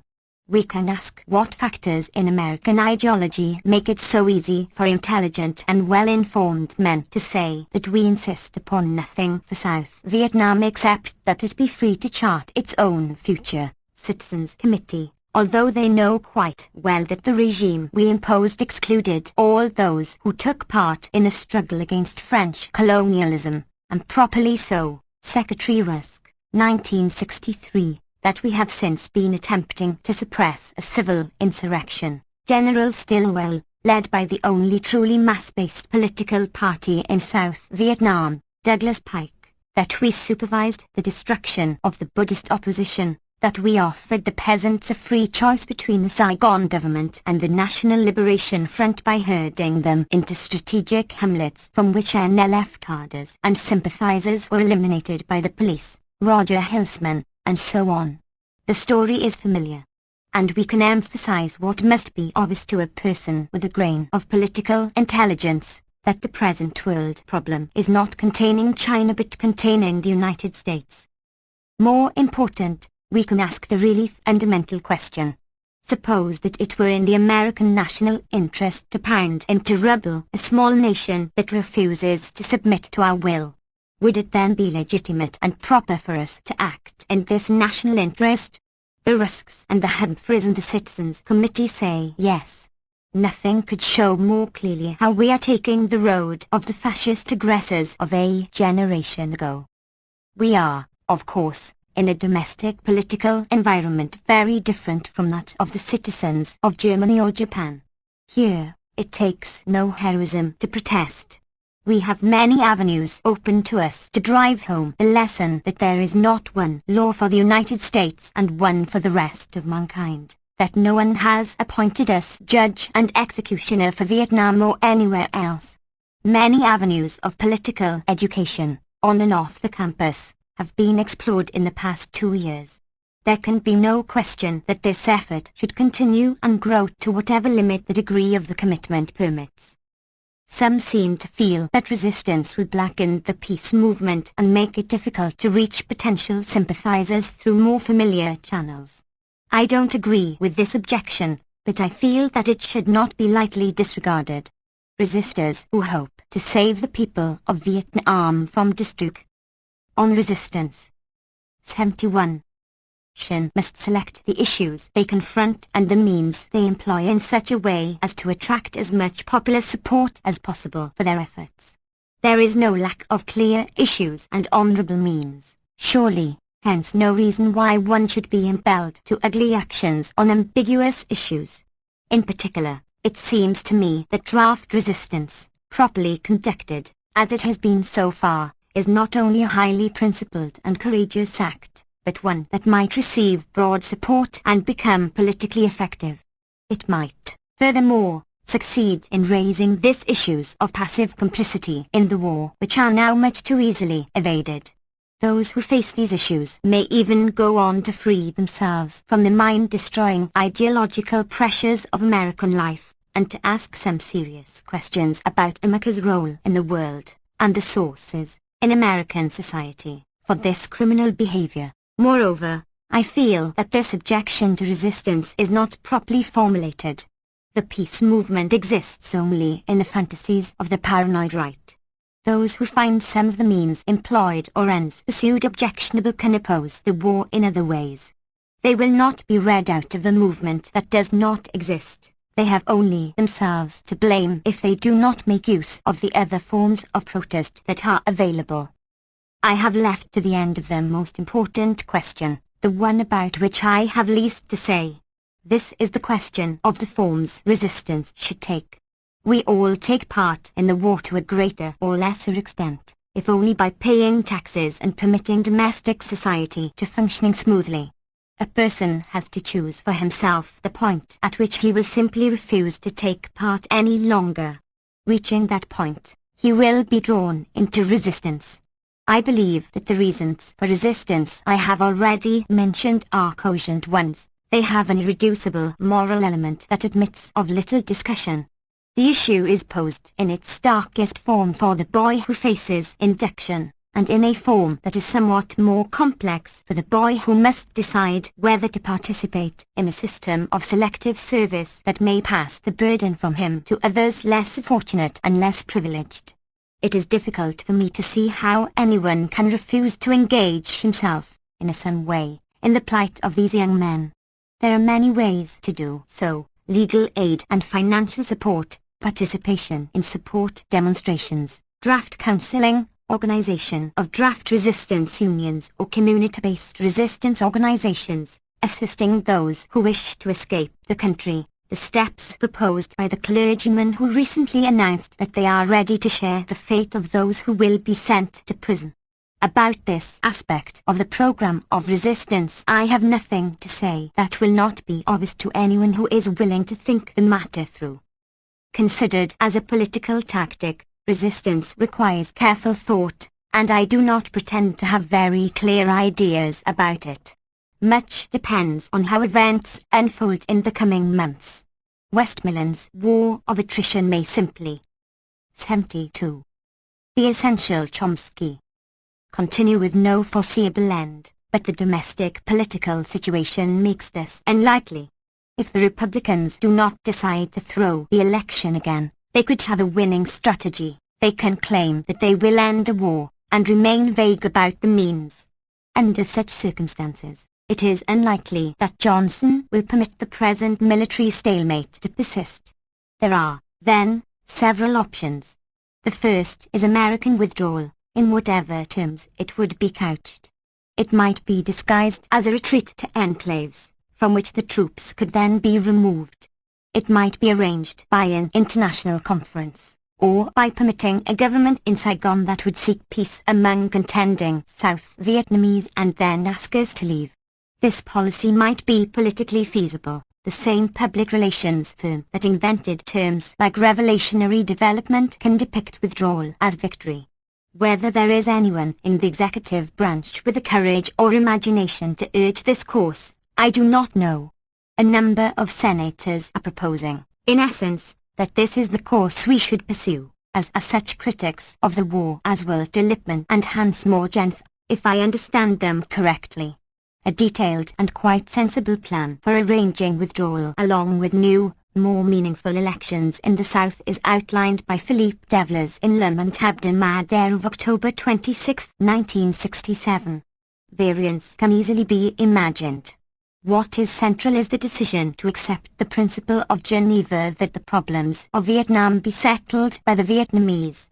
We can ask what factors in American ideology make it so easy for intelligent and well-informed men to say that we insist upon nothing for South Vietnam except that it be free to chart its own future. Citizens Committee. Although they know quite well that the regime we imposed excluded all those who took part in the struggle against French colonialism, and properly so, Secretary Rusk, 1963, that we have since been attempting to suppress a civil insurrection. General Stilwell, led by the only truly mass-based political party in South Vietnam, Douglas Pike, that we supervised the destruction of the Buddhist opposition, that we offered the peasants a free choice between the Saigon government and the National Liberation Front by herding them into strategic hamlets from which NLF cadres and sympathizers were eliminated by the police, Roger Hilsman, and so on. The story is familiar, and we can emphasize what must be obvious to a person with a grain of political intelligence, that the present world problem is not containing China but containing the United States. More important, we can ask the really fundamental question. Suppose that it were in the American national interest to pound into rubble a small nation that refuses to submit to our will. Would it then be legitimate and proper for us to act in this national interest? The Rusks and the Humphreys and the Citizens Committee say yes. Nothing could show more clearly how we are taking the road of the fascist aggressors of a generation ago. We are, of course, in a domestic political environment very different from that of the citizens of Germany or Japan. Here, it takes no heroism to protest. We have many avenues open to us to drive home the lesson that there is not one law for the United States and one for the rest of mankind, that no one has appointed us judge and executioner for Vietnam or anywhere else. Many avenues of political education, on and off the campus, have been explored in the past 2 years. There can be no question that this effort should continue and grow to whatever limit the degree of the commitment permits. Some seem to feel that resistance will blacken the peace movement and make it difficult to reach potential sympathizers through more familiar channels. I don't agree with this objection, but I feel that it should not be lightly disregarded. Resistors who hope to save the people of Vietnam from destruction. On resistance. 71. Nation must select the issues they confront and the means they employ in such a way as to attract as much popular support as possible for their efforts. There is no lack of clear issues and honorable means, surely, hence no reason why one should be impelled to ugly actions on ambiguous issues. In particular, it seems to me that draft resistance, properly conducted, as it has been so far, is not only a highly principled and courageous act, but one that might receive broad support and become politically effective. It might, furthermore, succeed in raising these issues of passive complicity in the war which are now much too easily evaded. Those who face these issues may even go on to free themselves from the mind-destroying ideological pressures of American life, and to ask some serious questions about America's role in the world, and the sources, in American society, for this criminal behavior. Moreover, I feel that this objection to resistance is not properly formulated. The peace movement exists only in the fantasies of the paranoid right. Those who find some of the means employed or ends pursued objectionable can oppose the war in other ways. They will not be read out of the movement that does not exist. They have only themselves to blame if they do not make use of the other forms of protest that are available. I have left to the end of the most important question, the one about which I have least to say. This is the question of the forms resistance should take. We all take part in the war to a greater or lesser extent, if only by paying taxes and permitting domestic society to functioning smoothly. A person has to choose for himself the point at which he will simply refuse to take part any longer. Reaching that point, he will be drawn into resistance. I believe that the reasons for resistance I have already mentioned are cogent ones. They have an irreducible moral element that admits of little discussion. The issue is posed in its starkest form for the boy who faces induction, and in a form that is somewhat more complex for the boy who must decide whether to participate in a system of selective service that may pass the burden from him to others less fortunate and less privileged. It is difficult for me to see how anyone can refuse to engage himself, in some way, in the plight of these young men. There are many ways to do so: legal aid and financial support, participation in support demonstrations, draft counseling, organization of draft resistance unions or community-based resistance organizations, assisting those who wish to escape the country, the steps proposed by the clergymen who recently announced that they are ready to share the fate of those who will be sent to prison. About this aspect of the program of resistance I have nothing to say that will not be obvious to anyone who is willing to think the matter through. Considered as a political tactic, resistance requires careful thought, and I do not pretend to have very clear ideas about it. Much depends on how events unfold in the coming months. Westmoreland's War of Attrition may simply 72. The Essential Chomsky continue with no foreseeable end, but the domestic political situation makes this unlikely. If the Republicans do not decide to throw the election again, they could have a winning strategy. They can claim that they will end the war, and remain vague about the means. Under such circumstances, it is unlikely that Johnson will permit the present military stalemate to persist. There are, then, several options. The first is American withdrawal, in whatever terms it would be couched. It might be disguised as a retreat to enclaves, from which the troops could then be removed. It might be arranged by an international conference, or by permitting a government in Saigon that would seek peace among contending South Vietnamese and then ask us to leave. This policy might be politically feasible. The same public relations firm that invented terms like revolutionary development can depict withdrawal as victory. Whether there is anyone in the executive branch with the courage or imagination to urge this course, I do not know. A number of senators are proposing, in essence, that this is the course we should pursue, as are such critics of the war as Walter Lippmann and Hans Morgenthau, if I understand them correctly. A detailed and quite sensible plan for arranging withdrawal along with new, more meaningful elections in the South is outlined by Philippe Devlers in Le Monde hebdomadaire of October 26, 1967. Variants can easily be imagined. What is central is the decision to accept the principle of Geneva that the problems of Vietnam be settled by the Vietnamese.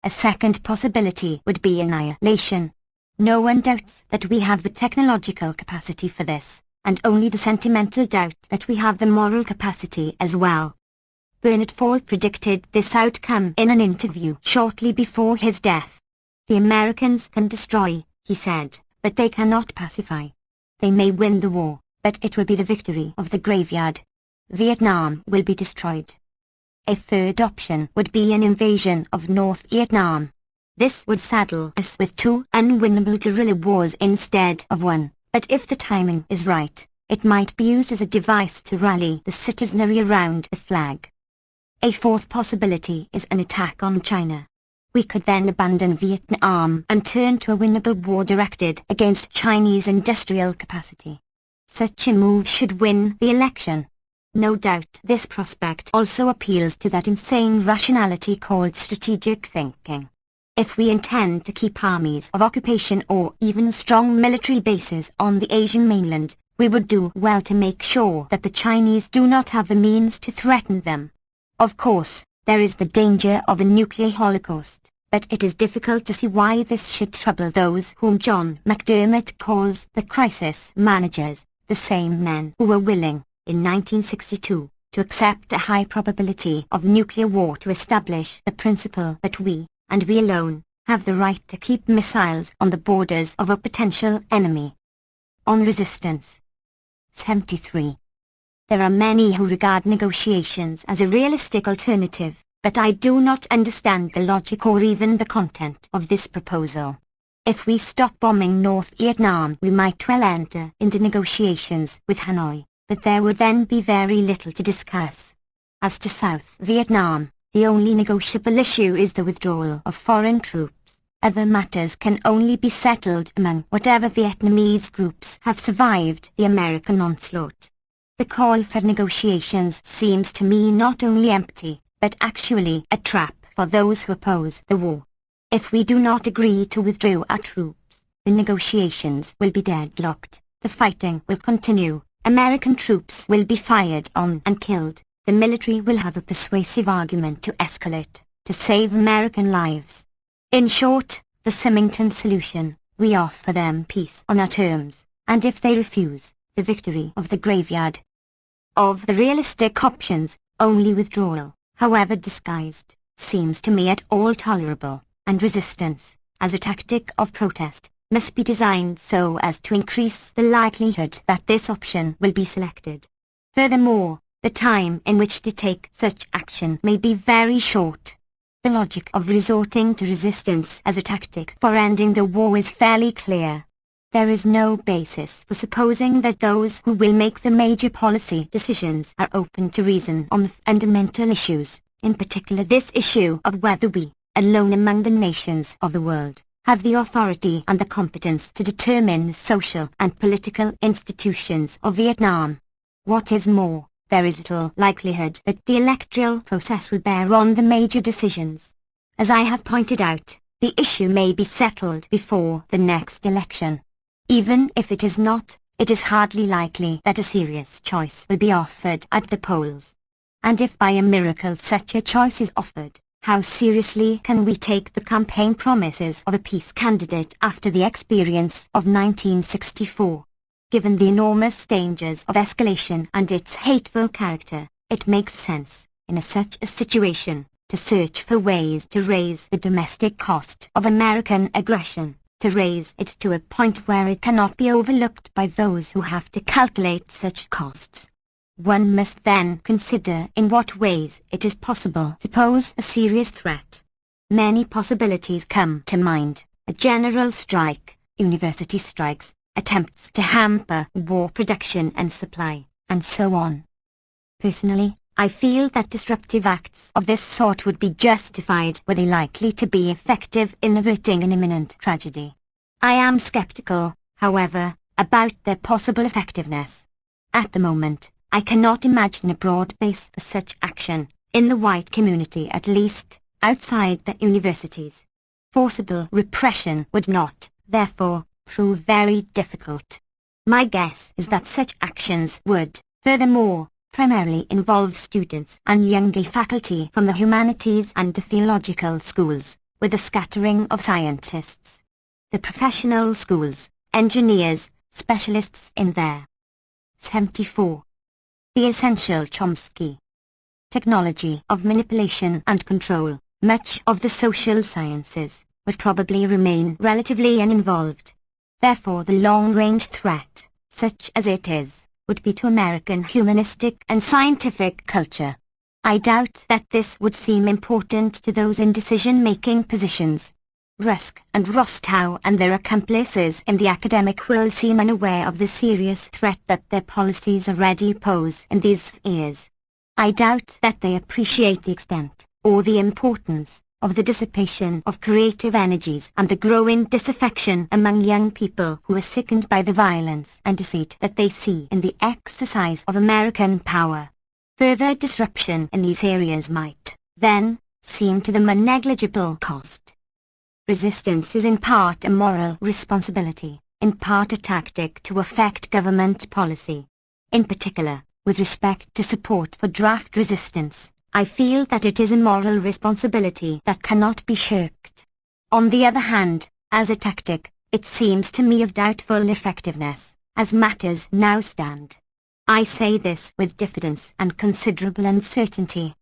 A second possibility would be annihilation. No one doubts that we have the technological capacity for this, and only the sentimental doubt that we have the moral capacity as well. Bernard Fall predicted this outcome in an interview shortly before his death. The Americans can destroy, he said, but they cannot pacify. They may win the war, but it will be the victory of the graveyard. Vietnam will be destroyed. A third option would be an invasion of North Vietnam. This would saddle us with two unwinnable guerrilla wars instead of one, but if the timing is right, it might be used as a device to rally the citizenry around the flag. A fourth possibility is an attack on China. We could then abandon Vietnam and turn to a winnable war directed against Chinese industrial capacity. Such a move should win the election. No doubt this prospect also appeals to that insane rationality called strategic thinking. If we intend to keep armies of occupation or even strong military bases on the Asian mainland, we would do well to make sure that the Chinese do not have the means to threaten them. Of course, there is the danger of a nuclear holocaust, but it is difficult to see why this should trouble those whom John McDermott calls the crisis managers, the same men who were willing, in 1962, to accept a high probability of nuclear war to establish the principle that we, and we alone, have the right to keep missiles on the borders of a potential enemy. On resistance. 73. There are many who regard negotiations as a realistic alternative, but I do not understand the logic or even the content of this proposal. If we stop bombing North Vietnam, we might well enter into negotiations with Hanoi, but there would then be very little to discuss. As to South Vietnam, the only negotiable issue is the withdrawal of foreign troops. Other matters can only be settled among whatever Vietnamese groups have survived the American onslaught. The call for negotiations seems to me not only empty, but actually a trap for those who oppose the war. If we do not agree to withdraw our troops, the negotiations will be deadlocked, the fighting will continue, American troops will be fired on and killed. The military will have a persuasive argument to escalate, to save American lives. In short, the Symington solution, we offer them peace on our terms, and if they refuse, the victory of the graveyard. Of the realistic options, only withdrawal, however disguised, seems to me at all tolerable, and resistance, as a tactic of protest, must be designed so as to increase the likelihood that this option will be selected. Furthermore, the time in which to take such action may be very short. The logic of resorting to resistance as a tactic for ending the war is fairly clear. There is no basis for supposing that those who will make the major policy decisions are open to reason on the fundamental issues, in particular this issue of whether we, alone among the nations of the world, have the authority and the competence to determine the social and political institutions of Vietnam. What is more, there is little likelihood that the electoral process will bear on the major decisions. As I have pointed out, the issue may be settled before the next election. Even if it is not, it is hardly likely that a serious choice will be offered at the polls. And if by a miracle such a choice is offered, how seriously can we take the campaign promises of a peace candidate after the experience of 1964? Given the enormous dangers of escalation and its hateful character, it makes sense, in such a situation, to search for ways to raise the domestic cost of American aggression, to raise it to a point where it cannot be overlooked by those who have to calculate such costs. One must then consider in what ways it is possible to pose a serious threat. Many possibilities come to mind: a general strike, university strikes, attempts to hamper war production and supply, and so on. Personally, I feel that disruptive acts of this sort would be justified were they likely to be effective in averting an imminent tragedy. I am skeptical, however, about their possible effectiveness. At the moment, I cannot imagine a broad base for such action, in the white community at least, outside the universities. Forcible repression would not, therefore, prove very difficult. My guess is that such actions would, furthermore, primarily involve students and younger faculty from the humanities and the theological schools, with a scattering of scientists. The professional schools, engineers, specialists in there. 74. The Essential Chomsky. Technology of manipulation and control, much of the social sciences, would probably remain relatively uninvolved. Therefore the long-range threat, such as it is, would be to American humanistic and scientific culture. I doubt that this would seem important to those in decision-making positions. Rusk and Rostow and their accomplices in the academic world seem unaware of the serious threat that their policies already pose in these spheres. I doubt that they appreciate the extent, or the importance, of the dissipation of creative energies and the growing disaffection among young people who are sickened by the violence and deceit that they see in the exercise of American power. Further disruption in these areas might, then, seem to them a negligible cost. Resistance is in part a moral responsibility, in part a tactic to affect government policy. In particular, with respect to support for draft resistance, I feel that it is a moral responsibility that cannot be shirked. On the other hand, as a tactic, it seems to me of doubtful effectiveness, as matters now stand. I say this with diffidence and considerable uncertainty.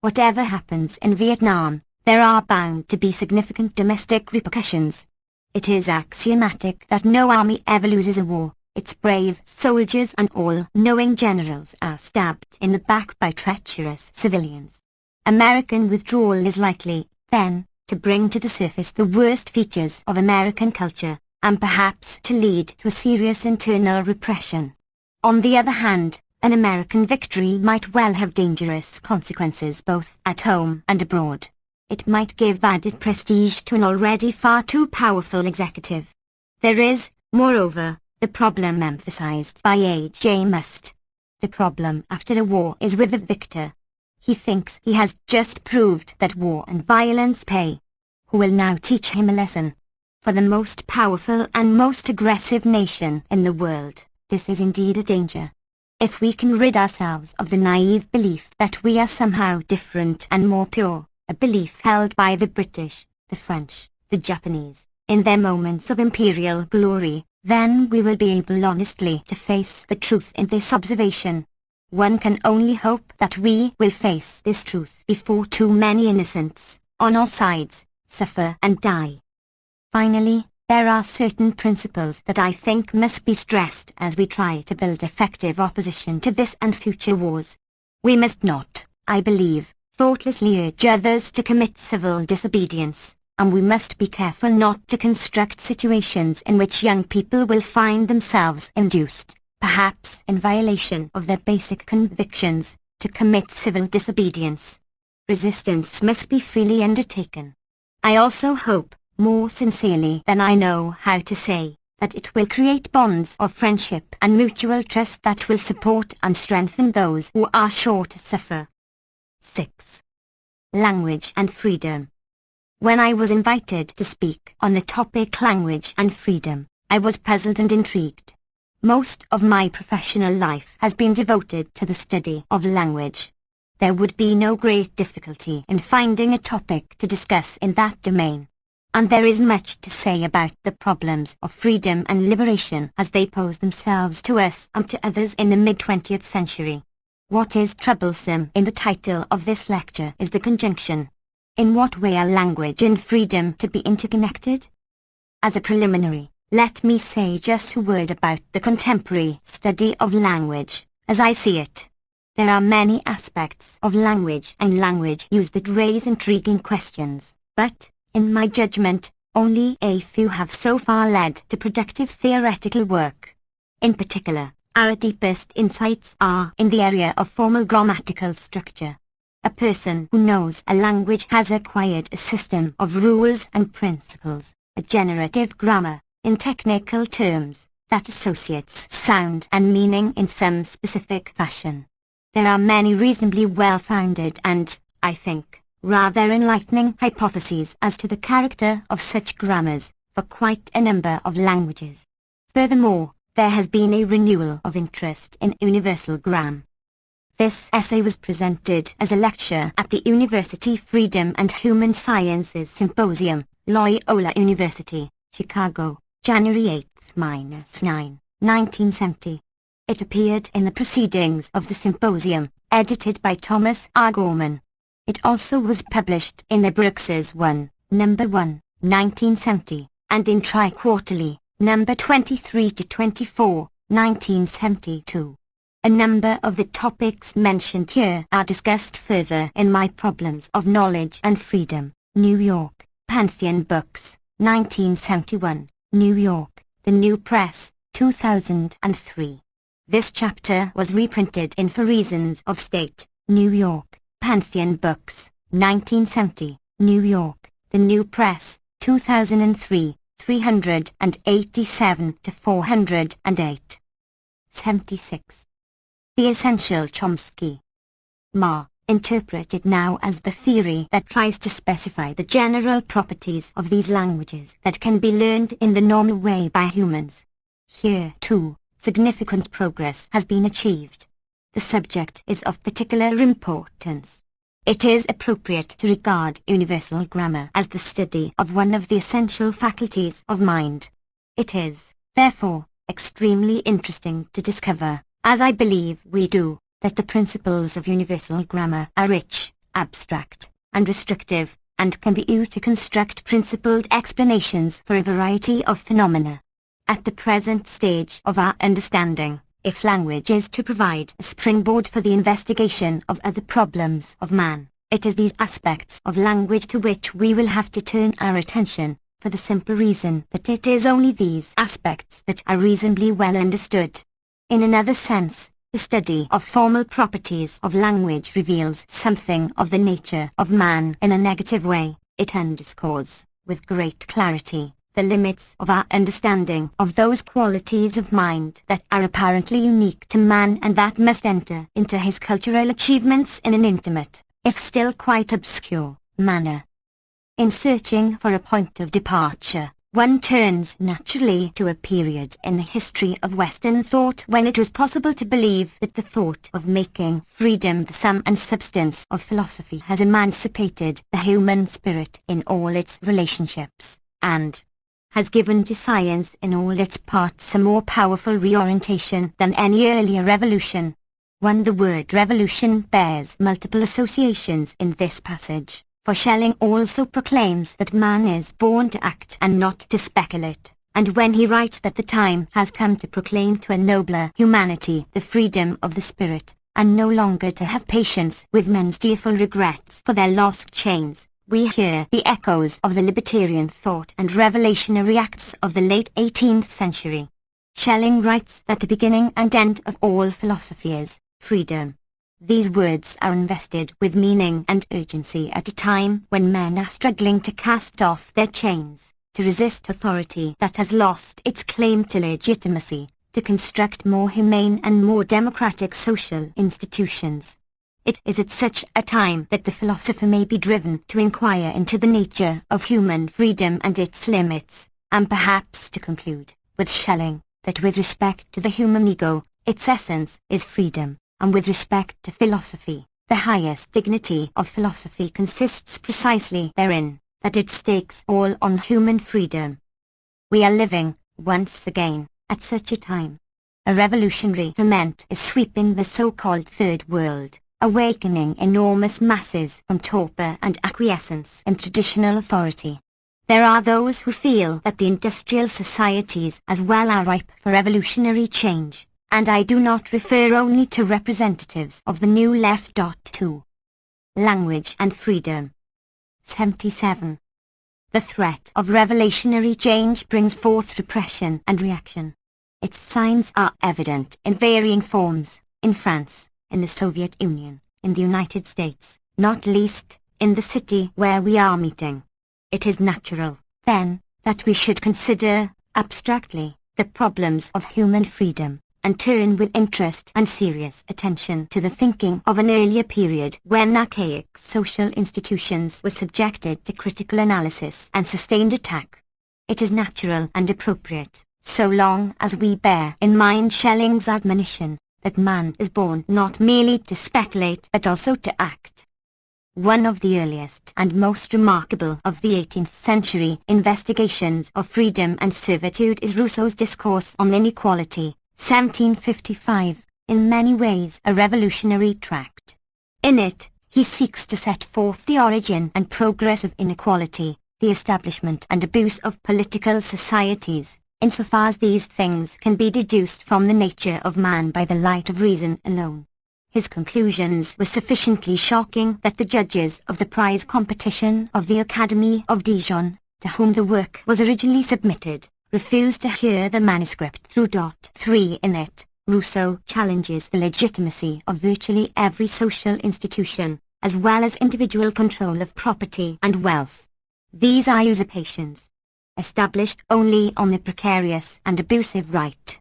Whatever happens in Vietnam, there are bound to be significant domestic repercussions. It is axiomatic that no army ever loses a war. Its brave soldiers and all-knowing generals are stabbed in the back by treacherous civilians. American withdrawal is likely, then, to bring to the surface the worst features of American culture, and perhaps to lead to a serious internal repression. On the other hand, an American victory might well have dangerous consequences both at home and abroad. It might give added prestige to an already far too powerful executive. There is, moreover, the problem emphasized by A.J. Must. The problem after a war is with the victor. He thinks he has just proved that war and violence pay. Who will now teach him a lesson? For the most powerful and most aggressive nation in the world, this is indeed a danger. If we can rid ourselves of the naive belief that we are somehow different and more pure, a belief held by the British, the French, the Japanese, in their moments of imperial glory, then we will be able honestly to face the truth in this observation. One can only hope that we will face this truth before too many innocents, on all sides, suffer and die. Finally, there are certain principles that I think must be stressed as we try to build effective opposition to this and future wars. We must not, I believe, thoughtlessly urge others to commit civil disobedience, and we must be careful not to construct situations in which young people will find themselves induced, perhaps in violation of their basic convictions, to commit civil disobedience. Resistance must be freely undertaken. I also hope, more sincerely than I know how to say, that it will create bonds of friendship and mutual trust that will support and strengthen those who are sure to suffer. 6. Language and freedom. When I was invited to speak on the topic language and freedom, I was puzzled and intrigued. Most of my professional life has been devoted to the study of language. There would be no great difficulty in finding a topic to discuss in that domain. And there is much to say about the problems of freedom and liberation as they pose themselves to us and to others in the mid-20th century. What is troublesome in the title of this lecture is the conjunction. In what way are language and freedom to be interconnected? As a preliminary, let me say just a word about the contemporary study of language, as I see it. There are many aspects of language and language use that raise intriguing questions, but, in my judgment, only a few have so far led to productive theoretical work. In particular, our deepest insights are in the area of formal grammatical structure. A person who knows a language has acquired a system of rules and principles, a generative grammar, in technical terms, that associates sound and meaning in some specific fashion. There are many reasonably well-founded and, I think, rather enlightening hypotheses as to the character of such grammars for quite a number of languages. Furthermore, there has been a renewal of interest in universal grammar. This essay was presented as a lecture at the University Freedom and Human Sciences Symposium, Loyola University, Chicago, January 8-9, 1970. It appeared in the Proceedings of the Symposium, edited by Thomas R. Gorman. It also was published in the Brooks's 1, number 1, 1970, and in Tri-Quarterly, number 23-24, 1972. A number of the topics mentioned here are discussed further in my Problems of Knowledge and Freedom, New York, Pantheon Books, 1971, New York, The New Press, 2003. This chapter was reprinted in For Reasons of State, New York, Pantheon Books, 1970, New York, The New Press, 2003, 387 to 408. 76. The Essential Chomsky. Ma, interpreted now as the theory that tries to specify the general properties of these languages that can be learned in the normal way by humans. Here, too, significant progress has been achieved. The subject is of particular importance. It is appropriate to regard universal grammar as the study of one of the essential faculties of mind. It is, therefore, extremely interesting to discover, as I believe we do, that the principles of universal grammar are rich, abstract, and restrictive, and can be used to construct principled explanations for a variety of phenomena. At the present stage of our understanding, if language is to provide a springboard for the investigation of other problems of man, it is these aspects of language to which we will have to turn our attention, for the simple reason that it is only these aspects that are reasonably well understood. In another sense, the study of formal properties of language reveals something of the nature of man in a negative way. It underscores, with great clarity, the limits of our understanding of those qualities of mind that are apparently unique to man and that must enter into his cultural achievements in an intimate, if still quite obscure, manner. In searching for a point of departure, one turns naturally to a period in the history of Western thought when it was possible to believe that the thought of making freedom the sum and substance of philosophy has emancipated the human spirit in all its relationships, and has given to science in all its parts a more powerful reorientation than any earlier revolution. The word revolution bears multiple associations in this passage. For Schelling also proclaims that man is born to act and not to speculate, and when he writes that the time has come to proclaim to a nobler humanity the freedom of the spirit, and no longer to have patience with men's tearful regrets for their lost chains, we hear the echoes of the libertarian thought and revelationary acts of the late 18th century. Schelling writes that the beginning and end of all philosophy is freedom. These words are invested with meaning and urgency at a time when men are struggling to cast off their chains, to resist authority that has lost its claim to legitimacy, to construct more humane and more democratic social institutions. It is at such a time that the philosopher may be driven to inquire into the nature of human freedom and its limits, and perhaps to conclude, with Schelling, that with respect to the human ego, its essence is freedom. And with respect to philosophy, the highest dignity of philosophy consists precisely therein, that it stakes all on human freedom. We are living, once again, at such a time. A revolutionary ferment is sweeping the so-called Third World, awakening enormous masses from torpor and acquiescence in traditional authority. There are those who feel that the industrial societies as well are ripe for revolutionary change. And I do not refer only to representatives of the New Left. 2. Language and freedom. 77. The threat of revolutionary change brings forth repression and reaction. Its signs are evident in varying forms, in France, in the Soviet Union, in the United States, not least, in the city where we are meeting. It is natural, then, that we should consider, abstractly, the problems of human freedom, and turn with interest and serious attention to the thinking of an earlier period when archaic social institutions were subjected to critical analysis and sustained attack. It is natural and appropriate, so long as we bear in mind Schelling's admonition, that man is born not merely to speculate but also to act. One of the earliest and most remarkable of the 18th century investigations of freedom and servitude is Rousseau's Discourse on Inequality, 1755, in many ways a revolutionary tract. In it, he seeks to set forth the origin and progress of inequality, the establishment and abuse of political societies, insofar as these things can be deduced from the nature of man by the light of reason alone. His conclusions were sufficiently shocking that the judges of the prize competition of the Academy of Dijon, to whom the work was originally submitted, refused to hear the manuscript through. 3. In it, Rousseau challenges the legitimacy of virtually every social institution, as well as individual control of property and wealth. These are usurpations, established only on the precarious and abusive right.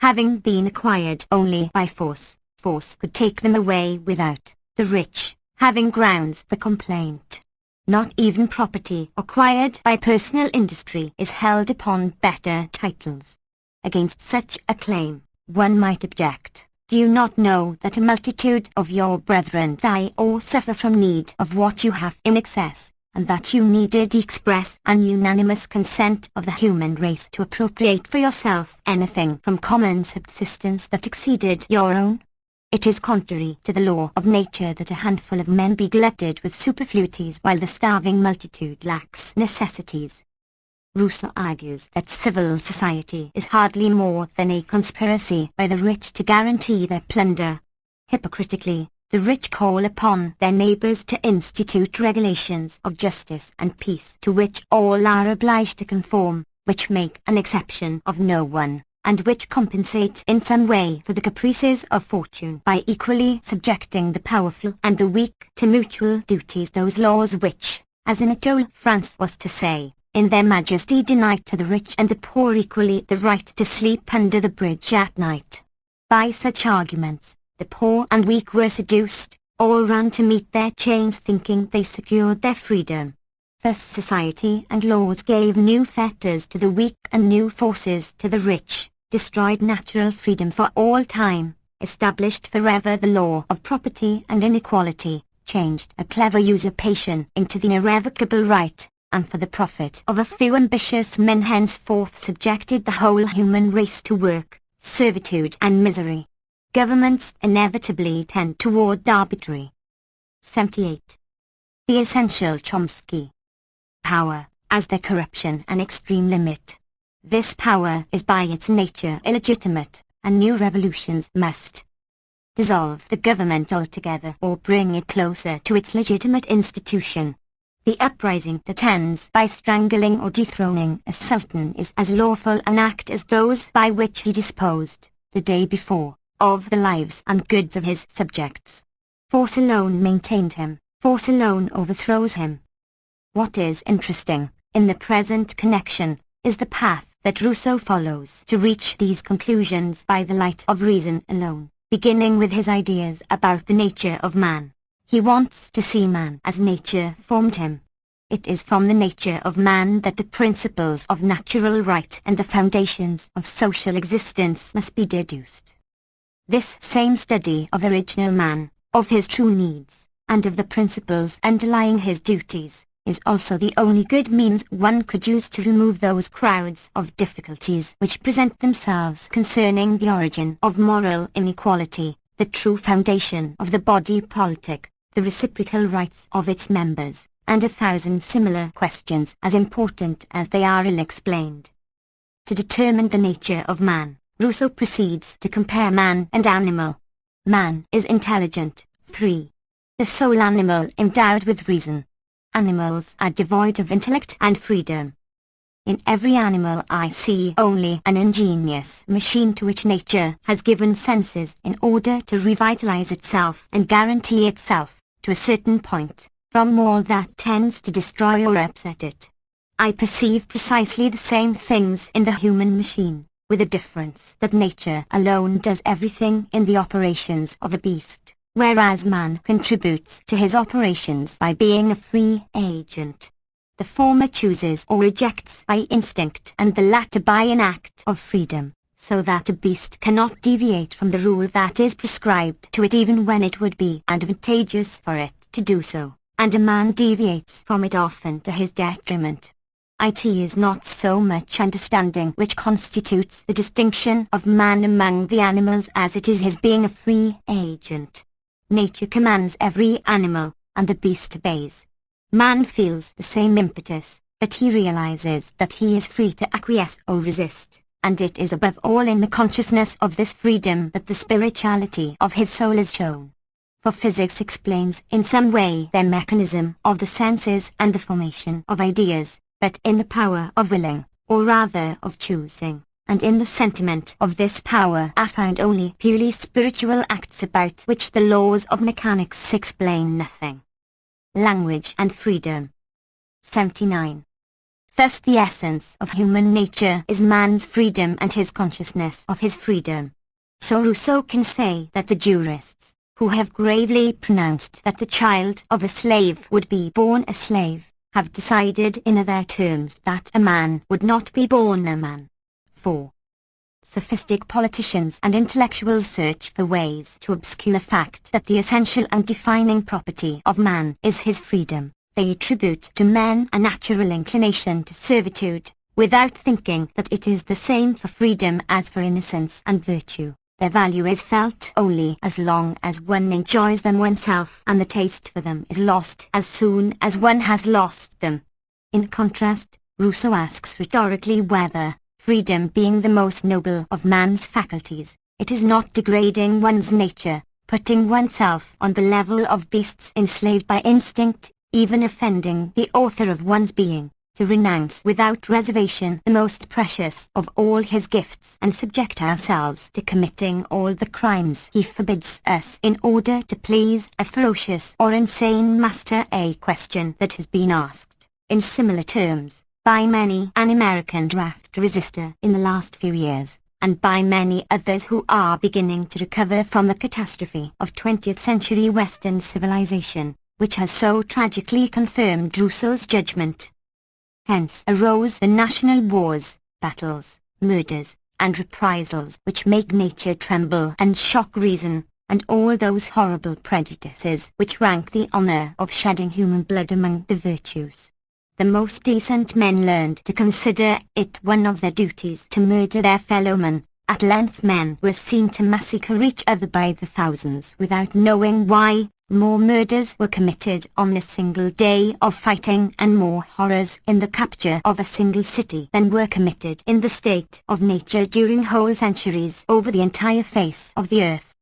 Having been acquired only by force, force could take them away without the rich having grounds for complaint. Not even property acquired by personal industry is held upon better titles. Against such a claim, one might object, do you not know that a multitude of your brethren die or suffer from need of what you have in excess, and that you needed the express and unanimous consent of the human race to appropriate for yourself anything from common subsistence that exceeded your own? It is contrary to the law of nature that a handful of men be glutted with superfluities while the starving multitude lacks necessities. Rousseau argues that civil society is hardly more than a conspiracy by the rich to guarantee their plunder. Hypocritically, the rich call upon their neighbors to institute regulations of justice and peace to which all are obliged to conform, which make an exception of no one, and which compensate in some way for the caprices of fortune by equally subjecting the powerful and the weak to mutual duties, those laws which, as Anatole France was to say, in their majesty deny to the rich and the poor equally the right to sleep under the bridge at night. By such arguments, the poor and weak were seduced, all ran to meet their chains thinking they secured their freedom. Thus society and laws gave new fetters to the weak and new forces to the rich, destroyed natural freedom for all time, established forever the law of property and inequality, changed a clever usurpation into the irrevocable right, and for the profit of a few ambitious men henceforth subjected the whole human race to work, servitude and misery. Governments inevitably tend toward arbitrary. 78. The Essential Chomsky. Power, as their corruption and extreme limit. This power is by its nature illegitimate, and new revolutions must dissolve the government altogether or bring it closer to its legitimate institution. The uprising that ends by strangling or dethroning a sultan is as lawful an act as those by which he disposed, the day before, of the lives and goods of his subjects. Force alone maintained him, force alone overthrows him. What is interesting, in the present connection, is the path that Rousseau follows to reach these conclusions by the light of reason alone, beginning with his ideas about the nature of man. He wants to see man as nature formed him. It is from the nature of man that the principles of natural right and the foundations of social existence must be deduced. This same study of original man, of his true needs, and of the principles underlying his duties, is also the only good means one could use to remove those crowds of difficulties which present themselves concerning the origin of moral inequality, the true foundation of the body politic, the reciprocal rights of its members, and 1,000 similar questions as important as they are ill-explained. To determine the nature of man, Rousseau proceeds to compare man and animal. Man is intelligent. 3. The sole animal endowed with reason. Animals are devoid of intellect and freedom. In every animal I see only an ingenious machine to which nature has given senses in order to revitalize itself and guarantee itself, to a certain point, from all that tends to destroy or upset it. I perceive precisely the same things in the human machine, with the difference that nature alone does everything in the operations of a beast, whereas man contributes to his operations by being a free agent. The former chooses or rejects by instinct and the latter by an act of freedom, so that a beast cannot deviate from the rule that is prescribed to it even when it would be advantageous for it to do so, and a man deviates from it often to his detriment. It is not so much understanding which constitutes the distinction of man among the animals as it is his being a free agent. Nature commands every animal, and the beast obeys. Man feels the same impetus, but he realizes that he is free to acquiesce or resist, and it is above all in the consciousness of this freedom that the spirituality of his soul is shown. for physics explains in some way the mechanism of the senses and the formation of ideas, but in the power of willing, or rather of choosing, and in the sentiment of this power are found only purely spiritual acts about which the laws of mechanics explain nothing. Language and freedom. 79. Thus the essence of human nature is man's freedom and his consciousness of his freedom. So Rousseau can say that the jurists, who have gravely pronounced that the child of a slave would be born a slave, have decided in other terms that a man would not be born a man. 4. Sophistic politicians and intellectuals search for ways to obscure the fact that the essential and defining property of man is his freedom. They attribute to men a natural inclination to servitude, without thinking that it is the same for freedom as for innocence and virtue. Their value is felt only as long as one enjoys them oneself, and the taste for them is lost as soon as one has lost them. In contrast, Rousseau asks rhetorically whether, freedom being the most noble of man's faculties, it is not degrading one's nature, putting oneself on the level of beasts enslaved by instinct, even offending the author of one's being, to renounce without reservation the most precious of all his gifts and subject ourselves to committing all the crimes he forbids us in order to please a ferocious or insane master. A question that has been asked, in similar terms, by many an American draft resistor in the last few years, and by many others who are beginning to recover from the catastrophe of 20th century Western civilization, which has so tragically confirmed Rousseau's judgment. Hence arose the national wars, battles, murders, and reprisals which make nature tremble and shock reason, and all those horrible prejudices which rank the honor of shedding human blood among the virtues. The most decent men learned to consider it one of their duties to murder their fellow-men. At length men were seen to massacre each other by the thousands without knowing why. More murders were committed on a single day of fighting and more horrors in the capture of a single city than were committed in the state of nature during whole centuries over the entire face of the earth.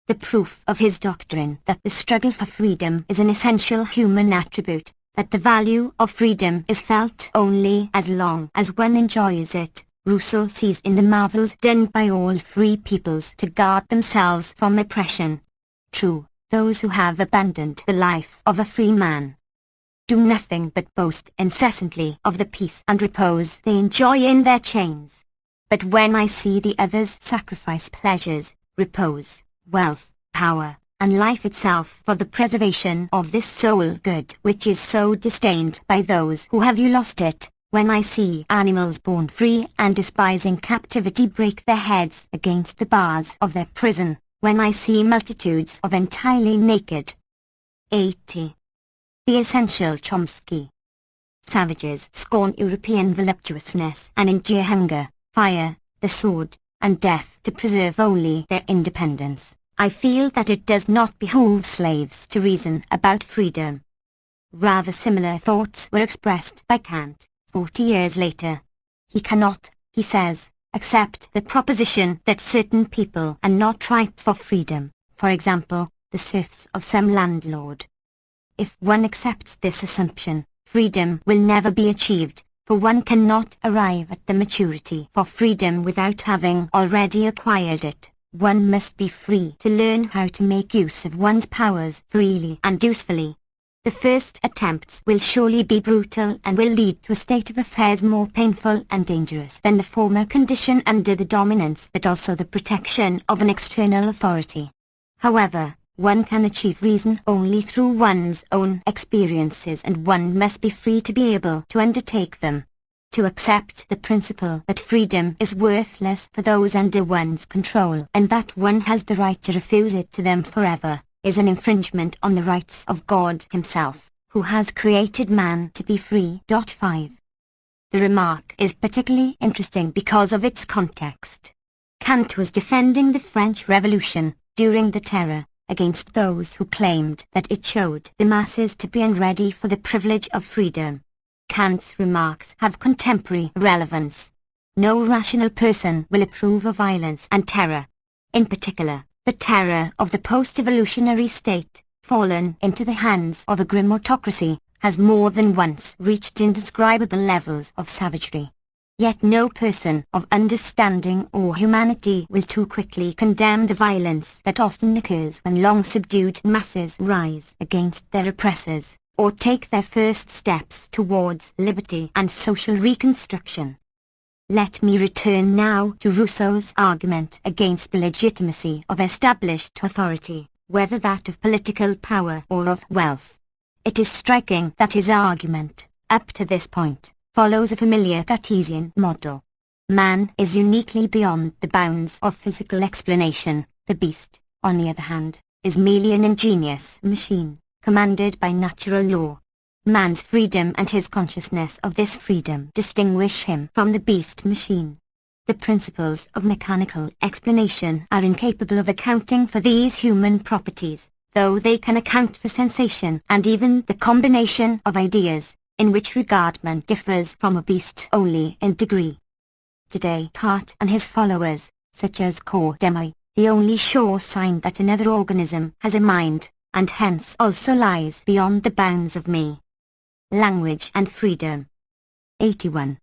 The proof of his doctrine that the struggle for freedom is an essential human attribute, that the value of freedom is felt only as long as one enjoys it, Rousseau sees in the marvels done by all free peoples to guard themselves from oppression. True. Those who have abandoned the life of a free man do nothing but boast incessantly of the peace and repose they enjoy in their chains. But when I see the others sacrifice pleasures, repose, wealth, power, and life itself for the preservation of this sole good which is so disdained by those who have lost it, when I see animals born free and despising captivity break their heads against the bars of their prison, when I see multitudes of entirely naked. 80. The Essential Chomsky. Savages scorn European voluptuousness and endure hunger, fire, the sword, and death to preserve only their independence. I feel that it does not behoove slaves to reason about freedom. Rather similar thoughts were expressed by Kant 40 years later. He cannot, he says, accept the proposition that certain people are not ripe for freedom, for example, the serfs of some landlord. If one accepts this assumption, freedom will never be achieved, for one cannot arrive at the maturity for freedom without having already acquired it. One must be free to learn how to make use of one's powers freely and usefully. The first attempts will surely be brutal and will lead to a state of affairs more painful and dangerous than the former condition under the dominance but also the protection of an external authority. However, one can achieve reason only through one's own experiences, and one must be free to be able to undertake them. To accept the principle that freedom is worthless for those under one's control and that one has the right to refuse it to them forever, is an infringement on the rights of God himself, who has created man to be free. 5. The remark is particularly interesting because of its context. Kant was defending the French Revolution, during the Terror, against those who claimed that it showed the masses to be unready for the privilege of freedom. Kant's remarks have contemporary relevance. No rational person will approve of violence and terror. In particular, The terror of the post-evolutionary state, fallen into the hands of a grim autocracy, has more than once reached indescribable levels of savagery. Yet no person of understanding or humanity will too quickly condemn the violence that often occurs when long-subdued masses rise against their oppressors, or take their first steps towards liberty and social reconstruction. Let me return now to Rousseau's argument against the legitimacy of established authority, whether that of political power or of wealth. It is striking that his argument, up to this point, follows a familiar Cartesian model. Man is uniquely beyond the bounds of physical explanation. The beast, on the other hand, is merely an ingenious machine, commanded by natural law. Man's freedom and his consciousness of this freedom distinguish him from the beast machine. The principles of mechanical explanation are incapable of accounting for these human properties, though they can account for sensation and even the combination of ideas, in which regard man differs from a beast only in degree. Today Descartes and his followers, such as Demi, the only sure sign that another organism has a mind, and hence also lies beyond the bounds of me. Language and freedom. 81.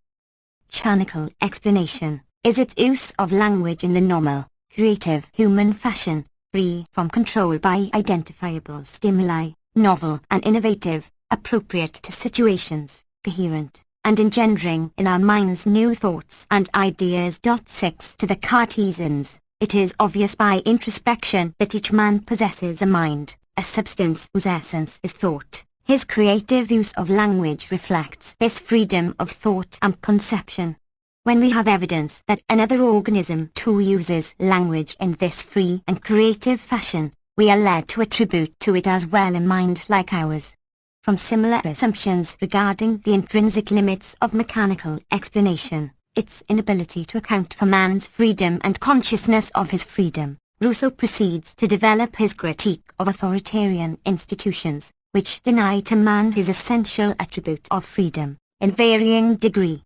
Mechanical explanation is its use of language in the normal, creative human fashion, free from control by identifiable stimuli, novel and innovative, appropriate to situations, coherent, and engendering in our minds new thoughts and ideas. 6. To the Cartesians, it is obvious by introspection that each man possesses a mind, a substance whose essence is thought. His creative use of language reflects this freedom of thought and conception. When we have evidence that another organism too uses language in this free and creative fashion, we are led to attribute to it as well a mind like ours. From similar assumptions regarding the intrinsic limits of mechanical explanation, its inability to account for man's freedom and consciousness of his freedom, Rousseau proceeds to develop his critique of authoritarian institutions, which deny to man his essential attribute of freedom, in varying degree.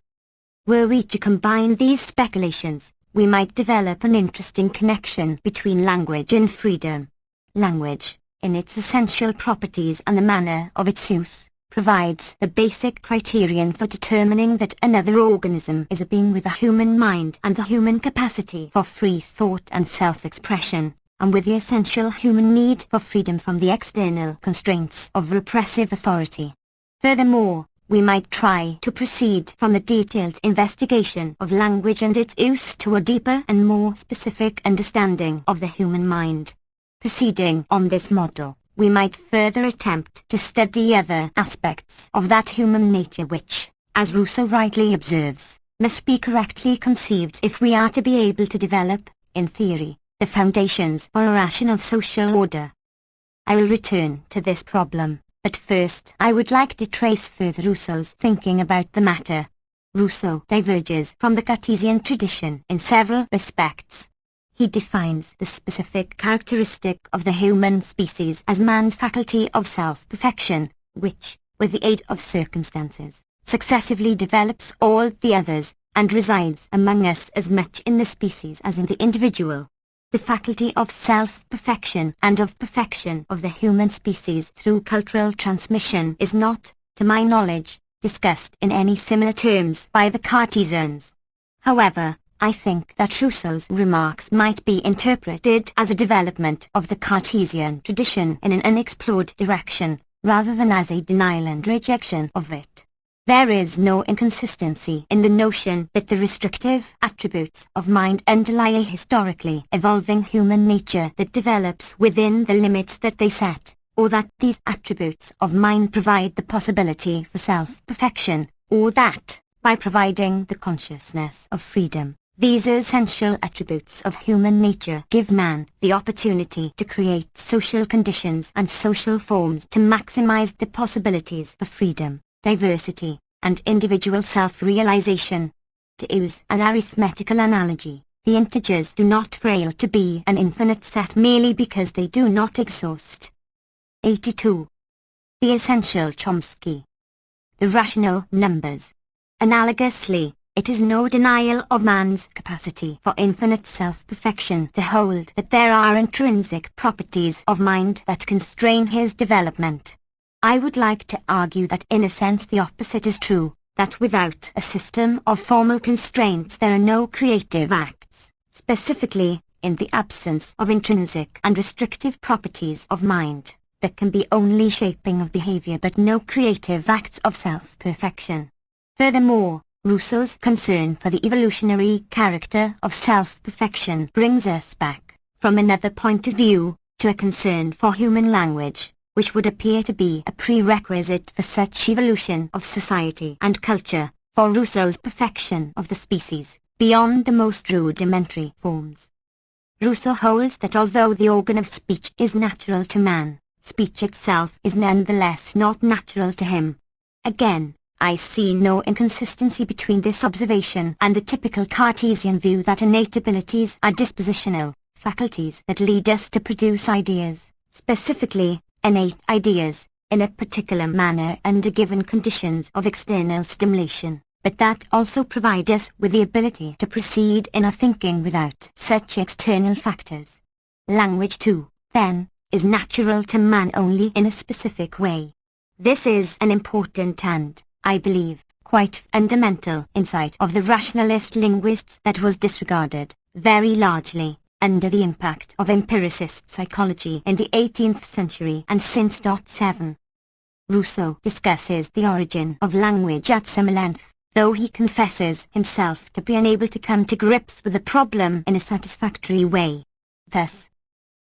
Were we to combine these speculations, we might develop an interesting connection between language and freedom. Language, in its essential properties and the manner of its use, provides the basic criterion for determining that another organism is a being with a human mind and the human capacity for free thought and self-expression, and with the essential human need for freedom from the external constraints of repressive authority. Furthermore, we might try to proceed from the detailed investigation of language and its use to a deeper and more specific understanding of the human mind. Proceeding on this model, we might further attempt to study other aspects of that human nature which, as Rousseau rightly observes, must be correctly conceived if we are to be able to develop, in theory, the foundations for a rational social order. I will return to this problem, but first I would like to trace further Rousseau's thinking about the matter. Rousseau diverges from the Cartesian tradition in several respects. He defines the specific characteristic of the human species as man's faculty of self-perfection, which, with the aid of circumstances, successively develops all the others, and resides among us as much in the species as in the individual. The faculty of self-perfection and of perfection of the human species through cultural transmission is not, to my knowledge, discussed in any similar terms by the Cartesians. However, I think that Rousseau's remarks might be interpreted as a development of the Cartesian tradition in an unexplored direction, rather than as a denial and rejection of it. There is no inconsistency in the notion that the restrictive attributes of mind underlie a historically evolving human nature that develops within the limits that they set, or that these attributes of mind provide the possibility for self-perfection, or that, by providing the consciousness of freedom, these essential attributes of human nature give man the opportunity to create social conditions and social forms to maximize the possibilities for freedom, diversity, and individual self-realization. To use an arithmetical analogy, the integers do not fail to be an infinite set merely because they do not exhaust. 82. The Essential Chomsky. The rational numbers. Analogously, It is no denial of man's capacity for infinite self-perfection to hold that there are intrinsic properties of mind that constrain his development. I would like to argue that in a sense the opposite is true, that without a system of formal constraints there are no creative acts, specifically, in the absence of intrinsic and restrictive properties of mind, there can be only shaping of behavior but no creative acts of self-perfection. Furthermore, Rousseau's concern for the evolutionary character of self-perfection brings us back, from another point of view, to a concern for human language, which would appear to be a prerequisite for such evolution of society and culture, for Rousseau's perfection of the species, beyond the most rudimentary forms. Rousseau holds that although the organ of speech is natural to man, speech itself is nonetheless not natural to him. Again, I see no inconsistency between this observation and the typical Cartesian view that innate abilities are dispositional faculties that lead us to produce ideas, specifically, innate ideas, in a particular manner under given conditions of external stimulation, but that also provide us with the ability to proceed in our thinking without such external factors. Language too, then, is natural to man only in a specific way. This is an important and, I believe, quite fundamental insight of the rationalist linguists that was disregarded, very largely, under the impact of empiricist psychology in the 18th century and since. 7. Rousseau discusses the origin of language at some length, though he confesses himself to be unable to come to grips with the problem in a satisfactory way. Thus,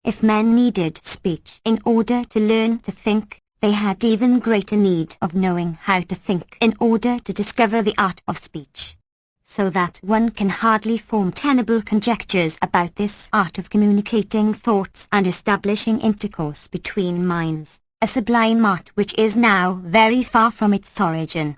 if men needed speech in order to learn to think, they had even greater need of knowing how to think in order to discover the art of speech. So that one can hardly form tenable conjectures about this art of communicating thoughts and establishing intercourse between minds, a sublime art which is now very far from its origin.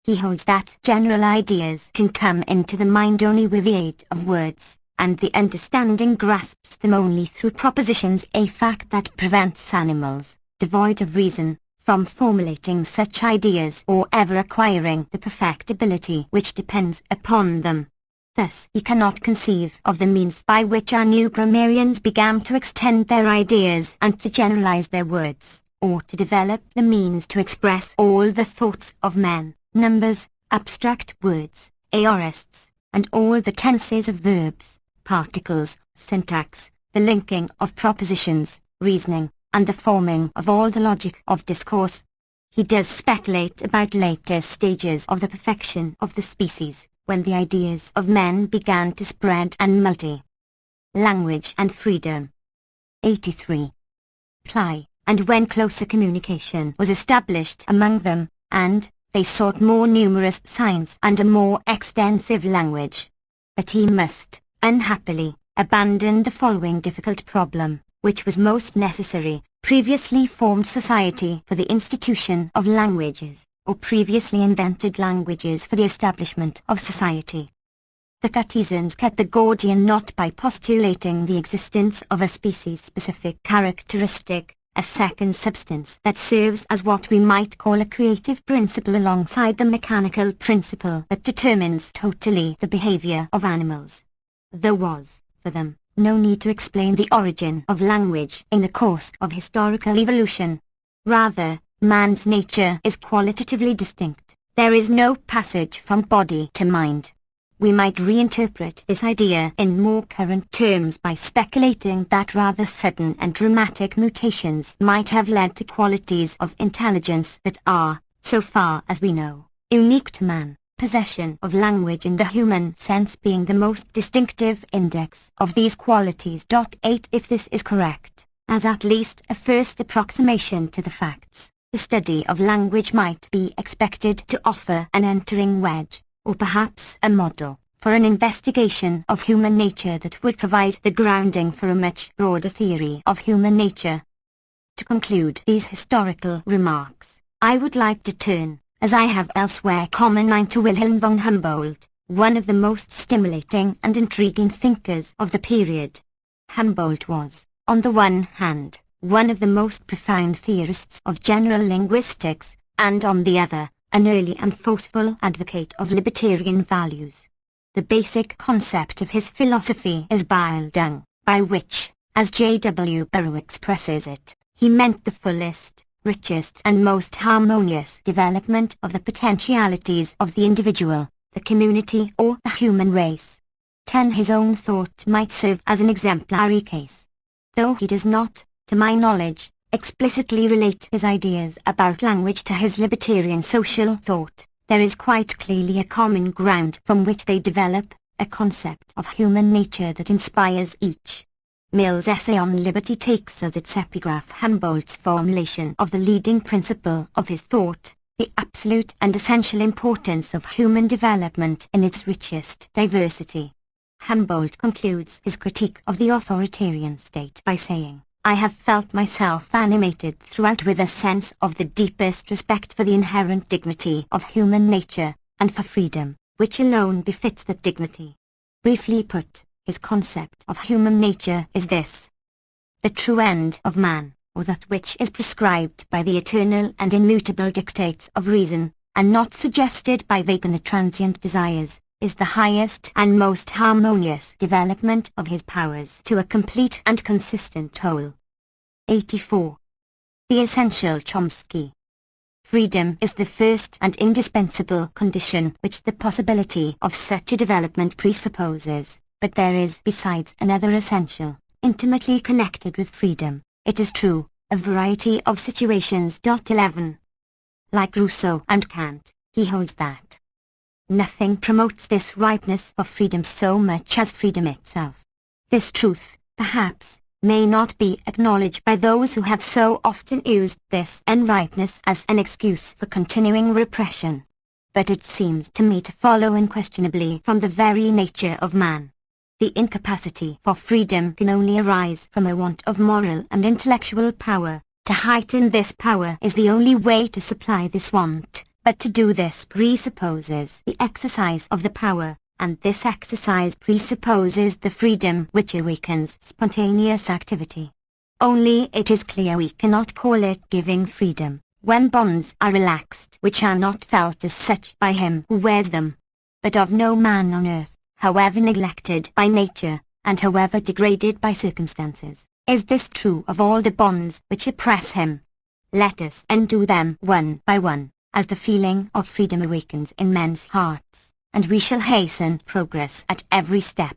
He holds that general ideas can come into the mind only with the aid of words, and the understanding grasps them only through propositions, a fact that prevents animals, devoid of reason, from formulating such ideas or ever acquiring the perfectibility which depends upon them. Thus he cannot conceive of the means by which our new grammarians began to extend their ideas and to generalize their words, or to develop the means to express all the thoughts of men, numbers, abstract words, aorists, and all the tenses of verbs, particles, syntax, the linking of propositions, reasoning, and the forming of all the logic of discourse. He does speculate about later stages of the perfection of the species, when the ideas of men began to spread and multi. Language and freedom. 83. Ply, and when closer communication was established among them, and they sought more numerous signs and a more extensive language. But he must, unhappily, abandon the following difficult problem, which was most necessary: previously formed society for the institution of languages, or previously invented languages for the establishment of society. The Cartesians cut the Gordian knot by postulating the existence of a species-specific characteristic, a second substance that serves as what we might call a creative principle alongside the mechanical principle that determines totally the behavior of animals. There was, for them, no need to explain the origin of language in the course of historical evolution. Rather, man's nature is qualitatively distinct. There is no passage from body to mind. We might reinterpret this idea in more current terms by speculating that rather sudden and dramatic mutations might have led to qualities of intelligence that are, so far as we know, unique to man. Possession of language in the human sense being the most distinctive index of these qualities. 8. If this is correct, as at least a first approximation to the facts, the study of language might be expected to offer an entering wedge, or perhaps a model, for an investigation of human nature that would provide the grounding for a much broader theory of human nature. To conclude these historical remarks, I would like to turn, as I have elsewhere commented, to Wilhelm von Humboldt, one of the most stimulating and intriguing thinkers of the period. Humboldt was, on the one hand, one of the most profound theorists of general linguistics, and on the other, an early and forceful advocate of libertarian values. The basic concept of his philosophy is bile dung, by which, as J.W. Burrow expresses it, he meant the fullest, richest and most harmonious development of the potentialities of the individual, the community or the human race. 10. His own thought might serve as an exemplary case. Though he does not, to my knowledge, explicitly relate his ideas about language to his libertarian social thought, there is quite clearly a common ground from which they develop, a concept of human nature that inspires each. Mill's essay on liberty takes as its epigraph Humboldt's formulation of the leading principle of his thought, the absolute and essential importance of human development in its richest diversity. Humboldt concludes his critique of the authoritarian state by saying, I have felt myself animated throughout with a sense of the deepest respect for the inherent dignity of human nature, and for freedom, which alone befits that dignity. Briefly put, his concept of human nature is this: the true end of man, or that which is prescribed by the eternal and immutable dictates of reason, and not suggested by vague and transient desires, is the highest and most harmonious development of his powers to a complete and consistent whole. 84. The Essential Chomsky. Freedom is the first and indispensable condition which the possibility of such a development presupposes, but there is besides another essential, intimately connected with freedom, it is true, a variety of situations. 11. Like Rousseau and Kant, he holds that nothing promotes this ripeness of freedom so much as freedom itself. This truth, perhaps, may not be acknowledged by those who have so often used this unripeness as an excuse for continuing repression. But it seems to me to follow unquestionably from the very nature of man. The incapacity for freedom can only arise from a want of moral and intellectual power. To heighten this power is the only way to supply this want, but to do this presupposes the exercise of the power, and this exercise presupposes the freedom which awakens spontaneous activity. Only it is clear we cannot call it giving freedom, when bonds are relaxed which are not felt as such by him who wears them. But of no man on earth, however neglected by nature, and however degraded by circumstances, is this true of all the bonds which oppress him. Let us undo them one by one, as the feeling of freedom awakens in men's hearts, and we shall hasten progress at every step.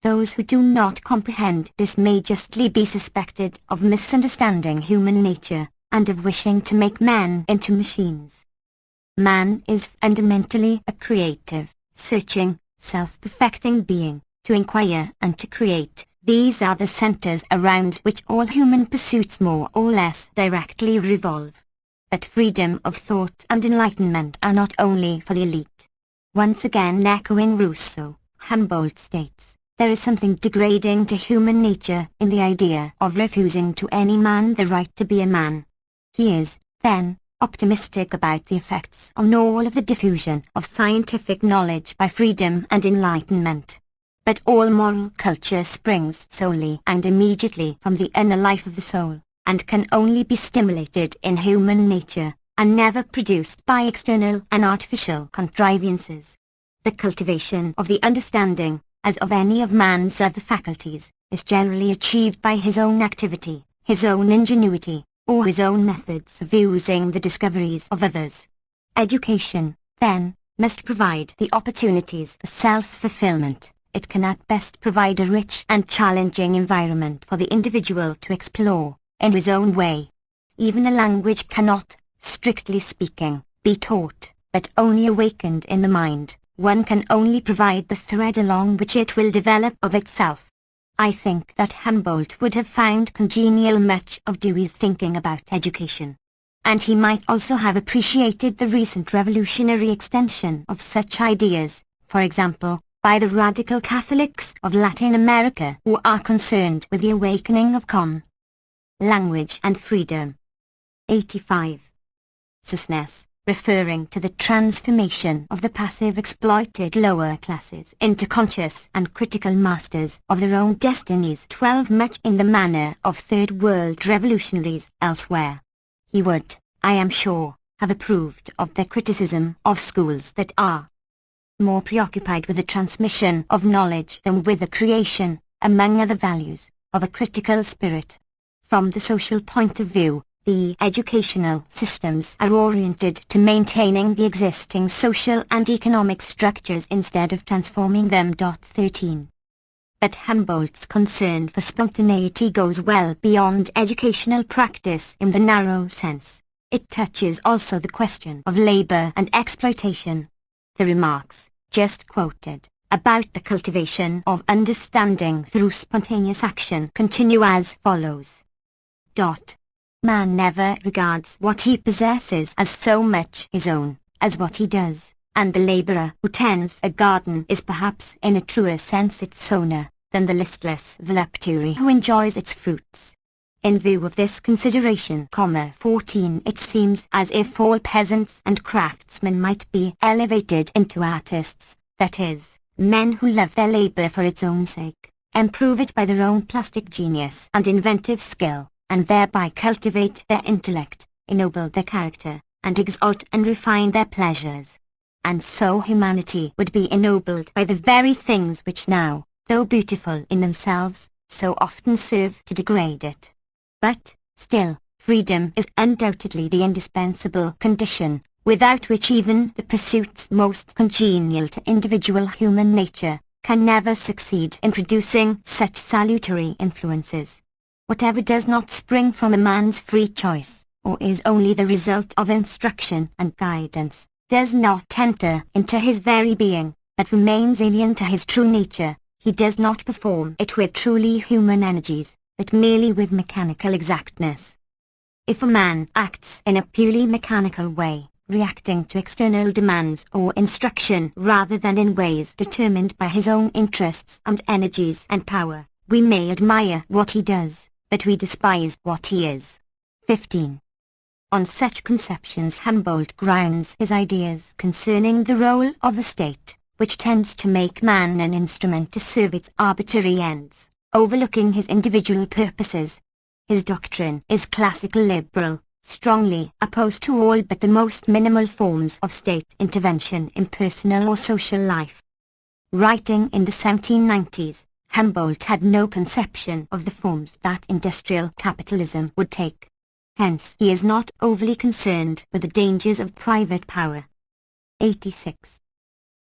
Those who do not comprehend this may justly be suspected of misunderstanding human nature, and of wishing to make men into machines. Man is fundamentally a creative, searching, self-perfecting being. To inquire and to create, these are the centers around which all human pursuits more or less directly revolve. But freedom of thought and enlightenment are not only for the elite. Once again echoing Rousseau, Humboldt states, there is something degrading to human nature in the idea of refusing to any man the right to be a man. He is, then, optimistic about the effects on all of the diffusion of scientific knowledge by freedom and enlightenment. But all moral culture springs solely and immediately from the inner life of the soul, and can only be stimulated in human nature, and never produced by external and artificial contrivances. The cultivation of the understanding, as of any of man's other faculties, is generally achieved by his own activity, his own ingenuity, or his own methods of using the discoveries of others. Education, then, must provide the opportunities for self-fulfillment. It can at best provide a rich and challenging environment for the individual to explore, in his own way. Even a language cannot, strictly speaking, be taught, but only awakened in the mind. One can only provide the thread along which it will develop of itself. I think that Humboldt would have found congenial much of Dewey's thinking about education. And he might also have appreciated the recent revolutionary extension of such ideas, for example, by the radical Catholics of Latin America who are concerned with the awakening of language and freedom. 85. Consciousness, referring to the transformation of the passive exploited lower classes into conscious and critical masters of their own destinies. 12. Much in the manner of third world revolutionaries elsewhere. He would, I am sure, have approved of the criticism of schools that are more preoccupied with the transmission of knowledge than with the creation, among other values, of a critical spirit. From the social point of view, the educational systems are oriented to maintaining the existing social and economic structures instead of transforming them. 13. But Humboldt's concern for spontaneity goes well beyond educational practice in the narrow sense. It touches also the question of labor and exploitation. The remarks, just quoted, about the cultivation of understanding through spontaneous action continue as follows. Man never regards what he possesses as so much his own, as what he does, and the labourer who tends a garden is perhaps in a truer sense its owner, than the listless voluptuary who enjoys its fruits. In view of this consideration, 14, it seems as if all peasants and craftsmen might be elevated into artists, that is, men who love their labour for its own sake, improve it by their own plastic genius and inventive skill, and thereby cultivate their intellect, ennoble their character, and exalt and refine their pleasures. And so humanity would be ennobled by the very things which now, though beautiful in themselves, so often serve to degrade it. But, still, freedom is undoubtedly the indispensable condition, without which even the pursuits most congenial to individual human nature can never succeed in producing such salutary influences. Whatever does not spring from a man's free choice, or is only the result of instruction and guidance, does not enter into his very being, but remains alien to his true nature. He does not perform it with truly human energies, but merely with mechanical exactness. If a man acts in a purely mechanical way, reacting to external demands or instruction rather than in ways determined by his own interests and energies and power, we may admire what he does, but we despise what he is. 15. On such conceptions Humboldt grounds his ideas concerning the role of the state, which tends to make man an instrument to serve its arbitrary ends, overlooking his individual purposes. His doctrine is classical liberal, strongly opposed to all but the most minimal forms of state intervention in personal or social life. Writing in the 1790s, Humboldt had no conception of the forms that industrial capitalism would take. Hence he is not overly concerned with the dangers of private power. 86.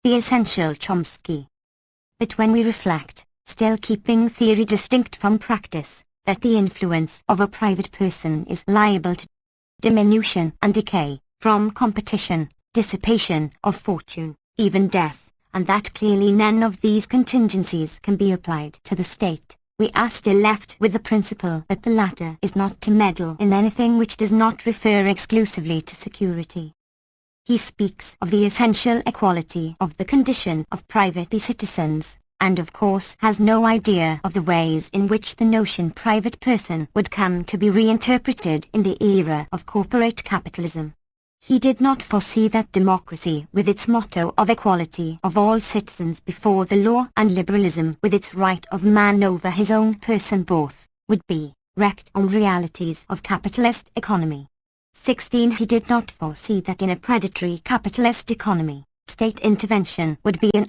The Essential Chomsky. But when we reflect, still keeping theory distinct from practice, that the influence of a private person is liable to diminution and decay, from competition, dissipation of fortune, even death, and that clearly none of these contingencies can be applied to the state, we are still left with the principle that the latter is not to meddle in anything which does not refer exclusively to security. He speaks of the essential equality of the condition of private citizens, and of course has no idea of the ways in which the notion private person would come to be reinterpreted in the era of corporate capitalism. He did not foresee that democracy with its motto of equality of all citizens before the law and liberalism with its right of man over his own person both, would be wrecked on realities of capitalist economy. 16. He did not foresee that in a predatory capitalist economy, state intervention would be an